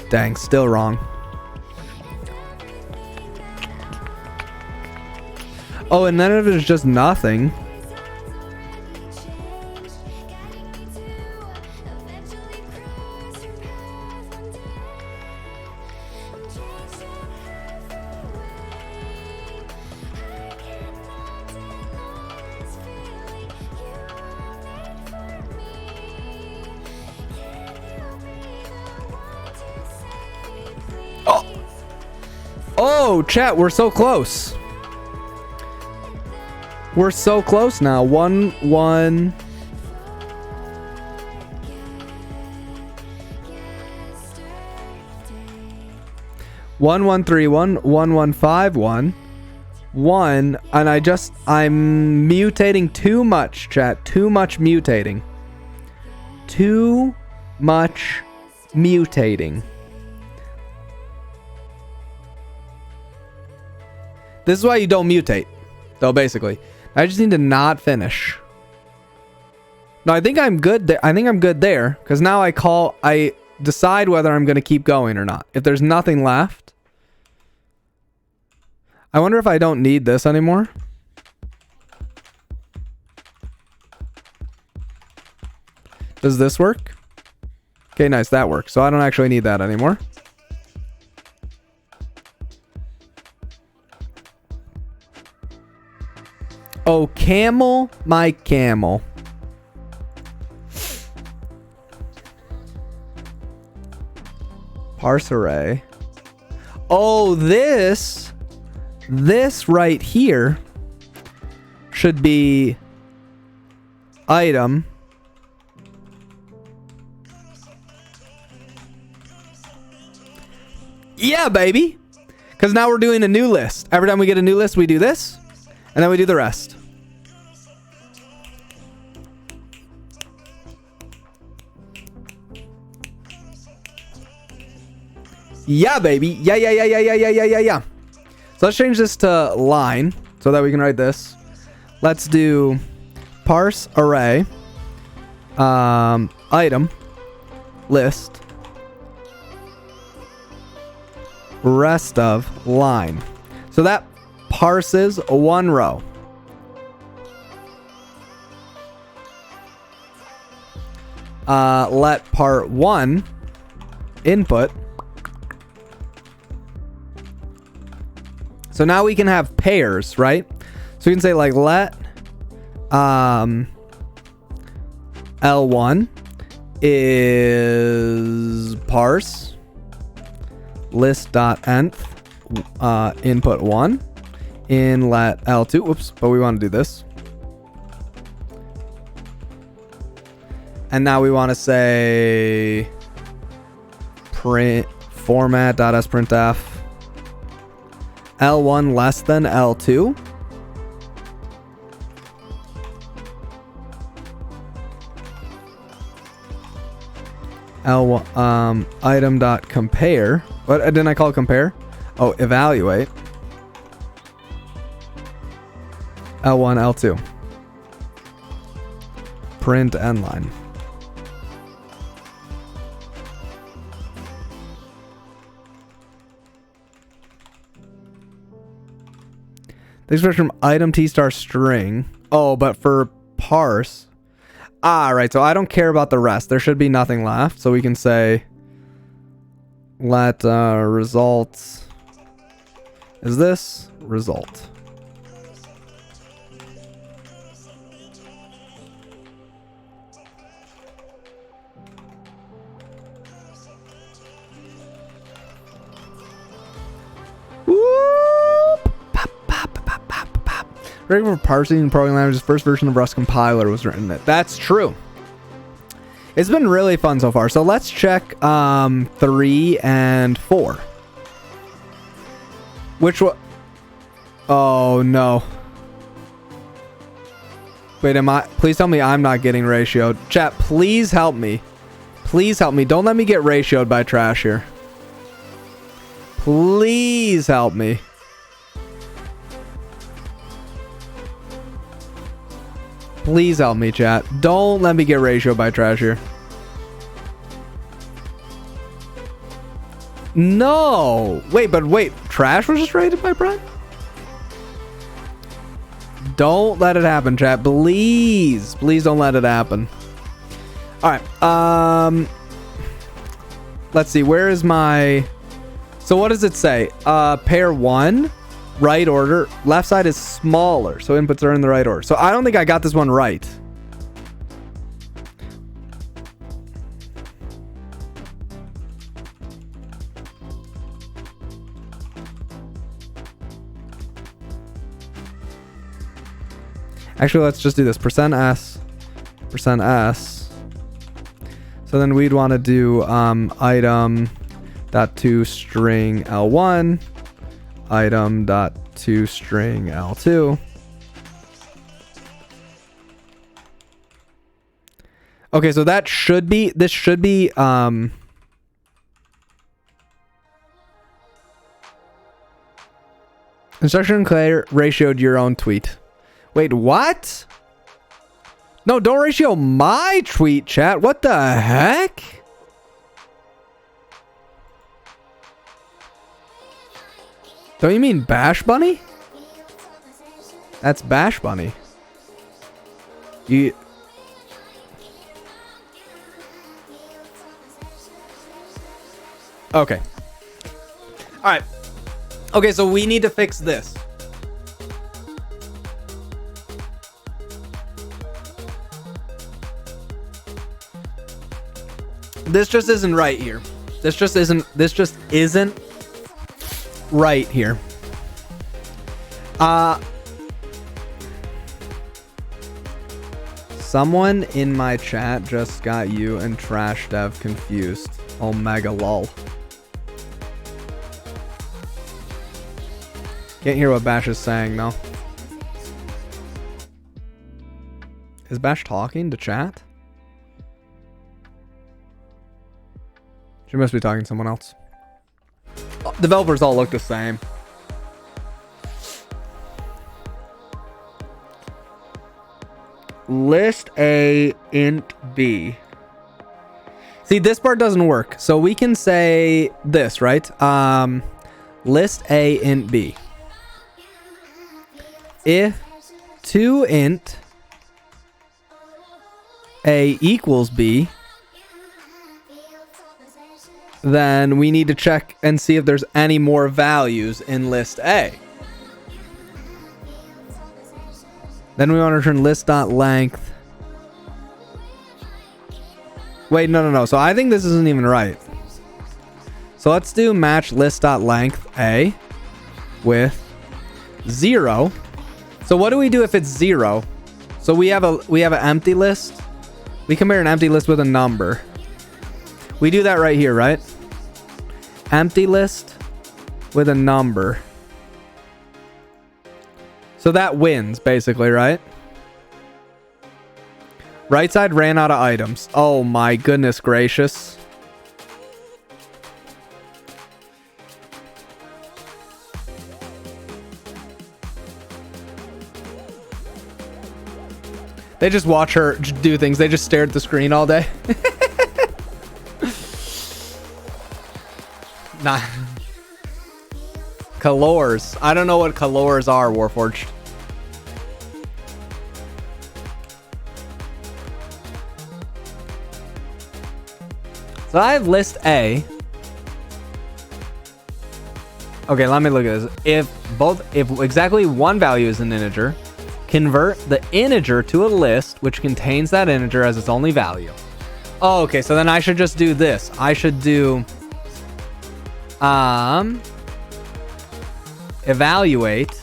Speaker 1: Dang, still wrong. Oh, and then if it's just nothing. Oh, chat, we're so close. We're so close now. 1-1. One, 1, 3, 1, 1, 1, 5, 1, 1, and I'm mutating too much, chat. Too much mutating. Too much mutating. This is why you don't mutate, though, basically. I just need to not finish. No, I think I'm good there. I think I'm good there, because now I decide whether I'm going to keep going or not. If there's nothing left. I wonder if I don't need this anymore. Does this work? Okay, nice. That works. So I don't actually need that anymore. Oh, camel, my camel. Parse array. Oh, this right here should be item. Yeah, baby. Because now we're doing a new list. Every time we get a new list, we do this. And then we do the rest. Yeah, baby. Yeah. So let's change this to line so that we can write this. Let's do parse array, item, list, rest of line. So that parses one row. Let part 1 input. So now we can have pairs, right? So we can say like let L1 is parse list.nth input 1 in let L2. Whoops, but we want to do this. And now we want to say print format.sprintf L1 less than L2. L1 item dot compare. What didn't I call it compare? Oh, evaluate. L1 L2. Print end line. The expression from item t star string. Oh, but for parse. Ah, right. So I don't care about the rest. There should be nothing left. So we can say let results is this result. Regular for parsing and programming languages, first version of Rust compiler was written in it. That's true. It's been really fun so far. So let's check 3 and 4. Which one? Oh no. Wait, please tell me I'm not getting ratioed. Chat, please help me. Please help me. Don't let me get ratioed by trash here. Please help me. Please help me, chat. Don't let me get ratioed by trash here. No. Wait, trash was just rated by Brent? Don't let it happen, chat. Please. Please don't let it happen. Alright. Let's see. Where is my... So what does it say? Pair 1, right order. Left side is smaller, so inputs are in the right order. So I don't think I got this one right. Actually, let's just do this. %s. So then we'd want to do item dot to string L1, item dot to string L2. Okay, so this should be instruction clear ratioed your own tweet. Wait, what? No, don't ratio my tweet, chat. What the heck? Don't you mean Bash Bunny? That's Bash Bunny. You... Okay. Alright. Okay, so we need to fix this. This just isn't right here. This just isn't right here. Someone in my chat just got you and Trash Dev confused. Omega lol. Can't hear what Bash is saying though. Is Bash talking to chat? She must be talking to someone else. Developers all look the same. List A int B. See, this part doesn't work. So we can say this, right? List A int B. If to int A equals B, then we need to check and see if there's any more values in list A. Then we want to return list.length. Wait, no. So I think this isn't even right. So let's do match list.length A with 0. So what do we do if it's 0? So we have an empty list. We compare an empty list with a number. We do that right here, right? Empty list with a number. So that wins, basically, right? Right side ran out of items. Oh my goodness gracious. They just watch her do things. They just stare at the screen all day. Nah. Colors. I don't know what colors are, Warforged. So I have list A. Okay, let me look at this. If exactly one value is an integer, convert the integer to a list which contains that integer as its only value. Oh, okay, so then I should just do this. I should do evaluate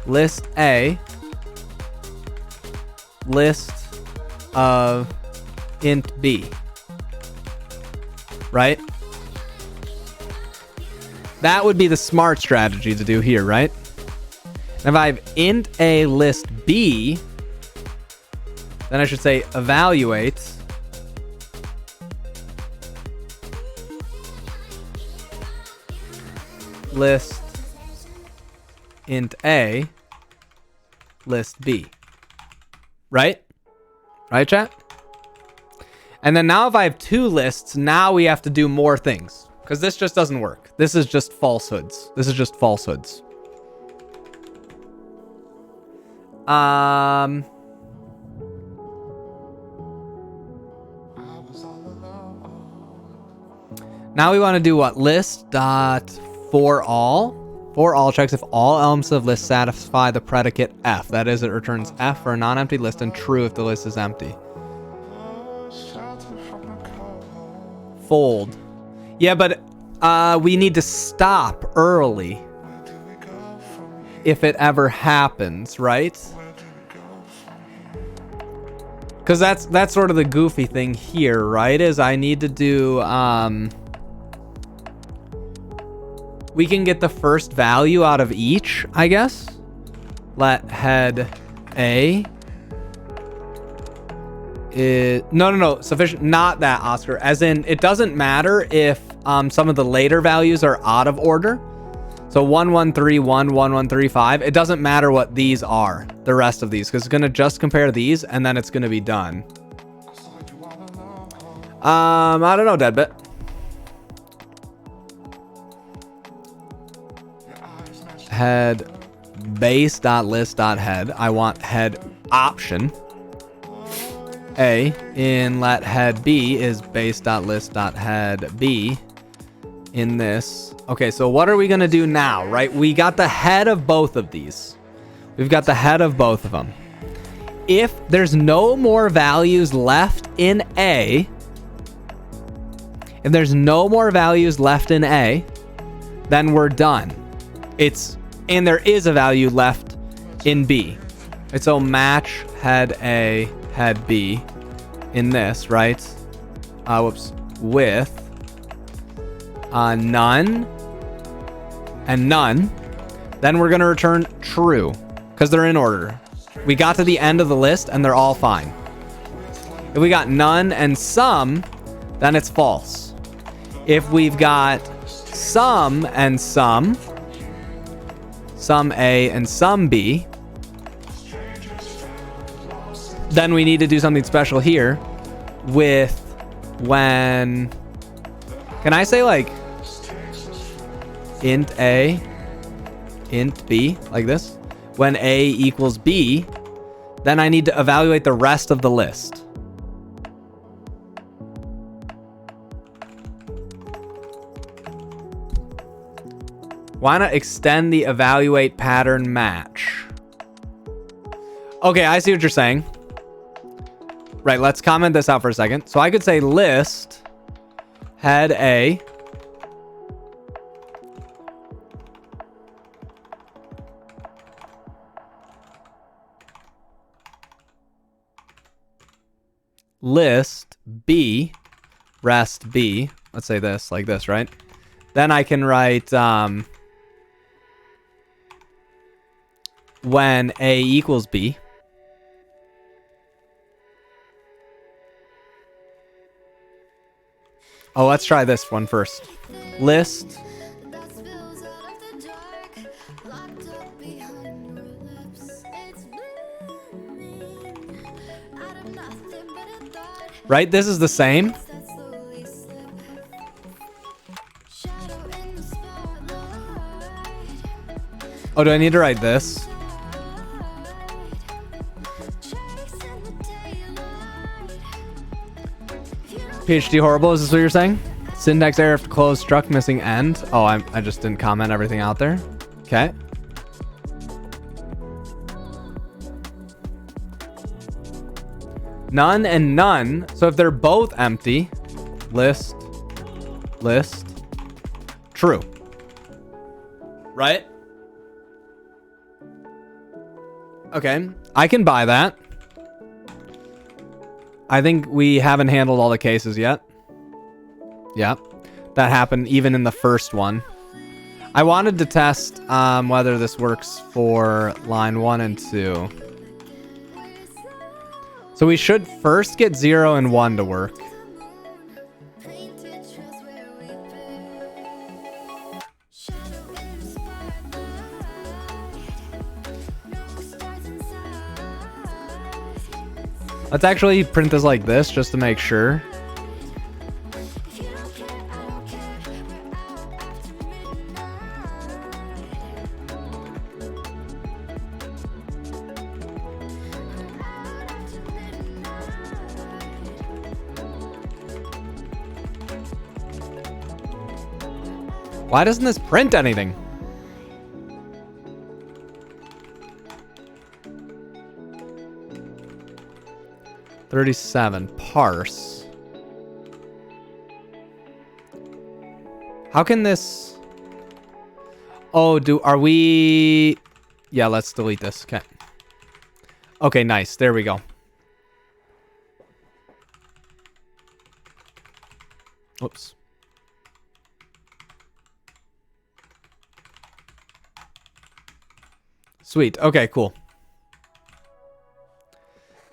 Speaker 1: list A, list of int B. Right? That would be the smart strategy to do here, right? If I have int A list B, then I should say evaluate list int A list B. Right? Right, chat? And then now if I have two lists, now we have to do more things. Because this just doesn't work. This is just falsehoods. This is just falsehoods. Now we want to do what? List dot for all. For all checks if all elements of list satisfy the predicate F. That is, it returns F for a non-empty list and true if the list is empty. Fold. Yeah, but we need to stop early if it ever happens, right? Because that's sort of the goofy thing here, right? Is I need to do we can get the first value out of each, I guess. Let head A no, sufficient, not that, Oscar, as in it doesn't matter if some of the later values are out of order. So 1131, 1135, it doesn't matter what these are, the rest of these, because it's going to just compare these and then it's going to be done. I don't know, Deadbit. Head base.list.head. I want head option A in let head B is base.list.head B in this. Okay, so what are we going to do now, right? We got the head of both of these. We've got the head of both of them. If there's no more values left in A, if there's no more values left in A, then we're done. And there is a value left in B. And so match head A, head B in this, right? With none and none. Then we're going to return true because they're in order. We got to the end of the list and they're all fine. If we got none and some, then it's false. If we've got some and some A and some B, then we need to do something special here with when, can I say like int A, int B, like this? When A equals B, then I need to evaluate the rest of the list. Why not extend the evaluate pattern match? Okay, I see what you're saying. Right, let's comment this out for a second. So I could say list head A list B rest B. Let's say this like this, right? Then I can write when A equals B. Oh, let's try this one first. List
Speaker 4: that spills out of the dark, locked up behind your lips. It's blooming out of nothing but a thought
Speaker 1: right? This is the same.
Speaker 4: that slowly slip. Shadow in the spotlight,
Speaker 1: Oh, do I need to write this?
Speaker 4: chasing the daylight.
Speaker 1: PhD horrible, is this what you're saying? Syntax error if close struck missing end. Oh, I just didn't comment everything out there. Okay. None and none. So if they're both empty, list, true. Right? Okay, I can buy that. I think we haven't handled all the cases yet. Yep, that happened even in the first one. I wanted to test whether this works for line 1 and 2. So we should first get 0 and 1 to work.
Speaker 4: Painted trails where we've been. Shadow in the spotlight, no stars inside.
Speaker 1: Let's actually print this like this just to make sure.
Speaker 4: If you don't care, I don't care. We're out after midnight. Out after midnight.
Speaker 1: Why doesn't this print anything? $37 parse. How can this? Oh, are we? Yeah, let's delete this. Okay. Okay, nice. There we go. Oops. Sweet. Okay, cool.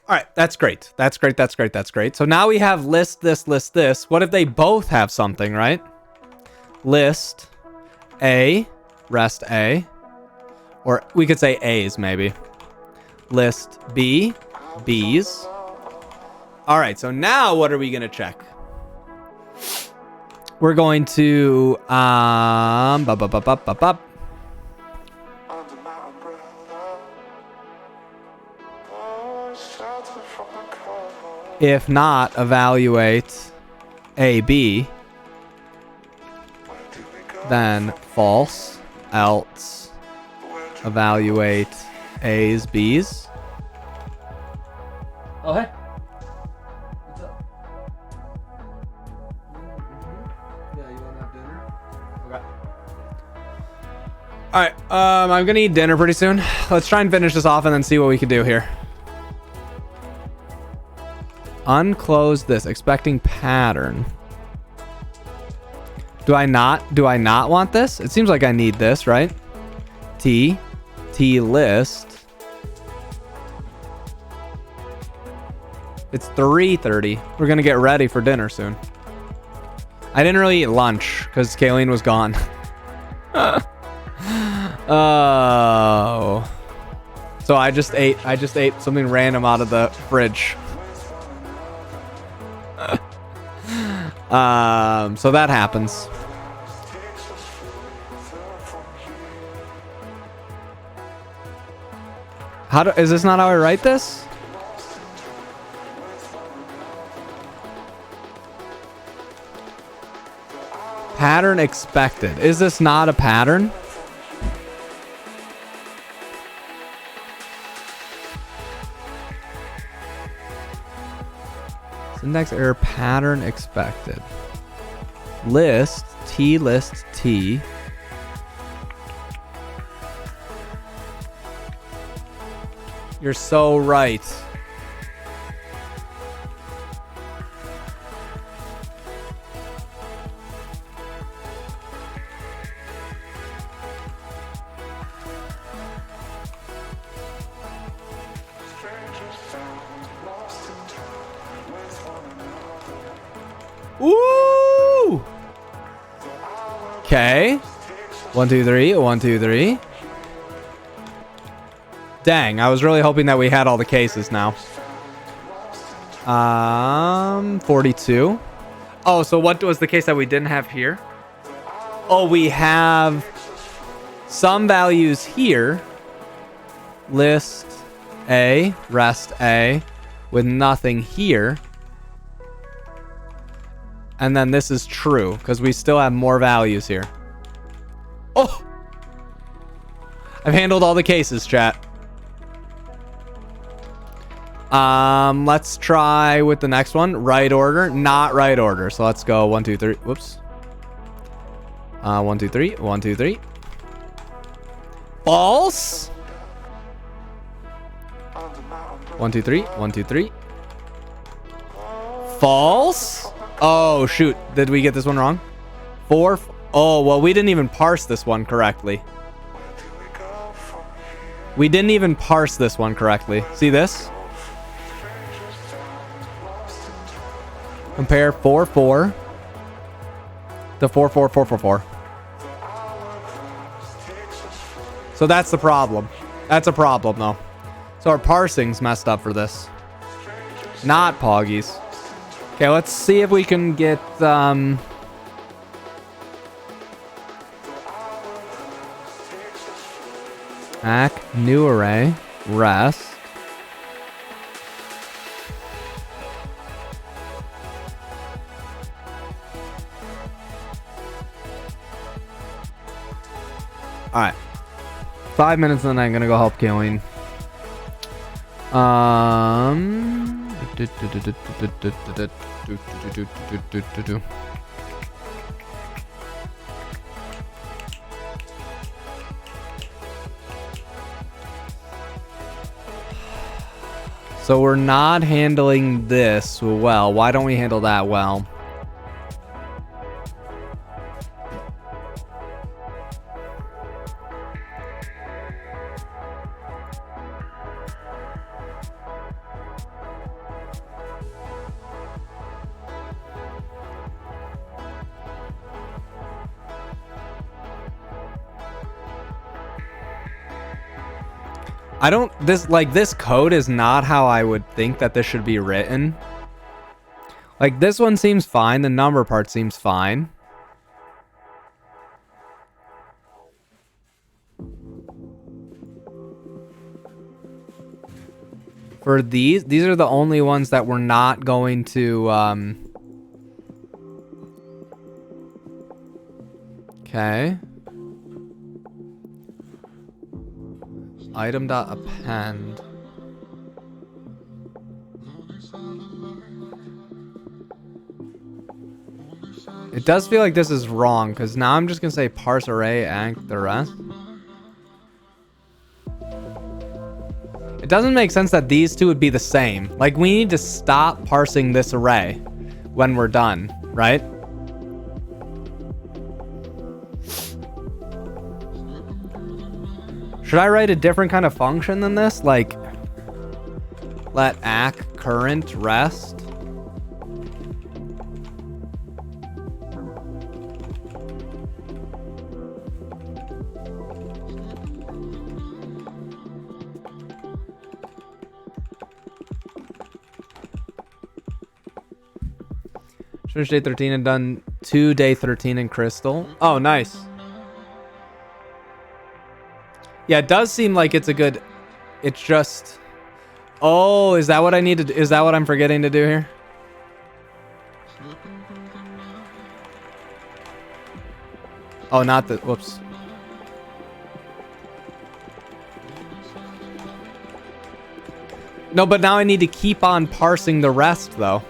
Speaker 1: All right, that's great. That's great. That's great. That's great. So now we have list this, list this. What if they both have something, right? List A, rest A. Or we could say A's maybe. List B, B's. All right, so now what are we going to check? We're going to
Speaker 2: Under my umbrella, oh, shelter from the cold.
Speaker 1: if not evaluate A, B,
Speaker 2: Where do we go?
Speaker 1: then false, else
Speaker 2: Where do
Speaker 1: evaluate A's, B's. Oh, hey. What's up? Yeah, you want to have dinner? Okay. All right, I'm gonna eat dinner pretty soon. Let's try and finish this off and then see what we can do here. Unclose this, expecting pattern. Do I not want this? It seems like I need this, right? T list. It's 3:30. We're gonna get ready for dinner soon. I didn't really eat lunch because Kayleen was gone. Oh. So I just ate something random out of the fridge. So that happens. Is this not how I write this? Pattern expected. Is this not a pattern? Syntax error, pattern expected. List T. You're so right. Ooh! Okay. 1, 2, 3. 1, 2, 3. Dang, I was really hoping that we had all the cases now. 42. Oh, so what was the case that we didn't have here? Oh, we have some values here. List A, rest A, with nothing here. And then this is true, because we still have more values here. Oh! I've handled all the cases, chat. Let's try with the next one. Right order, not right order. So let's go 1, 2, 3. Whoops. 1, 2, 3. 1, 2, 3. False. 1, 2, 3. 1, 2, 3. False. Oh, shoot. Did we get this one wrong? 4. Oh, well, we didn't even parse this one correctly. We didn't even parse this one correctly. See this? Compare 4, 4 to 4, 4, 4, 4, 4. So that's the problem. That's a problem, though. So our parsing's messed up for this. Not Poggies. Okay, let's see if we can get new array, rest. Alright. 5 minutes and then I'm gonna go help Kaylin. So we're not handling this well. Why don't we handle that well? This code is not how I would think that this should be written. Like, this one seems fine. The number part seems fine. For these are the only ones that we're not going to, okay. Item.append. It does feel like this is wrong, because now I'm just going to say parse array and the rest. It doesn't make sense that these two would be the same. Like, we need to stop parsing this array when we're done, right? Should I write a different kind of function than this? Like, let ack current rest. Finish day 13 and done 2 day 13 in Crystal. Oh, nice. Yeah, it does seem like it's a good... It's just... Oh, is that what I need to do? Is that what I'm forgetting to do here? Oh, not the... Whoops. No, but now I need to keep on parsing the rest, though.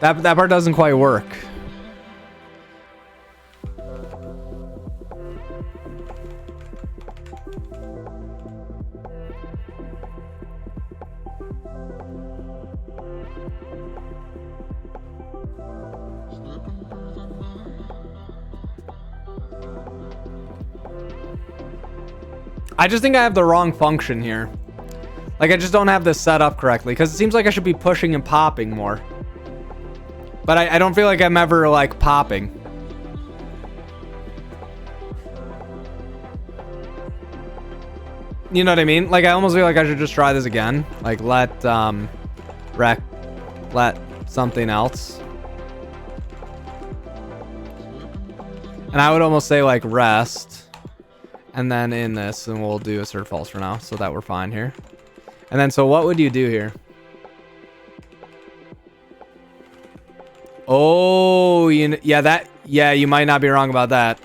Speaker 1: That part doesn't quite work. I just think I have the wrong function here. Like, I just don't have this set up correctly, because it seems like I should be pushing and popping more. But I don't feel like I'm ever like popping. You know what I mean? Like I almost feel like I should just try this again. Like let something else. And I would almost say like rest. And then in this, and we'll do assert false for now, so that we're fine here. And then so what would you do here? Oh, yeah, you might not be wrong about that.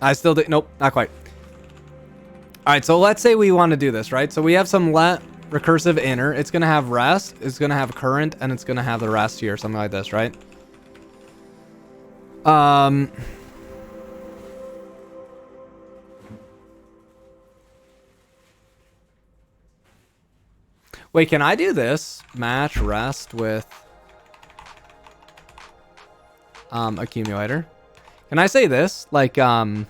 Speaker 1: I still do. Nope, not quite. All right, so let's say we want to do this, right? So we have some let recursive inner. It's going to have rest. It's going to have current, and it's going to have the rest here, something like this, right? Wait, can I do this? Match rest with accumulator. Can I say this? Like, can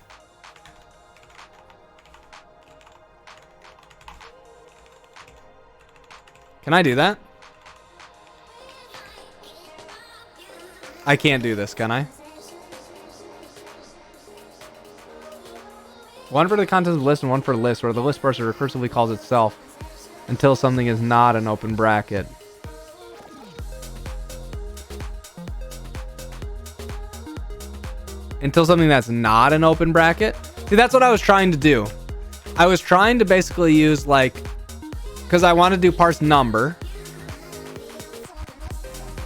Speaker 1: I do that? I can't do this, can I? One for the contents of the list and one for the list, where the list parser recursively calls itself until something is not an open bracket. Until something that's not an open bracket. See, that's what I was trying to do. I was trying to basically use like, because I want to do parse number.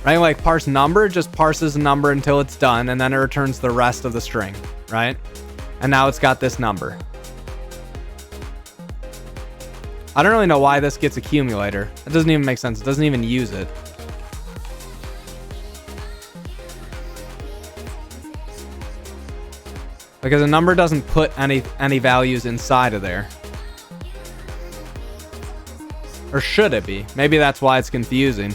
Speaker 1: Right? Like parse number just parses a number until it's done, and then it returns the rest of the string, right? And now it's got this number. I don't really know why this gets accumulator. It doesn't even make sense. It doesn't even use it. Because a number doesn't put any values inside of there. Or should it be? Maybe that's why it's confusing.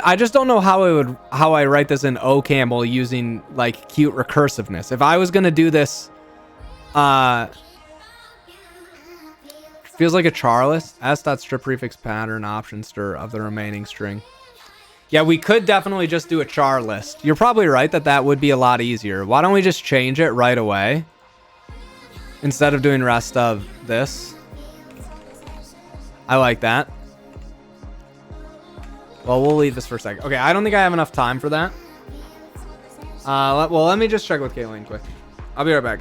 Speaker 1: I just don't know how I write this in OCaml using like cute recursiveness. If I was gonna do this, feels like a char list. S.strip prefix pattern option stir of the remaining string. Yeah, we could definitely just do a char list. You're probably right that would be a lot easier. Why don't we just change it right away instead of doing rest of this? I like that. Well, we'll leave this for a second. Okay, I don't think I have enough time for that. Well, let me just check with Kayleen quick. I'll be right back.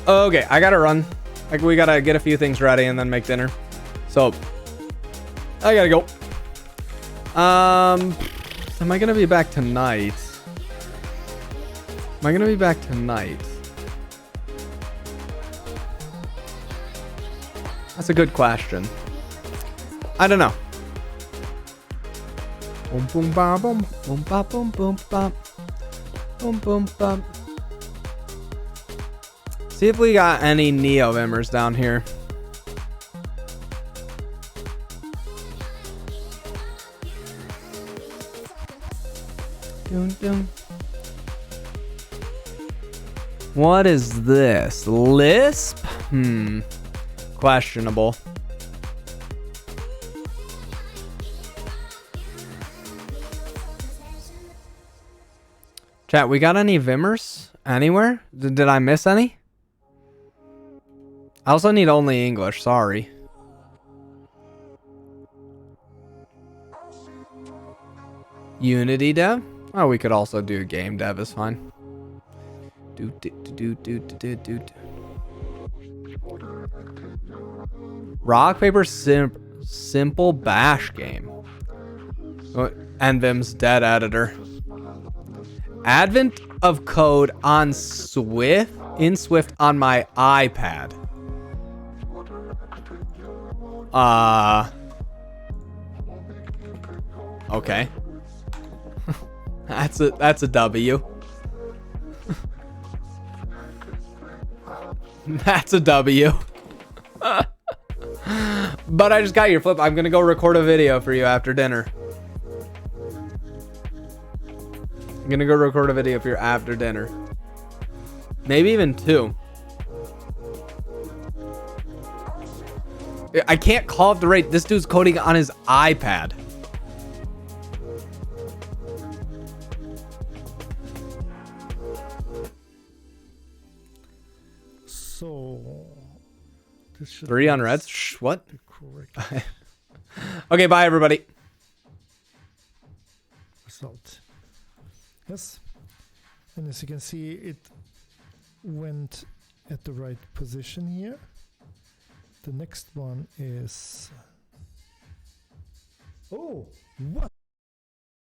Speaker 1: Okay, I gotta run. Like, we gotta get a few things ready and then make dinner. So, I gotta go. Am I gonna be back tonight? Am I gonna be back tonight? That's a good question. I don't know. Boom boom ba boom boom ba boom boom ba boom boom ba. See if we got any neo-vimmers down here. Dun, dun. What is this? Lisp? Questionable. Chat, we got any vimmers anywhere? Did I miss any? I also need only English, sorry. Unity dev? Oh, we could also do game dev is fine. Rock, paper, simple bash game. Oh, nvim's dead editor. Advent of code on Swift, in Swift on my iPad. Okay. That's a W. That's a W. But I just got your flip. I'm gonna go record a video for you after dinner. I'm gonna go record a video for you after dinner. Maybe even 2. I can't call up the rate. This dude's coding on his iPad.
Speaker 5: So this should
Speaker 1: 3 on
Speaker 5: be
Speaker 1: reds. Shh, what?
Speaker 5: the correct
Speaker 1: Okay, bye everybody.
Speaker 5: result. Yes, and as you can see, it went at the right position here. The next one is, oh, what?